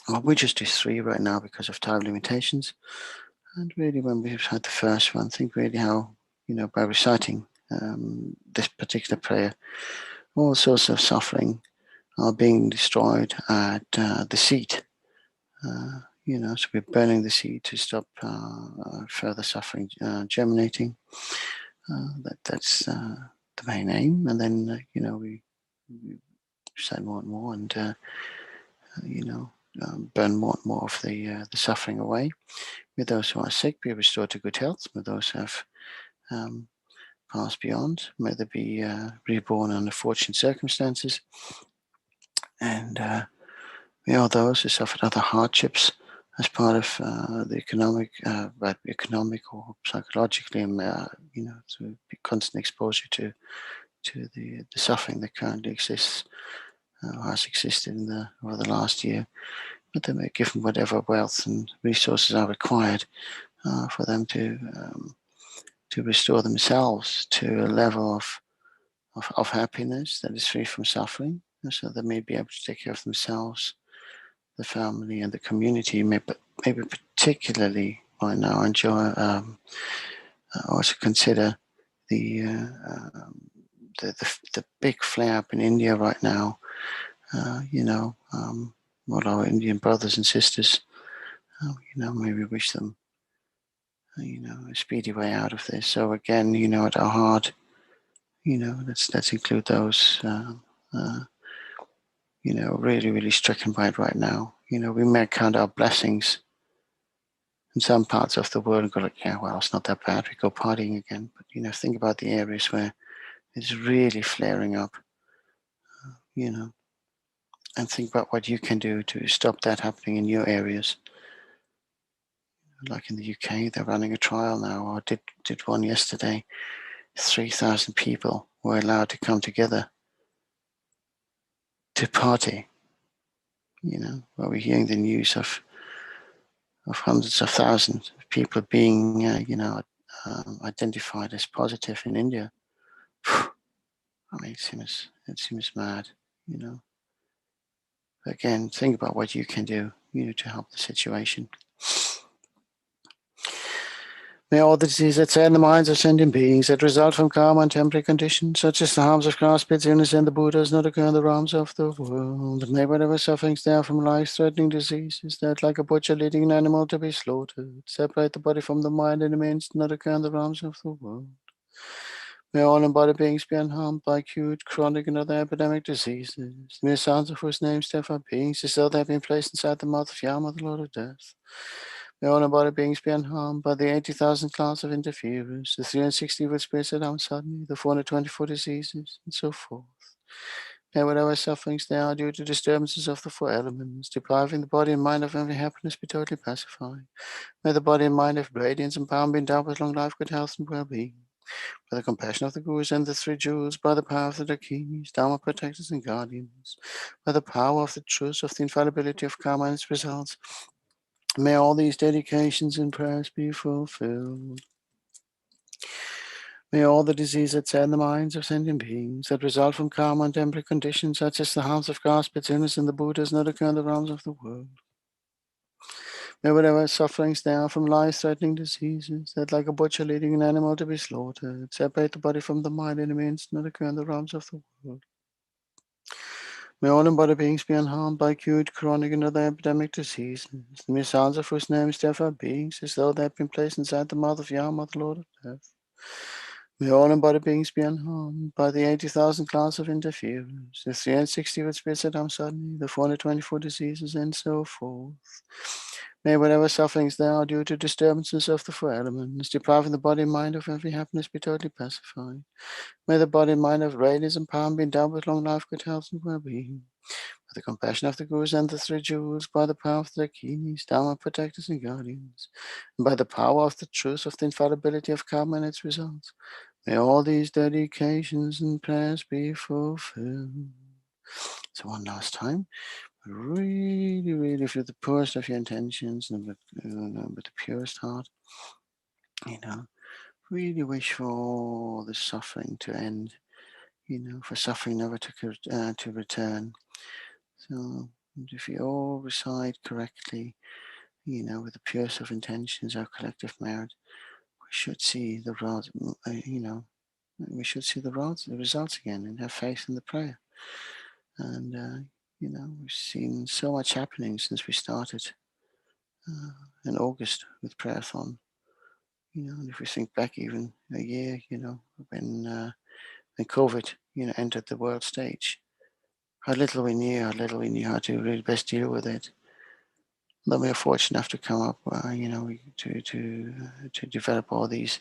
Well, we just do 3 right now because of time limitations. And really, when we recite the first one, think really how, by reciting this particular prayer, all sorts of suffering are being destroyed at the seed. So we're burning the seed to stop further suffering germinating. That's the main aim. And then, we recite more and more and, burn more and more of the suffering away. With those who are sick, be restored to good health. With those who have passed beyond, may they be reborn under fortunate circumstances. And we are those who suffered other hardships as part of the economic or psychologically, through constant exposure to the suffering that currently exists, has existed over the last year. But they may be given whatever wealth and resources are required for them to restore themselves to a level of happiness that is free from suffering, so they may be able to take care of themselves, the family, and the community. Maybe particularly right now enjoy also consider the big flare up in India right now. All our Indian brothers and sisters, maybe wish them a speedy way out of this. So again, at our heart, let's include those really, really stricken by it right now. We may count our blessings in some parts of the world and go like, yeah, well, it's not that bad. We go partying again. But, think about the areas where it's really flaring up, and think about what you can do to stop that happening in your areas. Like in the UK, they're running a trial now, or did one yesterday. 3,000 people were allowed to come together to party. Where we're hearing the news of hundreds of thousands of people being, identified as positive in India. It seems mad. Again, think about what you can do, to help the situation. May all the diseases that say in the minds of sentient beings that result from karma and temporary conditions, such as the harms of grass, pits, illness, and the Buddhas, not occur in the realms of the world. And may whatever sufferings there from life-threatening diseases that, like a butcher leading an animal to be slaughtered, separate the body from the mind in a means not occur in the realms of the world. May all embodied beings be unharmed by acute, chronic, and other epidemic diseases. The mere sounds of whose names stand beings, as though they have been placed inside the mouth of Yama, the Lord of Death. May all embodied beings be unharmed by the 80,000 class of interferers, the 360 evil spirits that harm suddenly, the 424 diseases, and so forth. May whatever sufferings there are due to disturbances of the 4 elements, depriving the body and mind of every happiness, be totally pacified. May the body and mind have radiance and power, be endowed with long life, good health, and well-being. By the compassion of the Gurus and the 3 jewels, by the power of the Dakinis, Dharma protectors and guardians, by the power of the truth of the infallibility of karma and its results, may all these dedications and prayers be fulfilled. May all the diseases that sad the minds of sentient beings that result from karma and temporary conditions, such as the harms of grass, pits, illness, and the Buddhas, not occur in the realms of the world. May whatever sufferings there are from life-threatening diseases, that like a butcher leading an animal to be slaughtered, separate the body from the mind in a means not occur in the realms of the world. May all embodied beings be unharmed by acute, chronic, and other epidemic diseases. The mere sounds of whose names therefore beings, as though they had been placed inside the mouth of Yama, the Lord of Death. May all embodied beings be unharmed by the 80,000 class of interference, the 360 with spirits that harm suddenly, the 424 diseases, and so forth. May whatever sufferings there are due to disturbances of the four elements, depriving the body and mind of every happiness, be totally pacified. May the body and mind of radiance and power be endowed with long life, good health, and well-being. By the compassion of the Gurus and the three jewels, by the power of the Dakinis, Dharma protectors and guardians, and by the power of the truth of the infallibility of karma and its results, may all these dedications and prayers be fulfilled. So one last time, really, really, with the purest of your intentions and with the purest heart, really wish for all the suffering to end, for suffering never to return. So if we all recite correctly, with the purest of intentions, our collective merit, we should see the we should see the results again and have faith in the prayer. And, we've seen so much happening since we started in August with prayerathon. And if we think back even a year, when COVID, entered the world stage, how little we knew how to really best deal with it. Then we were fortunate enough to come up, to develop all these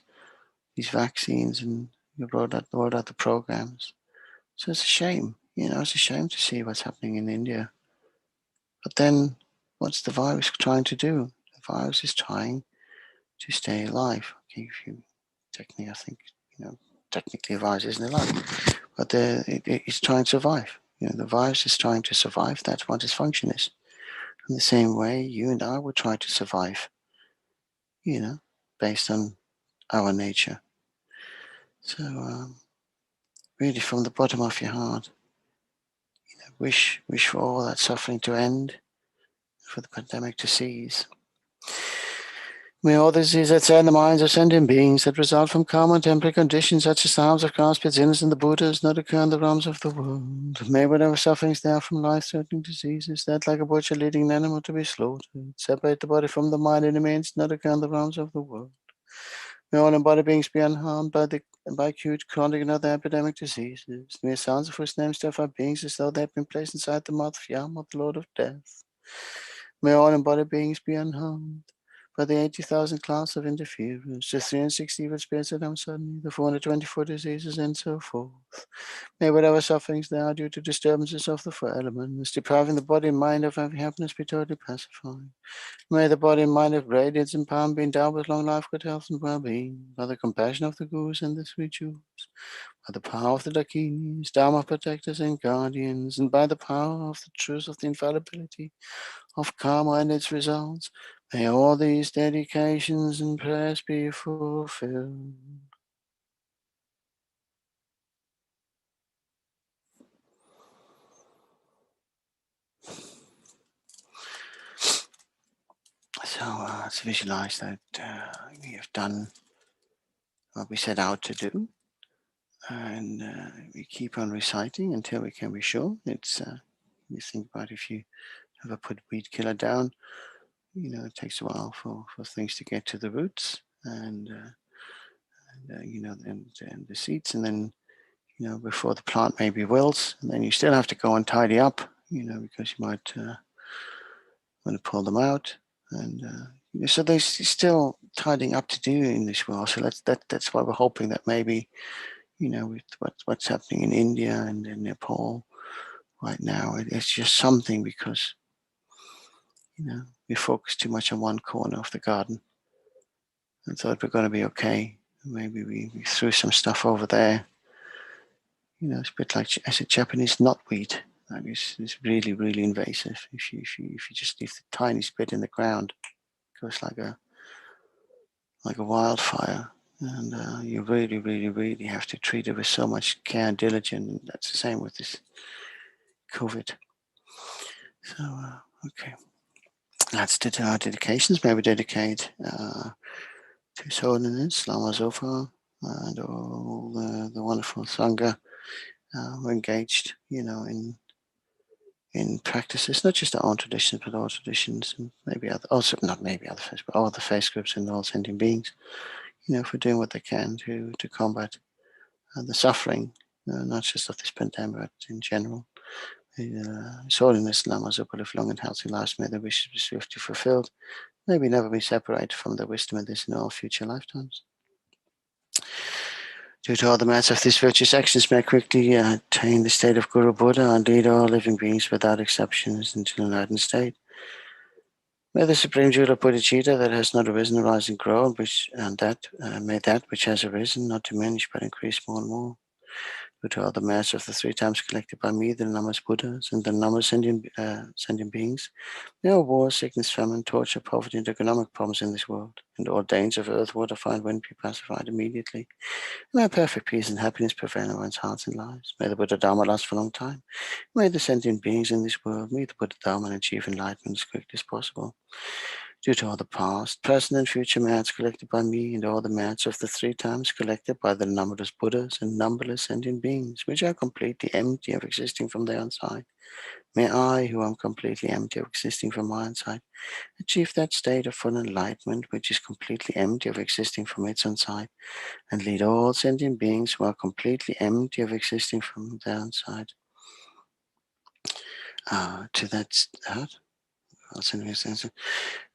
vaccines, and we rolled out the programs. So it's a shame, it's a shame to see what's happening in India. But then, what's the virus trying to do? The virus is trying to stay alive. Okay, technically, I think, technically the virus isn't alive, but it's trying to survive. The virus is trying to survive. That's what its function is. In the same way, you and I would try to survive, based on our nature. So, really, from the bottom of your heart, wish for all that suffering to end, for the pandemic to cease. May all the diseases that sad in the minds of sentient beings that result from karma and temporary conditions such as the harms of Christ, sinners, and the Buddhas not occur in the realms of the world. May whatever sufferings there are from life-threatening diseases, that like a butcher leading an animal to be slaughtered, separate the body from the mind in a means not occur in the realms of the world. May all embodied beings be unharmed by acute, chronic, and other epidemic diseases. May sounds of whose names therefore beings as though they have been placed inside the mouth of Yama, the Lord of Death. May all embodied beings be unharmed by the 80,000 class of interference, the 360 evil spirits that harm suddenly, the 424 diseases, and so forth. May whatever sufferings there are due to disturbances of the four elements, depriving the body and mind of every happiness, be totally pacified. May the body and mind of radiance and power be endowed with long life, good health, and well-being, by the compassion of the Gurus and the three jewels, by the power of the Dakinis, Dharma protectors and guardians, and by the power of the truth of the infallibility of karma and its results. May all these dedications and prayers be fulfilled. So let's visualize that we have done what we set out to do, and we keep on reciting until we can be sure. It's you think about if you ever put weed killer down, it takes a while for things to get to the roots and the seeds, and then before the plant maybe wilts, and then you still have to go and tidy up, because you might want to pull them out, and so there's still tidying up to do in this world. So that's why we're hoping that maybe with what's happening in India and in Nepal right now, it's just something, because we focus too much on one corner of the garden and thought we're going to be okay. Maybe we threw some stuff over there. It's a bit like as a Japanese knotweed. It's really, really invasive. If you just leave the tiniest bit in the ground, it goes like a wildfire, and you really, really, really have to treat it with so much care and diligence. And that's the same with this COVID. So okay. Let's do our dedications. May we dedicate to His Holiness Lama Zopa and all the wonderful Sangha who are engaged, in practices, not just our own traditions, but all traditions, and maybe other, also not maybe other faiths, but all the faith groups and all sentient beings, for doing what they can to combat the suffering, not just of this pandemic, but in general. His Holiness Lama Zopa live long and healthy lives. May their wishes be swiftly fulfilled. May we never be separated from their wisdom in this and all future lifetimes. Due to all the merits of these virtuous actions, may I quickly attain the state of Guru Buddha and lead all living beings without exceptions into the enlightened state. May the Supreme Jewel of Bodhicitta that has not arisen arise and grow, may that which has arisen not diminish but increase more and more. Due to all the merits of the 3 times collected by me, the numbers Buddhas and the numbers sentient beings, may all war, sickness, famine, torture, poverty, and economic problems in this world, and all dangers of earth, water, fire, and wind be pacified immediately. May perfect peace and happiness prevail in one's hearts and lives. May the Buddha Dharma last for a long time. May the sentient beings in this world meet the Buddha Dharma and achieve enlightenment as quickly as possible. Due to all the past, present, and future merits collected by me, and all the merits of the 3 times collected by the numberless Buddhas and numberless sentient beings, which are completely empty of existing from their own side, may I, who am completely empty of existing from my own side, achieve that state of full enlightenment which is completely empty of existing from its own side, and lead all sentient beings who are completely empty of existing from their own side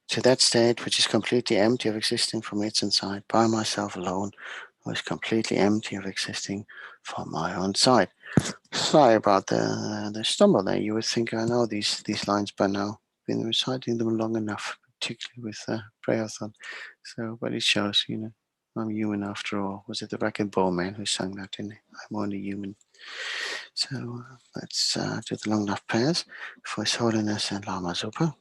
to that state which is completely empty of existing from its own side, by myself alone, who is completely empty of existing from my own side. Sorry about the stumble there. You would think I know these lines by now. Been reciting them long enough, particularly with prayerathon. So, but it shows, I'm human after all. Was it the Record Ball Man who sang that, didn't he? I'm only human. So let's do the long enough prayers for His Holiness and Lama Zopa.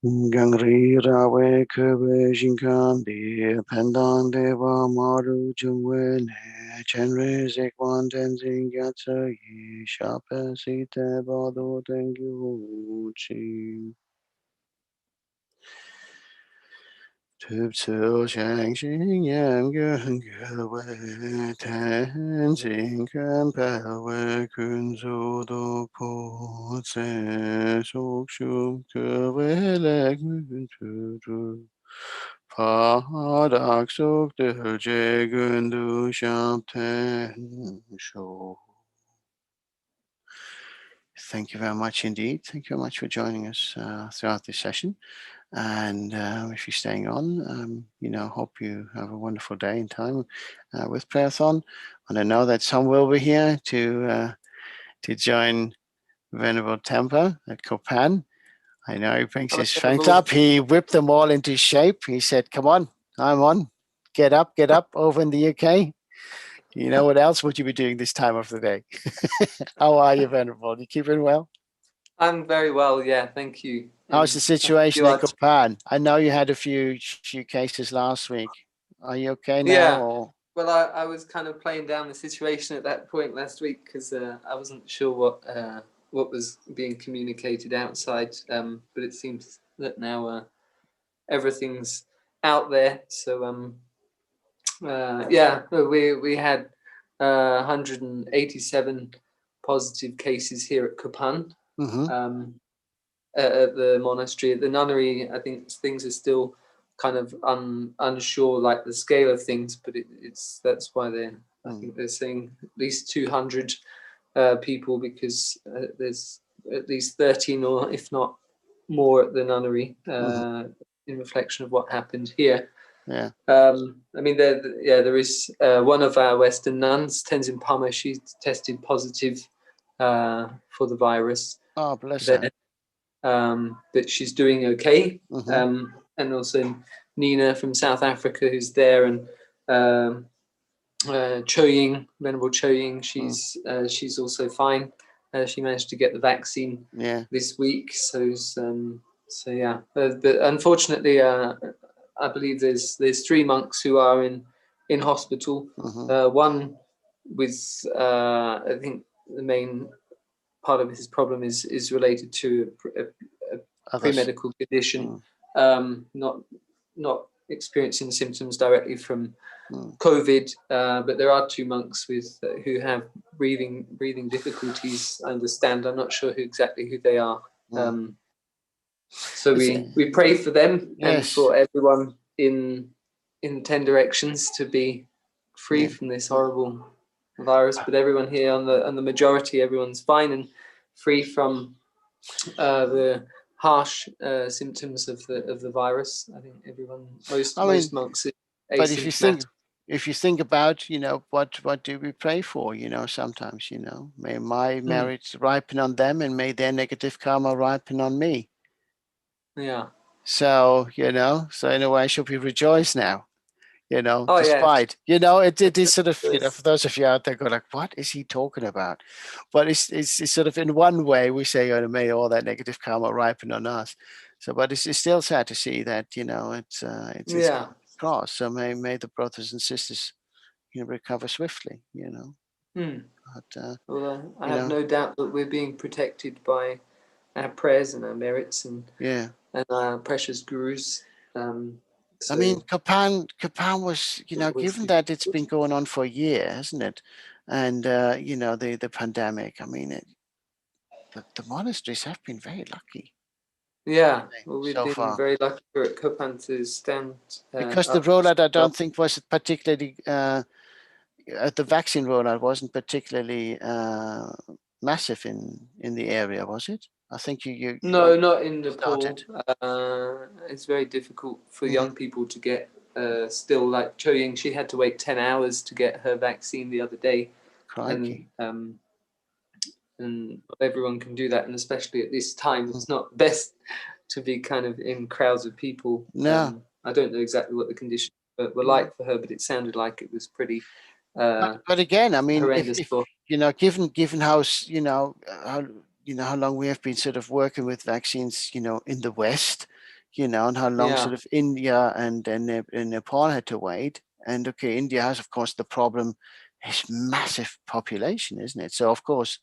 Gangri rawe kube jinkan di pendan deva maru jungwe ne Chenrezig Tenzing Gyatso yi shape site bado tengyu chi Tupso shang xing yam gyung gyue tenzing kanpawe kunzo do po tse sok shum kwe lek mun tu Padak sok de je gundu sham ten sho. Thank you very much indeed. Thank you very much for joining us throughout this session. And if you're staying on, hope you have a wonderful day and time with Prayerathon. And I know that some will be here to join Venerable Tempa at Kopan. I know he brings his friends up. He whipped them all into shape. He said, "Come on, I'm on. Get up over in the UK. What else would you be doing this time of the day?" How are you, Venerable? You keeping well? I'm very well, yeah, thank you. How's the situation in Japan? I know you had a few cases last week. Are you okay now? Yeah. Or? Well, I was kind of playing down the situation at that point last week because I wasn't sure what was being communicated outside, but it seems that now everything's out there. So we had 187 positive cases here at Kopan. Mm-hmm. At the monastery. At the nunnery, I think things are still kind of unsure, like the scale of things, but that's why I think they're saying at least 200 people, because there's at least 13 or if not more at the nunnery in reflection of what happened here. Yeah. I mean, there is one of our Western nuns, Tenzin Palmer. She's tested positive for the virus. Oh, bless her. But she's doing okay. And also Nina from South Africa, who's there, and Choying, Venerable Choying, she's also fine. She managed to get the vaccine this week. So yeah. But unfortunately, I believe there's 3 monks who are in hospital. One with I think the main part of his problem is related to a pre-medical condition, not experiencing symptoms directly from COVID, but there are 2 monks who have breathing difficulties. I understand. I'm not sure exactly who they are. So we pray for them and for everyone in 10 directions to be free from this horrible virus. But everyone here on the majority, everyone's fine and free from the harsh symptoms of the virus. I think everyone, most monks. But if you think about, you know, what do we pray for? You know, sometimes, you know, may my merits ripen on them, and may their negative karma ripen on me. Yeah. So, you know, so in a way, should we rejoice now? You know, despite, you know, it is sort of, you know, for those of you out there go like, what is he talking about? But it's sort of in one way we say, oh, may all that negative karma ripen on us. So, but it's still sad to see that, you know, it's cross. So may the brothers and sisters, you know, recover swiftly, you know. But, well, I have no doubt that we're being protected by our prayers and our merits and our precious gurus. I mean, Kapan was, you know, given that it's been going on for a year, hasn't it? And, you know, the pandemic, I mean, the monasteries have been very lucky. Yeah, well, we've been very lucky here at Kapan to stand. Because the rollout, I don't think, was particularly, the vaccine rollout wasn't particularly massive in the area, was it? I think you no, not in Nepal. It's very difficult for young people to get. Still, like Cho Ying, she had to wait 10 hours to get her vaccine the other day. Crikey. And not everyone can do that, and especially at this time, it's not best to be kind of in crowds of people. No, I don't know exactly what the conditions were like for her, but it sounded like it was pretty. But again, I mean, horrendous if you know, given how how long we have been sort of working with vaccines, you know, in the West, you know, and how long sort of India and Nepal had to wait. And okay, India has, of course, the problem is massive population, isn't it? So of course,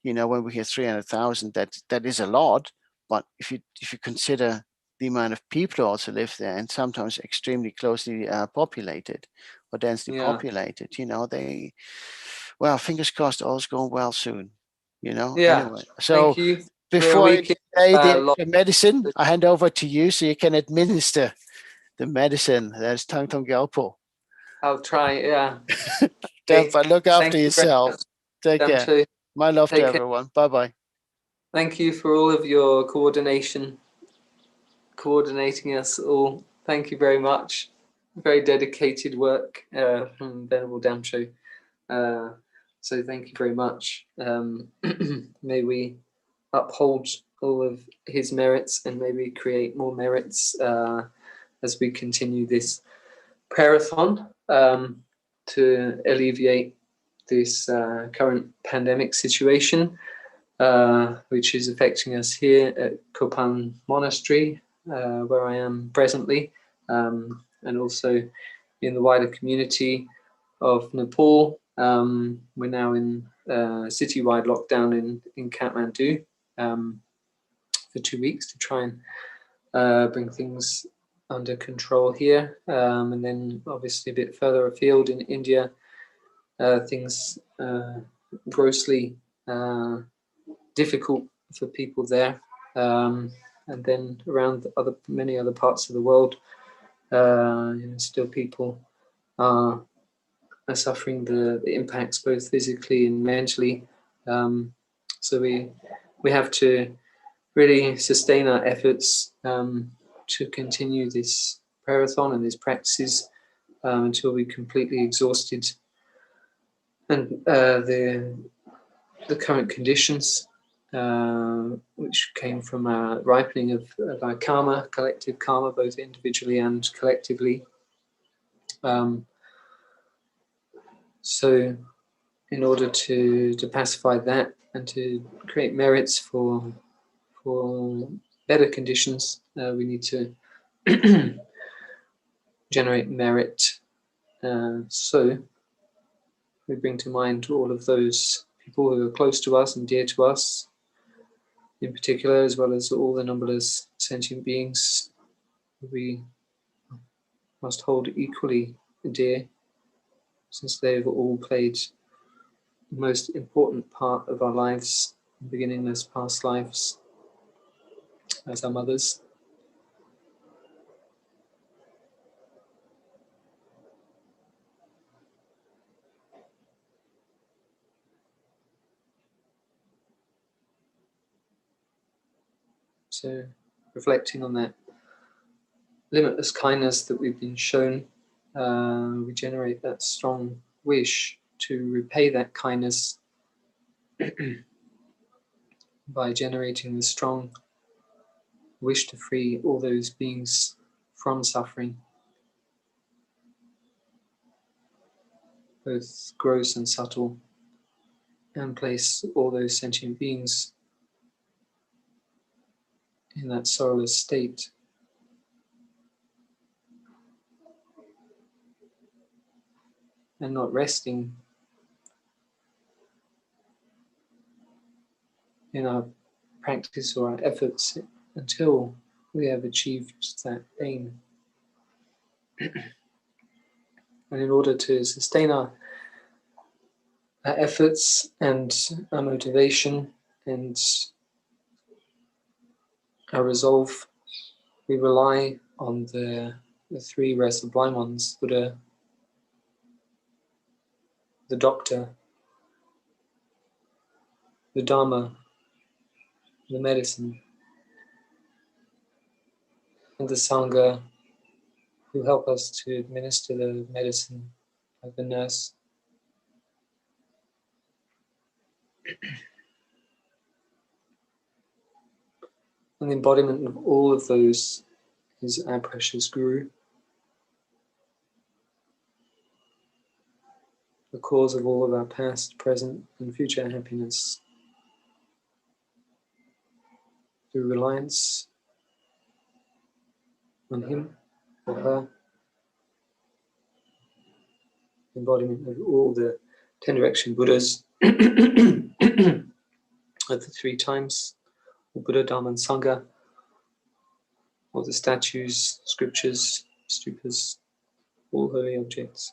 you know, when we hear 300,000, that is a lot. But if you consider the amount of people who also live there, and sometimes extremely closely populated or densely populated, you know, well, fingers crossed, all's going well soon, you know. Anyway, so before I say the medicine, I hand over to you so you can administer the medicine. That's Thangtong Gyalpo. I'll try, But look after yourself. Take care. My love to everyone. Bye-bye. Thank you for all of your coordinating us all. Thank you very much. Very dedicated work from Venerable Damcho. So thank you very much. May we uphold all of his merits, and may we create more merits as we continue this prayerathon to alleviate this current pandemic situation, which is affecting us here at Kopan Monastery, where I am presently, and also in the wider community of Nepal. We're now in citywide lockdown in Kathmandu for 2 weeks to try and bring things under control here. And then obviously a bit further afield in India, things grossly difficult for people there. And then around many other parts of the world, still people are suffering the impacts both physically and mentally. So we have to really sustain our efforts to continue this prayerathon and these practices until we're completely exhausted and the current conditions which came from our ripening of our karma, collective karma, both individually and collectively. So in order to pacify that and to create merits for better conditions, we need to generate merit. So we bring to mind all of those people who are close to us and dear to us, in particular, as well as all the numberless sentient beings we must hold equally dear, since they've all played the most important part of our lives, beginning as past lives as our mothers. So, reflecting on that limitless kindness that we've been shown, we generate that strong wish to repay that kindness by generating the strong wish to free all those beings from suffering, both gross and subtle, and place all those sentient beings in that sorrowless state. And not resting in our practice or our efforts until we have achieved that aim. And in order to sustain our efforts and our motivation and our resolve, we rely on the three rare sublime ones, Buddha, the doctor, the Dharma, the medicine, and the Sangha, who help us to administer the medicine, like the nurse. And the embodiment of all of those is our precious Guru, the cause of all of our past, present, and future happiness. Through reliance on him or her, embodiment of all the 10 direction Buddhas at the 3 times, the Buddha, Dharma, and Sangha, all the statues, scriptures, stupas, all holy objects.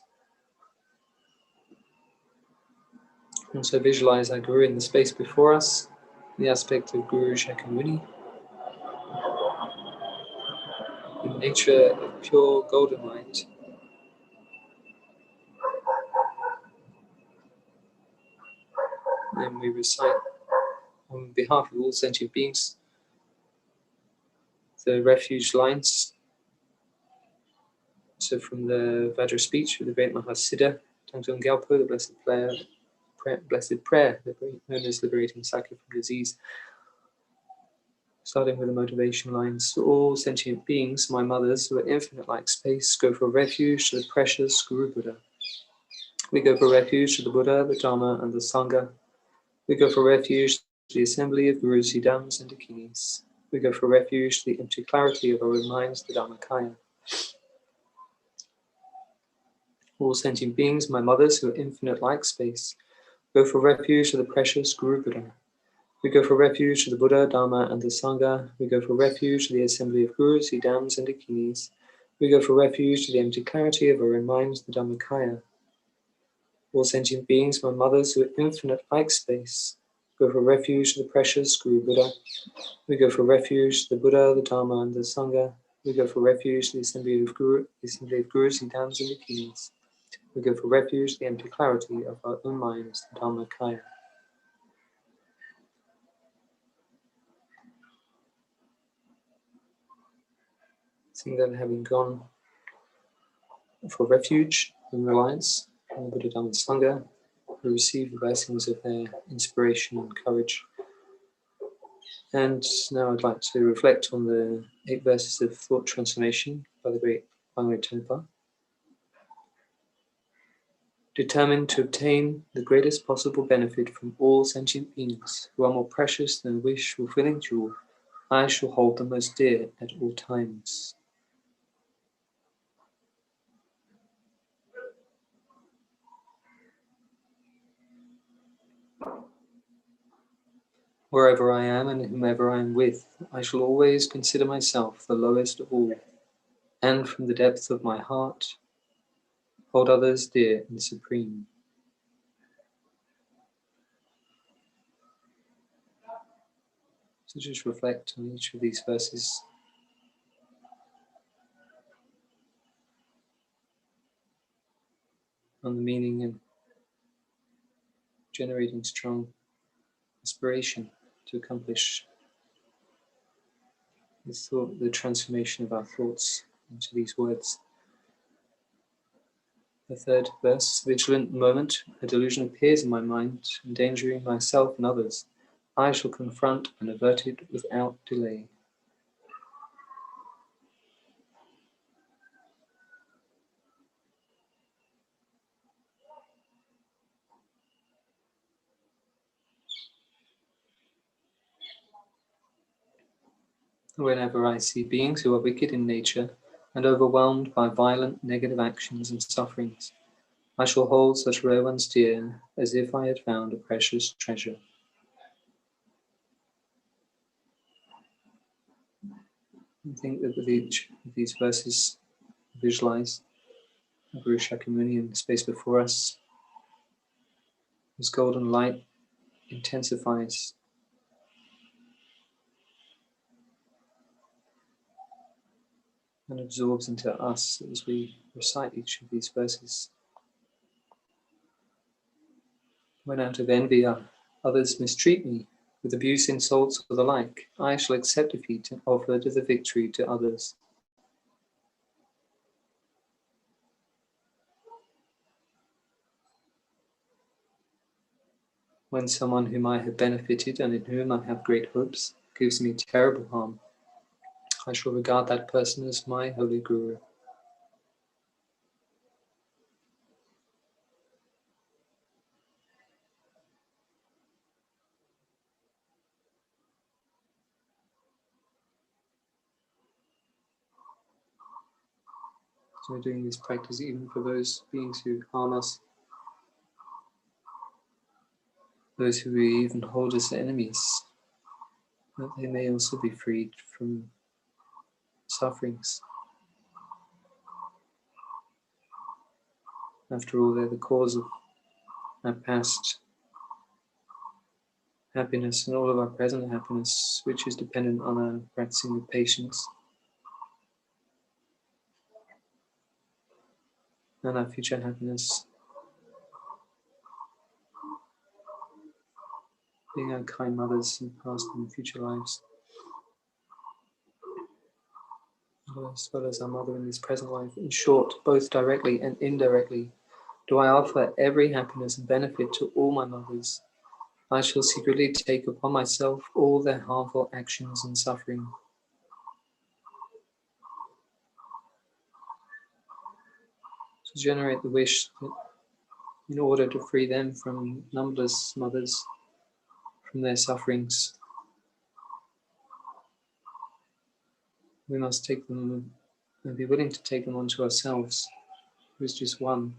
And so visualize our Guru in the space before us, the aspect of Guru Shakyamuni, in nature of pure golden light. And we recite on behalf of all sentient beings the refuge lines. So from the Vajra speech of the great Mahasiddha, Thangtong Gyalpo, the blessed prayer, known as liberating Sakya from disease. Starting with the motivation lines. All sentient beings, my mothers, who are infinite like space, go for refuge to the precious Guru Buddha. We go for refuge to the Buddha, the Dharma, and the Sangha. We go for refuge to the assembly of Gurus, Siddhams, and Dakinis. We go for refuge to the empty clarity of our own minds, the Dhammakaya. All sentient beings, my mothers, who are infinite like space, go for refuge to the precious Guru Buddha. We go for refuge to the Buddha, Dharma, and the Sangha. We go for refuge to the assembly of Gurus, Siddhams, and Dakinis. We go for refuge to the empty clarity of our own minds, the Dhammakaya. All sentient beings, my mothers, who are infinite like space, go for refuge to the precious Guru Buddha. We go for refuge to the Buddha, the Dharma, and the Sangha. We go for refuge to the assembly of Gurus, Siddhams, and Dakinis. We go for refuge to the empty clarity of our own minds, the Dhammakaya. Seeing that having gone for refuge and reliance on the Buddha, Dhamma, and Sangha, we receive the blessings of their inspiration and courage. And now I'd like to reflect on the 8 verses of thought transformation by the great Bangre Tenpa. Determined to obtain the greatest possible benefit from all sentient beings who are more precious than a wish-fulfilling jewel, I shall hold them most dear at all times. Wherever I am and whomever I am with, I shall always consider myself the lowest of all, and from the depths of my heart, hold others dear and supreme. So just reflect on each of these verses. On the meaning and generating strong aspiration to accomplish this thought, the transformation of our thoughts into these words. The third verse, vigilant moment, a delusion appears in my mind, endangering myself and others. I shall confront and avert it without delay. Whenever I see beings who are wicked in nature and overwhelmed by violent negative actions and sufferings, I shall hold such rare ones dear as if I had found a precious treasure. I think that with each of these verses, visualize Guru Shakyamuni in the space before us. This golden light intensifies and absorbs into us as we recite each of these verses. When out of envy others mistreat me with abuse, insults, or the like, I shall accept defeat and offer the victory to others. When someone whom I have benefited and in whom I have great hopes gives me terrible harm, I shall regard that person as my holy Guru. So we're doing this practice even for those beings who harm us, those who we even hold as enemies, that they may also be freed from sufferings. After all, they're the cause of our past happiness and all of our present happiness, which is dependent on our practicing with patience, and our future happiness being our kind mothers in past and future lives, as well as our mother in this present life. In short, both directly and indirectly, do I offer every happiness and benefit to all my mothers. I shall secretly take upon myself all their harmful actions and suffering. To generate the wish that in order to free them from numberless mothers, from their sufferings, we must take them and be willing to take them onto ourselves, who is just one.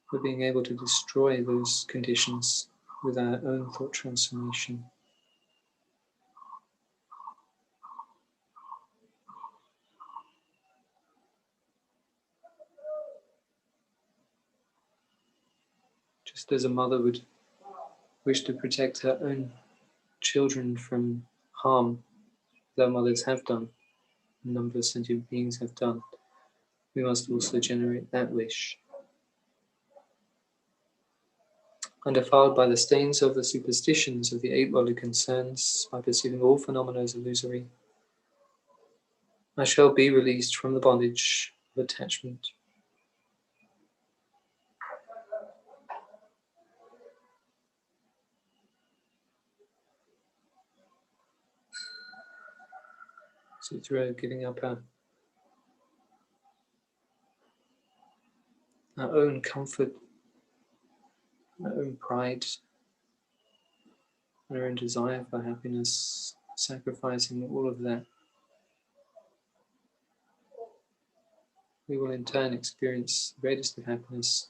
For being able to destroy those conditions with our own thought transformation. Just as a mother would wish to protect her own children from harm that mothers have done, a number of sentient beings have done, we must also generate that wish. Undefiled by the stains of the superstitions of the 8 worldly concerns, by perceiving all phenomena as illusory, I shall be released from the bondage of attachment. So through giving up our own comfort, our own pride, our own desire for happiness, sacrificing all of that, we will in turn experience the greatest of happiness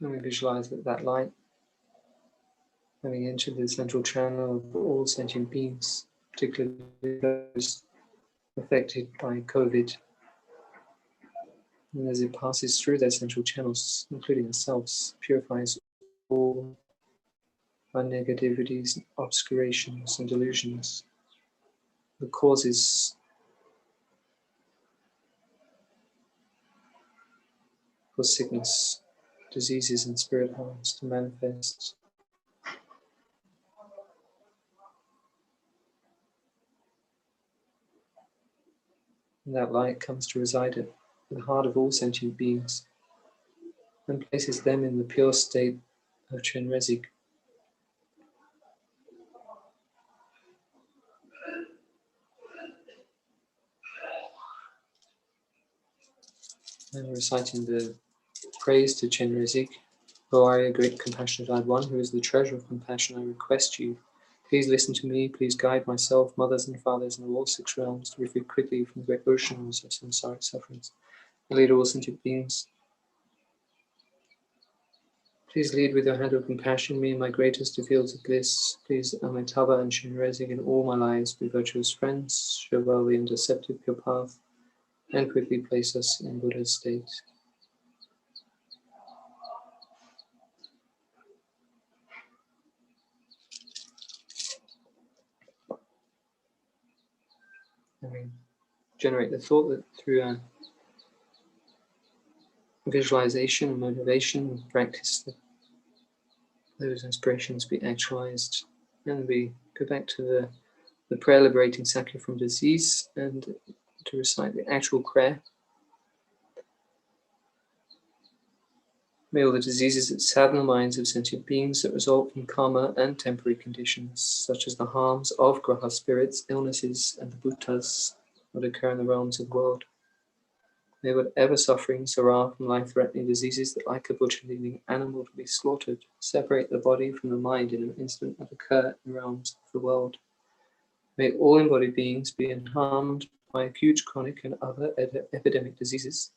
And we visualize that light having entered the central channel of all sentient beings, particularly those affected by COVID. And as it passes through their central channels, including ourselves, purifies all our negativities, obscurations, and delusions, the causes for sickness, diseases, and spirit harms to manifest. And that light comes to reside at the heart of all sentient beings and places them in the pure state of Chenrezig. And reciting the praise to Chenrezig. O Arya, great compassionate eyed one, who is the treasure of compassion, I request you, please listen to me, please guide myself, mothers and fathers in all 6 realms to be free quickly from the great oceans of samsaric sufferings, and lead all sentient beings. Please lead with your hand of compassion me in my greatest of fields of bliss. Please, Amitabha and Chenrezig, in all my lives, be virtuous friends, show well the intercepted pure path, and quickly place us in Buddha's state. And we generate the thought that through our visualization and motivation and practice, that those inspirations be actualized. And we go back to the prayer liberating Sakya from disease and to recite the actual prayer. May all the diseases that sadden the minds of sentient beings that result from karma and temporary conditions, such as the harms of graha spirits, illnesses, and the bhutas, not occur in the realms of the world. May whatever sufferings there are from life-threatening diseases that, like a butcher-leaving animal to be slaughtered, separate the body from the mind in an instant and occur in the realms of the world. May all embodied beings be unharmed by acute, chronic, and other epidemic diseases,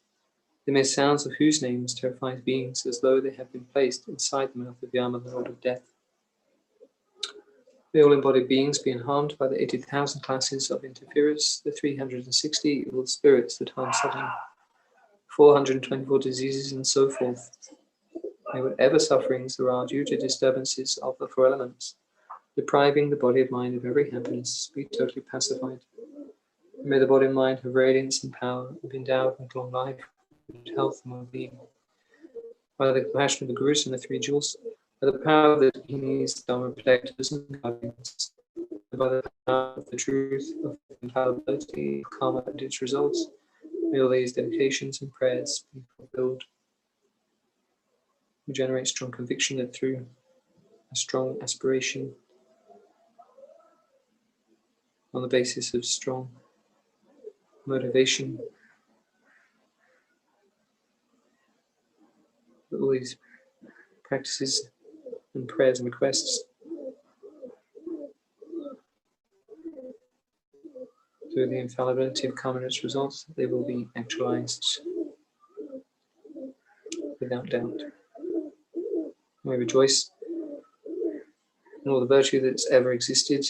the mere sounds of whose names terrify beings as though they have been placed inside the mouth of Yama, the Lord of Death. May all embodied beings be unharmed by the 80,000 classes of interferers, the 360 evil spirits that harm suddenly, 424 diseases, and so forth. May whatever sufferings there are due to disturbances of the 4 elements, depriving the body and mind of every happiness, be totally pacified. May the body and mind have radiance and power, and be endowed with long life, good health, and well-being. By the compassion of the Gurus and the 3 jewels, by the power of the Dakinis, Dharma protectors, and guardians, and by the power of the truth of the infallibility of karma and its results, may all these dedications and prayers be fulfilled. We generate strong conviction that through a strong aspiration, on the basis of strong motivation, that all these practices and prayers and requests through the infallibility of karma and its results, they will be actualized without doubt. We rejoice in all the virtue that's ever existed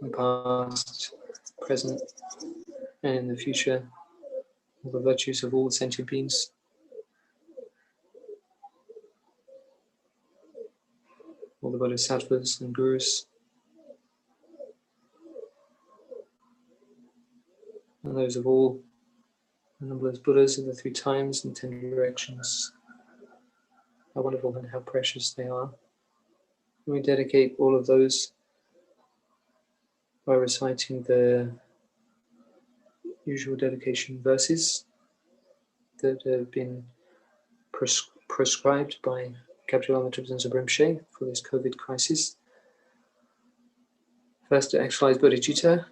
in the past, present, and in the future, all the virtues of all the sentient beings, all the bodhisattvas and gurus, and those of all the numberless Buddhas of the 3 times and 10 directions. How wonderful and how precious they are. And we dedicate all of those by reciting the usual dedication verses that have been prescribed by Kyabje Lama Zopa Rinpoche for this COVID crisis. First, to actualize bodhicitta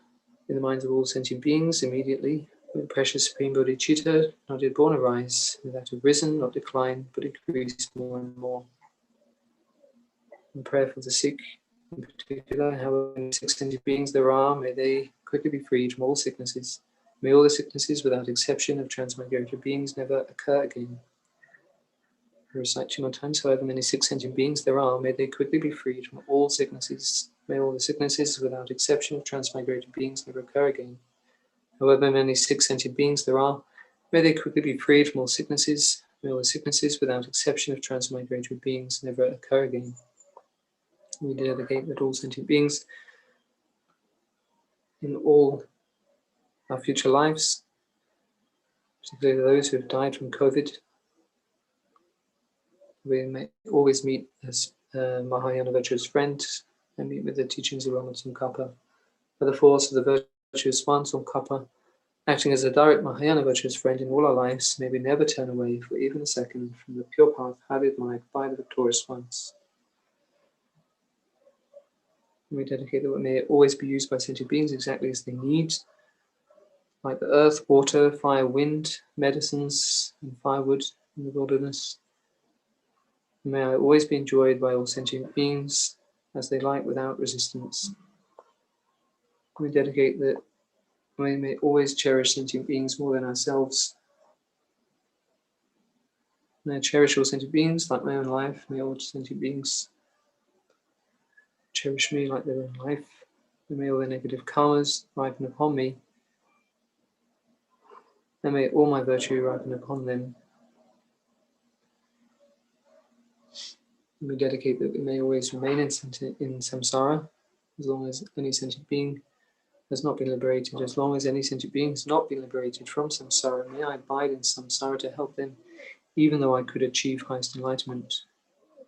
in the minds of all sentient beings immediately. When precious supreme bodhicitta, not yet born, arise, and that have risen, not decline, but increase more and more. In prayer for the sick, in particular, however many sick sentient beings there are, may they quickly be freed from all sicknesses, May all the sicknesses, without exception, of transmigrated beings never occur again. I recite 2 more times. However many sick sentient beings there are, may they quickly be freed from all sicknesses. May all the sicknesses, without exception, of transmigrated beings never occur again. However many sick sentient beings there are, may they quickly be freed from all sicknesses. May all the sicknesses, without exception, of transmigrated beings never occur again. We dedicate that all sentient beings in all our future lives, particularly those who have died from COVID, we may always meet as Mahayana virtuous friend and meet with the teachings of Lama Tsongkhapa. By the force of the virtuous one, Tsongkhapa, acting as a direct Mahayana virtuous friend in all our lives, may we never turn away for even a second from the pure path highly admired by the victorious ones. We dedicate that we may always be used by sentient beings exactly as they need, like the earth, water, fire, wind, medicines, and firewood in the wilderness. May I always be enjoyed by all sentient beings as they like without resistance. We dedicate that we may always cherish sentient beings more than ourselves. May I cherish all sentient beings like my own life. May all sentient beings cherish me like their own life. And may all the negative karmas ripen upon me. And may all my virtue ripen upon them. And we dedicate that we may always remain in samsara, as long as any sentient being has not been liberated. As long as any sentient being has not been liberated from samsara, may I abide in samsara to help them, even though I could achieve highest enlightenment.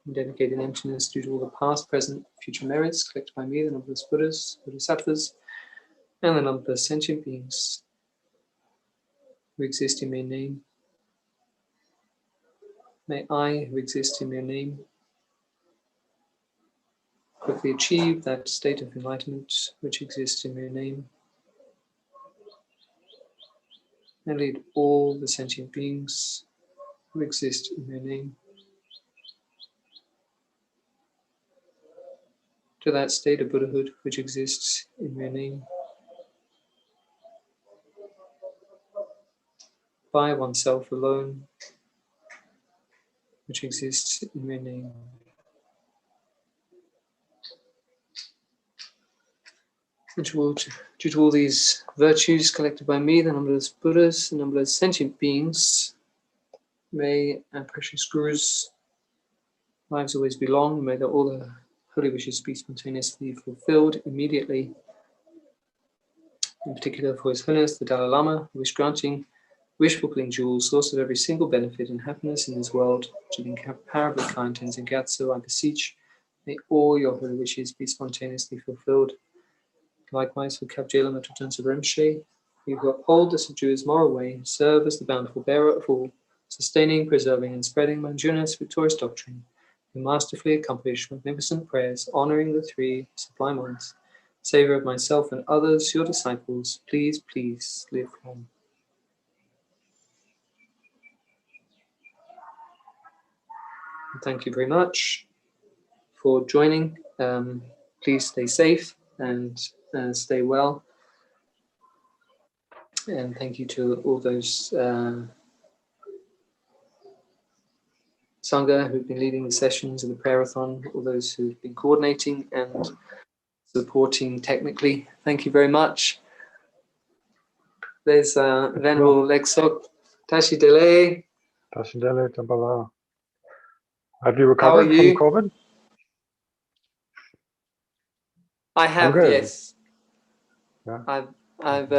We dedicate an emptiness due to all the past, present, future merits collected by me, the numberless Buddhas, Bodhisattvas, and the numberless sentient beings who exist in my name. May I, who exist in your name, quickly achieve that state of enlightenment which exists in your name, and lead all the sentient beings who exist in your name to that state of Buddhahood which exists in your name. By oneself alone, which exists in your name. And due to all these virtues collected by me, the numberless Buddhas, the numberless sentient beings, may our precious Gurus' lives always be long. May all the holy wishes be spontaneously fulfilled immediately. In particular for His Holiness the Dalai Lama, wish granting, wish fulfilling jewel, source of every single benefit and happiness in this world, to be incomparably kind Tenzin Gyatso, I beseech, may all your holy wishes be spontaneously fulfilled. Likewise for Kyabje Lama Zopa Rinpoche, you who uphold the subduer's moral way, serve as the bountiful bearer of all, sustaining, preserving, and spreading Manjunath's victorious doctrine, who masterfully accomplish magnificent prayers, honoring the three sublime ones. Saviour of myself and others, your disciples, please, please live on. Thank you very much for joining. Please stay safe and stay well. And thank you to all those Sangha who've been leading the sessions of the prayerathon, all those who've been coordinating and supporting technically. Thank you very much. There's Venerable Lexok Tashi Dele. Tashi Dele Tabala. Have you recovered from COVID? I have, yes. Yeah. I've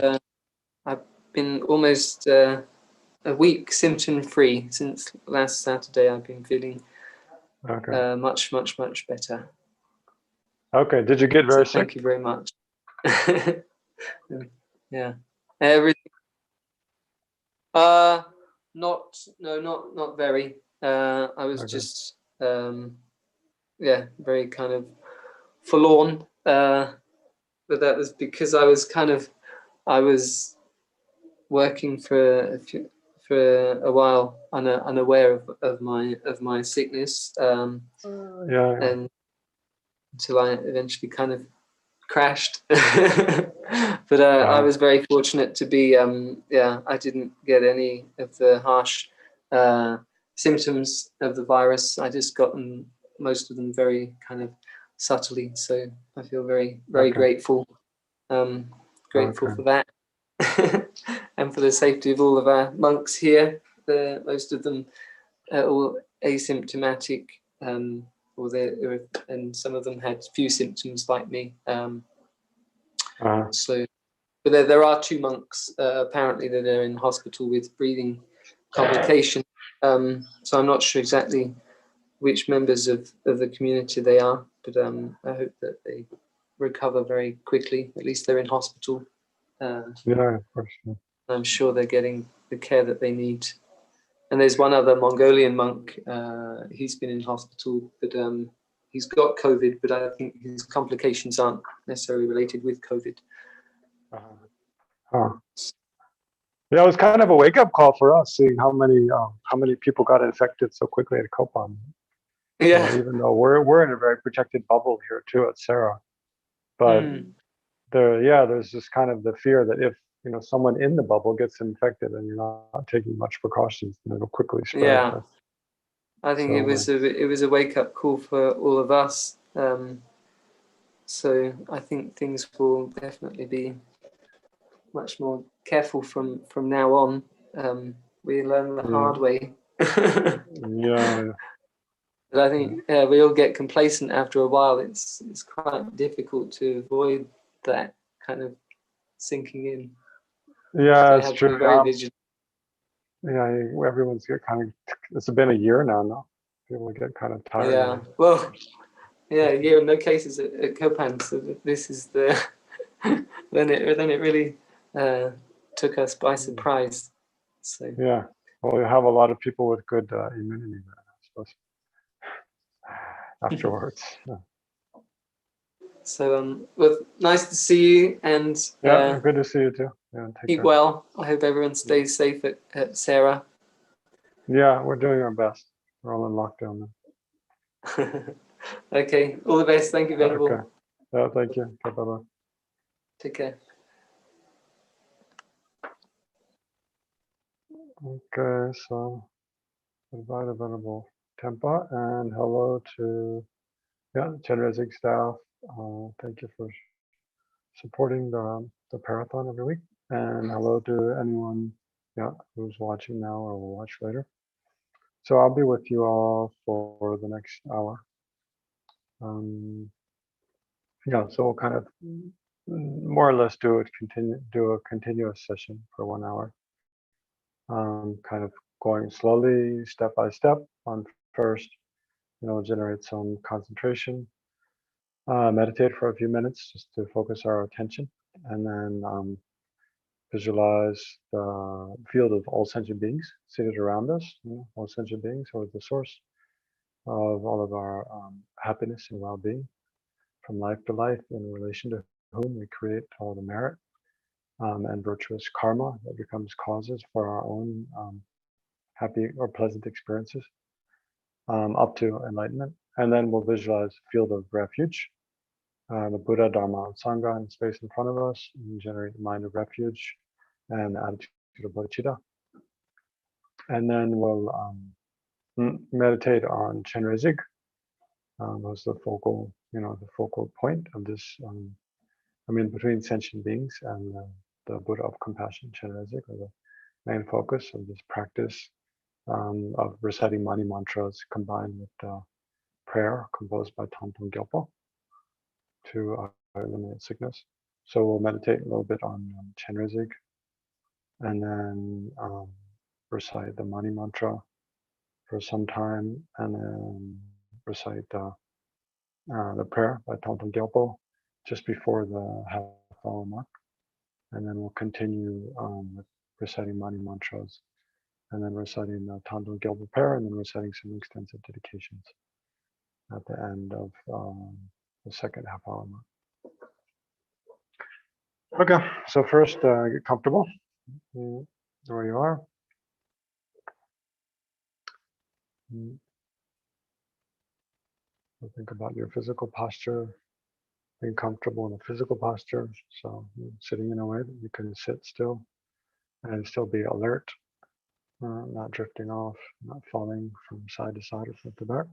been almost a week symptom-free since last Saturday. I've been feeling much better. Okay. Did you get very sick? Thank you very much. Yeah. Everything. Not very. I was just very kind of forlorn. But that was because I was working for a while unaware of my sickness. And until I eventually kind of crashed But I was very fortunate to be, I didn't get any of the harsh symptoms of the virus. I just got most of them very kind of subtly. So I feel very, very grateful. Grateful for that. And for the safety of all of our monks here. Most of them are all asymptomatic, and some of them had few symptoms like me. So, but there are 2 monks apparently that are in hospital with breathing complications. So I'm not sure exactly which members of the community they are, but I hope that they recover very quickly. At least they're in hospital. Yeah, of course. Yeah. I'm sure they're getting the care that they need. And there's one other Mongolian monk. He's been in hospital, but he's got COVID, but I think his complications aren't necessarily related with COVID. Yeah, it was kind of a wake-up call for us, seeing how many people got infected so quickly at Kopan. Yeah. Even though we're in a very protected bubble here too at Sarah, but there's just kind of the fear that if someone in the bubble gets infected and you're not taking much precautions, then it'll quickly spread. Yeah, I think it was a wake-up call for all of us. So I think things will definitely be much more careful from now on. We learn the hard way. Yeah. But I think we all get complacent after a while. It's quite difficult to avoid that kind of sinking in. Yeah, it's have true. to be very vigilant. Yeah, everyone's it's been a year now. No, people get kind of tired. Yeah, well, yeah, no cases at Kopan, so this is the then it really took us by surprise. So yeah, well, you have a lot of people with good immunity, I suppose. Afterwards. So well, nice to see you, and good to see you too. Yeah, keep care. well. I hope everyone stays safe at Sarah. Yeah, we're doing our best. We're all in lockdown now. Okay, all the best. Thank you, Venerable. Okay. Yeah, thank you. Okay, bye-bye. Take care. Okay, so goodbye to Venerable Tempa, and hello to Chenrezig staff. Thank you for supporting the prayerathon every week, and hello to anyone who's watching now or will watch later. So I'll be with you all for the next hour. So we'll kind of more or less do a continuous session for 1 hour. Kind of going slowly, step by step. On first, generate some concentration, meditate for a few minutes just to focus our attention, and then visualize the field of all sentient beings seated around us. All sentient beings who are the source of all of our happiness and well-being, from life to life, in relation to whom we create all the merit and virtuous karma that becomes causes for our own happy or pleasant experiences up to enlightenment. And then we'll visualize the field of refuge, the Buddha, Dharma, and Sangha in space in front of us, and generate the mind of refuge and the attitude of bodhicitta. And then we'll meditate on Chenrezig, as the focal, the focal point of this. Between sentient beings and the Buddha of compassion, Chenrezig, are the main focus of this practice of reciting mani mantras combined with prayer composed by Thangtong Gyalpo to eliminate sickness. So we'll meditate a little bit on Chenrezig, and then recite the mani mantra for some time, and then recite the prayer by Thangtong Gyalpo just before the half-hour mark, and then we'll continue with reciting mani mantras, and then reciting the Thangtong Gyalpo Prayer, and then reciting some extensive dedications at the end of the second half-hour mark. Okay, so first get comfortable where you are. So think about your physical posture, being comfortable in a physical posture. So sitting in a way that you can sit still and still be alert, not drifting off, not falling from side to side or front to back.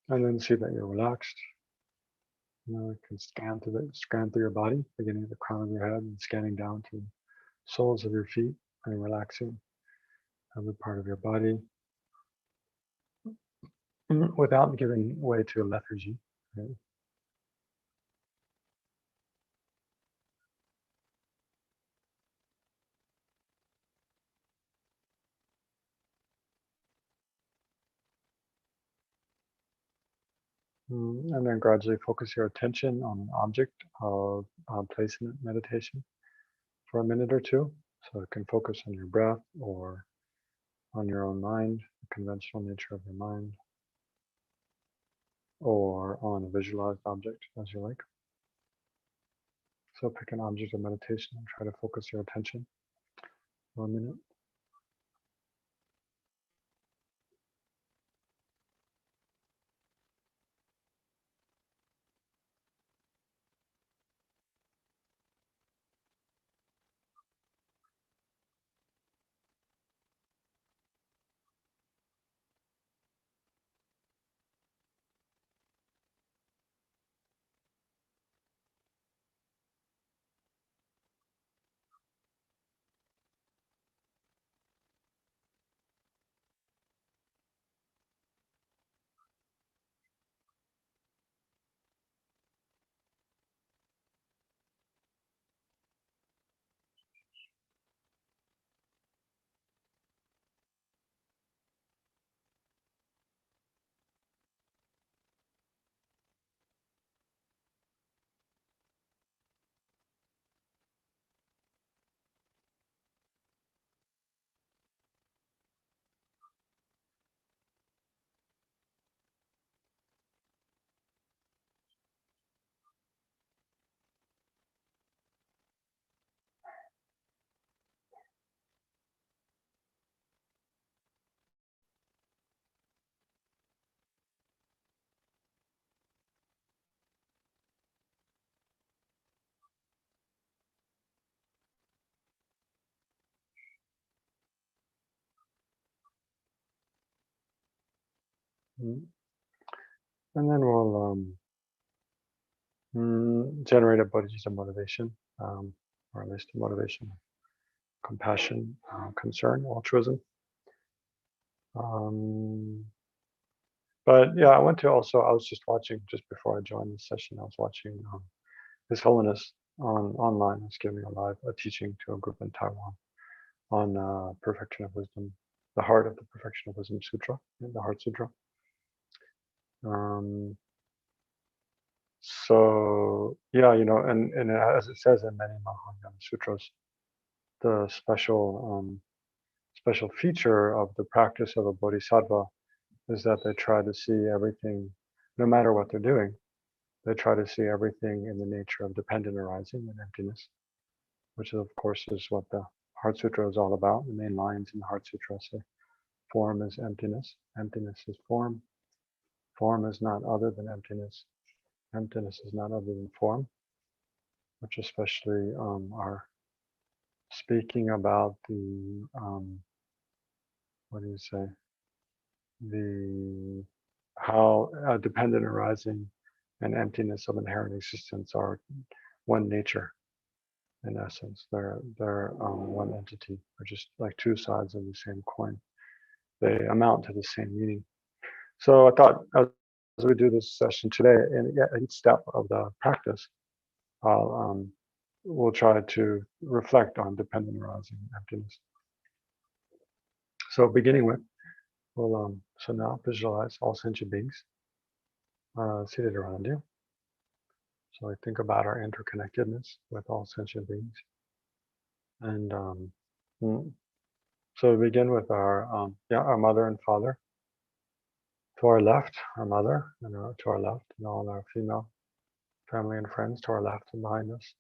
And then see that you're relaxed. You can scan through your body, beginning at the crown of your head and scanning down to the soles of your feet and relaxing every part of your body without giving way to lethargy. Right? And then gradually focus your attention on an object of placement meditation for a minute or two. So it can focus on your breath or on your own mind, the conventional nature of your mind, or on a visualized object as you like. So pick an object of meditation and try to focus your attention for a minute. And then we'll generate a bodhicitta motivation, or at least a motivation of compassion, concern, altruism. But yeah, I was just watching, just before I joined this session, I was watching His Holiness online was giving a teaching to a group in Taiwan on perfection of wisdom, the heart of the perfection of wisdom sutra, the Heart Sutra. So yeah, and as it says in many Mahayana sutras, the special feature of the practice of a bodhisattva is that they try to see everything, no matter what they're doing, they try to see everything in the nature of dependent arising and emptiness, which of course is what the Heart Sutra is all about. The main lines in the Heart Sutra say, form is emptiness, emptiness is form, form is not other than emptiness, emptiness is not other than form, which especially are speaking about the, how dependent arising and emptiness of inherent existence are one nature. In essence, they're one entity, or just like two sides of the same coin. They amount to the same meaning. So I thought, as we do this session today, and each step of the practice, we'll try to reflect on dependent arising and emptiness. So beginning with, so now visualize all sentient beings seated around you. So I think about our interconnectedness with all sentient beings. And so we begin with our mother and father. To our left, our mother, and to our left, and all our female family and friends to our left and behind us.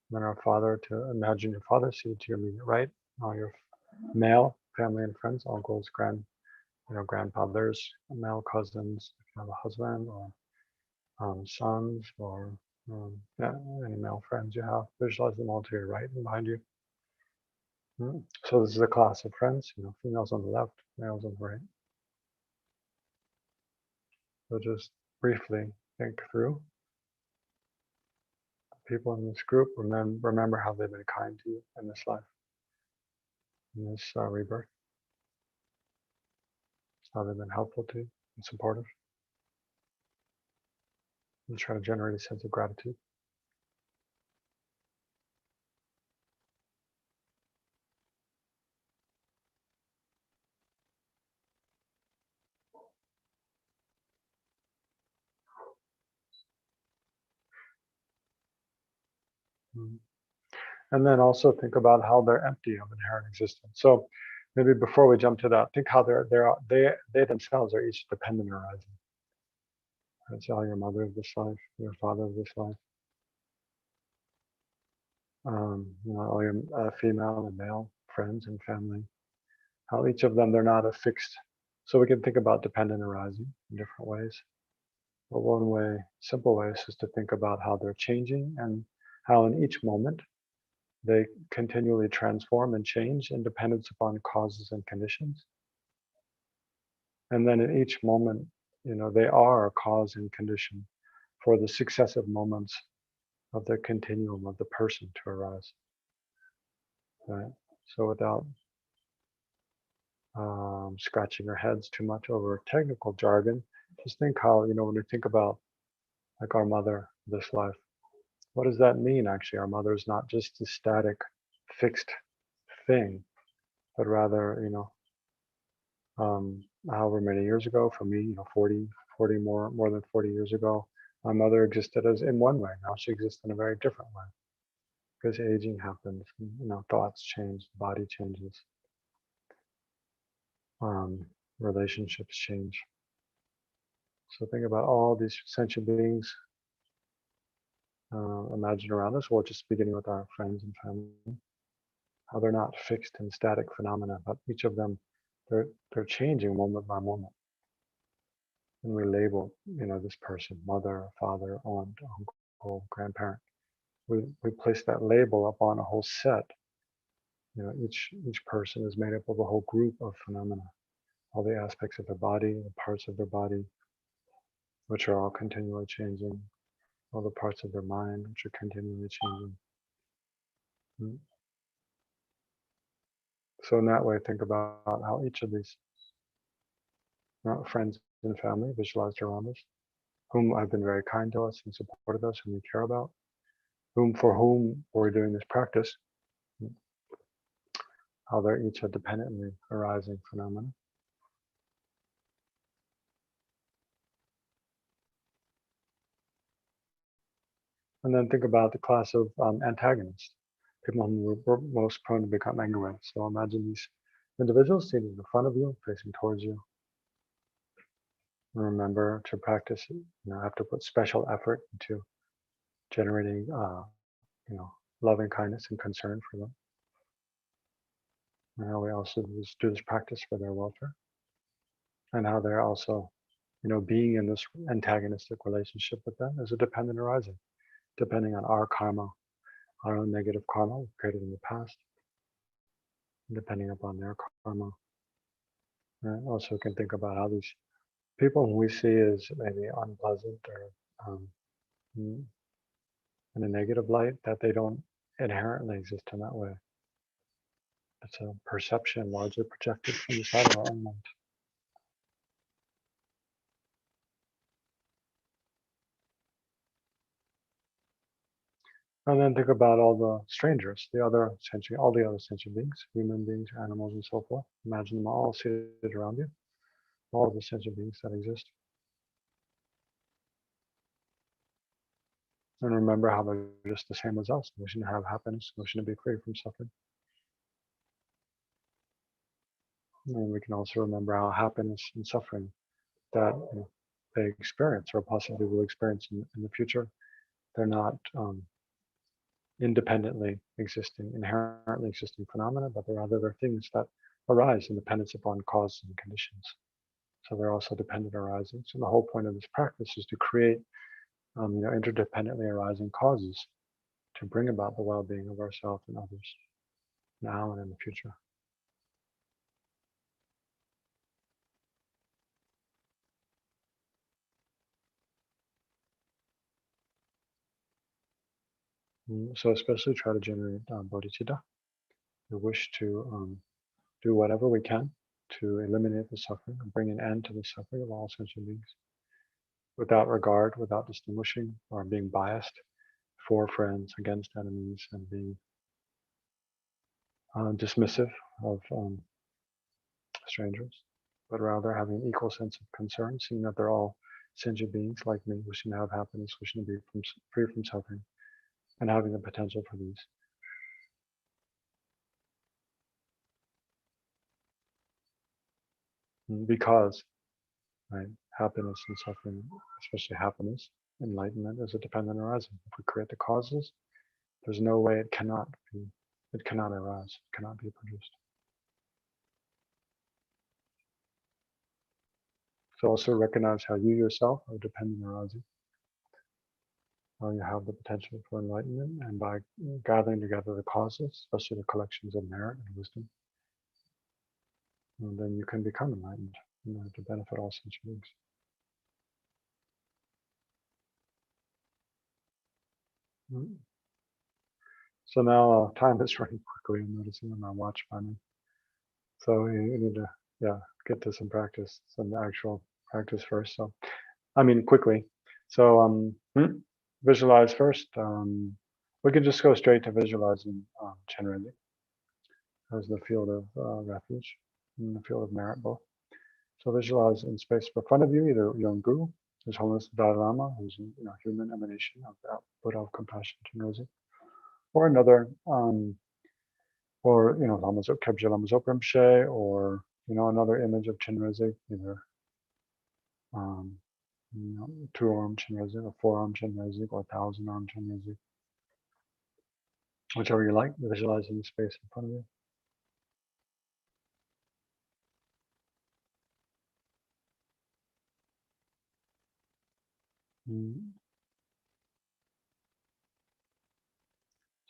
And then our father, to imagine your father seated to your immediate right, all your male family and friends, uncles, grandfathers, male cousins, have a husband or sons or yeah, any male friends you have. Visualize them all to your right and behind you. So this is a class of friends, females on the left, males on the right. So just briefly think through people in this group. Remember how they've been kind to you in this life, in this rebirth. How they've been helpful to you and supportive. And try to generate a sense of gratitude. And then also think about how they're empty of inherent existence. So maybe before we jump to that, think how they themselves are each dependent arising. That's all your mother of this life, your father of this life. All your female and male friends and family. How each of them, they're not a fixed. So we can think about dependent arising in different ways. But one way, simple way, is just to think about how they're changing and how in each moment they continually transform and change in dependence upon causes and conditions. And then in each moment, they are a cause and condition for the successive moments of the continuum of the person to arise. Right? So without scratching our heads too much over technical jargon, just think how, when we think about like our mother, this life, what does that mean actually? Our mother is not just a static, fixed thing, but rather, however many years ago, for me, 40 more than 40 years ago, my mother existed as in one way. Now she exists in a very different way because aging happens, thoughts change, the body changes, relationships change. So think about all these sentient beings. Imagine around us, well, just beginning with our friends and family, how they're not fixed and static phenomena, but each of them, they're changing moment by moment. And we label, this person, mother, father, aunt, uncle, grandparent. We place that label upon a whole set. Each person is made up of a whole group of phenomena, all the aspects of their body, the parts of their body, which are all continually changing, all the parts of their mind, which are continually changing. So in that way, think about how each of these friends and family visualized around us, whom have been very kind to us and supported us, whom we care about, for whom we're doing this practice, how they're each a dependently arising phenomena. And then think about the class of antagonists, people who we're most prone to become angry with. So imagine these individuals seated in front of you, facing towards you. And remember to practice, have to put special effort into generating, loving kindness and concern for them. And how we also do this practice for their welfare. And how they're also, being in this antagonistic relationship with them is a dependent arising, depending on our karma, our own negative karma created in the past, depending upon their karma. And also we can think about how these people who we see as maybe unpleasant or in a negative light, that they don't inherently exist in that way. It's a perception largely projected from the side of our own mind. And then think about all the strangers, all the other sentient beings, human beings, animals, and so forth. Imagine them all seated around you, all the sentient beings that exist. And remember how they're just the same as us, wishing to have happiness, wishing to be free from suffering. And we can also remember how happiness and suffering that they experience or possibly will experience in the future, they're not independently existing, inherently existing phenomena, but rather they're things that arise in dependence upon causes and conditions. So they're also dependent arising. So the whole point of this practice is to create interdependently arising causes to bring about the well-being of ourselves and others now and in the future. So especially try to generate bodhicitta, the wish to do whatever we can to eliminate the suffering and bring an end to the suffering of all sentient beings without regard, without distinguishing or being biased for friends, against enemies, and being dismissive of strangers, but rather having an equal sense of concern, seeing that they're all sentient beings like me, wishing to have happiness, wishing to be free from suffering, and having the potential for these. Because happiness and suffering, especially happiness, enlightenment, is a dependent arising. If we create the causes, there's no way it cannot arise, it cannot be produced. So also recognize how you yourself are dependent arising, how you have the potential for enlightenment, and by gathering together the causes, especially the collections of merit and wisdom, and then you can become enlightened to benefit all sentient beings. So now time is running quickly. I'm noticing on my watch finally. So you need to get to some practice, some actual practice first. So quickly. So visualize first. We can just go straight to visualizing Chenrezig as the field of refuge and the field of merit both. So visualize in space in front of you either your own guru, His Holiness the Dalai Lama, who's human emanation of that Buddha of compassion, Chenrezig, or another, Kyabje Lama Zopa Rinpoche, or another image of Chenrezig, either two-arm Chenrezig, or four-arm Chenrezig, or 1,000-arm Chenrezig, whichever you like. Visualizing the space in front of you.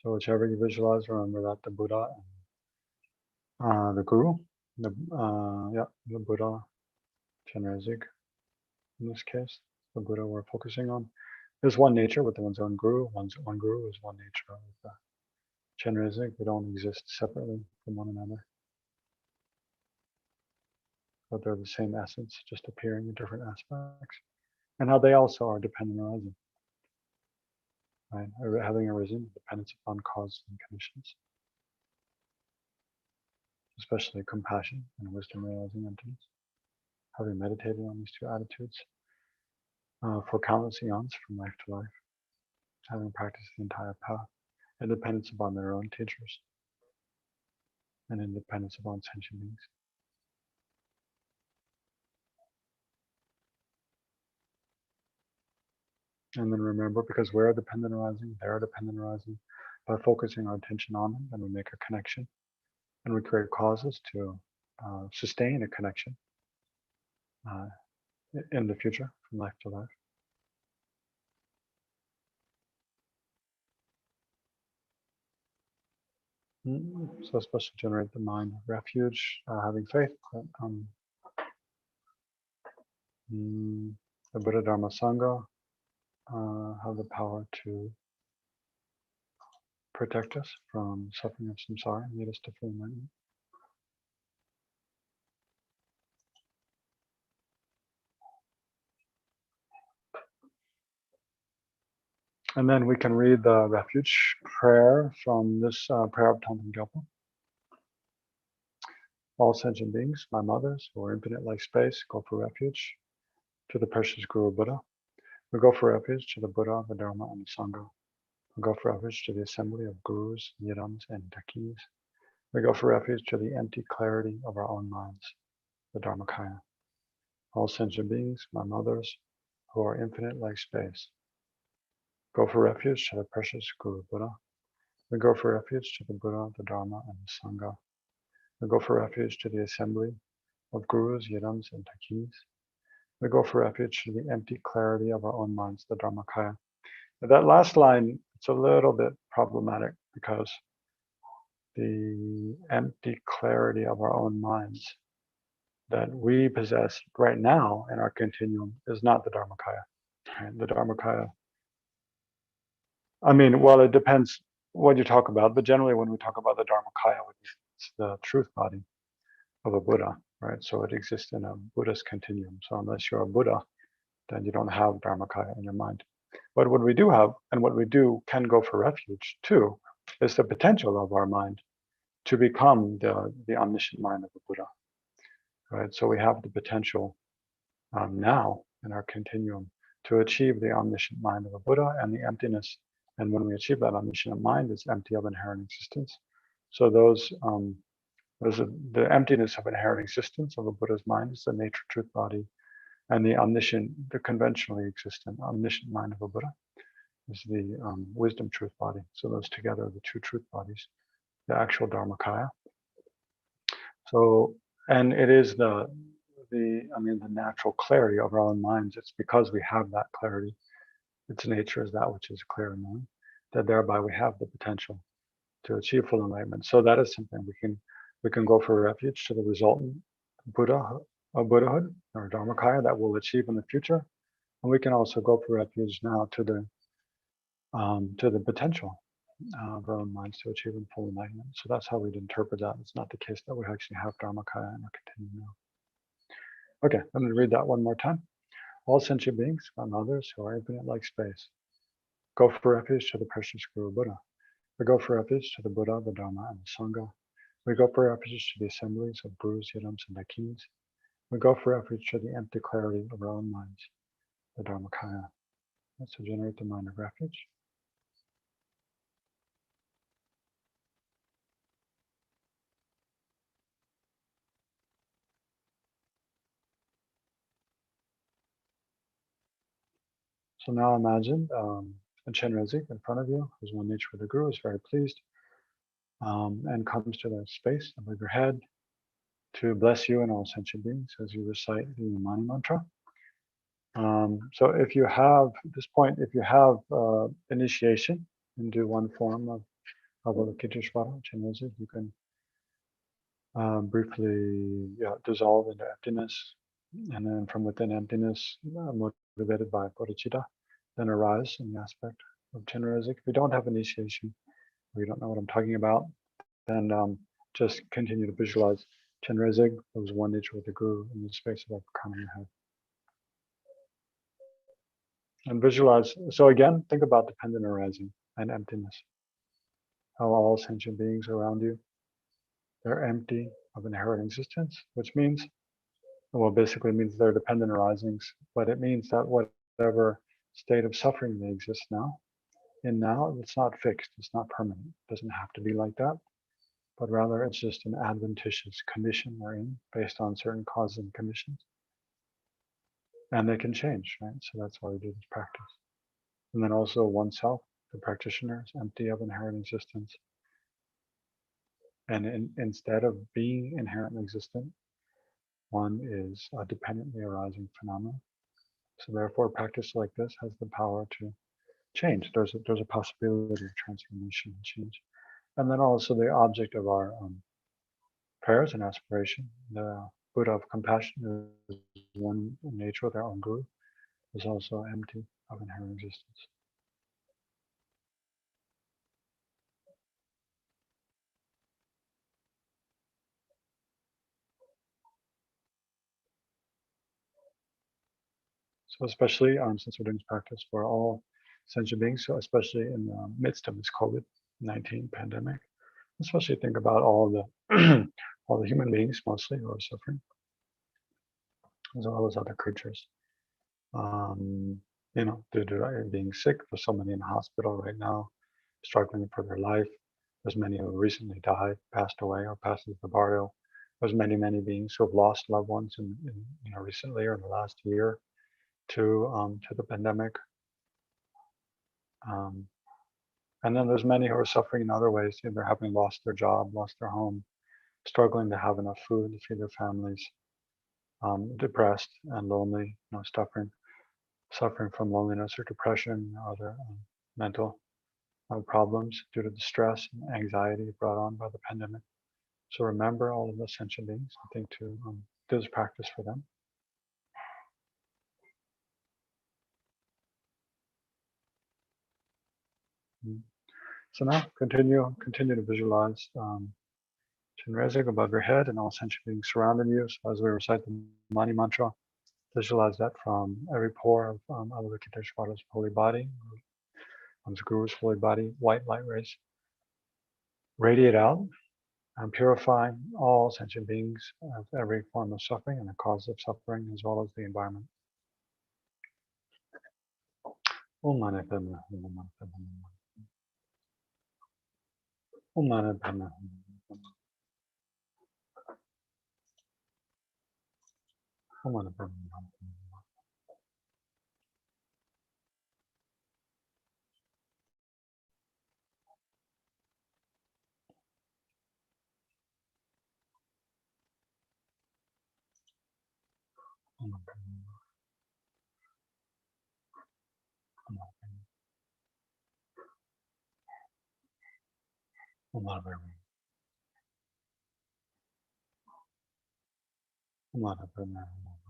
So whichever you visualize, remember that the Buddha and the Guru, the Buddha, Chenrezig, in this case, the Buddha we're focusing on. There's one nature with one's own Guru. One Guru is one nature with Chenrezig. They don't exist separately from one another, but they're the same essence, just appearing in different aspects. And how they also are dependent arising, right? Having arisen, dependence upon causes and conditions, especially compassion and wisdom realizing entities. Having meditated on these two attitudes for countless eons from life to life, having practiced the entire path, and dependence upon their own teachers, and independence upon sentient beings. And then remember, because we're dependent arising, they're dependent arising, by focusing our attention on them, then we make a connection, and we create causes to sustain a connection in the future, from life to life. So especially generate the mind of refuge, having faith that the Buddha Dharma Sangha have the power to protect us from suffering of samsara and lead us to full enlightenment. And then we can read the refuge prayer from this prayer of Thangtong Gyalpo. All sentient beings, my mothers, who are infinite like space, go for refuge to the precious Guru Buddha. We go for refuge to the Buddha, the Dharma, and the Sangha. We go for refuge to the assembly of Gurus, Nirams, and Dakis. We go for refuge to the empty clarity of our own minds, the Dharmakaya. All sentient beings, my mothers, who are infinite like space, go for refuge to the precious Guru Buddha. We go for refuge to the Buddha, the Dharma, and the Sangha. We go for refuge to the assembly of gurus, yidams, and takis. We go for refuge to the empty clarity of our own minds, the Dharmakaya. That last line, it's a little bit problematic because the empty clarity of our own minds that we possess right now in our continuum is not the Dharmakaya. Right? The Dharmakaya, I mean, well, it depends what you talk about, but generally when we talk about the Dharmakaya, it's the truth body of a Buddha, right? So it exists in a Buddhist continuum. So unless you're a Buddha, then you don't have Dharmakaya in your mind. But what we do have, and what we do can go for refuge too, is the potential of our mind to become the omniscient mind of a Buddha, right? So we have the potential now in our continuum to achieve the omniscient mind of a Buddha and the emptiness. And when we achieve that omniscient mind, it's empty of inherent existence. So those are the emptiness of inherent existence of a Buddha's mind is the nature truth body, and the omniscient, the conventionally existent omniscient mind of a Buddha is the wisdom truth body. So those together are the two truth bodies, the actual Dharmakaya. So, and it is the natural clarity of our own minds. It's because we have that clarity, its nature is that which is clear and known, that thereby we have the potential to achieve full enlightenment. So that is something we can go for refuge to the resultant Buddhahood or Dharmakaya that we'll achieve in the future, and we can also go for refuge now to the potential of our own minds to achieve full enlightenment. So that's how we'd interpret that. It's not the case that we actually have Dharmakaya in our continuum now. Okay, I'm going to read that one more time. All sentient beings and others who are infinite like space go for refuge to the precious Guru Buddha. We go for refuge to the Buddha, the Dharma, and the Sangha. We go for refuge to the assemblies of gurus, yidams, and dakins. We go for refuge to the empty clarity of our own minds, the Dharmakaya. Let's generate the mind of refuge. So now imagine a Chenrezig in front of you, who's one nature with the Guru, is very pleased, and comes to that space above your head to bless you and all sentient beings as you recite the Mani mantra. So if you have, at this point, if you have initiation into one form of Avalokiteshvara, Chenrezig, you can briefly dissolve into emptiness, and then from within emptiness, motivated by bodhicitta, then arise in the aspect of Chenrezig. If you don't have initiation, or you don't know what I'm talking about, then just continue to visualize Chenrezig, who was one nature with the Guru, in the space of the crown of your head. And visualize, so again, think about dependent arising and emptiness. How all sentient beings around you, they're empty of inherent existence, which means, well, basically means they're dependent arisings, but it means that whatever state of suffering they exist now, it's not fixed, it's not permanent. It doesn't have to be like that, but rather it's just an adventitious condition they're in based on certain causes and conditions. And they can change, right? So that's why we do this practice. And then also oneself, the practitioner, is empty of inherent existence. And instead of being inherently existent, one is a dependently arising phenomenon. So therefore, practice like this has the power to change. There's a possibility of transformation and change. And then also the object of our prayers and aspiration, the Buddha of compassion, is one in nature with our own Guru, is also empty of inherent existence. So especially since we're doing this practice for all sentient beings, so especially in the midst of this COVID-19 pandemic, especially think about all the all the human beings mostly who are suffering, as well as other creatures. Due to being sick, there's so many in the hospital right now, struggling for their life. There's many who recently died, passed away, or passed into the barrio. There's many beings who have lost loved ones in recently or in the last year to the pandemic. And then there's many who are suffering in other ways, either having lost their job, lost their home, struggling to have enough food to feed their families, depressed and lonely, suffering from loneliness or depression or other mental problems due to the stress and anxiety brought on by the pandemic. So remember all of the sentient beings. I think to do this practice for them. So now continue to visualize Chenrezig above your head and all sentient beings surrounding you. So as we recite the Mani mantra, visualize that from every pore of Avalokiteshvara's holy body, the Guru's holy body, white light rays radiate out and purifying all sentient beings of every form of suffering and the cause of suffering, as well as the environment. Om Mani Padme Hum, Om Mani Padme Hum. Om Mani Padme Hum. Om Mani Padme Hum. Om Mani Padme Hum. Om Mani Padme Hum.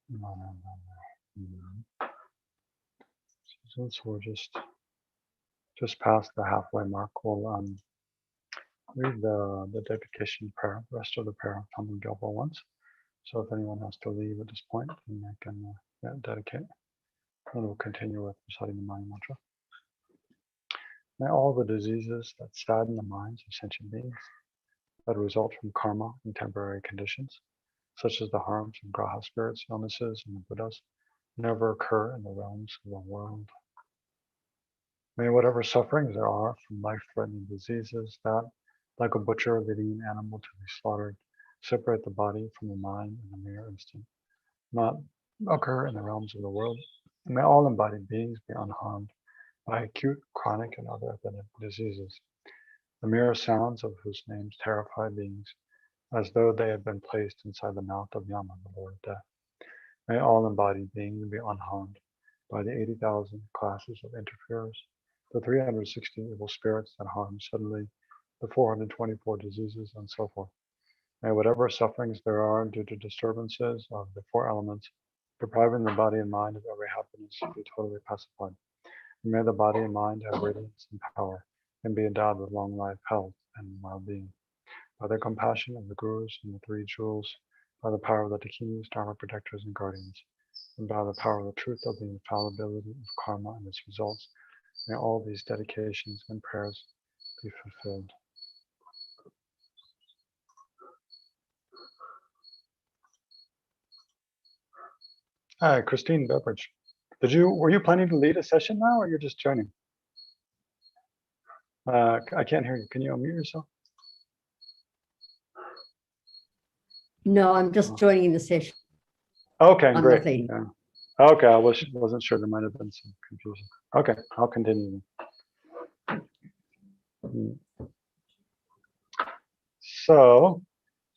Om Mani Padme Hum. Since we're just past the halfway mark, we'll read the dedication prayer, the rest of the prayer of Thangtong Gyalpo once. So if anyone has to leave at this point, then they can dedicate. And we'll continue with reciting the Mani mantra. May all the diseases that sadden the minds of sentient beings that result from karma and temporary conditions, such as the harms of Graha spirits, illnesses, and the Buddhas, never occur in the realms of the world. May whatever sufferings there are from life-threatening diseases that, like a butcher leading an animal to be slaughtered, separate the body from the mind in a mere instant, not occur in the realms of the world. May all embodied beings be unharmed by acute, chronic, and other epidemic diseases, the mere sounds of whose names terrify beings, as though they had been placed inside the mouth of Yama, the Lord of Death. May all embodied beings be unharmed by the 80,000 classes of interferers, the 360 evil spirits that harm suddenly, the 424 diseases, and so forth. May whatever sufferings there are due to disturbances of the four elements, depriving the body and mind of every happiness, be totally pacified. And may the body and mind have radiance and power, and be endowed with long life, health, and well-being. By the compassion of the Gurus and the three jewels, by the power of the Dakinis, Dharma protectors, and guardians, and by the power of the truth of the infallibility of karma and its results, May all these dedications and prayers be fulfilled. Hi, Christine Beveridge. Were you planning to lead a session now, or you're just joining? I can't hear you. Can you unmute yourself? No, I'm just joining the session. Okay, I'm great. not leading. Yeah. Okay, I wasn't sure. There might have been some confusion. Okay, I'll continue. So,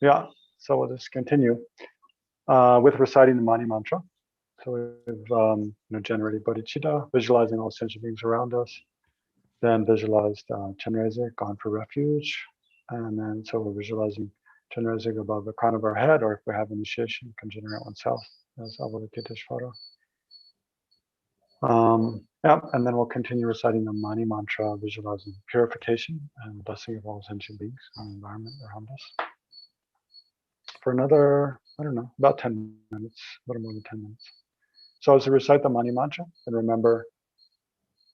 yeah, so we'll just continue with reciting the Mani Mantra. So we've generated bodhicitta, visualizing all sentient beings around us. Then visualized Chenrezig, gone for refuge. And then so we're visualizing Chenrezig above the crown of our head, or if we have initiation, you can generate oneself as Avalokiteshvara. Yeah, and then we'll continue reciting the Mani Mantra, visualizing purification and blessing of all sentient beings and the environment around us. For another, I don't know, about 10 minutes, a little more than 10 minutes. So as we recite the Mani Mantra, and remember,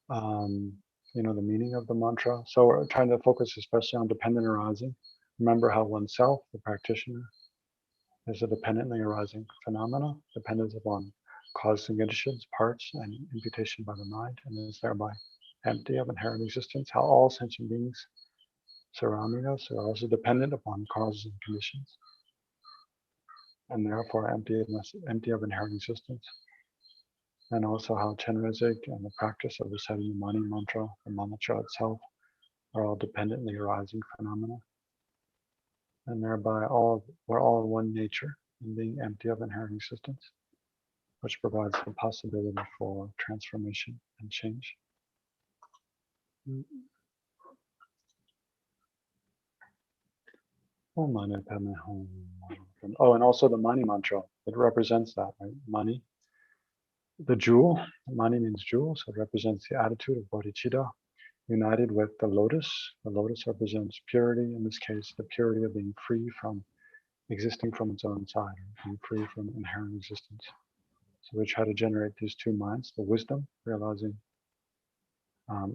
the meaning of the mantra. So we're trying to focus especially on dependent arising. Remember how oneself, the practitioner, is a dependently arising phenomena, dependent upon causes and conditions, parts, and imputation by the mind, and is thereby empty of inherent existence. How all sentient beings surrounding us are also dependent upon causes and conditions, and therefore empty of inherent existence. And also how Chenrezig and the practice of reciting the Mani Mantra, the mantra itself, are all dependently arising phenomena. And thereby we're all one nature in being empty of inherent existence, which provides the possibility for transformation and change. Oh, and also the Mani Mantra, it represents that, right? Mani, the jewel. Mani means jewel, so it represents the attitude of bodhicitta united with the lotus. The lotus represents purity, in this case, the purity of being free from existing from its own side, being free from inherent existence. So we try to generate these two minds, the wisdom, realizing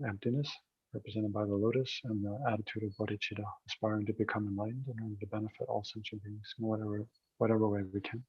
emptiness, represented by the lotus, and the attitude of bodhicitta, aspiring to become enlightened in order to benefit all sentient beings in whatever way we can.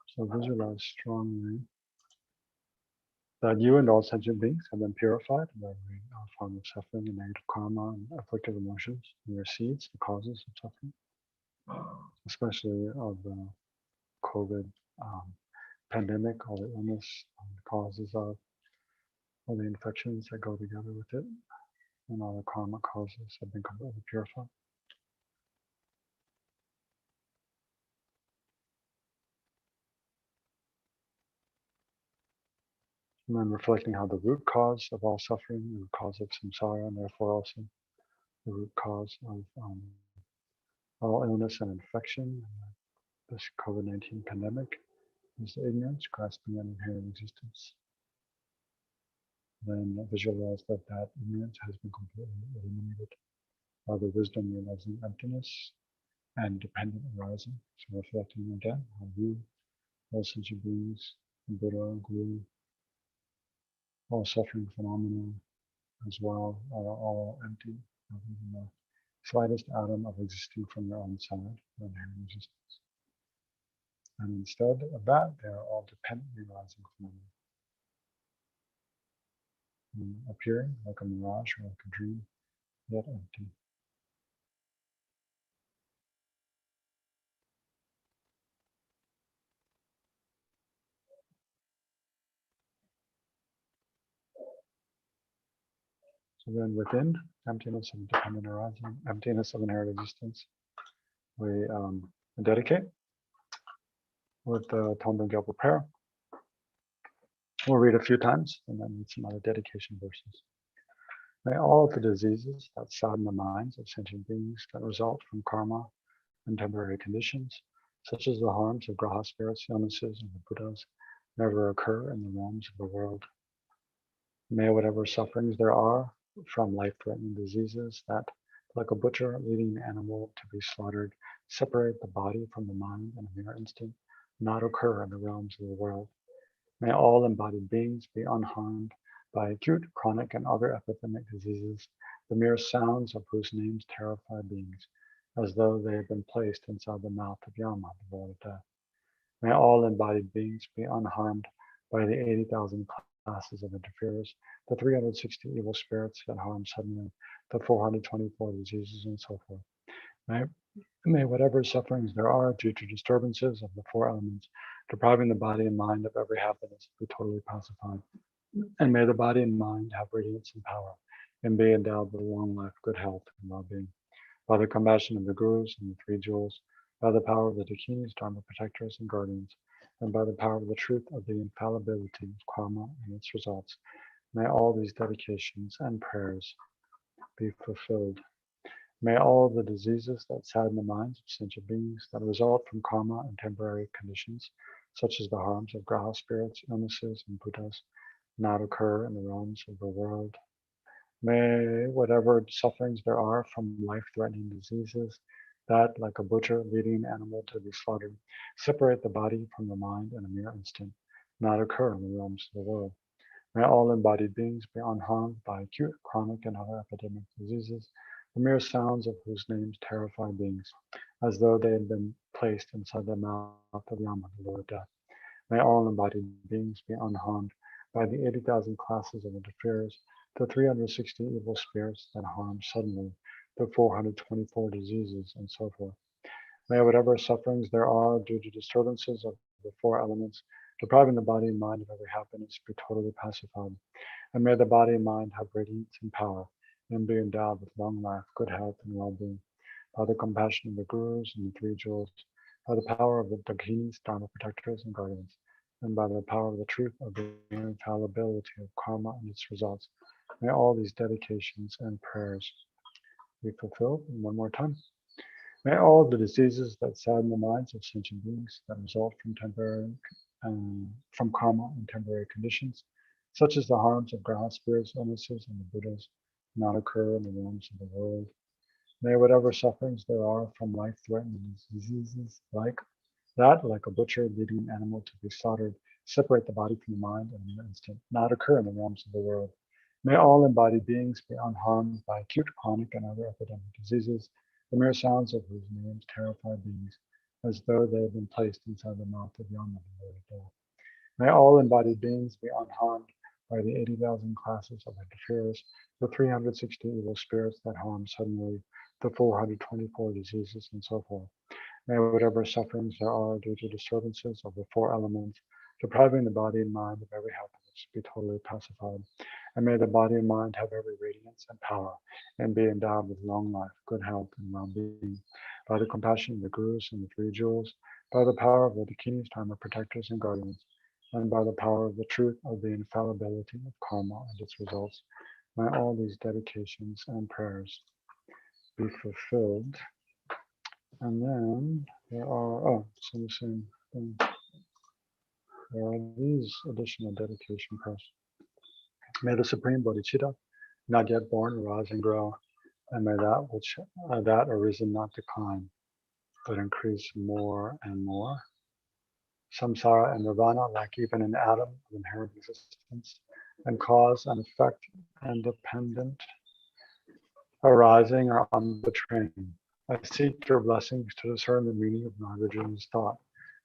So visualize strongly that you and all sentient beings have been purified by every form of suffering and negative karma and afflictive emotions, and your seeds, the causes of suffering, especially of the COVID pandemic, all the illness, the causes of all the infections that go together with it, and all the karma causes have been completely purified. And then reflecting how the root cause of all suffering, the root cause of samsara, and therefore also the root cause of all illness and infection, this COVID-19 pandemic, is the ignorance, grasping at inherent existence. Then visualize that that ignorance has been completely eliminated by the wisdom realizing emptiness and dependent arising. So reflecting again how you, all sentient beings, Buddha, Guru, all suffering phenomena as well are all empty, not even the slightest atom of existing from their own side, their inherent existence. And instead of that, they are all dependently arising phenomena, appearing like a mirage or like a dream, yet empty. So then within emptiness of dependent arising, emptiness of inherent existence, we dedicate with the Thangtong Gyalpo Prayer. We'll read a few times and then read some other dedication verses. May all the diseases that sadden the minds of sentient beings that result from karma and temporary conditions, such as the harms of graha spirits, illnesses, and the Buddhas, never occur in the realms of the world. May whatever sufferings there are from life-threatening diseases that, like a butcher leading an animal to be slaughtered, separate the body from the mind in a mere instant, not occur in the realms of the world. May all embodied beings be unharmed by acute, chronic, and other epidemic diseases, the mere sounds of whose names terrify beings, as though they had been placed inside the mouth of Yama, the Lord of Death. May all embodied beings be unharmed by the 80,000 classes of interferers, the 360 evil spirits that harm suddenly, the 424 diseases, and so forth. May whatever sufferings there are due to disturbances of the four elements, depriving the body and mind of every happiness, be totally pacified. And may the body and mind have radiance and power, and be endowed with long life, good health, and well-being. By the compassion of the Gurus and the three jewels, by the power of the Dakinis, Dharma protectors, and guardians, and by the power of the truth of the infallibility of karma and its results, may all these dedications and prayers be fulfilled. May all the diseases that sadden the minds of sentient beings that result from karma and temporary conditions, such as the harms of graha spirits, illnesses, and Buddhas, not occur in the realms of the world. May whatever sufferings there are from life-threatening diseases that, like a butcher leading an animal to be slaughtered, separate the body from the mind in a mere instant, not occur in the realms of the world. May all embodied beings be unharmed by acute, chronic, and other epidemic diseases, the mere sounds of whose names terrify beings, as though they had been placed inside the mouth of Yama, the Lord of Death. May all embodied beings be unharmed by the 80,000 classes of interferers, the 360 evil spirits that harm suddenly, the 424 diseases, and so forth. May whatever sufferings there are due to disturbances of the four elements, depriving the body and mind of every happiness, be totally pacified. And may the body and mind have radiance and power, and be endowed with long life, good health, and well-being. By the compassion of the Gurus and the three jewels, by the power of the Dakinis, Dharma protectors, and guardians, and by the power of the truth of the infallibility of karma and its results, may all these dedications and prayers be fulfilled. And one more time. May all the diseases that sadden the minds of sentient beings that result from karma and temporary conditions, such as the harms of graha spirits, illnesses, and the Buddhas, not occur in the realms of the world. May whatever sufferings there are from life-threatening diseases like a butcher leading an animal to be slaughtered, separate the body from the mind in an instant, not occur in the realms of the world. May all embodied beings be unharmed by acute, chronic, and other epidemic diseases, the mere sounds of whose names terrify beings, as though they had been placed inside the mouth of Yama, the Lord of Death. May all embodied beings be unharmed by the 80,000 classes of interferers, the 360 evil spirits that harm suddenly, the 424 diseases, and so forth. May whatever sufferings there are due to disturbances of the four elements, depriving the body and mind of every happiness, be totally pacified. And may the body and mind have every radiance and power, and be endowed with long life, good health, and well-being. By the compassion of the Gurus and the Three Jewels, by the power of the Dakinis, Dharma protectors and guardians, and by the power of the truth of the infallibility of karma and its results, may all these dedications and prayers be fulfilled. And then there are, so the same thing. There are these additional dedication prayers. May the Supreme Bodhicitta, not yet born, rise and grow, and may that which that arisen not decline, but increase more and more. Samsara and nirvana lack even an atom of inherent existence, and cause and effect independent, arising or on the train. I seek your blessings to discern the meaning of Nagarjuna's thought,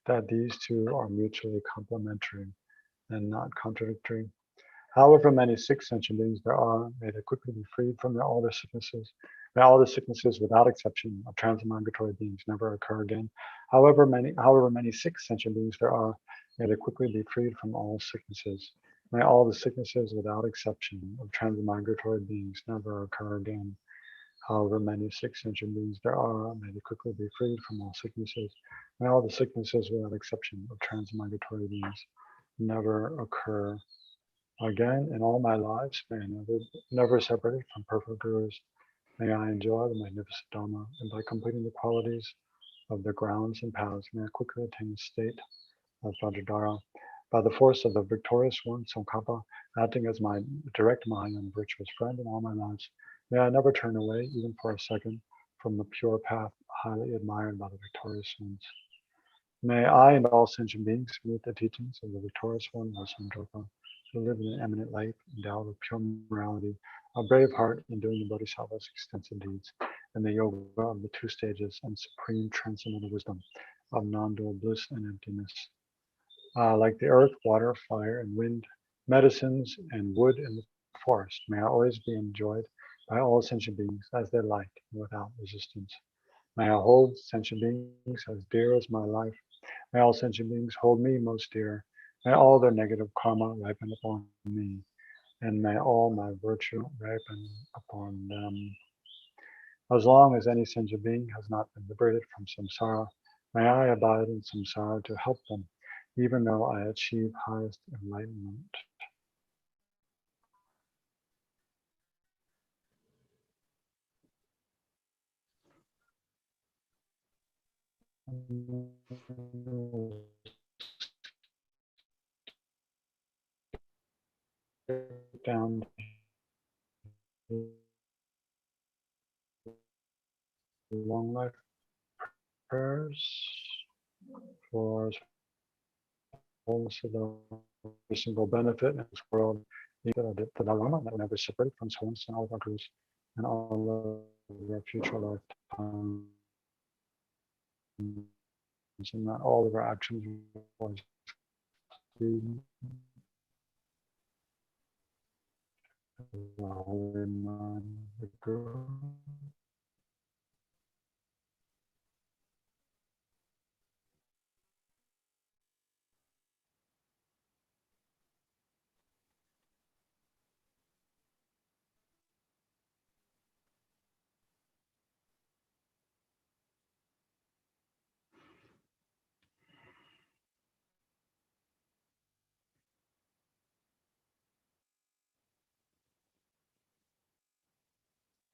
that these two are mutually complementary and not contradictory. However many sick sentient beings there are, may they quickly be freed from all their sicknesses. May all the sicknesses without exception of transmigratory beings never occur again. However many sick sentient beings there are, may they quickly be freed from all sicknesses. May all the sicknesses without exception of transmigratory beings never occur again. However many sick sentient beings there are, may they quickly be freed from all sicknesses. May all the sicknesses without exception of transmigratory beings never occur again. In all my lives, may I never separated from perfect gurus. May I enjoy the magnificent Dharma, and by completing the qualities of the grounds and paths, may I quickly attain a state of Vajradhara. By the force of the victorious one, Tsongkhapa, acting as my direct mind and virtuous friend in all my lives, may I never turn away, even for a second, from the pure path highly admired by the victorious ones. May I and all sentient beings meet the teachings of the victorious one, Vasamdropa, who live in an eminent life, endowed with pure morality, a brave heart in doing the Bodhisattva's extensive deeds, and the yoga of the two stages and supreme transcendental wisdom of non-dual bliss and emptiness. Like the earth, water, fire, and wind, medicines, and wood in the forest, may I always be enjoyed by all sentient beings as they like, without resistance. May I hold sentient beings as dear as my life. May all sentient beings hold me most dear. May all their negative karma ripen upon me, and may all my virtue ripen upon them. As long as any sentient being has not been liberated from samsara, may I abide in samsara to help them, even though I achieve highest enlightenment. Down long life prayers for wholeness of the single benefit in this world, the Dharma that will never separate from souls and all of our gurus and all of our future lifetimes, and that all of our actions will be the holy mind of the Guru.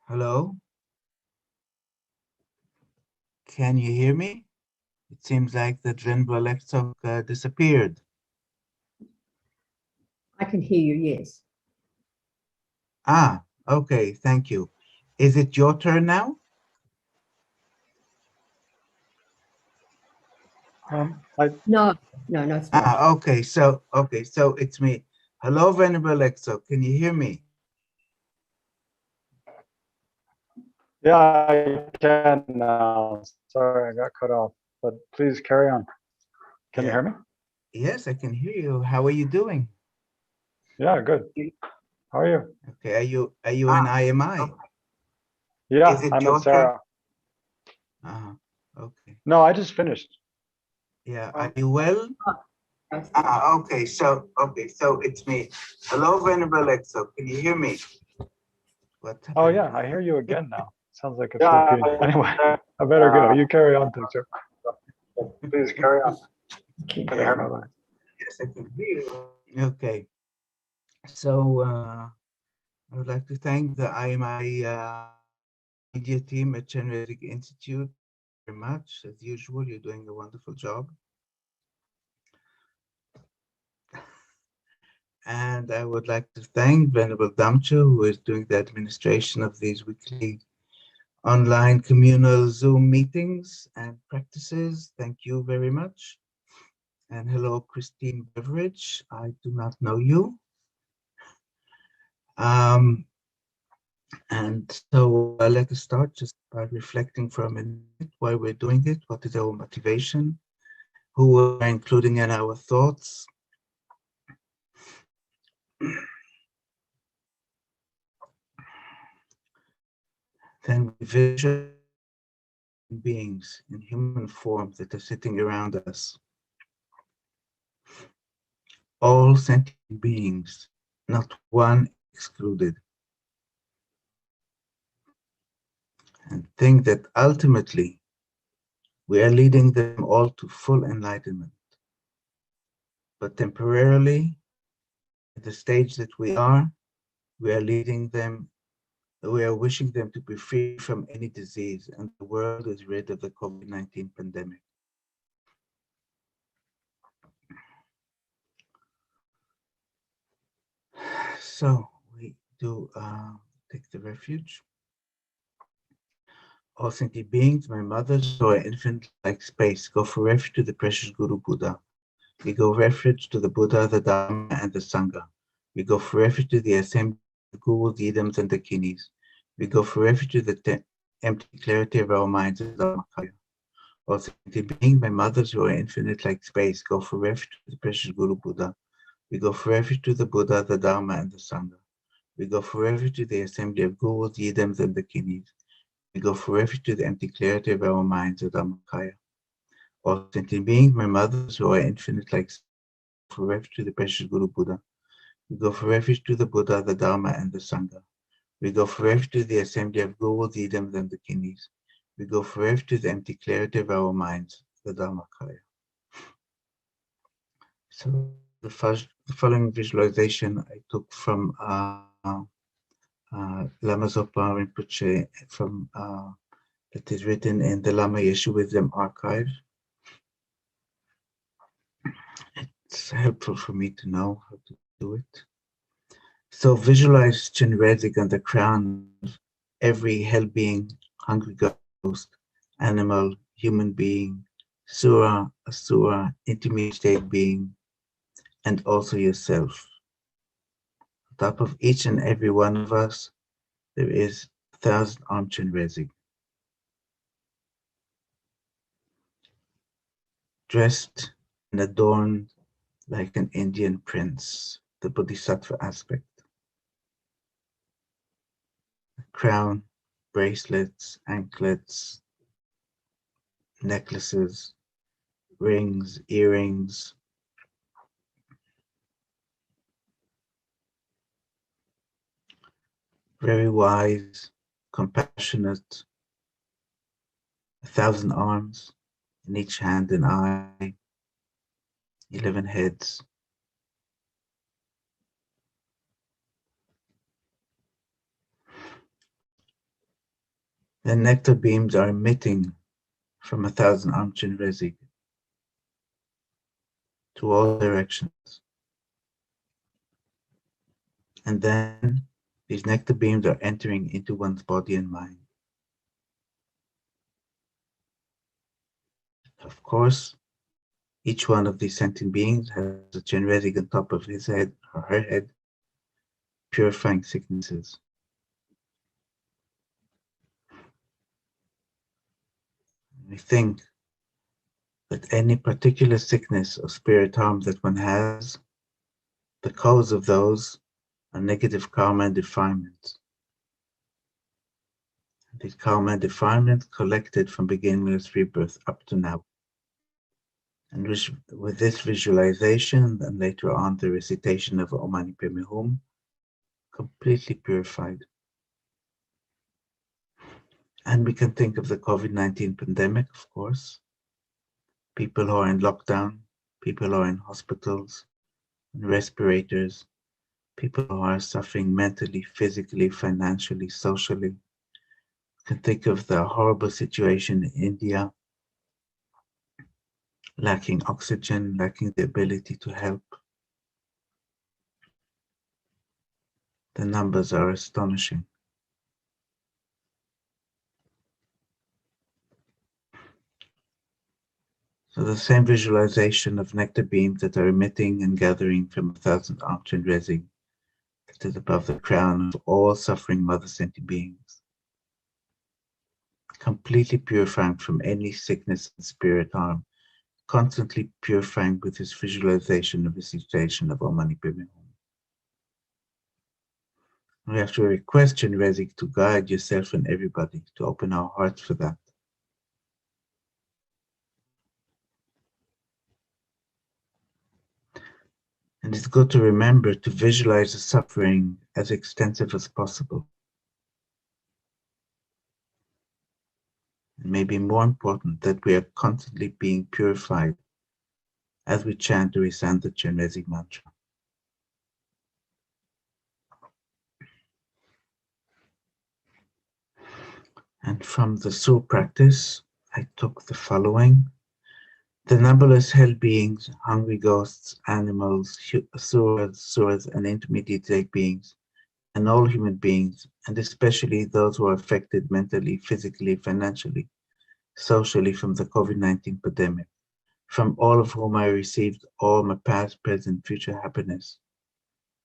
Hello? Can you hear me? It seems like the Venerable Alexok disappeared. I can hear you, yes. Ah, okay, thank you. Is it your turn now? No, it's not. Ah, okay, so it's me. Hello, Venerable Alexok, can you hear me? Yeah, I can now. Sorry, I got cut off, but please carry on. Can you hear me? Yes, I can hear you. How are you doing? Yeah, good. How are you? Okay, are you in IMI? Yeah, Is it I'm your at Sarah. turn? Okay. No, I just finished. Yeah, are you well? Okay, so it's me. Hello, Venerable Exo. Can you hear me? What Oh yeah, I hear you again now. Sounds like it's working. Anyway, I better go. You carry on, Thangtong. Please carry on. Can you hear me? Yes, I can hear you. Okay. So I would like to thank the IMI media team at Chenrezig Institute very much. As usual, you're doing a wonderful job. And I would like to thank Venerable Damcho, who is doing the administration of these weekly online communal Zoom meetings and practices. Thank you very much. And hello, Christine Beveridge. I do not know you. And so let us start just by reflecting for a minute why we're doing it, what is our motivation, who we're including in our thoughts. Then we visualize beings in human form that are sitting around us. All sentient beings, not one excluded. And think that ultimately we are leading them all to full enlightenment. But temporarily, at the stage that we are leading them, we are wishing them to be free from any disease, and the world is rid of the COVID-19 pandemic. So we do take the refuge. All sentient beings, my mothers, who are infinite like space, go for refuge to the precious Guru Buddha. We go refuge to the Buddha, the Dharma, and the Sangha. We go for refuge to the assembly of Gurus, Yidams, and Dakinis. We go for refuge to the empty clarity of our minds, the Dharmakaya. All sentient beings, my mothers, who are infinite like space, go for refuge to the precious Guru Buddha. We go for refuge to the Buddha, the Dharma, and the Sangha. We go for refuge to the assembly of Gurus, Yidams, and Dakinis. We go for refuge to the empty clarity of our minds, the Dharmakaya. All sentient beings, my mothers, who are infinite like space, for refuge to the precious Guru Buddha. We go for refuge to the Buddha, the Dharma, and the Sangha. We go for refuge to the assembly of Gurus, Yidams, and Dakinis. We go for refuge to the empty clarity of our minds, the Dharmakaya. So the following visualization I took from Lama Zopa Rinpoche, from that is written in the Lama Yeshu Wisdom Archive. It's helpful for me to know how to do it. So visualize Chenrezig on the crown of every hell being, hungry ghost, animal, human being, sura, asura, intermediate state being, and also yourself. On top of each and every one of us, there is 1,000-armed Chenrezig, dressed and adorned like an Indian prince, the Bodhisattva aspect. Crown, bracelets, anklets, necklaces, rings, earrings. Very wise, compassionate, 1,000 arms, in each hand an eye, 11 heads. The nectar beams are emitting from 1,000-armed Chenrezig to all directions. And then these nectar beams are entering into one's body and mind. Of course, each one of these sentient beings has a Chenrezig on top of his head or her head, purifying sicknesses. We think that any particular sickness or spirit harm that one has, the cause of those are negative karma and defilement. The karma and defilement collected from beginningless rebirth up to now. And with this visualization, and later on the recitation of Om Mani Padme Hum, completely purified. And we can think of the COVID-19 pandemic, of course. People who are in lockdown, people who are in hospitals, and respirators, people who are suffering mentally, physically, financially, socially. We can think of the horrible situation in India, lacking oxygen, lacking the ability to help. The numbers are astonishing. So the same visualization of nectar beams that are emitting and gathering from 1,000-armed Chenrezig that is above the crown of all suffering mother sentient beings, completely purifying from any sickness and spirit harm, constantly purifying with his visualization of the recitation of Om Mani Padme Hum. We have to request Chenrezig to guide yourself and everybody, to open our hearts for that. And it's good to remember to visualize the suffering as extensive as possible. It may be more important that we are constantly being purified as we chant or recite the Chenrezig mantra. And from the soul practice, I took the following. The numberless hell beings, hungry ghosts, animals, suras, and intermediate beings, and all human beings, and especially those who are affected mentally, physically, financially, socially from the COVID-19 pandemic, from all of whom I received all my past, present, future happiness,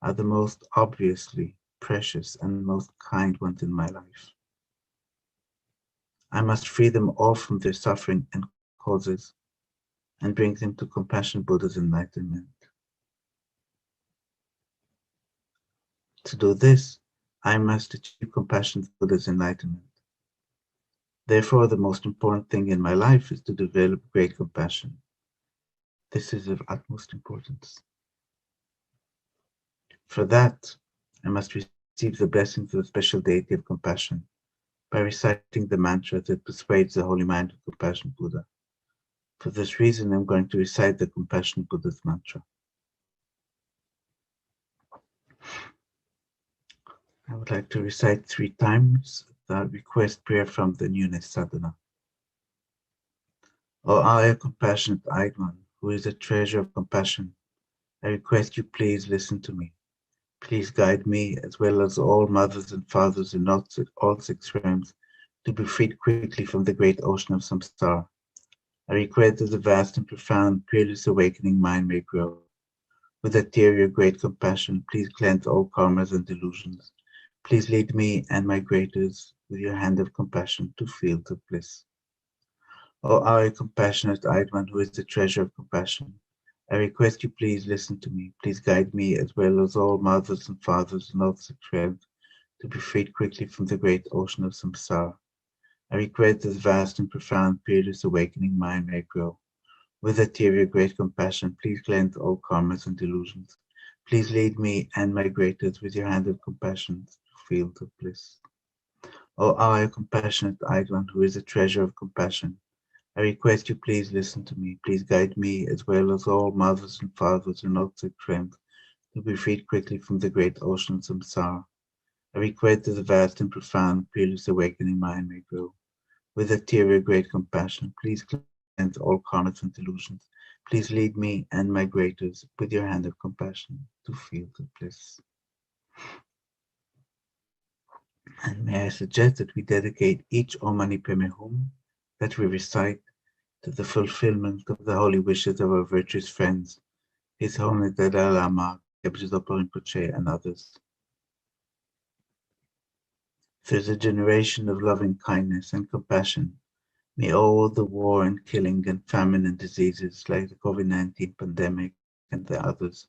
are the most obviously precious and most kind ones in my life. I must free them all from their suffering and causes, and bring them to compassion Buddha's enlightenment. To do this, I must achieve compassion Buddha's enlightenment. Therefore, the most important thing in my life is to develop great compassion. This is of utmost importance. For that, I must receive the blessings of the special deity of compassion by reciting the mantra that persuades the holy mind of compassion Buddha. For this reason, I'm going to recite the compassion Buddha's mantra. I would like to recite 3 times the request prayer from the newness sadhana. O our compassionate eyed one, who is a treasure of compassion, I request you please listen to me. Please guide me, as well as all mothers and fathers in all 6 realms, to be freed quickly from the great ocean of samsara. I request that the vast and profound, peerless awakening mind may grow. With that tear of your great compassion, please cleanse all karmas and delusions. Please lead me and my greaters with your hand of compassion to fields of bliss. O our compassionate eyed one, who is the treasure of compassion, I request you please listen to me. Please guide me, as well as all mothers and fathers in all 6 realms, to be freed quickly from the great ocean of samsara. I request this vast and profound, peerless awakening mind may grow. With that tear of your great compassion, please cleanse all karmas and delusions. Please lead me and my greaters with your hand of compassion to fields of bliss. O our compassionate eyed one, who is the treasure of compassion, I request you please listen to me. Please guide me, as well as all mothers and fathers in all 6 realms, to be freed quickly from the great ocean of samsara. I request that the vast and profound, peerless awakening mind may grow. With that tear of your great compassion, please cleanse all karmas and delusions. Please lead me and my greaters with your hand of compassion to fields of bliss. And may I suggest that we dedicate each Om Mani Padme Hum that we recite to the fulfillment of the holy wishes of our virtuous friends, His Holiness Dalai Lama, Kyabje Lama Zopa Rinpoche, and others. There's a generation of loving kindness and compassion. May all the war and killing and famine and diseases like the COVID-19 pandemic and the others,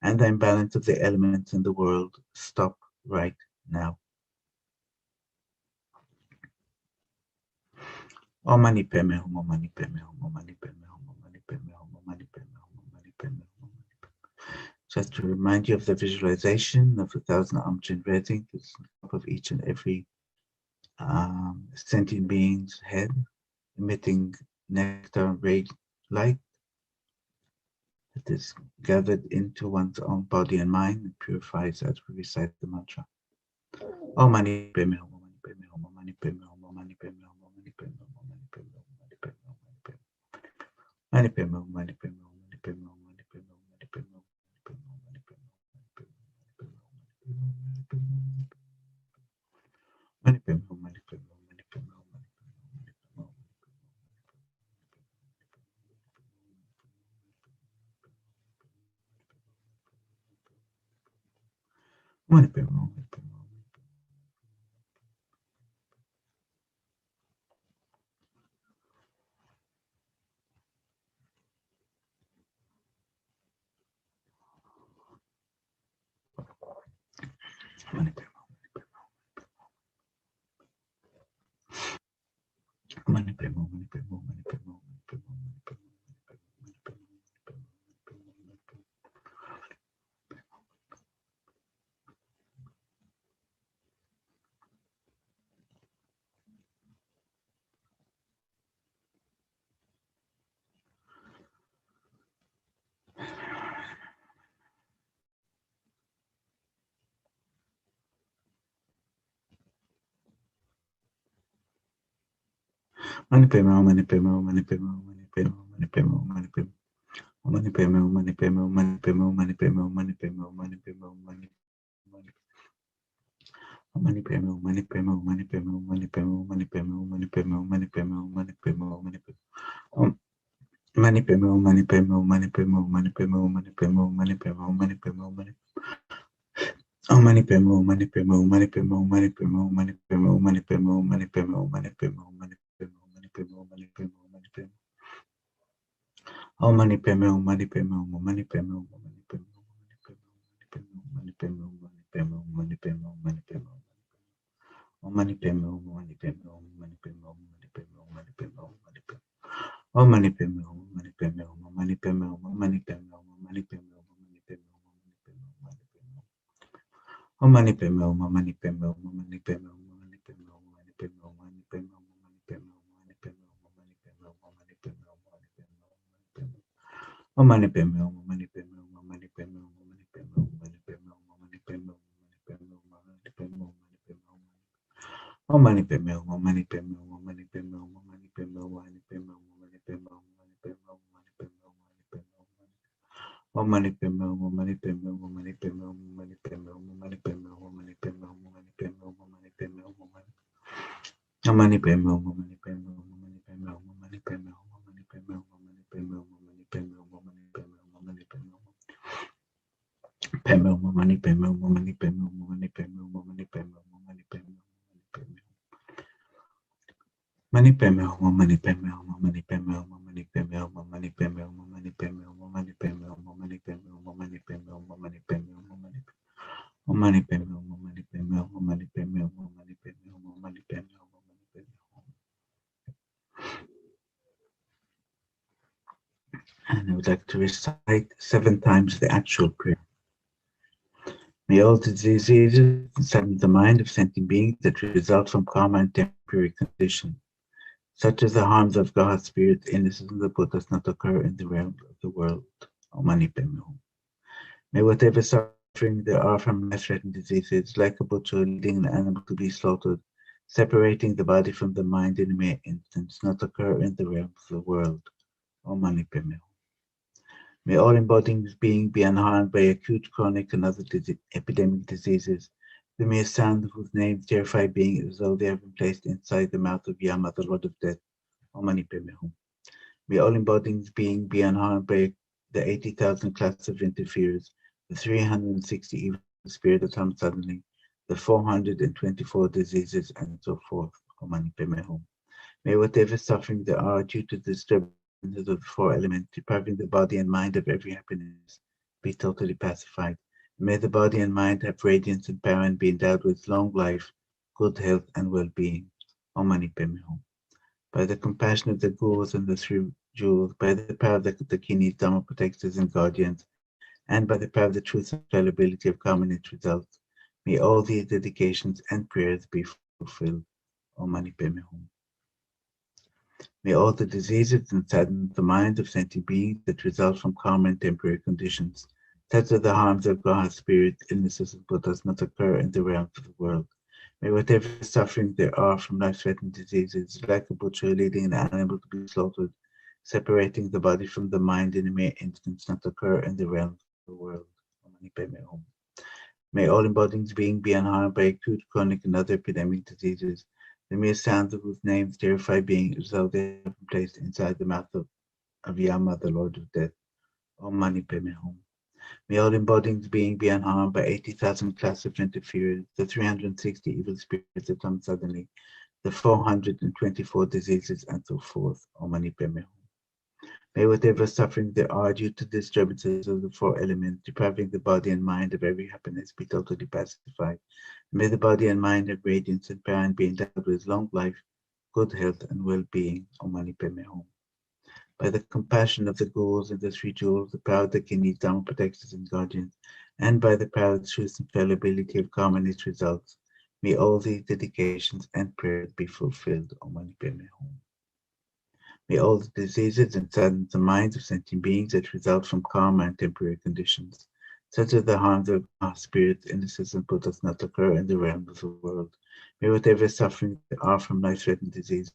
and the imbalance of the elements in the world stop right now. Om Mani Padme Hum, Om Mani Padme Hum, Om Mani Padme Hum, Om Mani Padme Hum, Om Mani Padme Hum, Om Mani Padme Hum. Just to remind you of the visualization of 1,000 Chenrezig at the top of each and every sentient being's head, emitting nectar ray light that is gathered into one's own body and mind and purifies as we recite the mantra. Om Mani Padme Hum, Om Mani Padme Hum, Om Mani Padme Hum, Om Mani Padme Hum, Om Mani Padme Hum, Om Mani Padme Hum, Om Mani Padme Hum, Mani Padme Hum, Mani Padme Hum, Mani Padme Hum, Mani Padme Hum, Mani Padme Hum, Mani Padme Hum, Mani Padme Hum, Mani Padme Hum, Mani Padme Hum, Mani Padme Hum. Mani Padme Hum, Mani Padme Hum, Mani Padme Hum, Mani Padme Hum, Mani Padme Hum, Mani Padme Hum. Mani Padme Hum, Mani Padme Hum, Mani Padme Hum, Mani Padme Hum, Mani Padme Hum, Mani Padme Hum, Mani Mani Padme Hum, Mani Padme Hum, Mani Padme Hum, Mani Padme Hum, Mani Padme Hum, Mani Padme Hum, Mani Padme Hum, Mani Padme Hum, Mani Padme Hum. Mani Padme Hum, Mani Padme Hum, Mani Padme Hum, Mani Padme Hum, Mani Padme Hum, Mani Padme Hum, Mani Padme Hum, Mani Om Mani Padme Hum, Mani Padme Hum, Mani Padme Hum, Mani Padme Hum, Mani Padme Hum, Mani Padme Hum, Mani Padme Hum, Mani Padme Hum, Mani Padme Hum, Mani Padme Hum, Mani Padme Hum, Mani Padme Hum. Om Mani Padme Hum, Mani Padme Hum, Mani Padme Hum, Mani Padme Hum, Mani Padme Hum, Mani Padme Hum, Mani Padme Hum, Mani Padme Hum. Om Mani Padme Hum, Mani Padme Hum, Mani Padme Hum, Mani Padme Hum, Mani Padme Hum, Mani Padme Hum. Om Mani Padme Hum, Mani Padme Hum, Mani Padme Hum, Mani Padme Hum, Mani Padme Hum, Mani Padme Hum, Mani Padme Hum. Om Mani Padme Hum, Mani Padme Hum, Mani Padme Hum, Mani Padme Hum, Mani Padme Hum, Mani Padme Hum, Mani Padme Hum, Mani Padme Hum, Mani Padme Hum, Mani Padme Hum, Mani Padme Hum. Om Mani Padme Hum, Mani Padme Hum, Mani Padme Hum, Mani Padme Hum, Mani Padme Hum, Mani Padme Hum, Mani Padme Hum, Mani Padme Hum. Om Mani Padme Hum, Mani Padme Hum, Mani Padme Hum, Mani Padme Hum, Mani Padme Hum, Mani Padme Hum, Mani Padme Hum, Mani Padme Hum, Mani Padme Hum. Om Mani Padme Hum, Mani Padme Hum, Mani Padme Hum, Mani Padme Hum, Mani Padme Hum, Mani Padme Hum, Mani Padme Hum, Mani Padme Hum. Om Mani Padme Hum, Mani Padme Hum, Mani Padme Hum, Mani Padme Hum, Mani Padme Hum, Mani Padme Hum, Mani Padme Hum, Mani Padme Hum, Mani Padme Hum. Padme Hum, Mani Padme Hum, Mani Padme Hum, Mani Padme Hum, Mani Padme Hum, Mani Padme Hum. Mani Padme Hum, Mani Padme Hum, Mani Padme Hum, Mani Padme Hum, Mani Padme Hum, Mani Padme Hum, Mani Padme Hum, Mani Padme Hum, Mani Padme Hum, Mani Padme Hum, Mani Padme Hum, Mani Padme Hum, Mani Padme Hum, Mani Padme Hum, Mani Padme Hum. And I would like to recite 7 times the actual prayer. May all the diseases inside the mind of sentient beings that result from karma and temporary condition, such as the harms of God's spirit, illnesses, and the Buddhas, not occur in the realm of the world. Om Mani Padme Hum. May whatever suffering there are from life-threatening diseases, like a butcher leading an animal to be slaughtered, separating the body from the mind in a mere instance, not occur in the realm of the world. Om Mani Padme Hum. May all embodied beings be unharmed by acute, chronic, and other epidemic diseases. The mere sound of whose name terrify beings as though they have been placed inside the mouth of Yama, the Lord of Death. Om Mani Padme Hum. May all embodied beings be unharmed by the 80,000 class of interferers, the 360 evil spirits that come suddenly, the 424 diseases, and so forth. Om Mani Padme Hum. May whatever suffering there are due to the disturbance of the 4 elements, depriving the body and mind of every happiness, be totally pacified. May the body and mind have radiance and power and be endowed with long life, good health, and well-being. Om Mani Padme Hum. by the compassion of the ghouls and the three jewels, by the power of the Dakinis, Dharma protectors and guardians, and by the power of the truth and infallibility of karma and its results, may all these dedications and prayers be fulfilled. Om Mani Padme Hum. May all the diseases and sadden the minds of sentient beings that result from karma and temporary conditions, such as the harms of graha, spirits, illnesses, and buddhas, not occur in the realms of the world. May whatever suffering there are from life-threatening diseases, like a butcher leading an animal to be slaughtered, separating the body from the mind in a mere instant, not occur in the realms of the world. Om Mani Padme Hum. May all embodied beings be unharmed by acute, chronic, and other epidemic diseases, the mere sounds of whose names terrify beings as though they have been placed inside the mouth of Yama, the Lord of Death. Om Mani Padme Hum. May all embodied beings be unharmed by 80,000 classes of interferers, the 360 evil spirits that come suddenly, the 424 diseases, and so forth. Om Mani Padme Hum. May whatever suffering there are due to disturbances of the four elements, depriving the body and mind of every happiness, be totally pacified. May the body and mind have radiance and power and be endowed with long life, good health, and well-being. Om Mani Padme Hum. By the compassion of the ghouls and the three jewels, the power of the Dakinis, Dharma protectors and guardians, and by the power of the truth and infallibility of karma and its results, may all these dedications and prayers be fulfilled. Om Mani Padme Hum. May all the diseases and sadden the minds of sentient beings that result from karma and temporary conditions, such as the harms of spirits, illnesses, and buddhas, not occur in the realms of the world. May whatever suffering there are from life-threatening disease,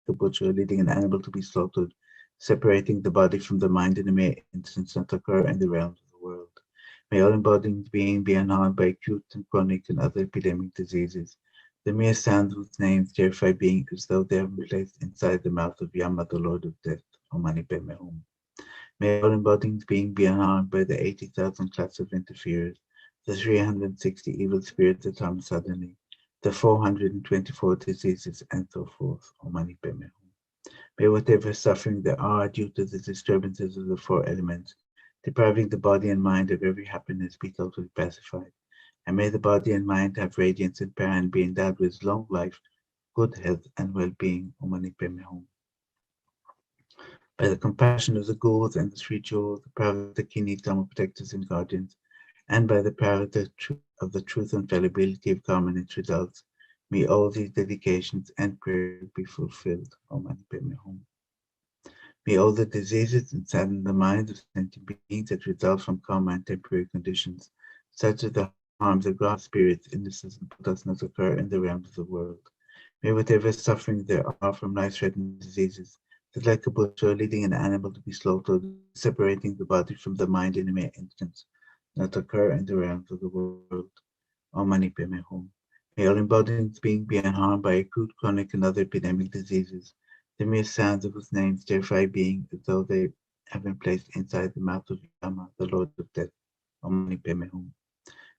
the butcher leading an animal to be slaughtered, separating the body from the mind in a mere instant, not occur in the realms of the world. May all embodied beings be unharmed by acute and chronic and other epidemic diseases, the mere sounds whose names terrify beings as though they have been placed inside the mouth of Yama, the Lord of Death. Om Mani Padme Hum. May all embodied beings be unharmed by the 80,000 classes of interferers, the 360 evil spirits that come suddenly, the 424 diseases, and so forth. Om Mani Padme Hum. May whatever suffering there are due to the disturbances of the four elements, depriving the body and mind of every happiness, be totally pacified. And may the body and mind have radiance and power and be endowed with long life, good health, and well-being. Om Mani Padme Hum. By the compassion of the ghouls and the three jewels, the power of the Dakinis, Dharma protectors and guardians, and by the power of the truth and fallibility of karma and its results, may all these dedications and prayers be fulfilled. Om Mani Padme Hum. May all the diseases and sadden the minds of sentient beings that result from karma and temporary conditions, such as the harms of graha, spirits, illnesses, and buddhas, not occur in the realms of the world. May whatever suffering there are from life-threatening diseases, that like a butcher leading an animal to be slaughtered, separating the body from the mind in a mere instant, not occur in the realms of the world. Om Mani Padme Hum. May all embodied beings be unharmed by acute, chronic, and other epidemic diseases, the mere sounds of whose names terrify beings as though they have been placed inside the mouth of Yama, the Lord of Death. Om Mani Padme Hum.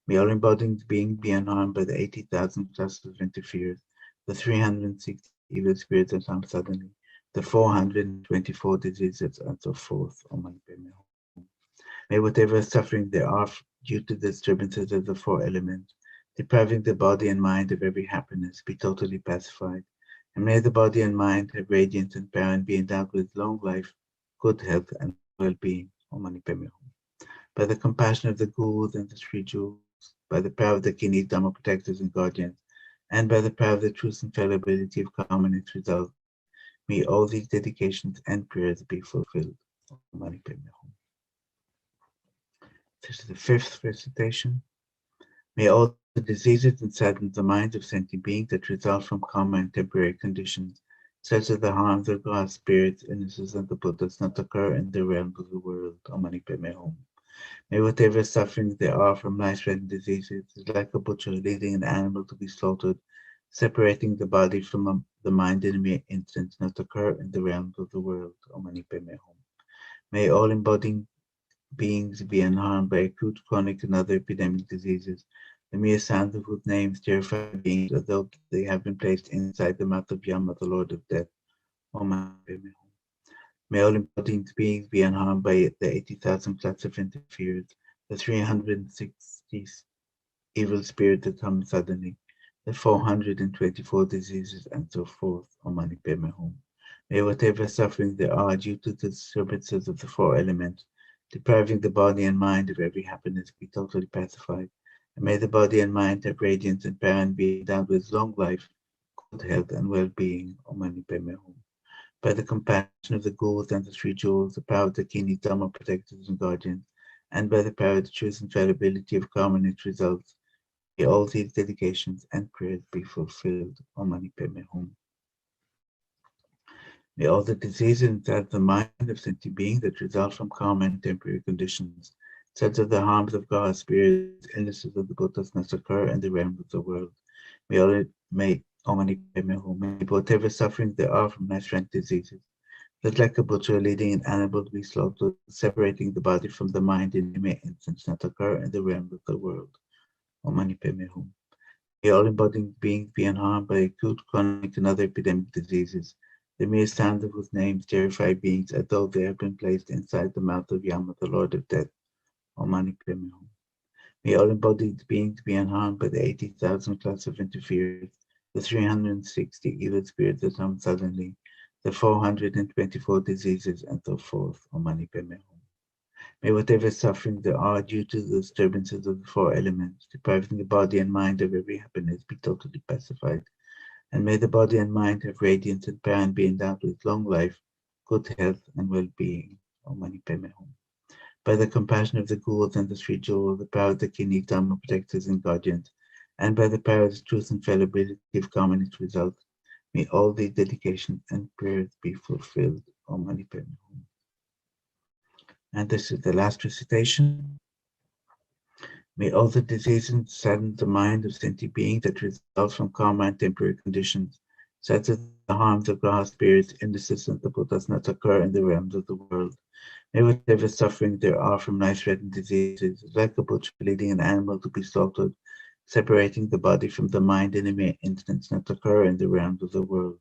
May all embodied beings be unharmed by the 80,000 classes of interferers, the 360 evil spirits that come suddenly, the 424 diseases, and so forth. Om Mani Padme Hum. May whatever suffering there are due to the disturbances of the four elements, depriving the body and mind of every happiness, be totally pacified. And may the body and mind have radiance and power and be endowed with long life, good health, and well-being. Om Mani Padme Hum. By the compassion of the ghouls and the three jewels, by the power of the Dakinis, Dharma protectors and guardians, and by the power of the truth and fallibility of karma and its results, may all these dedications and prayers be fulfilled. Om Mani Padme Hum. This is the fifth recitation. May all the diseases and sadden the minds of sentient beings that result from karma and temporary conditions, such as the harms of graha, spirits, illnesses, and the buddhas, not occur in the realms of the world. Om Mani Padme Hum. May whatever suffering there are from life-threatening diseases, like a butcher leading an animal to be slaughtered, separating the body from the mind in a mere instant, not occur in the realms of the world. Om Mani Padme Hum. May all embodied beings be unharmed by acute, chronic, and other epidemic diseases, the mere sounds of whose names terrify beings as though they have been placed inside the mouth of Yama, the Lord of Death. Om Mani Padme Hum. May all embodied beings be unharmed by the 80,000 classes of interferers, the 360 evil spirits that come suddenly, the 424 diseases, and so forth. Om Mani Padme Hum. May whatever suffering there are due to the disturbances of the four elements, depriving the body and mind of every happiness, be totally pacified. And may the body and mind have radiance and power and be endowed with long life, good health, and well-being. Om Mani Padme Hum. By the compassion of the Gurus and the Three Jewels, the power of the Kini Dhamma protectors and guardians, and by the power of the truth and infallibility of karma and its results, may all these dedications and prayers be fulfilled. Om Mani Padme Hum. May all the diseases inside of the mind of sentient beings that result from karma and temporary conditions, such as the harms of God's spirits, illnesses of the Buddhas, not occur in the realms of the world. May Om Mani Padme Hum. May whatever suffering there are from nice-rank diseases, that like a butcher leading an animal to be slaughtered, separating the body from the mind in any instance, not occur in the realms of the world. Om Mani Padme Hum. May all embodied beings be unharmed by acute, chronic, and other epidemic diseases. The mere sound of whose names terrify beings as though they have been placed inside the mouth of Yama, the Lord of Death. Om Mani Padme Hum. May all embodied beings be unharmed by the 80,000 class of interferers, the 360 evil spirits that come suddenly, the 424 diseases, and so forth. Om Mani Padme Hum. May whatever suffering there are due to the disturbances of the four elements, depriving the body and mind of every happiness, be totally pacified. And may the body and mind have radiance and power and be endowed with long life, good health, and well-being. Om Mani Padme Hum. By the compassion of the Gurus and the Three Jewels, the power of the Kini Dhamma protectors and guardians, and by the power of the truth and infallibility of karma and its results, may all these dedications and prayers be fulfilled. Om Mani Padme Hum. And this is the last recitation. May all the diseases sadden the mind of sentient beings that result from karma and temporary conditions, such as the harms of grass spirits, illnesses, and the Buddhas, not occur in the realms of the world. May whatever suffering there are from life-threatening diseases, like a butcher leading an animal to be slaughtered, separating the body from the mind in a mere instant, not occur in the realms of the world.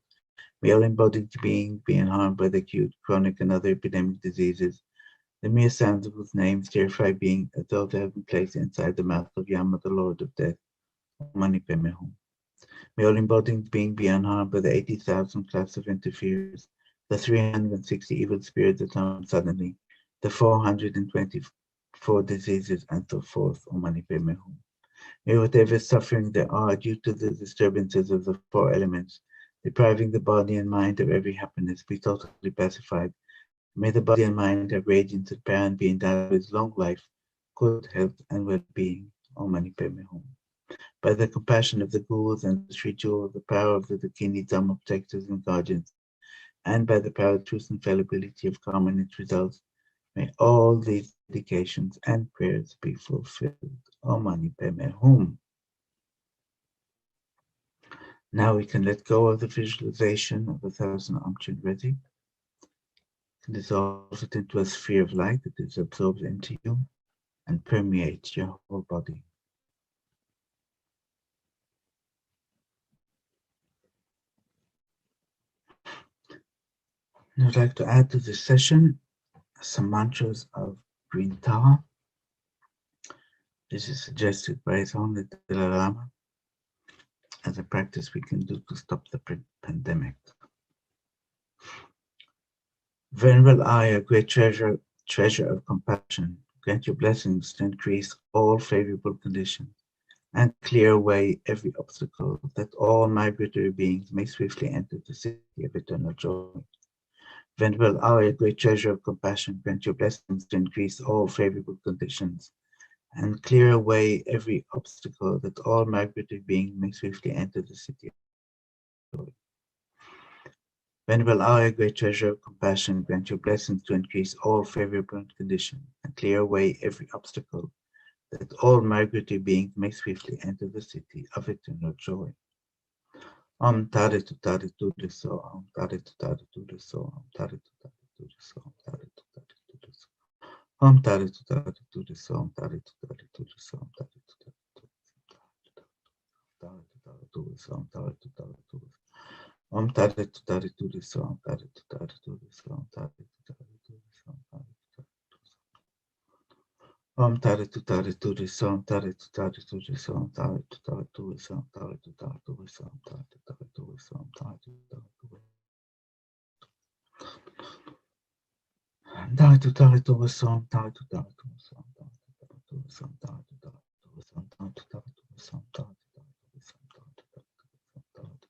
May all embodied beings be unharmed by the acute, chronic, and other epidemic diseases, the mere sounds of whose names terrify beings as though they have been placed inside the mouth of Yama, the Lord of Death. Om Mani Padme Hum. May all embodied beings be unharmed by the 80,000 class of interferers, the 360 evil spirits that come suddenly, the 424 diseases, and so forth. Om Mani Padme Hum. May whatever suffering there are due to the disturbances of the four elements, depriving the body and mind of every happiness, be totally pacified. May the body and mind have radiance and power and be endowed with long life, good health, and well-being. Om Mani Padme Hum. By the compassion of the Gurus and the Three Jewels, the power of the Kini Dhamma protectors and guardians, and by the power of truth and infallibility of karma and its results, may all these dedications and prayers be fulfilled. Om Mani Padme Hum. Now we can let go of the visualization of 1,000 Om Chenrezig. Dissolve it into a sphere of light that is absorbed into you and permeates your whole body. And I'd like to add to this session some mantras of green Tawa. This is suggested by His Holiness the Dalai Lama as a practice we can do to stop the pandemic. Venerable I, a great treasure of compassion, grant your blessings to increase all favorable conditions and clear away every obstacle, that all migratory beings may swiftly enter the city of eternal joy. Venerable I, a great treasure of compassion, grant your blessings to increase all favorable conditions and clear away every obstacle, that all migratory beings may swiftly enter the city of joy. Venerable I, a great treasure of compassion, grant your blessings to increase all favorable conditions and clear away every obstacle, that all migratory beings may swiftly enter the city of eternal joy. Om Tare Tu Tare Tu De So, Om Tare Tu Tare Tu De So, Om Tare Tu Tare Tu De So, Om Tare Tu Tare Tu De So, Om Tare Tu Tare Tu De So, Om Tare Tu Tare Tu De So, Om Tare Tu Tare Tu De So, Om Tare Tu Tare Tu De So. Om Tare Tu Tare Tu De So, Om Tare Tu Tare Tu De So, Om Tare Tu Tare Tu De So, Om Tare Tu Tare Tu De So. Om Tare tu Tare tu Som Tare tu Tare tu Som Tare tu Tare tu Som Tare tu Tare tu Som Tare tu Tare tu Som Tare tu Tare tu Tare tu Tare tu Som Tare tu Tare tu Som Tare tu Som Tare tu Tare tu Som Tare tu Tare tu Som Tare tu Tare tu Som Tare tu Tare tu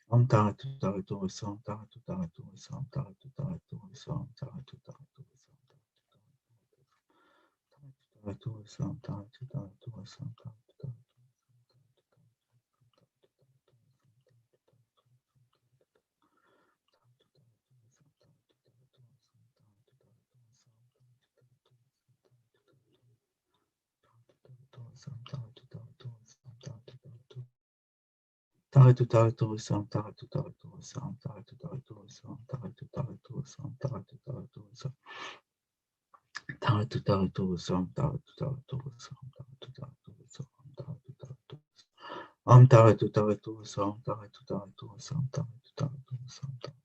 Om Tare tu Tare tu Som Tare tu Tare tu Som Tare tu Tare tu Som Tare tu Tare tu Som Tare tu Tare tu Som Tare tu Tare Tare tu Tare tu Som Tare tu Tare tu Som Tare tu Tare tu Som Tare tu Tare tu Som Tare tu Tare tu Som Tare tu Tare tu Som Tare tu Tare tu Som Tare tu Tare tu Som Tare tu Tare tu Om Tare tu Tare tu Som Tare tu Tare tu Som Tare tu Tare tu Som Tare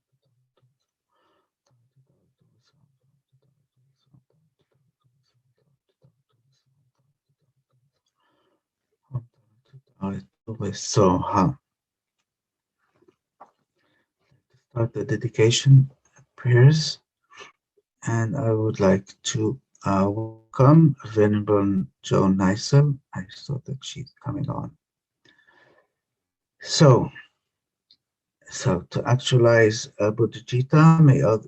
So, start the dedication prayers, and I would like to welcome Venerable Joan Neisel. I saw that she's coming on. So to actualize Bodhicitta,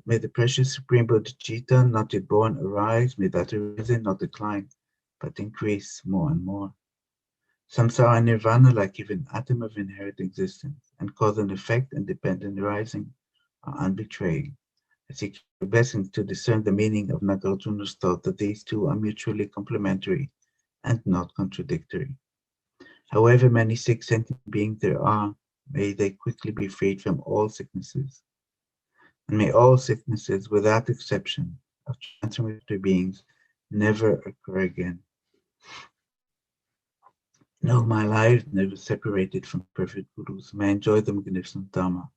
may the precious Supreme Bodhicitta, not yet born, arise. May that arising not decline, but increase more and more. Samsara and Nirvana, like even atom of inherent existence, and cause and effect and dependent arising, are unbetrayed. I seek your blessings to discern the meaning of Nagarjuna's thought that these two are mutually complementary and not contradictory. However many sick sentient beings there are, may they quickly be freed from all sicknesses. And may all sicknesses, without exception, of transformatory beings never occur again. No, my life never separated from perfect gurus. May I enjoy the magnificent Dharma.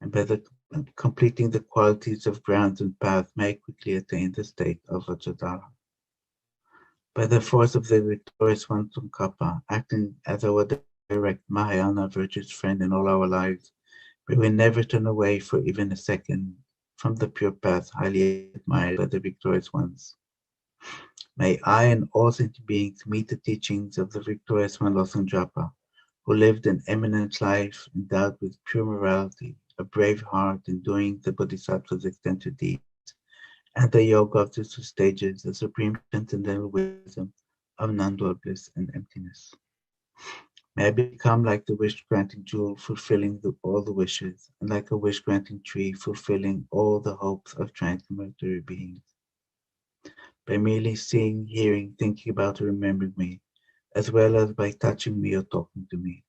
And by completing the qualities of ground and path, may I quickly attain the state of Vajradhara. By the force of the victorious one Tsongkhapa, acting as our direct Mahayana virtuous friend in all our lives, may we never turn away for even a second from the pure path highly admired by the victorious ones. May I and all sentient beings meet the teachings of the victorious one Losang Drapa, who lived an eminent life endowed with pure morality, a brave heart in doing the Bodhisattva's extensive deeds, and the yoga of the two stages, the supreme transcendental wisdom of non-dual bliss and emptiness. May I become like the wish-granting jewel, fulfilling all the wishes, and like a wish-granting tree, fulfilling all the hopes of transformatory beings. By merely seeing, hearing, thinking about, or remembering me, as well as by touching me or talking to me,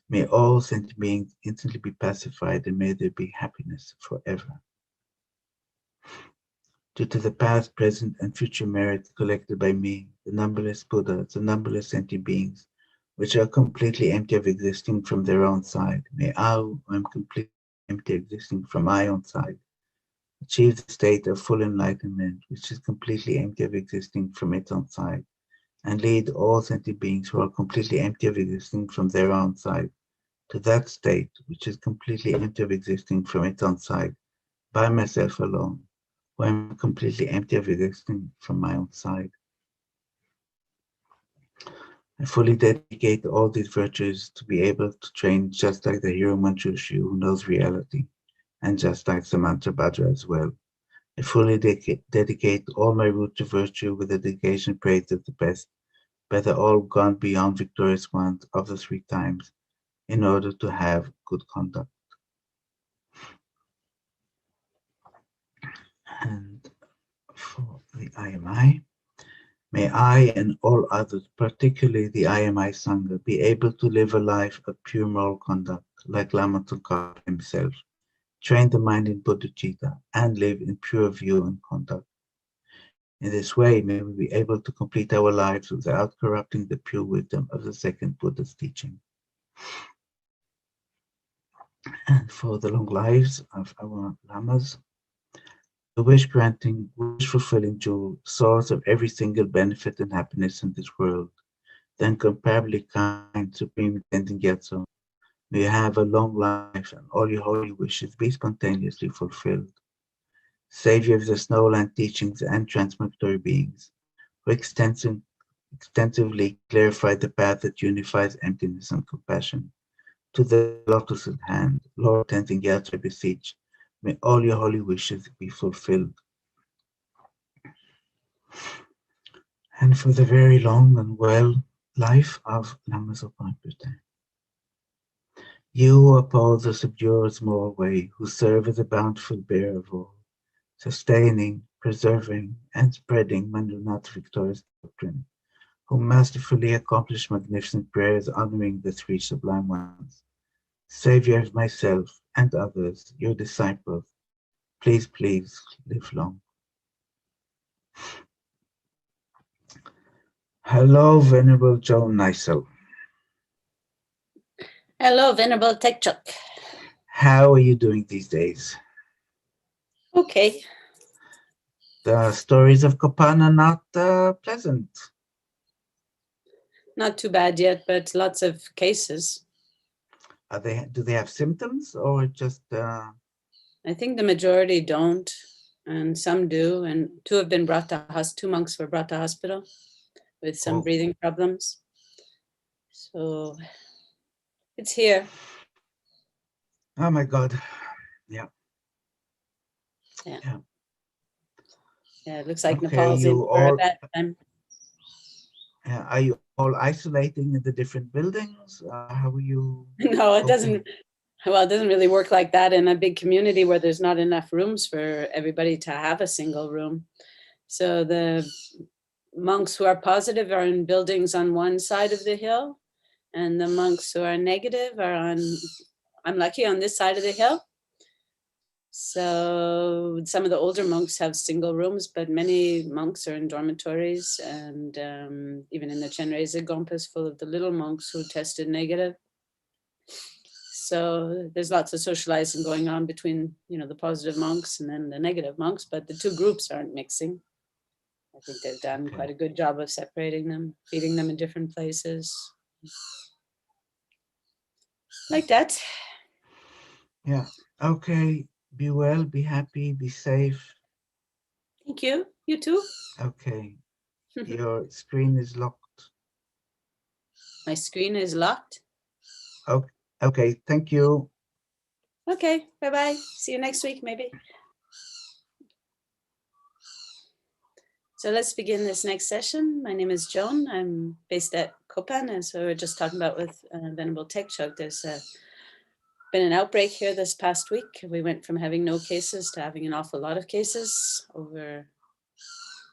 may all sentient beings instantly be pacified, and may there be happiness forever. Due to the past, present, and future merits collected by me, the numberless Buddhas, the numberless sentient beings, which are completely empty of existing from their own side, may I, who am completely empty existing from my own side, achieve the state of full enlightenment, which is completely empty of existing from its own side, and lead all sentient beings who are completely empty of existing from their own side to that state, which is completely empty of existing from its own side, by myself alone, who am completely empty of existing from my own side. I fully dedicate all these virtues to be able to train just like the hero Manchushri who knows reality, and just like Samantha Bhadra as well. I fully dedicate all my root to virtue with the dedication praise of the best, by the all gone beyond victorious ones of the three times, in order to have good conduct. And for the IMI, may I and all others, particularly the IMI Sangha, be able to live a life of pure moral conduct, like Lama Tsongkhapa himself, train the mind in bodhicitta, and live in pure view and conduct. In this way, may we be able to complete our lives without corrupting the pure wisdom of the second Buddha's teaching. And for the long lives of our lamas, the wish-granting, wish-fulfilling jewel, source of every single benefit and happiness in this world, the incomparably kind Supreme Thangtong Gyalpo, may you have a long life and all your holy wishes be spontaneously fulfilled. Savior of the Snowland teachings and transmigratory beings, who extensively clarified the path that unifies emptiness and compassion. To the lotus at hand, Lord Thangtong Gyalpo, I beseech, may all your holy wishes be fulfilled. And for the very long and well life of Lama Zopa Rinpoche. You who uphold the subduer's moral way, who serve as a bountiful bearer of all, sustaining, preserving, and spreading Manjunath's victorious doctrine, who masterfully accomplish magnificent prayers honoring the three sublime ones. Savior of myself and others, your disciples, please, please live long. Hello, Venerable Joan Nysel. Hello, Venerable Tekchuk. How are you doing these days? Okay. The stories of Kopan are not pleasant. Not too bad yet, but lots of cases. Do they have symptoms or just? I think the majority don't, and some do. And two monks were brought to hospital with some breathing problems. So it's here. Oh my God. Yeah. Yeah, it looks like Okay, Nepal's in for a bad time. Are you all isolating in the different buildings? How are you? No, it doesn't. Well, it doesn't really work like that in a big community where there's not enough rooms for everybody to have a single room. So the monks who are positive are in buildings on one side of the hill, and the monks who are negative are I'm lucky, on this side of the hill. So some of the older monks have single rooms, but many monks are in dormitories, and even in the Chenrezig is full of the little monks who tested negative. So there's lots of socializing going on between, the positive monks and then the negative monks, but the two groups aren't mixing. I think they've done quite a good job of separating them, feeding them in different places. Like that. Yeah. Okay. Be well, be happy, be safe. Thank you. You too. Okay. Your screen is locked. My screen is locked. Okay. Thank you. Okay. Bye-bye. See you next week, maybe. So let's begin this next session. My name is Joan. I'm based at Kopan, and so we're just talking about with Venerable Tekchuk. There's been an outbreak here this past week. We went from having no cases to having an awful lot of cases, over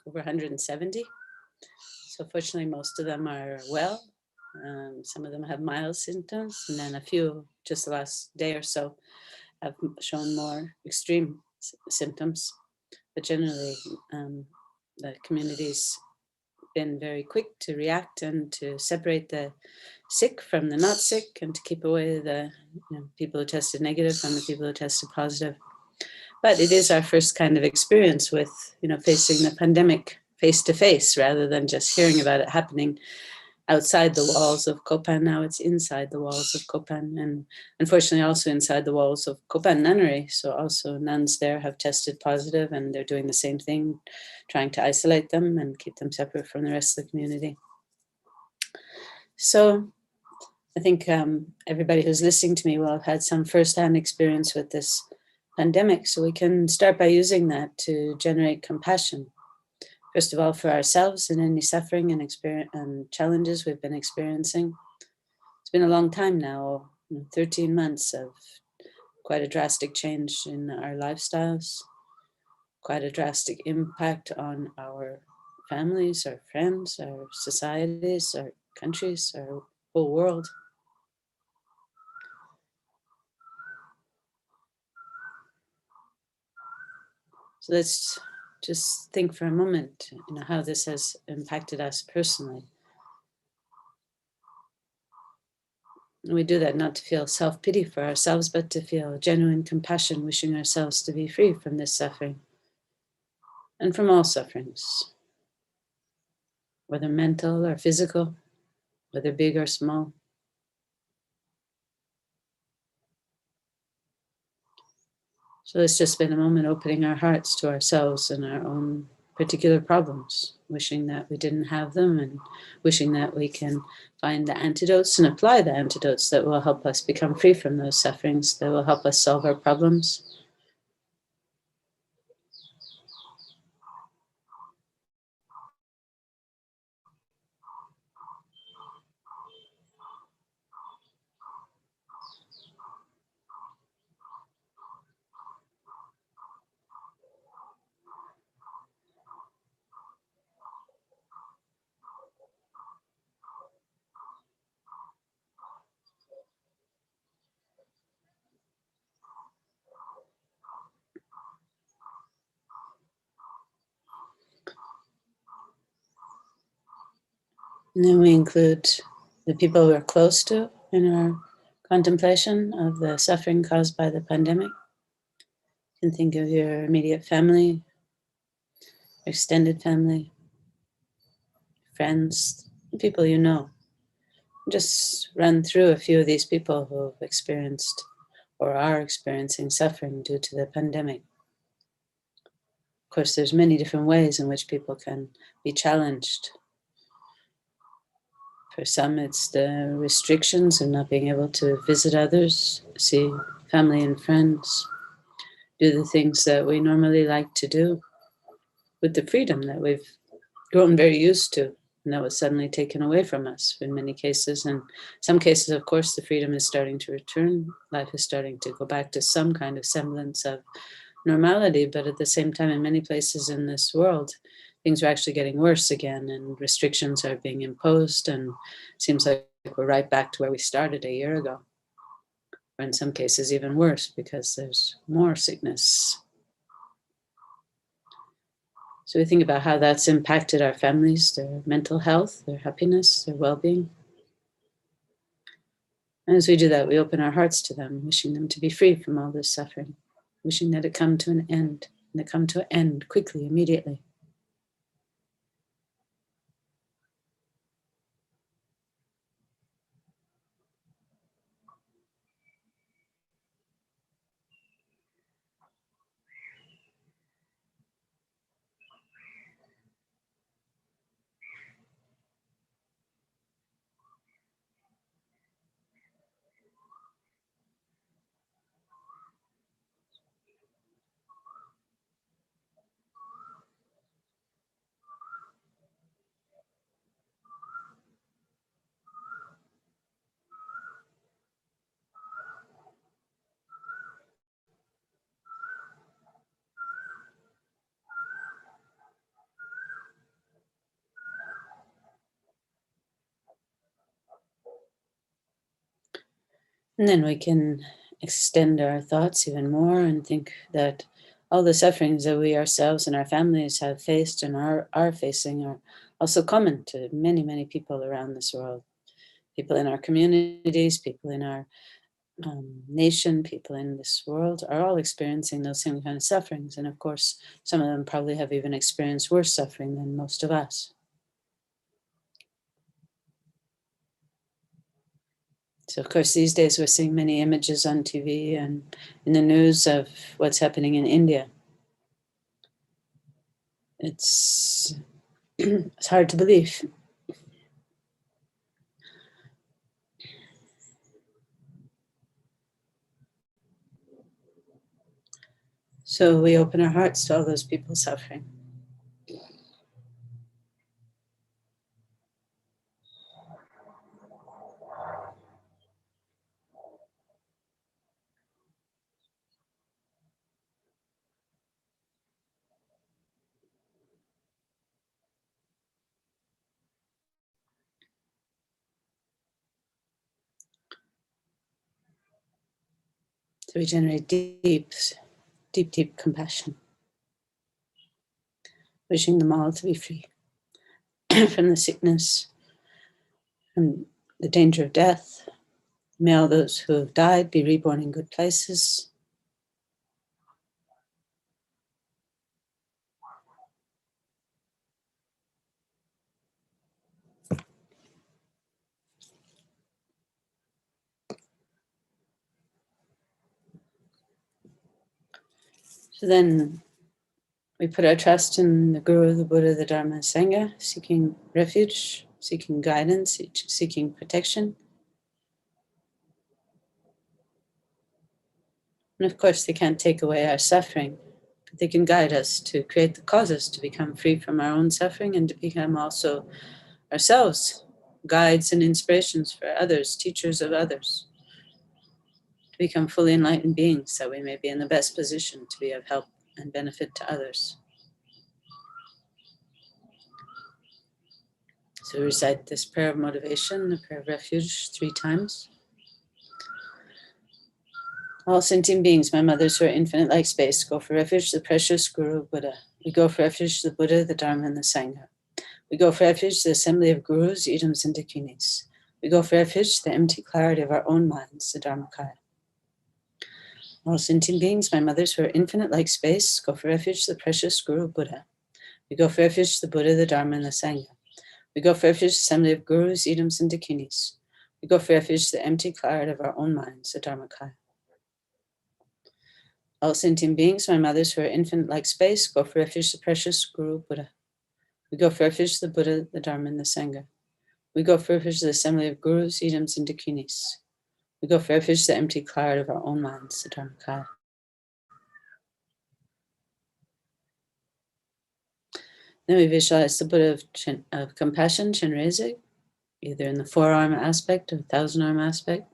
170. So fortunately, most of them are well. Some of them have mild symptoms, and then a few just the last day or so have shown more extreme symptoms. But generally, the community's been very quick to react and to separate the sick from the not sick, and to keep away the people who tested negative from the people who tested positive. But it is our first kind of experience with facing the pandemic face to face, rather than just hearing about it happening outside the walls of Kopan. Now it's inside the walls of Kopan, and unfortunately also inside the walls of Kopan Nunnery. So also nuns there have tested positive, and they're doing the same thing, trying to isolate them and keep them separate from the rest of the community. So I think everybody who's listening to me will have had some firsthand experience with this pandemic. So we can start by using that to generate compassion. First of all, for ourselves and any suffering and experience and challenges we've been experiencing. It's been a long time now, 13 months of quite a drastic change in our lifestyles, quite a drastic impact on our families, our friends, our societies, our countries, our whole world. So let's just think for a moment, how this has impacted us personally. And we do that not to feel self-pity for ourselves, but to feel genuine compassion, wishing ourselves to be free from this suffering. and from all sufferings, whether mental or physical, whether big or small. So let's just spend a moment opening our hearts to ourselves and our own particular problems, wishing that we didn't have them and wishing that we can find the antidotes and apply the antidotes that will help us become free from those sufferings, that will help us solve our problems. And then we include the people we're close to in our contemplation of the suffering caused by the pandemic. You can think of your immediate family, extended family, friends, people you know. Just run through a few of these people who have experienced or are experiencing suffering due to the pandemic. Of course, there's many different ways in which people can be challenged. For some, it's the restrictions of not being able to visit others, see family and friends, do the things that we normally like to do with the freedom that we've grown very used to, and that was suddenly taken away from us in many cases. And some cases, of course, the freedom is starting to return. Life is starting to go back to some kind of semblance of normality, but at the same time, in many places in this world, things are actually getting worse again, and restrictions are being imposed, and it seems like we're right back to where we started a year ago, or in some cases even worse because there's more sickness. So we think about how that's impacted our families, their mental health, their happiness, their well-being. And as we do that, we open our hearts to them, wishing them to be free from all this suffering, wishing that it come to an end, and it come to an end quickly, immediately. And then we can extend our thoughts even more and think that all the sufferings that we ourselves and our families have faced and are facing are also common to many, many people around this world. People in our communities, people in our nation, people in this world are all experiencing those same kind of sufferings. And of course, some of them probably have even experienced worse suffering than most of us. So, of course, these days we're seeing many images on TV and in the news of what's happening in India. It's hard to believe. So we open our hearts to all those people suffering. So we generate deep, deep, deep compassion, wishing them all to be free from the sickness, from the danger of death. May all those who have died be reborn in good places. So then we put our trust in the Guru, the Buddha, the Dharma, and Sangha, seeking refuge, seeking guidance, seeking protection. And of course, they can't take away our suffering, but they can guide us to create the causes to become free from our own suffering and to become also ourselves guides and inspirations for others, teachers of others, to become fully enlightened beings so we may be in the best position to be of help and benefit to others. So we recite this prayer of motivation, the prayer of refuge 3 times. All sentient beings, my mothers who are infinite like space, go for refuge to the precious Guru Buddha. We go for refuge to the Buddha, the Dharma, and the Sangha. We go for refuge to the assembly of Gurus, Idams, and Dakinis. We go for refuge to the empty clarity of our own minds, the Dharmakaya. All sentient beings, my mothers who are infinite like space, go for refuge to the precious Guru Buddha. We go for refuge to the Buddha, the Dharma, and the Sangha. We go for refuge to the assembly of Gurus, Idams, and Dakinis. We go for refuge to the empty clarity of our own minds, the Dharmakaya. All sentient beings, my mothers who are infinite like space, go for refuge to the precious Guru Buddha. We go for refuge to the Buddha, the Dharma, and the Sangha. We go for refuge to the assembly of Gurus, Idams, and Dakinis. We go for refuge to the empty clarity of our own minds, the Dharmakaya. Then we visualize the Buddha of compassion, Chenrezig, either in the 4-arm aspect or 1,000-arm aspect.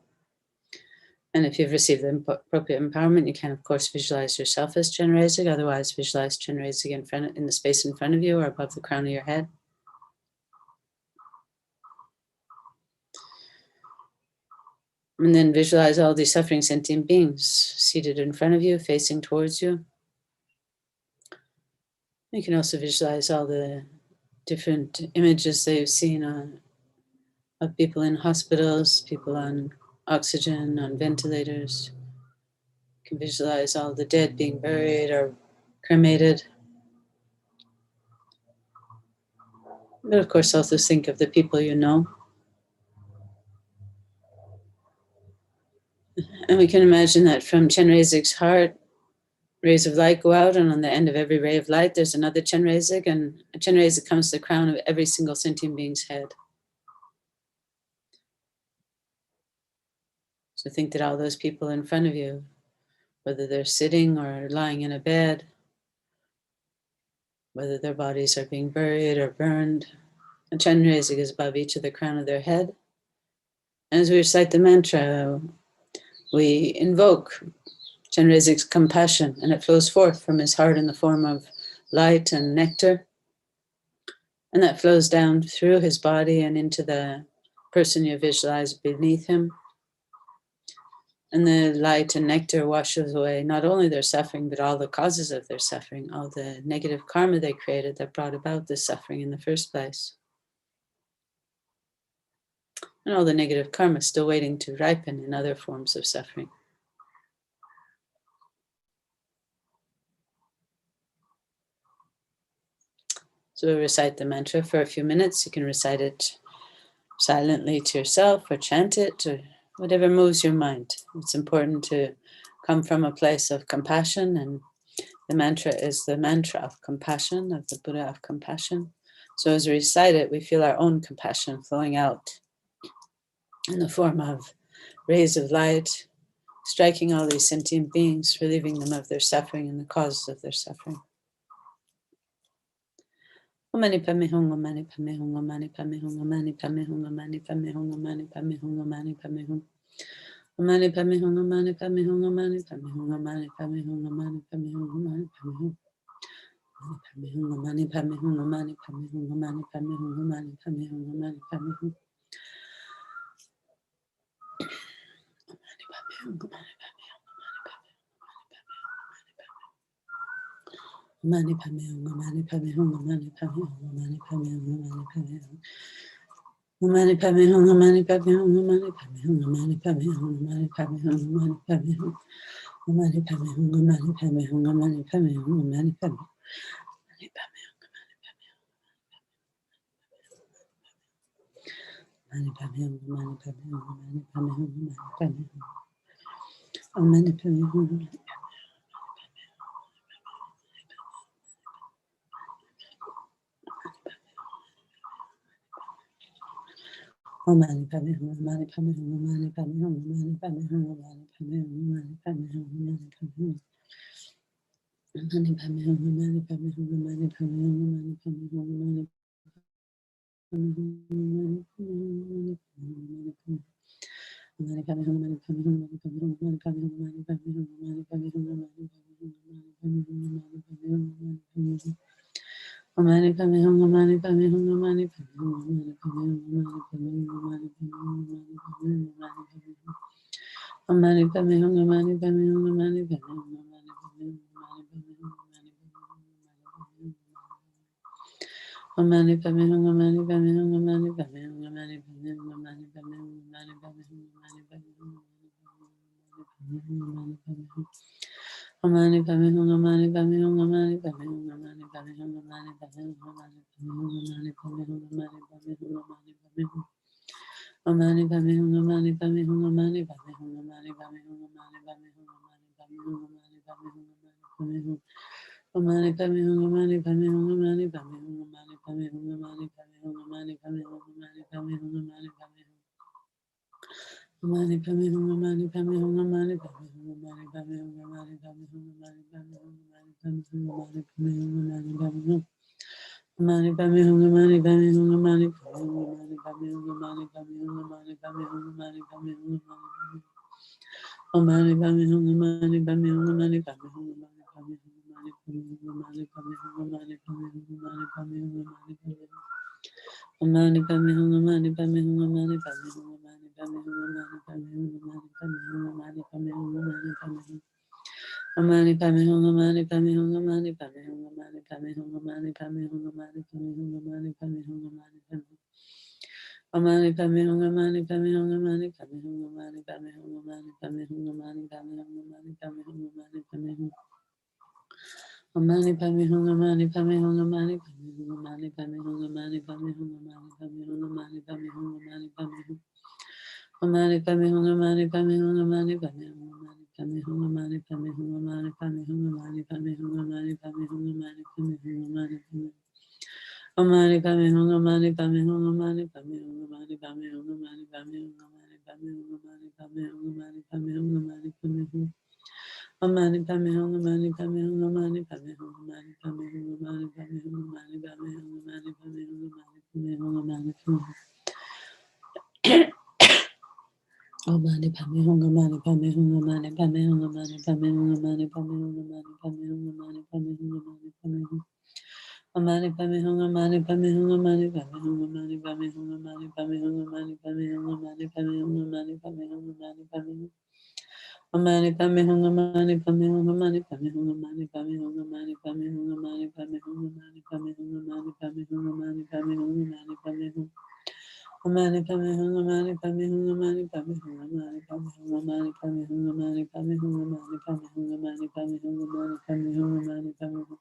And if you've received the appropriate empowerment, you can, of course, visualize yourself as Chenrezig. Otherwise, visualize Chenrezig in the space in front of you or above the crown of your head. And then visualize all these suffering sentient beings seated in front of you, facing towards you. You can also visualize all the different images that you've seen of people in hospitals, people on oxygen, on ventilators. You can visualize all the dead being buried or cremated. But of course, also think of the people you know. And we can imagine that from Chenrezig's heart, rays of light go out, and on the end of every ray of light, there's another Chenrezig, and a Chenrezig comes to the crown of every single sentient being's head. So think that all those people in front of you, whether they're sitting or lying in a bed, whether their bodies are being buried or burned, a Chenrezig is above each of the crown of their head. And as we recite the mantra, we invoke Chenrezig's compassion, and it flows forth from his heart in the form of light and nectar. And that flows down through his body and into the person you visualize beneath him. And the light and nectar washes away not only their suffering, but all the causes of their suffering, all the negative karma they created that brought about this suffering in the first place. And all the negative karma still waiting to ripen in other forms of suffering. So we recite the mantra for a few minutes. You can recite it silently to yourself or chant it or whatever moves your mind. It's important to come from a place of compassion, and the mantra is the mantra of compassion, of the Buddha of compassion. So as we recite it, we feel our own compassion flowing out in the form of rays of light, striking all these sentient beings, relieving them of their suffering and the causes of their suffering. Mani padme hum, mani padme hum, mani padme hum, mani padme hum, mani padme hum, mani padme hum, mani padme hum. Mani padme hum, mani padme hum, mani padme hum, mani padme hum, mani padme hum, mani padme hum. Mani padme hum, mani padme hum, mani padme hum, mani padme hum, mani padme hum. Mani padme hum, mani padme hum, mani padme hum, mani padme hum, mani padme hum. Mani padme hum, mani padme hum, mani padme hum, mani padme hum, mani padme hum, mani padme hum. Mani padme hum, mani padme hum, mani padme hum, mani padme hum. Mani padme hum, mani padme hum, mani padme hum, mani padme hum. Mani padme hum. Om Mani Padme Hum, Om Mani Padme Hum, Om Mani Padme Hum, Om Mani Padme Hum, Om Mani Padme Hum, Om Mani Padme Hum, Om Mani Padme Hum. Mani Padme Hum, Mani Padme Hum, Mani Padme Hum, Mani Padme Hum, Mani Mani Padme Hum, Mani Padme Hum, Mani Padme Hum, Mani Padme Hum, Mani Padme Hum, Mani Padme Hum, Mani Padme Hum, Mani Padme Hum. Mani Padme Hum, Mani Padme Hum, Mani Padme Hum, Mani Padme Hum, Mani Padme Hum, Mani Padme Hum, Mani Padme Hum, Mani Padme Hum, Mani Padme Hum. Mani Padme Hum, Mani Padme Hum, Mani Padme Hum, Mani Padme Hum, Mani Padme Hum, Mani Padme Hum, Mani Padme Hum, Mani Padme Hum. Mani Padme Hum, Mani Padme Hum, Mani Padme Hum, Mani Padme Hum, Mani Padme Hum, Mani Padme Hum, Mani Padme Hum, Mani Padme Hum. Mani Padme Hum, Mani Padme Hum, Mani Padme Hum, Mani Padme Hum, Mani Padme Hum, Mani Padme Hum, Mani Padme Hum, Mani Padme Hum, Mani Padme Hum. Mani Padme Hum, Mani Padme Hum, Mani Padme Hum, Mani Padme Hum, Mani Padme Hum, Mani Padme Hum, Mani Padme Hum, Mani Padme Hum, Mani Padme Hum, Mani Padme Hum, Mani Padme Hum, Mani Padme Hum, Mani Padme Hum, Mani Padme Hum, Mani Padme Hum, Mani Padme Hum. Mani Padme Hum, Mani Padme Hum, Mani Padme Hum, Mani Padme Hum, Mani Padme Hum, Mani Padme Hum, Mani Padme Hum, Mani Padme Hum. Mani Padme Hum, Mani Padme Hum, Mani Padme Hum, Mani Padme Hum, Mani Padme Hum, Mani Padme Hum, Mani Padme Hum, Mani Padme Hum. Mani Padme Hum, Mani Padme Hum, Mani Padme Hum, Mani Padme Hum, Mani Padme Hum, Mani Padme Hum, Mani Padme Hum, Mani Padme Hum. Mani Padme Hum, Mani Padme Hum, Mani Padme Hum, Mani Padme Hum, Mani Padme Hum, Mani Padme Hum, Mani Padme Hum, Mani Padme Hum. Mani Padme Hum, Mani Padme Hum, Mani Padme Hum, Mani Padme Hum, Mani Padme Hum, Mani Padme Hum, Mani Padme Hum, Mani Padme Hum, Mani Padme Hum, Mani Padme Hum. Mani Padme Hum, Mani Padme Hum, Mani Padme Hum, Mani Padme Hum, Mani Padme Hum, Mani Padme Hum, Mani Padme Hum, Mani Padme Hum, Mani Padme Hum. Mani Padme Hum, Mani Padme Hum, Mani Padme Hum, Mani Padme Hum, Mani Padme Hum, Mani Padme Hum, Mani Padme Hum, Mani Padme Hum, Mani Padme Hum. Oh, Mani Padme Hum, Mani Padme Hum, Mani Padme Hum, Mani Padme Hum, Mani Padme Hum, Mani Padme Hum, Mani Padme Hum, Mani Padme Hum. Mani Padme Hum, Mani Padme Hum, Mani Padme Hum, Mani Padme Hum, Mani Padme Hum, Mani Padme Hum, Mani Padme Hum, Mani Padme Hum, Mani Padme Hum. Mani Padme Hum, Mani Padme Hum, Mani Padme Hum, Mani Padme Hum, Mani Padme Hum, Mani Padme Hum, Mani Padme Hum, Mani Padme Hum, Mani Padme Hum, Mani Padme Hum. Mani Padme Hum, Mani Padme Hum, Mani Padme Hum, Mani Padme Hum, Mani Padme Hum, Mani Padme Hum, Mani Padme Hum, Mani Padme Hum, Mani Padme Hum, Mani Padme Hum. Mani Padme Hum, Mani Padme Hum, Mani Padme Hum, Mani Padme Hum, Mani Padme Hum, Mani Padme Hum, Mani Padme Hum, Mani Padme Hum.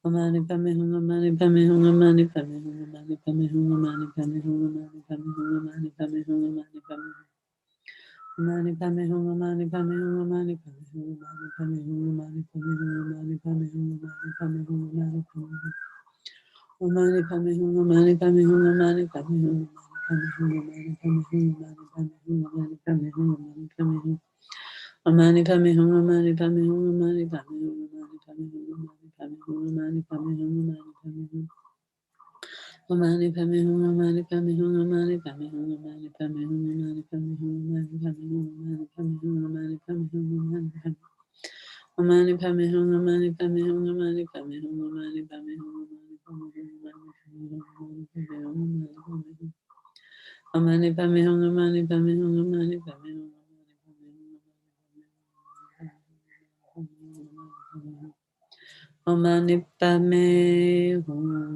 Mani Padme Hum, Mani Padme Hum, Mani Padme Hum, Mani Padme Hum, Mani Padme Hum, Mani Padme Hum, Mani Padme Hum, Mani Padme Hum. Mani Padme Hum, Mani Padme Hum, Mani Padme Hum, Mani Padme Hum, Mani Padme Hum, Mani Padme Hum, Mani Padme Hum, Mani Padme Hum. Mani Padme Hum, Mani Padme Hum, Mani Padme Hum, Mani Padme Hum, Mani Padme Hum, Mani Padme Hum, Mani Padme Hum. Mani Padme Hum, Mani Padme Hum, Mani Padme Hum, Mani Padme Hum, Mani Padme Hum, Mani Padme Hum, Mani Padme Hum, Mani Padme Hum, Mani Padme Hum. Mani Padme Hum, Mani Padme Hum, Mani Padme Hum, Mani Padme Hum, Mani Padme Hum, Mani Padme Hum, Mani Padme Hum, Mani Padme Hum. Mani Padme Hum.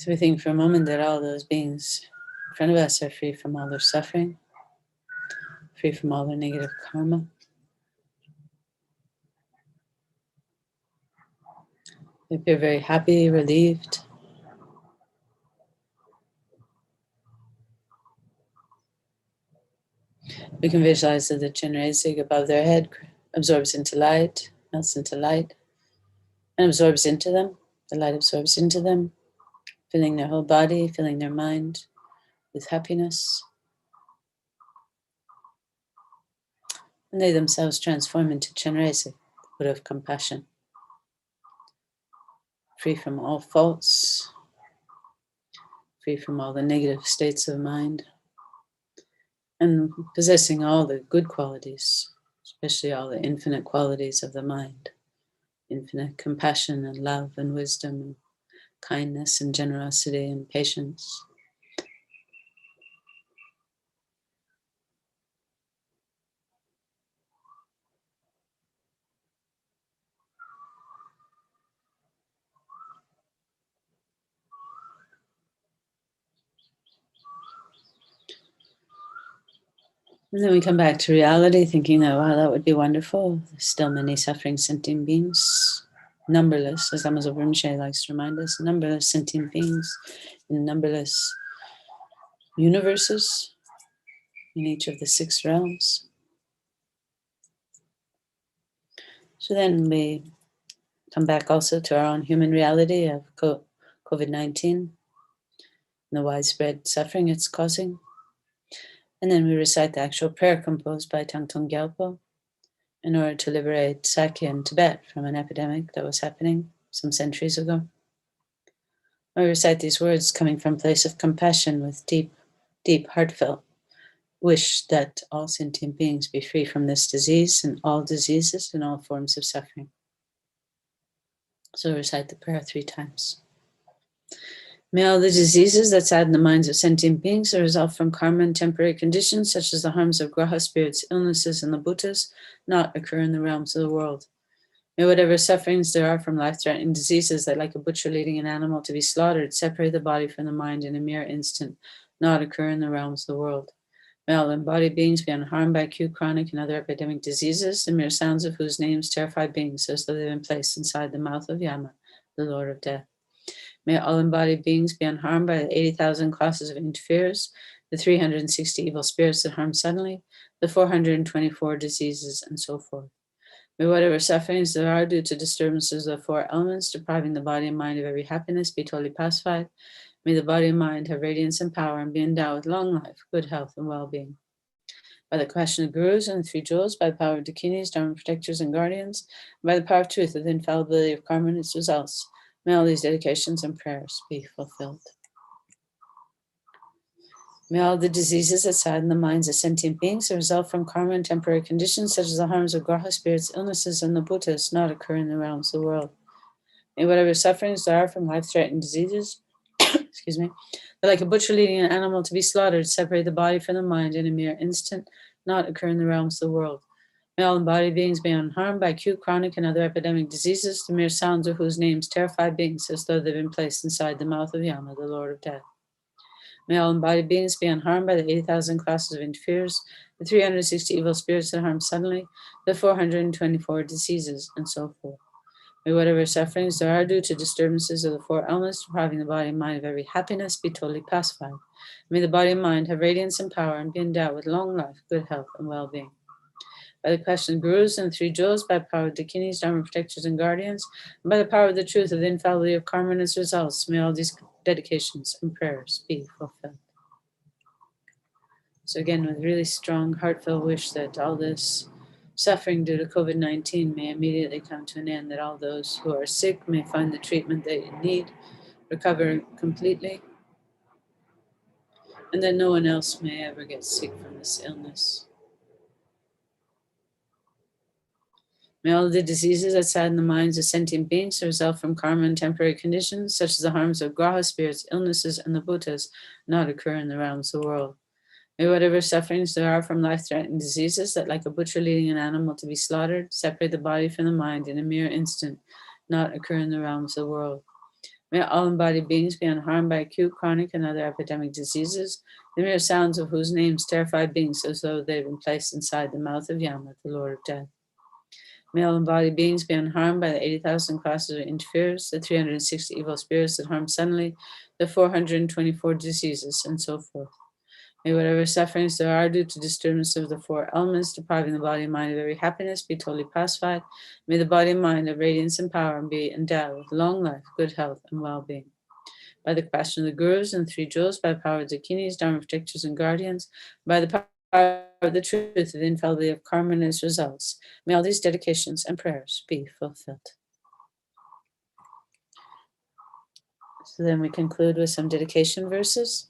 So we think for a moment that all those beings in front of us are free from all their suffering, free from all their negative karma. They appear very happy, relieved. We can visualize that the Chenrezig above their head absorbs into light, melts into light, and absorbs into them. The light absorbs into them, filling their whole body, filling their mind with happiness. And they themselves transform into Chenrezig, the Buddha of compassion, free from all faults, free from all the negative states of mind, and possessing all the good qualities, especially all the infinite qualities of the mind, infinite compassion and love and wisdom and kindness and generosity and patience. And then we come back to reality, thinking that, wow, that would be wonderful. There's still many suffering sentient beings, numberless, as Lama Zopa Rinpoche likes to remind us, numberless sentient beings in numberless universes in each of the 6 realms. So then we come back also to our own human reality of COVID-19 and the widespread suffering it's causing. And then we recite the actual prayer composed by Thangtong Gyalpo in order to liberate Sakya in Tibet from an epidemic that was happening some centuries ago. We recite these words coming from a place of compassion with deep, deep, heartfelt wish that all sentient beings be free from this disease and all diseases and all forms of suffering. So recite the prayer 3 times. May all the diseases that sadden the minds of sentient beings that result from karma and temporary conditions, such as the harms of graha spirits, illnesses, and the bhutas, not occur in the realms of the world. May whatever sufferings there are from life-threatening diseases that, like a butcher leading an animal to be slaughtered, separate the body from the mind in a mere instant, not occur in the realms of the world. May all embodied beings be unharmed by acute, chronic, and other epidemic diseases, the mere sounds of whose names terrify beings as though they've been placed inside the mouth of Yama, the Lord of Death. May all embodied beings be unharmed by the 80,000 classes of interferers, the 360 evil spirits that harm suddenly, the 424 diseases, and so forth. May whatever sufferings there are due to disturbances of the 4 elements, depriving the body and mind of every happiness, be totally pacified. May the body and mind have radiance and power and be endowed with long life, good health, and well-being. By the question of gurus and the 3 jewels, by the power of dakinis, dharma protectors, and guardians, and by the power of truth of the infallibility of karma and its results, may all these dedications and prayers be fulfilled. May all the diseases that sadden the minds of sentient beings that result from karma and temporary conditions, such as the harms of graha spirits, illnesses, and the bhutas, not occur in the realms of the world. May whatever sufferings there are from life-threatening diseases, excuse me, that like a butcher leading an animal to be slaughtered, separate the body from the mind in a mere instant, not occur in the realms of the world. May all embodied beings be unharmed by acute, chronic, and other epidemic diseases, the mere sounds of whose names terrify beings as though they've been placed inside the mouth of Yama, the Lord of Death. May all embodied beings be unharmed by the 80,000 classes of interferers, the 360 evil spirits that harm suddenly, the 424 diseases, and so forth. May whatever sufferings there are due to disturbances of the 4 elements, depriving the body and mind of every happiness, be totally pacified. May the body and mind have radiance and power and be endowed with long life, good health, and well-being. By the question of gurus and the 3 jewels, by the power of dakinis, dharma protectors, and guardians, and by the power of the truth of the infallibility of karma and its results, may all these dedications and prayers be fulfilled. So again, with really strong, heartfelt wish that all this suffering due to COVID-19 may immediately come to an end, that all those who are sick may find the treatment they need, recover completely, and that no one else may ever get sick from this illness. May all the diseases that sadden the minds of sentient beings that result from karma and temporary conditions, such as the harms of graha spirits, illnesses, and the bhutas, not occur in the realms of the world. May whatever sufferings there are from life-threatening diseases that, like a butcher leading an animal to be slaughtered, separate the body from the mind in a mere instant, not occur in the realms of the world. May all embodied beings be unharmed by acute, chronic, and other epidemic diseases, the mere sounds of whose names terrify beings as though they've been placed inside the mouth of Yama, the Lord of Death. May all embodied beings be unharmed by the 80,000 classes of interferers, the 360 evil spirits that harm suddenly, the 424 diseases, and so forth. May whatever sufferings there are due to disturbance of the four elements, depriving the body and mind of every happiness, be totally pacified. May the body and mind of radiance and power be endowed with long life, good health, and well-being. By the compassion of the Gurus and three jewels, by the power of the Dakinis, Dharma protectors and guardians, by the power of the truth of the infallibility of karma and its results, may all these dedications and prayers be fulfilled. So then we conclude with some dedication verses.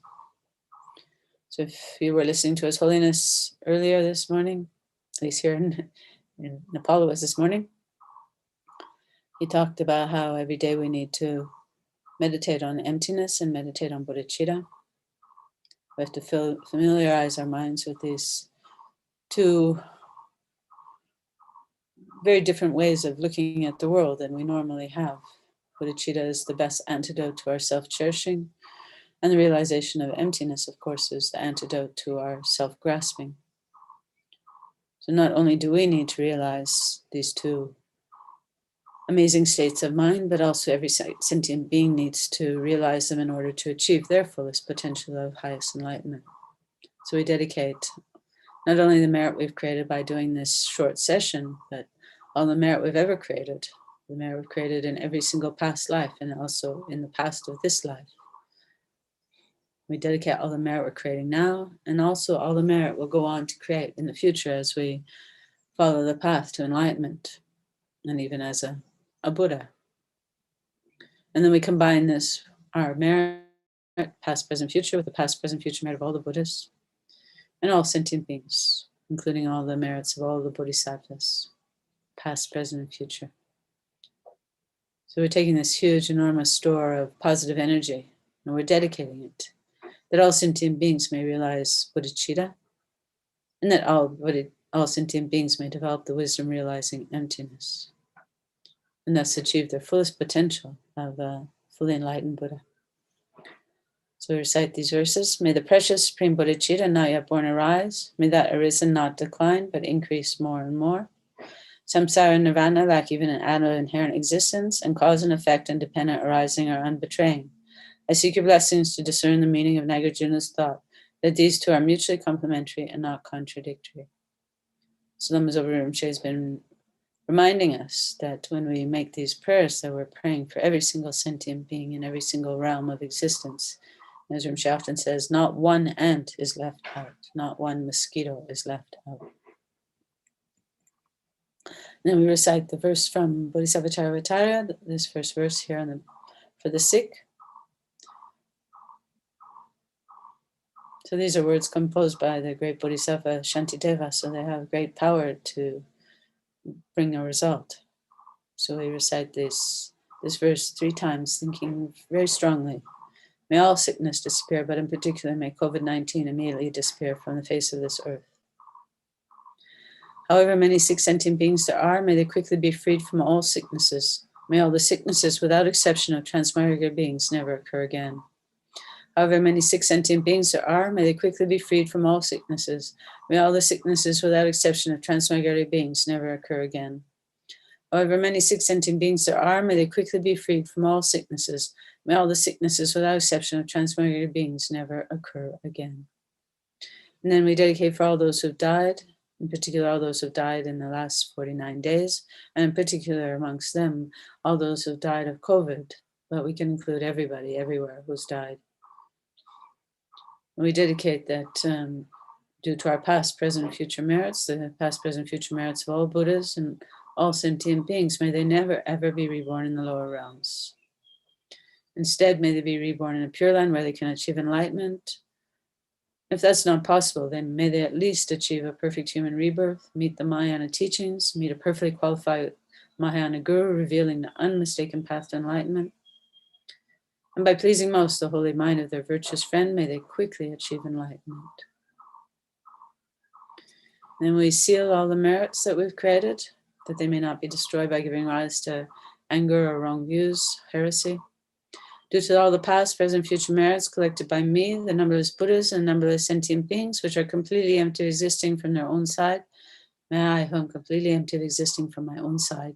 So if you were listening to His Holiness earlier this morning, at least here in Nepal it was this morning, he talked about how every day we need to meditate on emptiness and meditate on bodhicitta. We have to familiarize our minds with these two very different ways of looking at the world than we normally have. Bodhicitta is the best antidote to our self-cherishing, and the realization of emptiness, of course, is the antidote to our self-grasping. So not only do we need to realize these two amazing states of mind, but also every sentient being needs to realize them in order to achieve their fullest potential of highest enlightenment. So we dedicate not only the merit we've created by doing this short session, but all the merit we've ever created, the merit we've created in every single past life and also in the past of this life. We dedicate all the merit we're creating now, and also all the merit we'll go on to create in the future as we follow the path to enlightenment, and even as a Buddha. And then we combine this, our merit, past, present, future, with the past, present, future merit of all the Buddhas and all sentient beings, including all the merits of all the Bodhisattvas, past, present, and future. So we're taking this huge, enormous store of positive energy, and we're dedicating it, that all sentient beings may realize bodhicitta, and that all sentient beings may develop the wisdom realizing emptiness, and thus achieve their fullest potential of a fully enlightened Buddha. So we recite these verses. May the precious supreme bodhicitta not yet born arise. May that arisen not decline, but increase more and more. Samsara and nirvana lack even an atom of inherent existence, and cause and effect and dependent arising are unbetraying. I seek your blessings to discern the meaning of Nagarjuna's thought, that these two are mutually complementary and not contradictory. So Lama Zopa Rinpoche has been reminding us that when we make these prayers, that we're praying for every single sentient being in every single realm of existence. As Rinpoche often says, not one ant is left out, not one mosquito is left out. And then we recite the verse from Bodhisattva Charivatara, this first verse here for the sick. So these are words composed by the great Bodhisattva Shantideva, so they have great power to bring a result. So we recite this verse 3 times, thinking very strongly. May all sickness disappear, but in particular may COVID-19 immediately disappear from the face of this earth. However many sick sentient beings there are, may they quickly be freed from all sicknesses. May all the sicknesses, without exception of transmigratory beings, never occur again. However many sick sentient beings there are, may they quickly be freed from all sicknesses. May all the sicknesses, without exception of transmigratory beings, never occur again. However many sick sentient beings there are, may they quickly be freed from all sicknesses. May all the sicknesses, without exception of transmigratory beings, never occur again. And then we dedicate for all those who've died, in particular all those who've died in the last 49 days, and in particular amongst them, all those who've died of COVID, but we can include everybody, everywhere who's died. And we dedicate that due to our past, present, and future merits, the past, present, future merits of all Buddhas and all sentient beings, may they never ever be reborn in the lower realms. Instead, may they be reborn in a pure land where they can achieve enlightenment. If that's not possible, then may they at least achieve a perfect human rebirth, meet the Mahayana teachings, meet a perfectly qualified Mahayana Guru revealing the unmistaken path to enlightenment. And by pleasing most the holy mind of their virtuous friend, may they quickly achieve enlightenment. Then we seal all the merits that we've created, that they may not be destroyed by giving rise to anger or wrong views, heresy. Due to all the past, present, future merits collected by me, the numberless Buddhas and numberless sentient beings, which are completely empty of existing from their own side, may I, who am completely empty of existing from my own side,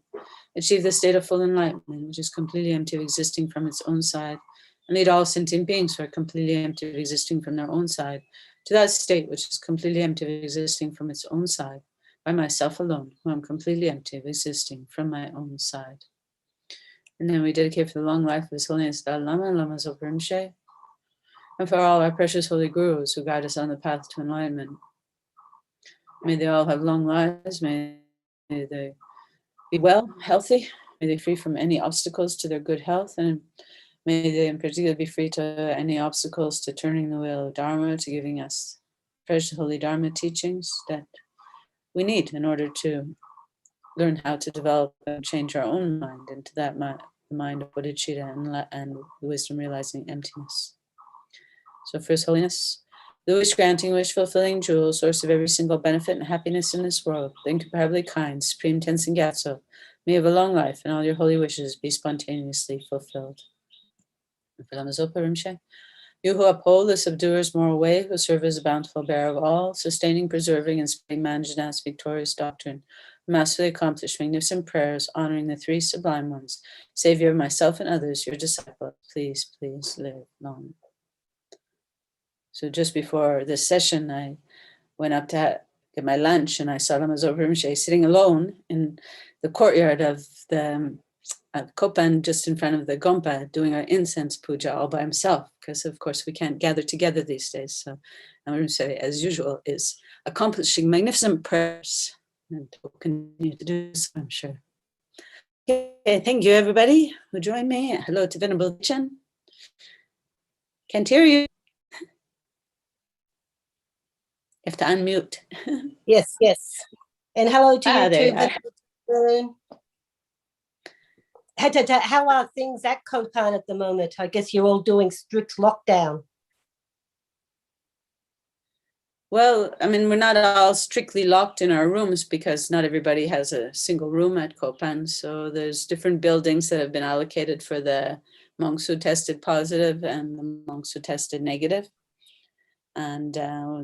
achieve the state of full enlightenment, which is completely empty of existing from its own side, and lead all sentient beings who are completely empty of existing from their own side to that state which is completely empty of existing from its own side, by myself alone, who am completely empty of existing from my own side. And then we dedicate for the long life of His Holiness Dalai Lama Zopa Rinpoche, and for all our precious holy gurus who guide us on the path to enlightenment. May they all have long lives, may they be well, healthy, may they be free from any obstacles to their good health, and may they in particular be free to any obstacles to turning the wheel of Dharma, to giving us precious holy Dharma teachings that we need in order to learn how to develop and change our own mind into that mind, the mind of bodhicitta and wisdom realizing emptiness. So for His Holiness, the wish granting, wish fulfilling jewel, source of every single benefit and happiness in this world, the incomparably kind, Supreme Tenzin Gyatso, may have a long life and all your holy wishes be spontaneously fulfilled. And for Lama Zopa Rinpoche, you who uphold the subduer's moral way, who serve as a bountiful bearer of all, sustaining, preserving, and spreading Manjanath's victorious doctrine, masterfully accomplished magnificent prayers, honoring the three sublime ones, Savior of myself and others, your disciple, please, please live long. So just before this session, I went up to get my lunch and I saw Lama Zopa Rinpoche sitting alone in the courtyard of the Kopan, just in front of the Gompa, doing our incense puja all by himself, because of course we can't gather together these days. So Lama Rinpoche, as usual, is accomplishing magnificent prayers, and will continue to do so, I'm sure. Okay, thank you everybody who joined me. Hello to Venerable Chen. Can't hear you. You have to unmute. Yes, yes. And hello to you there too. How are things at Kopan at the moment? I guess you're all doing strict lockdown. Well, I mean, we're not all strictly locked in our rooms because not everybody has a single room at Kopan. So there's different buildings that have been allocated for the monks who tested positive and the monks who tested negative. And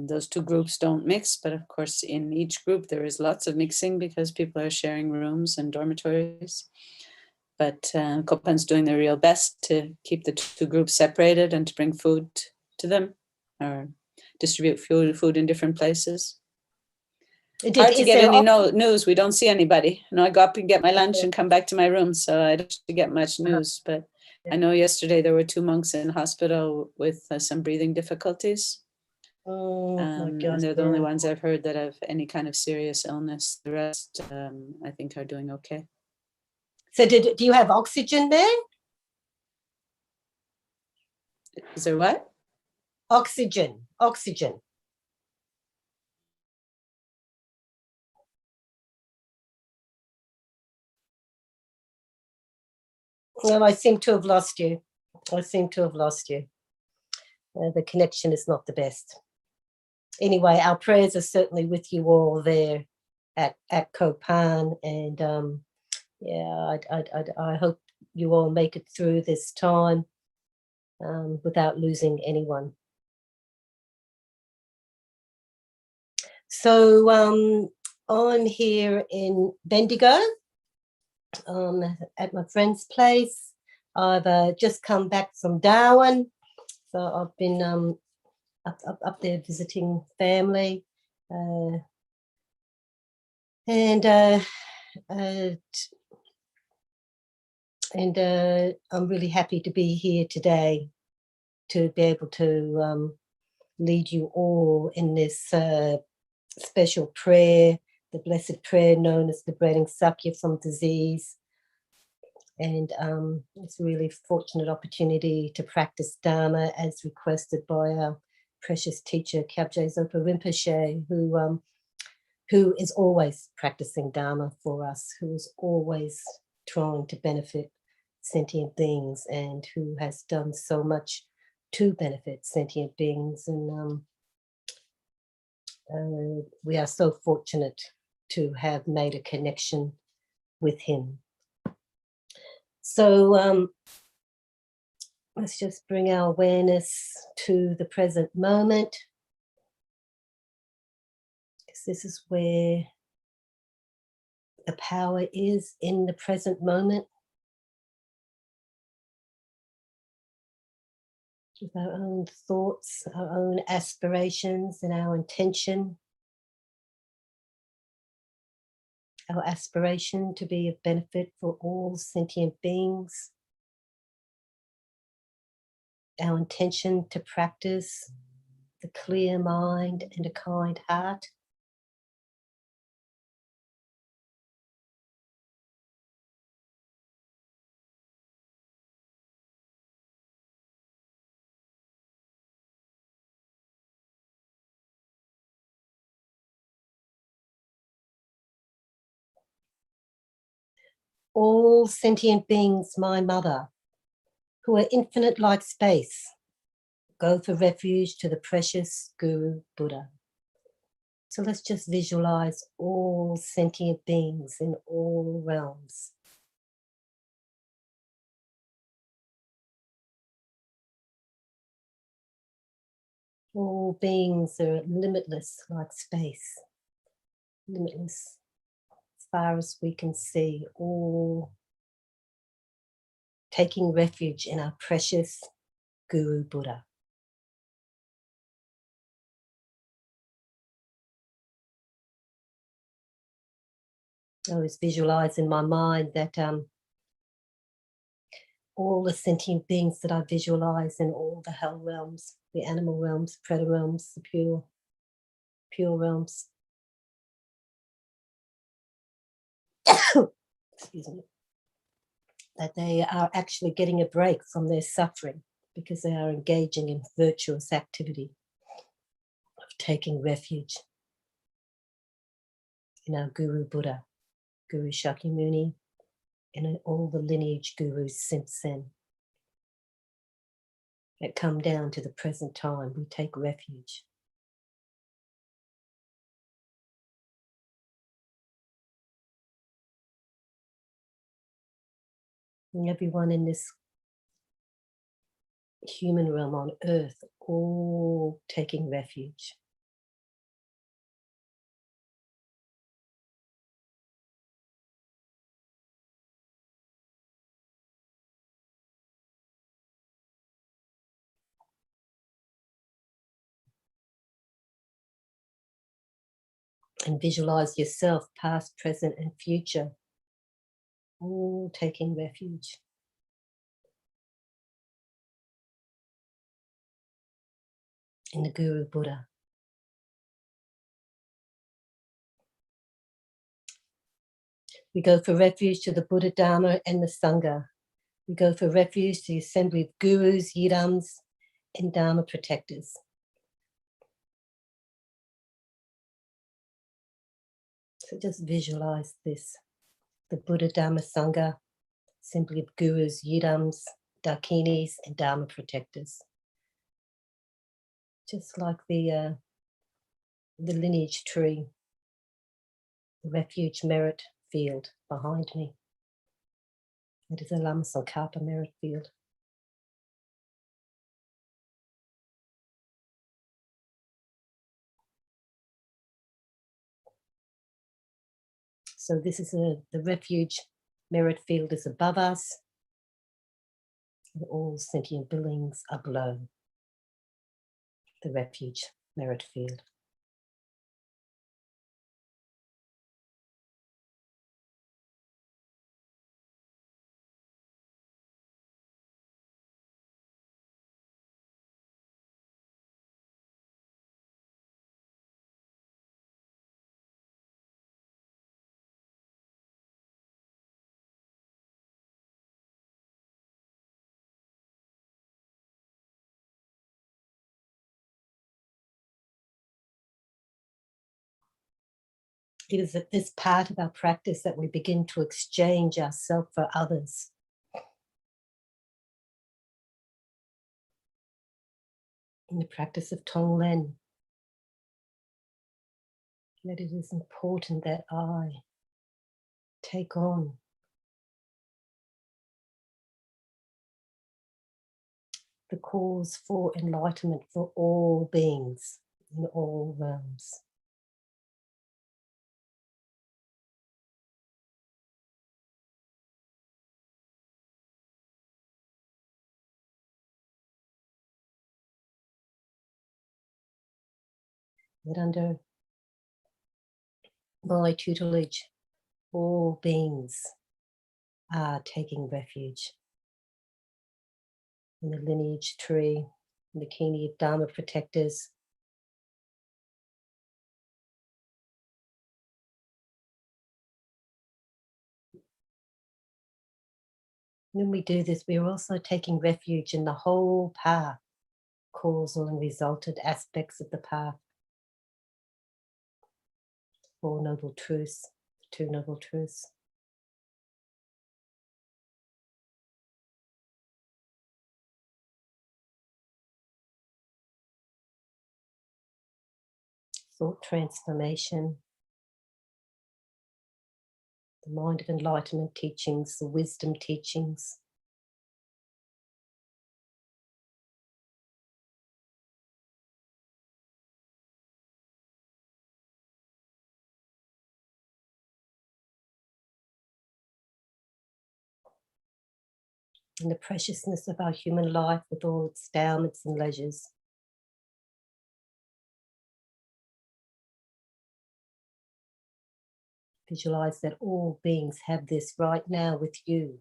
those two groups don't mix, but of course in each group there is lots of mixing because people are sharing rooms and dormitories. But Kopan's doing their real best to keep the two groups separated and to bring food to them or distribute food in different places. Hard to get any news. We don't see anybody. I go up and get my lunch and come back to my room, so I don't get much news. But I know yesterday there were 2 monks in hospital with some breathing difficulties. Oh my And gosh, they're the only ones I've heard that have any kind of serious illness. The rest, I think, are doing okay. So do you have oxygen there? Is there what? Oxygen. Well, I seem to have lost you. The connection is not the best. Anyway, our prayers are certainly with you all there at Kopan, and I hope you all make it through this time without losing anyone. So I'm here in Bendigo at my friend's place. I've just come back from Darwin, so I've been up there visiting family, and I'm really happy to be here today to be able to lead you all in this special prayer, the blessed prayer known as liberating Sakya from disease. And it's a really fortunate opportunity to practice Dharma as requested by our precious teacher, Kyabje Zopa Rinpoche, who is always practicing Dharma for us, who is always trying to benefit sentient beings and who has done so much to benefit sentient beings. And we are so fortunate to have made a connection with him. So let's just bring our awareness to the present moment, because this is where the power is, in the present moment. with our own thoughts, our own aspirations, and our intention. Our aspiration to be of benefit for all sentient beings. Our intention to practice the clear mind and a kind heart. All sentient beings, my mother, who are infinite like space, go for refuge to the precious Guru Buddha. So let's just visualize all sentient beings in all realms. All beings are limitless like space, limitless as far as we can see, all taking refuge in our precious Guru Buddha. I always visualize in my mind that all the sentient beings that I visualize in all the hell realms, the animal realms, predator realms, the pure realms. Excuse me. That they are actually getting a break from their suffering because they are engaging in virtuous activity of taking refuge in our Guru Buddha, Guru Shakyamuni, and in all the lineage gurus since then that come down to the present time. We take refuge. And everyone in this human realm on earth, all taking refuge. And visualize yourself, past, present, and future, all taking refuge. In the Guru Buddha. We go for refuge to the Buddha Dharma and the Sangha. We go for refuge to the assembly of gurus, yidams, and Dharma protectors. So just visualize this. The Buddha Dharma Sangha, assembly of gurus, yidams, dakinis, and Dharma protectors. Just like the lineage tree, the refuge merit field behind me. It is a Lama Tsongkhapa merit field. So this is the refuge merit field is above us. And all sentient beings are below the refuge merit field. It is at this part of our practice that we begin to exchange ourselves for others. In the practice of Tonglen, that it is important that I take on the cause for enlightenment for all beings in all realms. that under my tutelage, all beings are taking refuge in the lineage tree, in the kini of Dharma protectors. When we do this, we are also taking refuge in the whole path, causal and resultant aspects of the path. Four Noble Truths, Two Noble Truths. Thought transformation, the mind of enlightenment teachings, the wisdom teachings. And the preciousness of our human life with all its downwards and leisures. Visualize that all beings have this right now with you.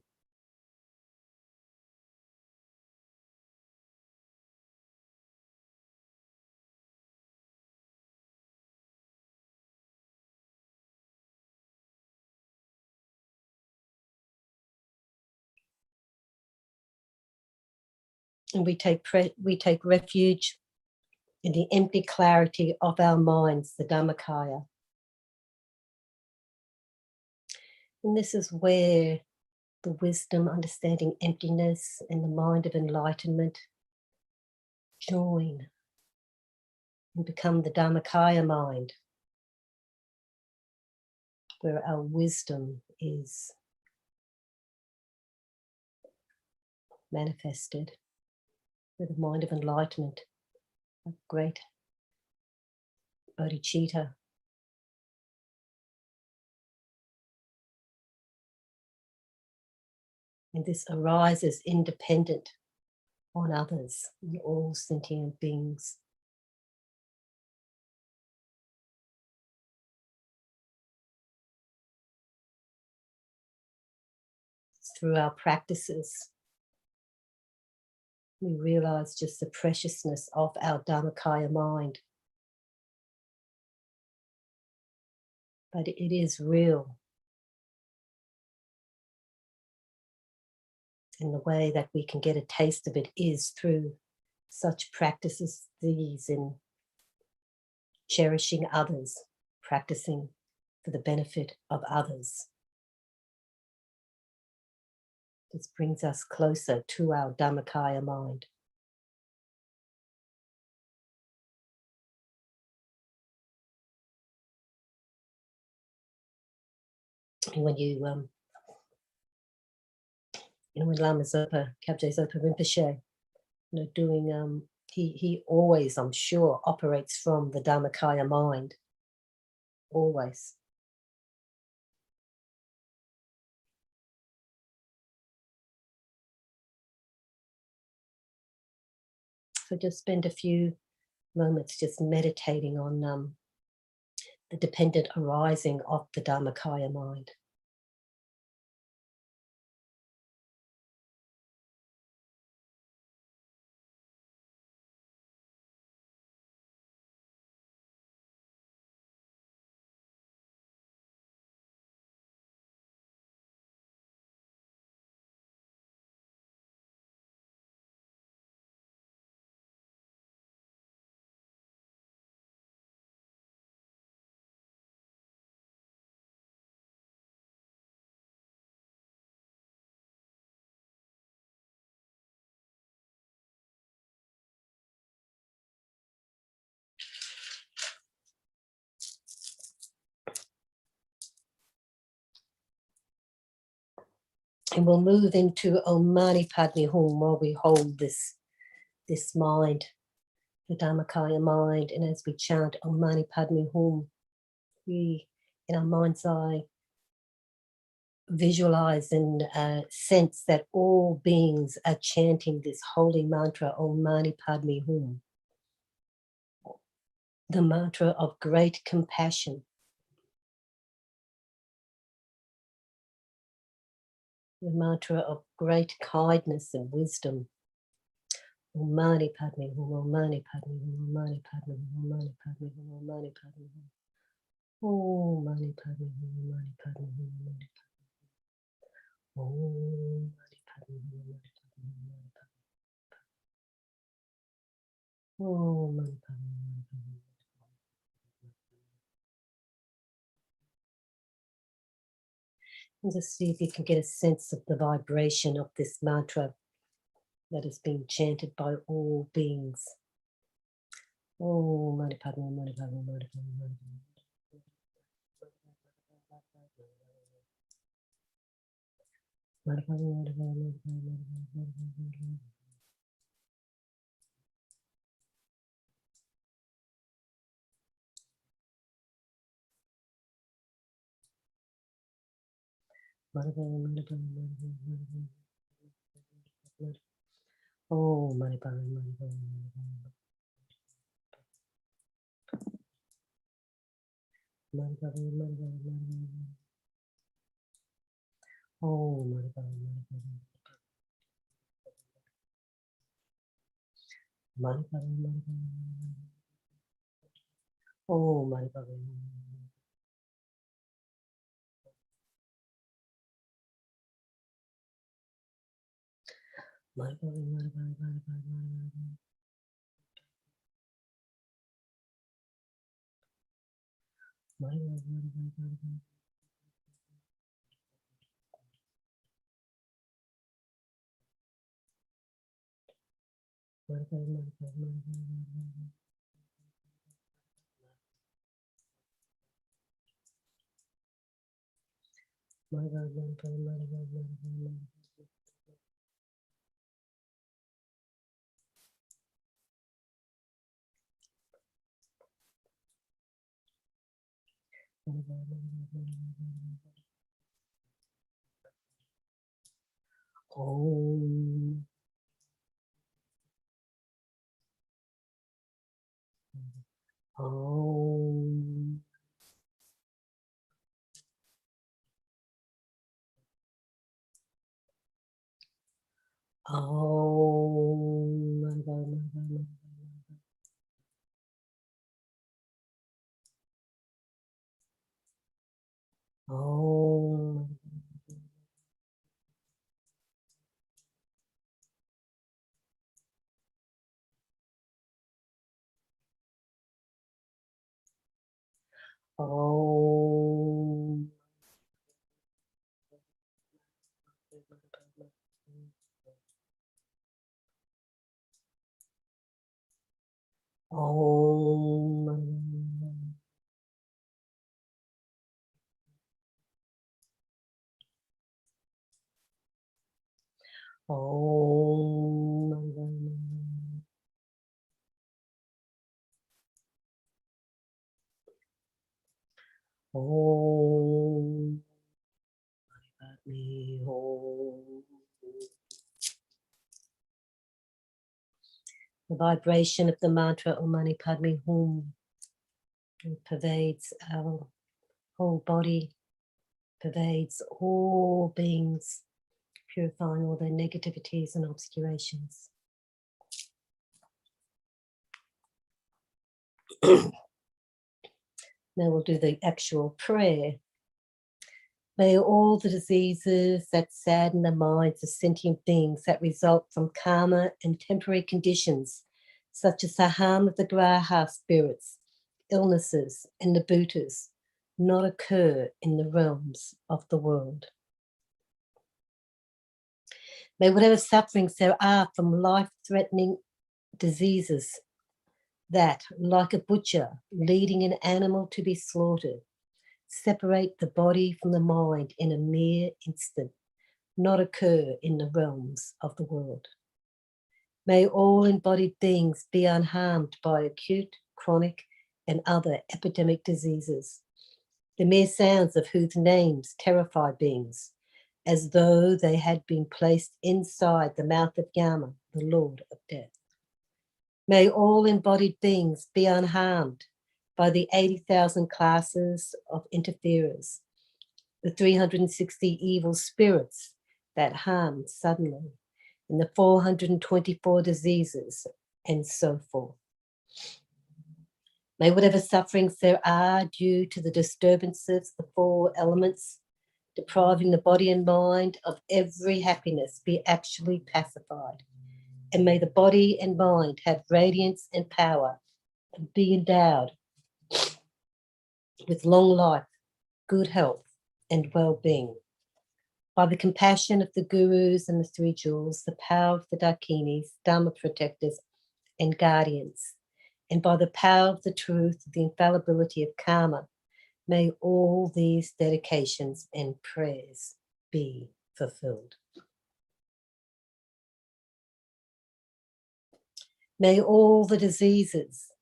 And we take refuge in the empty clarity of our minds, the Dhammakaya. And this is where the wisdom, understanding emptiness, and the mind of enlightenment join and become the Dhammakaya mind, where our wisdom is manifested, where the mind of enlightenment, a great bodhicitta, and this arises independent on others, on all sentient beings. Through our practices, we realize just the preciousness of our Dhammakaya mind. But it is real. And the way that we can get a taste of it is through such practices these, in cherishing others, practicing for the benefit of others. This brings us closer to our Dhammakaya mind. And when when Lama Zopa, Kyabje Zopa Rinpoche, doing, he always, I'm sure, operates from the Dhammakaya mind, always. So just spend a few moments just meditating on the dependent arising of the Dhammakaya mind. And we'll move into Om Mani Padme Hum while we hold this mind, the Dhammakaya mind. And as we chant Om Mani Padme Hum, we, in our mind's eye, visualize and sense that all beings are chanting this holy mantra, Om Mani Padme Hum. the mantra of great compassion, the mantra of great kindness and wisdom. Om Mani Padme Hum, Om Mani Padme Hum, Om Mani Padme Hum, Om Mani Padme Hum, Om Mani Padme Hum. Om Mani Padme Hum, Om Mani Padme Hum, Om Mani Padme Hum. Om Mani Padme Hum, Om Mani Padme Hum, Om Mani Padme Hum. And just see if you can get a sense of the vibration of this mantra that is being chanted by all beings. Om Mani Padme Hum, Mani Padme Hum, Mani Padme Hum, Mani Padme Hum. Mani Padme Hum, Mani Padme Hum, Mani Padme Hum, Mani Padme Hum. Oh, Mani Padme, Mani Padme, Mani Padme. Mani Padme, Mani Padme, Mani Padme. Oh, Mani Padme, Mani Padme. Mani Padme, Mani Padme. Oh, Mani Padme. Mani Padme, Mani Padme, Mani Padme. Mani Padme, Mani Padme, Mani Padme. Mani Padme, Mani Padme, Mani Padme. Mani Padme, Mani Padme, Mani Padme. Om. Om. Om. Mani Padme, Mani Padme, Mani Padme. Om. Om. Om. Om. Om. Padme Hum. The vibration of the mantra Om Mani Padme Hum pervades our whole body, pervades all beings, purifying all their negativities and obscurations. Now we'll do the actual prayer. May all the diseases that sadden the minds of sentient beings that result from karma and temporary conditions, such as the harm of the graha spirits, illnesses, and the bhutas, not occur in the realms of the world. May whatever sufferings there are from life-threatening diseases that, like a butcher leading an animal to be slaughtered, separate the body from the mind in a mere instant, not occur in the realms of the world. May all embodied beings be unharmed by acute, chronic, and other epidemic diseases, the mere sounds of whose names terrify beings, as though they had been placed inside the mouth of Yama, the Lord of Death. May all embodied beings be unharmed by the 80,000 classes of interferers, the 360 evil spirits that harm suddenly, and the 424 diseases, and so forth. May whatever sufferings there are due to the disturbances of the four elements, depriving the body and mind of every happiness, be actually pacified. And may the body and mind have radiance and power, and be endowed with long life, good health, and well-being. By the compassion of the gurus and the three jewels, the power of the dakinis, dharma protectors, and guardians, and by the power of the truth, the infallibility of karma, may all these dedications and prayers be fulfilled. May all the diseases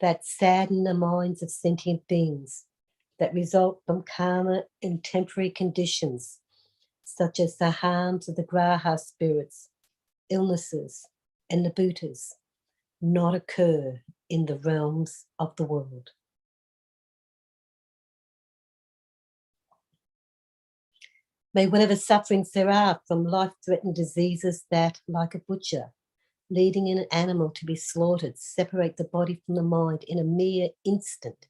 that sadden the minds of sentient beings, that result from karma and temporary conditions, such as the harms of the graha spirits, illnesses, and the bhutas, not occur in the realms of the world. May whatever sufferings there are from life-threatening diseases that, like a butcher, leading an animal to be slaughtered, separate the body from the mind in a mere instant,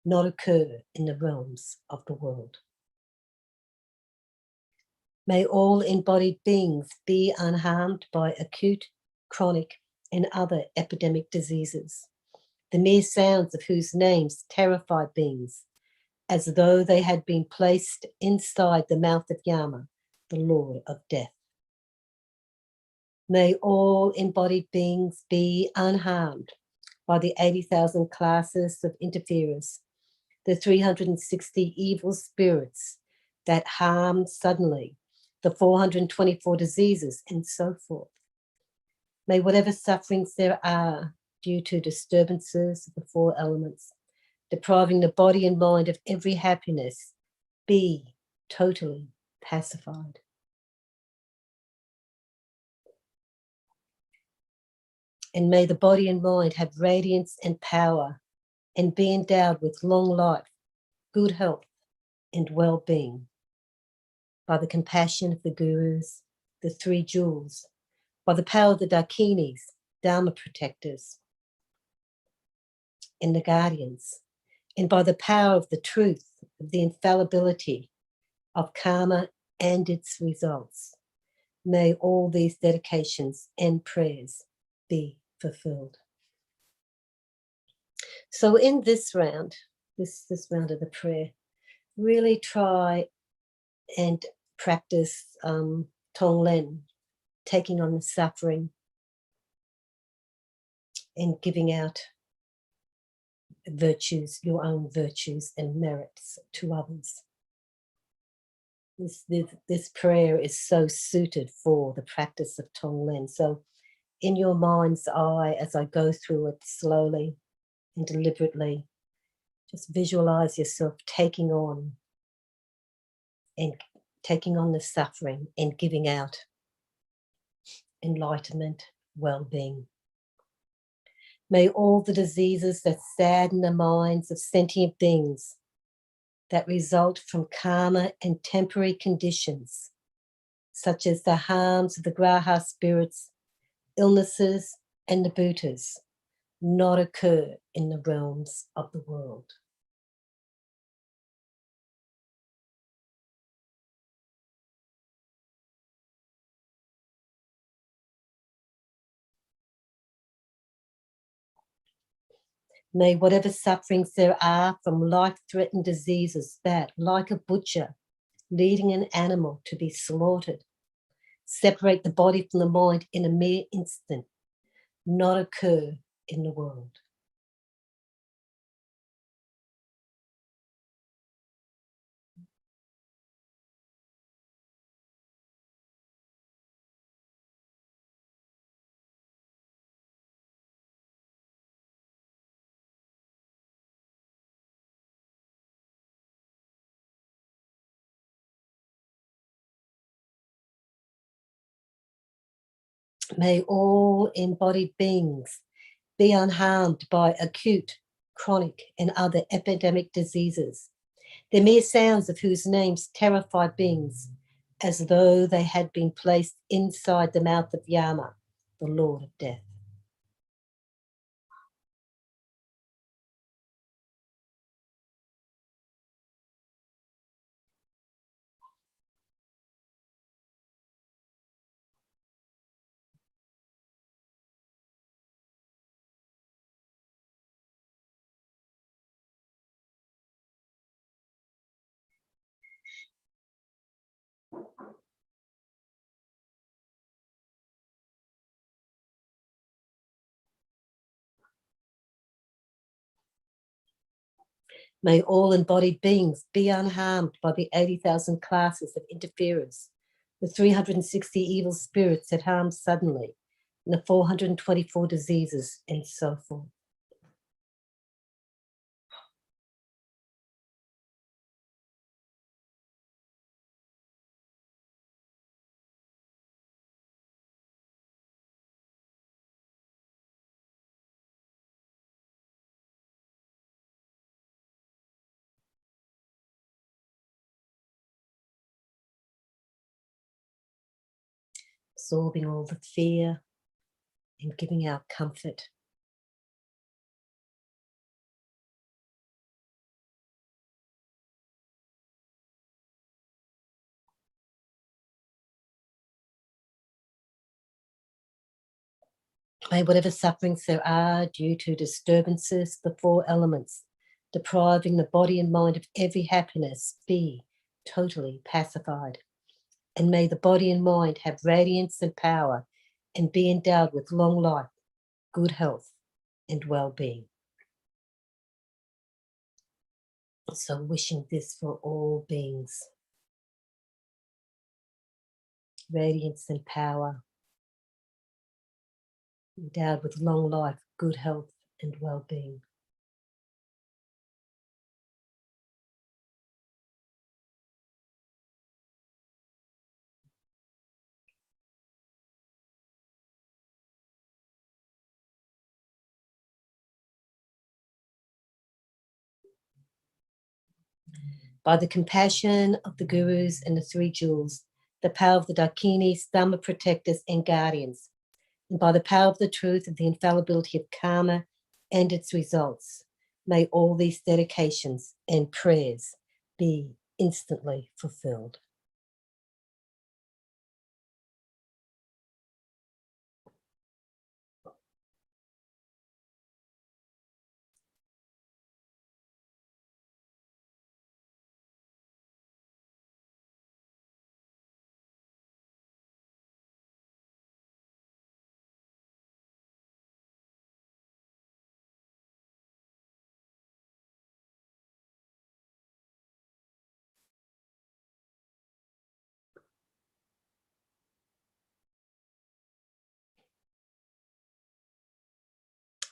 not occur in the realms of the world. May all embodied beings be unharmed by acute, chronic, and other epidemic diseases, the mere sounds of whose names terrify beings, as though they had been placed inside the mouth of Yama, the Lord of Death. May all embodied beings be unharmed by the 80,000 classes of interferers, the 360 evil spirits that harm suddenly, the 424 diseases, and so forth. May whatever sufferings there are due to disturbances of the four elements, depriving the body and mind of every happiness, be totally pacified. And may the body and mind have radiance and power, and be endowed with long life, good health, and well-being. By the compassion of the gurus, the three jewels, by the power of the dakinis, dharma protectors, and the guardians, and by the power of the truth, of the infallibility of karma and its results, may all these dedications and prayers be fulfilled. So in this round, this round of the prayer, really try and practice Tonglen, taking on the suffering and giving out virtues, your own virtues and merits to others. This prayer is so suited for the practice of Tonglen. So in your mind's eye, as I go through it slowly and deliberately, just visualize yourself taking on the suffering and giving out enlightenment, well-being. May all the diseases that sadden the minds of sentient beings, that result from karma and temporary conditions, such as the harms of the graha spirits, illnesses, and the bhutas, not occur in the realms of the world. May whatever sufferings there are from life-threatening diseases that, like a butcher, leading an animal to be slaughtered, separate the body from the mind in a mere instant, not occur in the world. May all embodied beings be unharmed by acute, chronic, and other epidemic diseases, the mere sounds of whose names terrify beings as though they had been placed inside the mouth of Yama, the Lord of Death. May all embodied beings be unharmed by the 80,000 classes of interferers, the 360 evil spirits that harm suddenly, and the 424 diseases, and so forth. Absorbing all the fear and giving out comfort. May whatever sufferings there are due to disturbances, the four elements, depriving the body and mind of every happiness, be totally pacified. And may the body and mind have radiance and power and be endowed with long life, good health, and well-being. So wishing this for all beings. Radiance and power, endowed with long life, good health, and well-being. By the compassion of the gurus and the three jewels, the power of the Dakinis, Dhamma protectors and guardians, and by the power of the truth of the infallibility of karma and its results, may all these dedications and prayers be instantly fulfilled.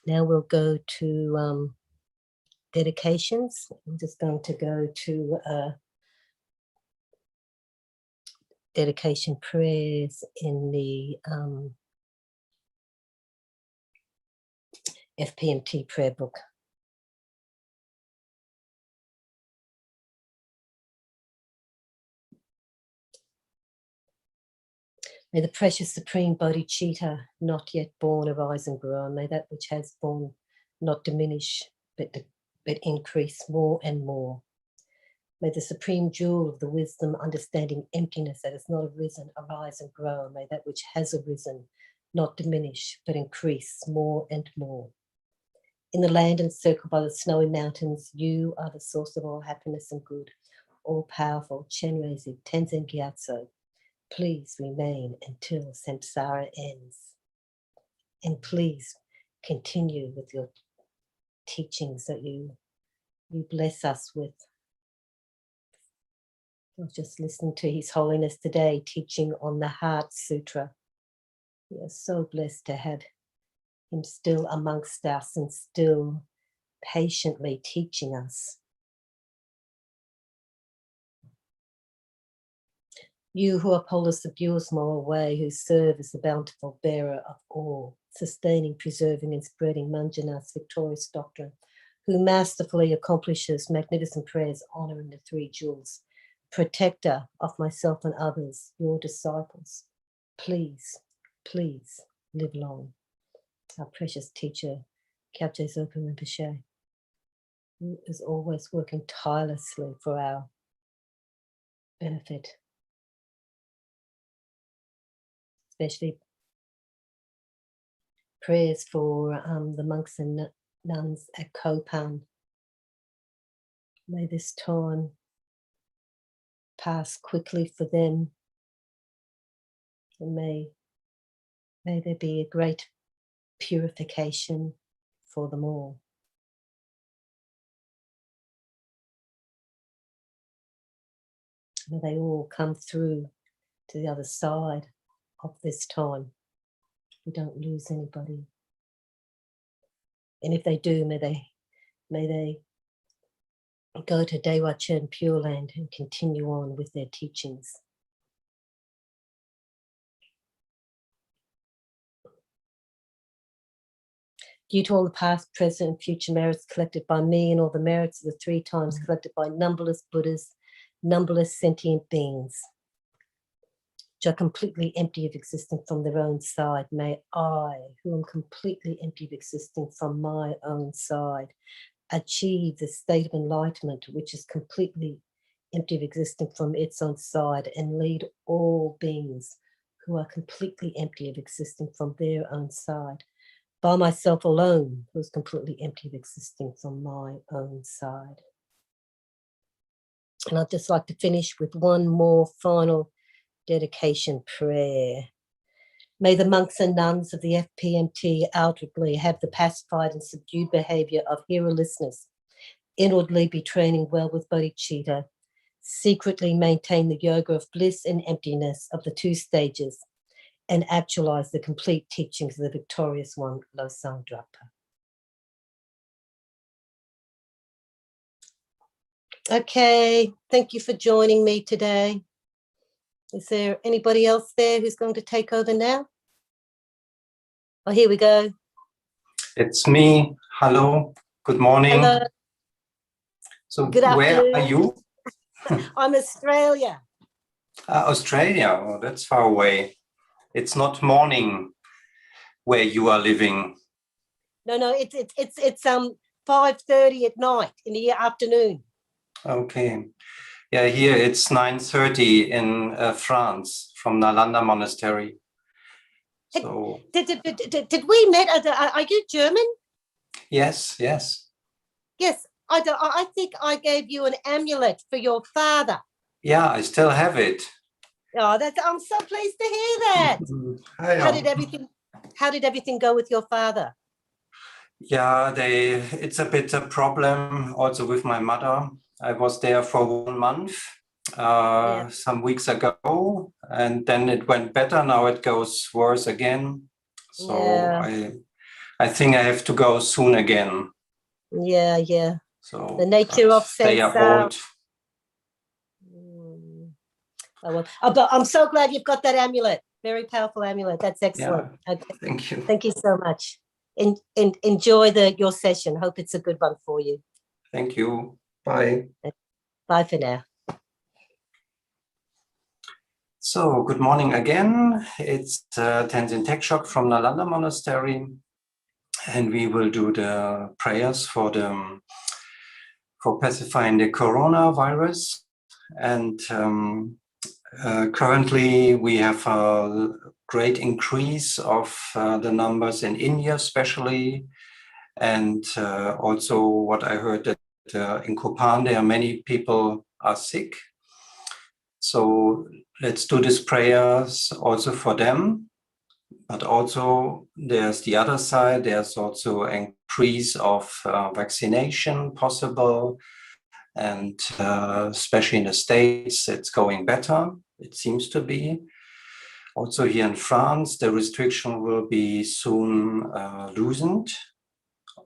Now we'll go to dedications. I'm just going to go to dedication prayers in the FPMT prayer book. May the precious supreme bodhicitta, not yet born, arise and grow. May that which has born not diminish, but increase more and more. May the supreme jewel of the wisdom, understanding emptiness that has not arisen, arise and grow. May that which has arisen not diminish, but increase more and more. In the land encircled by the snowy mountains, you are the source of all happiness and good, all-powerful Chenrezig Gyalpo. Please remain until samsara ends. And please continue with your teachings that you bless us with. I'll just listen to His Holiness today teaching on the Heart Sutra. We are so blessed to have him still amongst us and still patiently teaching us. You who uphold us the purest moral way, who serve as the bountiful bearer of all, sustaining, preserving and spreading Manjanath's victorious doctrine, who masterfully accomplishes magnificent prayers honouring the three jewels, protector of myself and others, your disciples, please, please live long. Our precious teacher, Kyabje Zopa Rinpoche, who is always working tirelessly for our benefit, especially prayers for the monks and nuns at Kopan. May this time pass quickly for them, and may there be a great purification for them all. May they all come through to the other side of this time. We don't lose anybody. And if they do, may they go to Dewa Chen Pure Land and continue on with their teachings. Due to all the past, present, and future merits collected by me and all the merits of the 3 times collected by numberless Buddhas, numberless sentient beings, which are completely empty of existence from their own side, may I, who am completely empty of existing from my own side, achieve the state of enlightenment which is completely empty of existing from its own side, and lead all beings who are completely empty of existing from their own side, by myself alone, who is completely empty of existing from my own side. And I'd just like to finish with one more final dedication prayer. May the monks and nuns of the FPMT outwardly have the pacified and subdued behaviour of hearerlessness, inwardly be training well with bodhicitta, secretly maintain the yoga of bliss and emptiness of the 2 stages, and actualize the complete teachings of the victorious one, Losang Drapa. Okay, thank you for joining me today. Is there anybody else there who's going to take over now? Oh, here we go. It's me. Hello. Good morning. Hello. So Good where afternoon. are you? I'm Australia. Australia. Oh, that's far away. It's not morning where you are living. No, it's 5:30 at night in the afternoon. Okay. Yeah, here it's 9:30 in France from Nalanda Monastery. So Did we met? Are you German? yes. Yes. I think I gave you an amulet for your father. Yeah, I still have it. Oh, I'm so pleased to hear that. How did everything go with your father? Yeah, it's a bit a problem also with my mother. I was there for 1 month some weeks ago, and then it went better. Now it goes worse again. So I think I have to go soon again. Yeah. So the nature of they are old. But I'm so glad you've got that amulet. Very powerful amulet. That's excellent. Yeah, okay. Thank you. Thank you so much. Enjoy your session. Hope it's a good one for you. Thank you. Bye. Bye for now. So good morning again. It's Tenzin Tekshok from Nalanda Monastery, and we will do the prayers for pacifying the coronavirus. And currently we have a great increase of the numbers in India especially, and also what I heard that in Kopan there are many people are sick. So let's do these prayers also for them. But also there's the other side, there's also an increase of vaccination possible. And especially in the States, it's going better, it seems to be. Also here in France, the restriction will be soon loosened,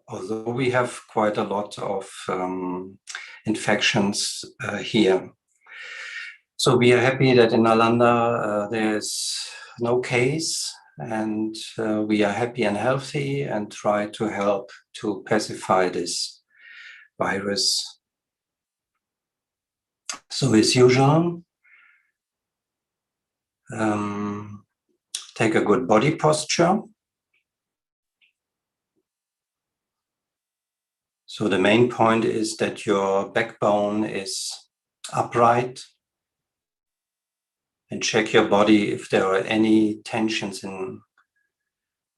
although we have quite a lot of infections here. So we are happy that in Nalanda there's no case, and we are happy and healthy and try to help to pacify this. virus. So as usual, take a good body posture. So the main point is that your backbone is upright, and check your body if there are any tensions in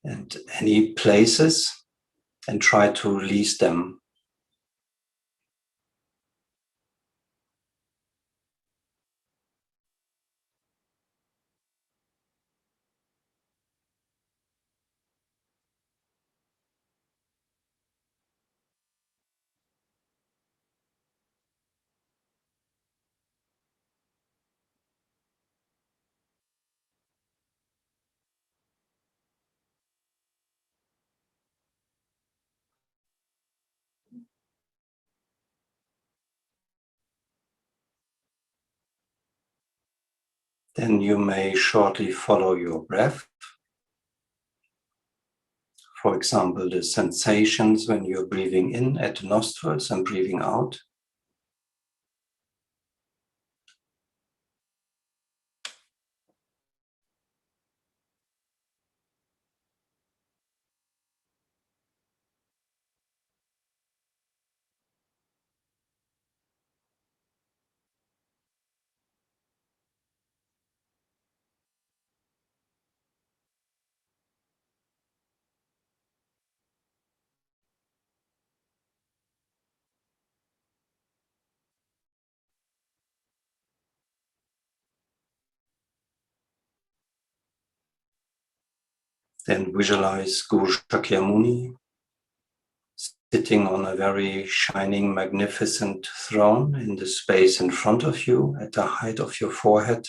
and any places, and try to release them. Then you may shortly follow your breath. For example, the sensations when you're breathing in at the nostrils and breathing out. Then visualize Guru Shakyamuni sitting on a very shining, magnificent throne in the space in front of you at the height of your forehead.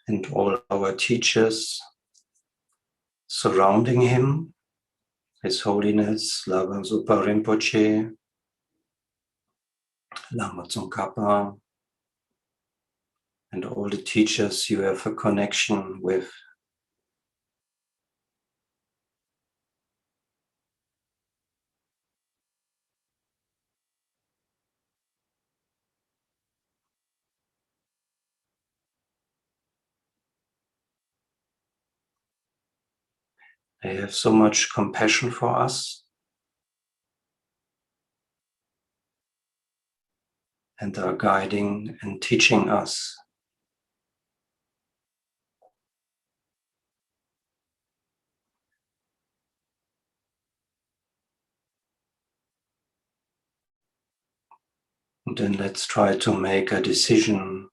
And all our teachers surrounding him, His Holiness Lama Zopa Rinpoche, Lama Tsongkhapa, and all the teachers you have a connection with. They have so much compassion for us and are guiding and teaching us. And then let's try to make a decision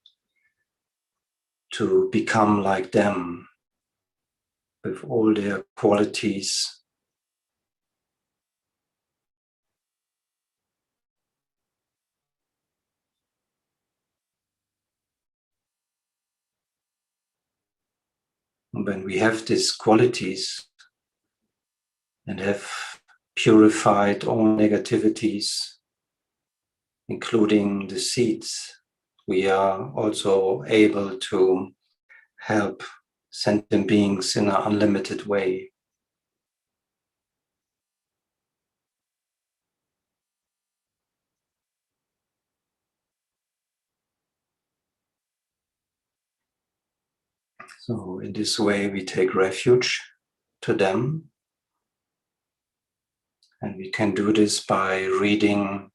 to become like them with all their qualities. And when we have these qualities and have purified all negativities, including the seeds, we are also able to help sentient beings in an unlimited way. So in this way, we take refuge to them. And we can do this by reading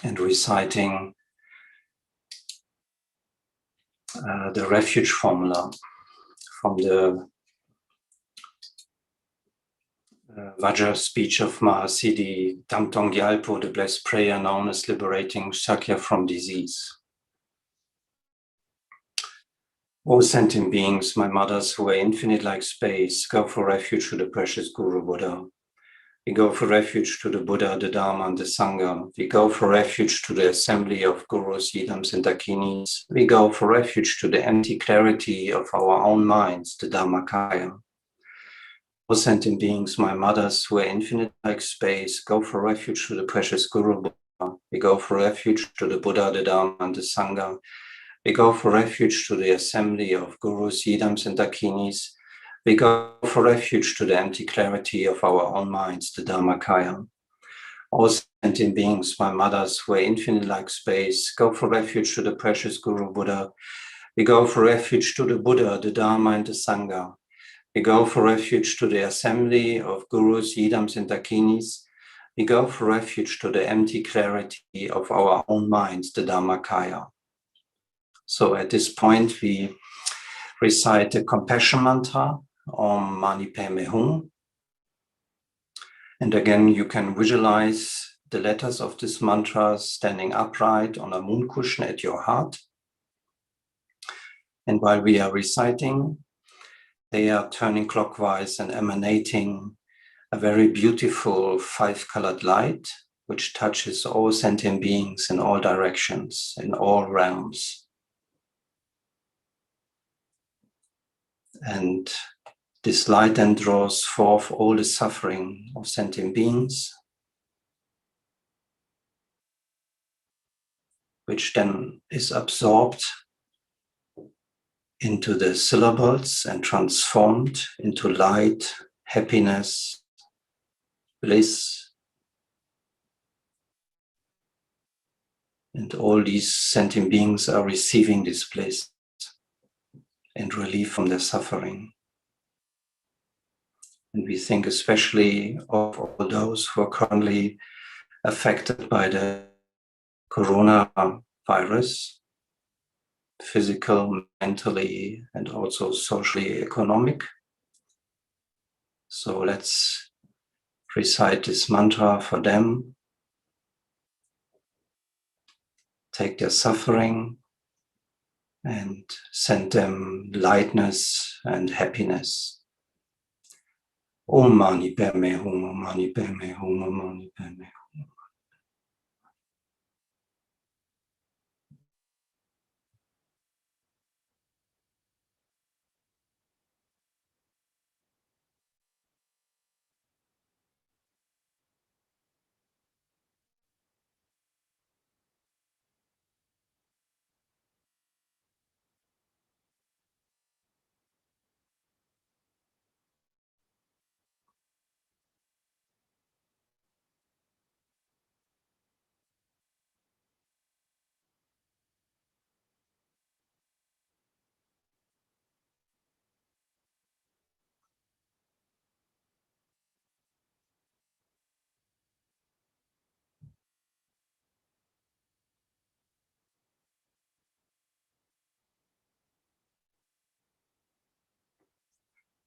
and reciting the refuge formula from the Vajra speech of Mahasiddhi Thangtong Gyalpo, the blessed prayer known as liberating Sakya from disease. O sentient beings, my mothers who are infinite like space, go for refuge to the precious Guru Buddha. We go for refuge to the Buddha, the Dharma, and the Sangha. We go for refuge to the assembly of Gurus, Yidams, and Dakinis. We go for refuge to the empty clarity of our own minds, the Dharmakaya. sentient beings, my mothers who are infinite like space, go for refuge to the precious Guru Buddha. We go for refuge to the Buddha, the Dharma, and the Sangha. We go for refuge to the assembly of Gurus, Yidams, and Dakinis. We go for refuge to the empty clarity of our own minds, the Dharmakaya. All sentient beings, my mothers who are infinite like space, go for refuge to the precious Guru Buddha. We go for refuge to the Buddha, the Dharma, and the Sangha. We go for refuge to the assembly of Gurus, Yidams, and Dakinis. We go for refuge to the empty clarity of our own minds, the Dharmakaya. So at this point, we recite the compassion mantra, Om Mani Padme Hum. And again, you can visualize the letters of this mantra standing upright on a moon cushion at your heart. And while we are reciting, they are turning clockwise and emanating a very beautiful 5-colored light, which touches all sentient beings in all directions, in all realms. And this light then draws forth all the suffering of sentient beings, which then is absorbed into the syllables and transformed into light, happiness, bliss. And all these sentient beings are receiving this bliss and relief from their suffering. And we think especially of all those who are currently affected by the coronavirus, physical, mentally, and also socially economic. So let's recite this mantra for them. Take their suffering and send them lightness and happiness. Om Mani Padme Hum, Om Mani Padme Hum, Om Mani Padme Hum.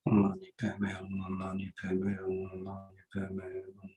Om Mani Padme Hum, Om Mani Padme Hum, Om Mani Padme Hum.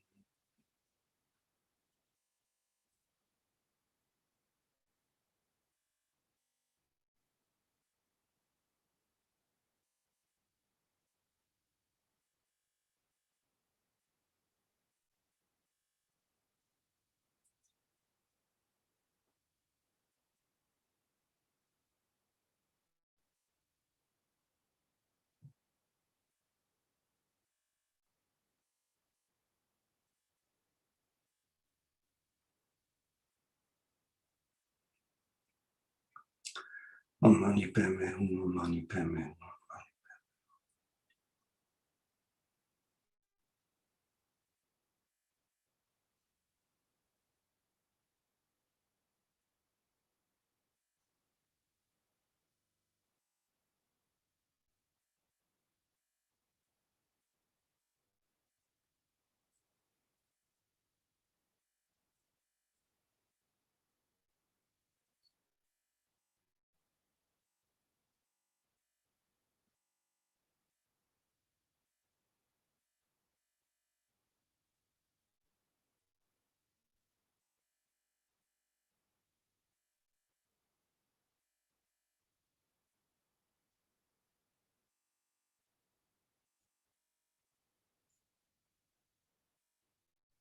Om Mani Padme Hum, Om Mani Padme Hum.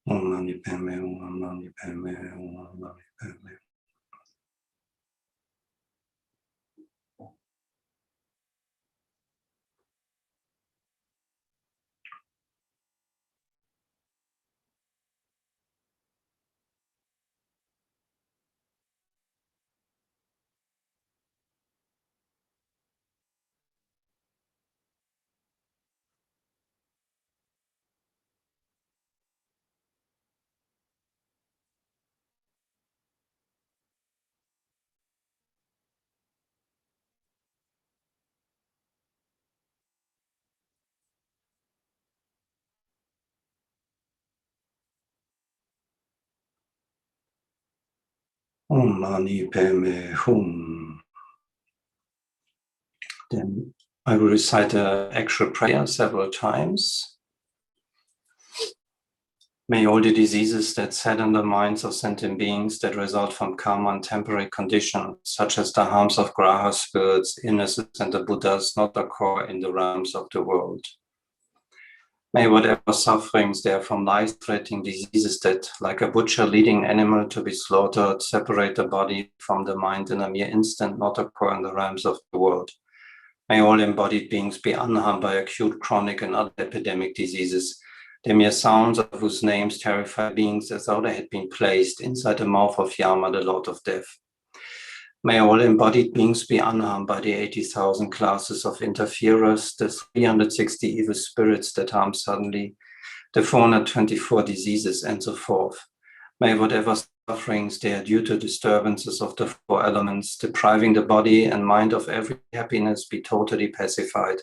Om Mani Padme Hum, Om Mani Padme Hum, Om Mani Padme Hum. Om Mani Padme Hum. Then I will recite the actual prayer several times. May all the diseases that sadden the minds of sentient beings that result from karma and temporary conditions, such as the harms of graha spirits, illnesses, and the Buddhas, not occur in the realms of the world. May whatever sufferings there from life-threatening diseases that, like a butcher leading an animal to be slaughtered, separate the body from the mind in a mere instant, not occur in the realms of the world. May all embodied beings be unharmed by acute, chronic, and other epidemic diseases, the mere sounds of whose names terrify beings as though they had been placed inside the mouth of Yama, the Lord of Death. May all embodied beings be unharmed by the 80,000 classes of interferers, the 360 evil spirits that harm suddenly, the 424 diseases, and so forth. May whatever sufferings there due to disturbances of the four elements, depriving the body and mind of every happiness, be totally pacified.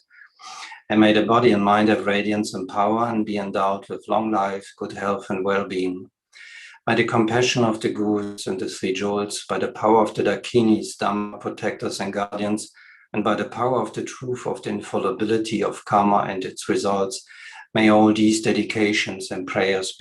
And may the body and mind have radiance and power and be endowed with long life, good health, and well-being. By the compassion of the gurus and the three jewels, by the power of the dakinis, dhamma protectors and guardians, and by the power of the truth of the infallibility of karma and its results, may all these dedications and prayers be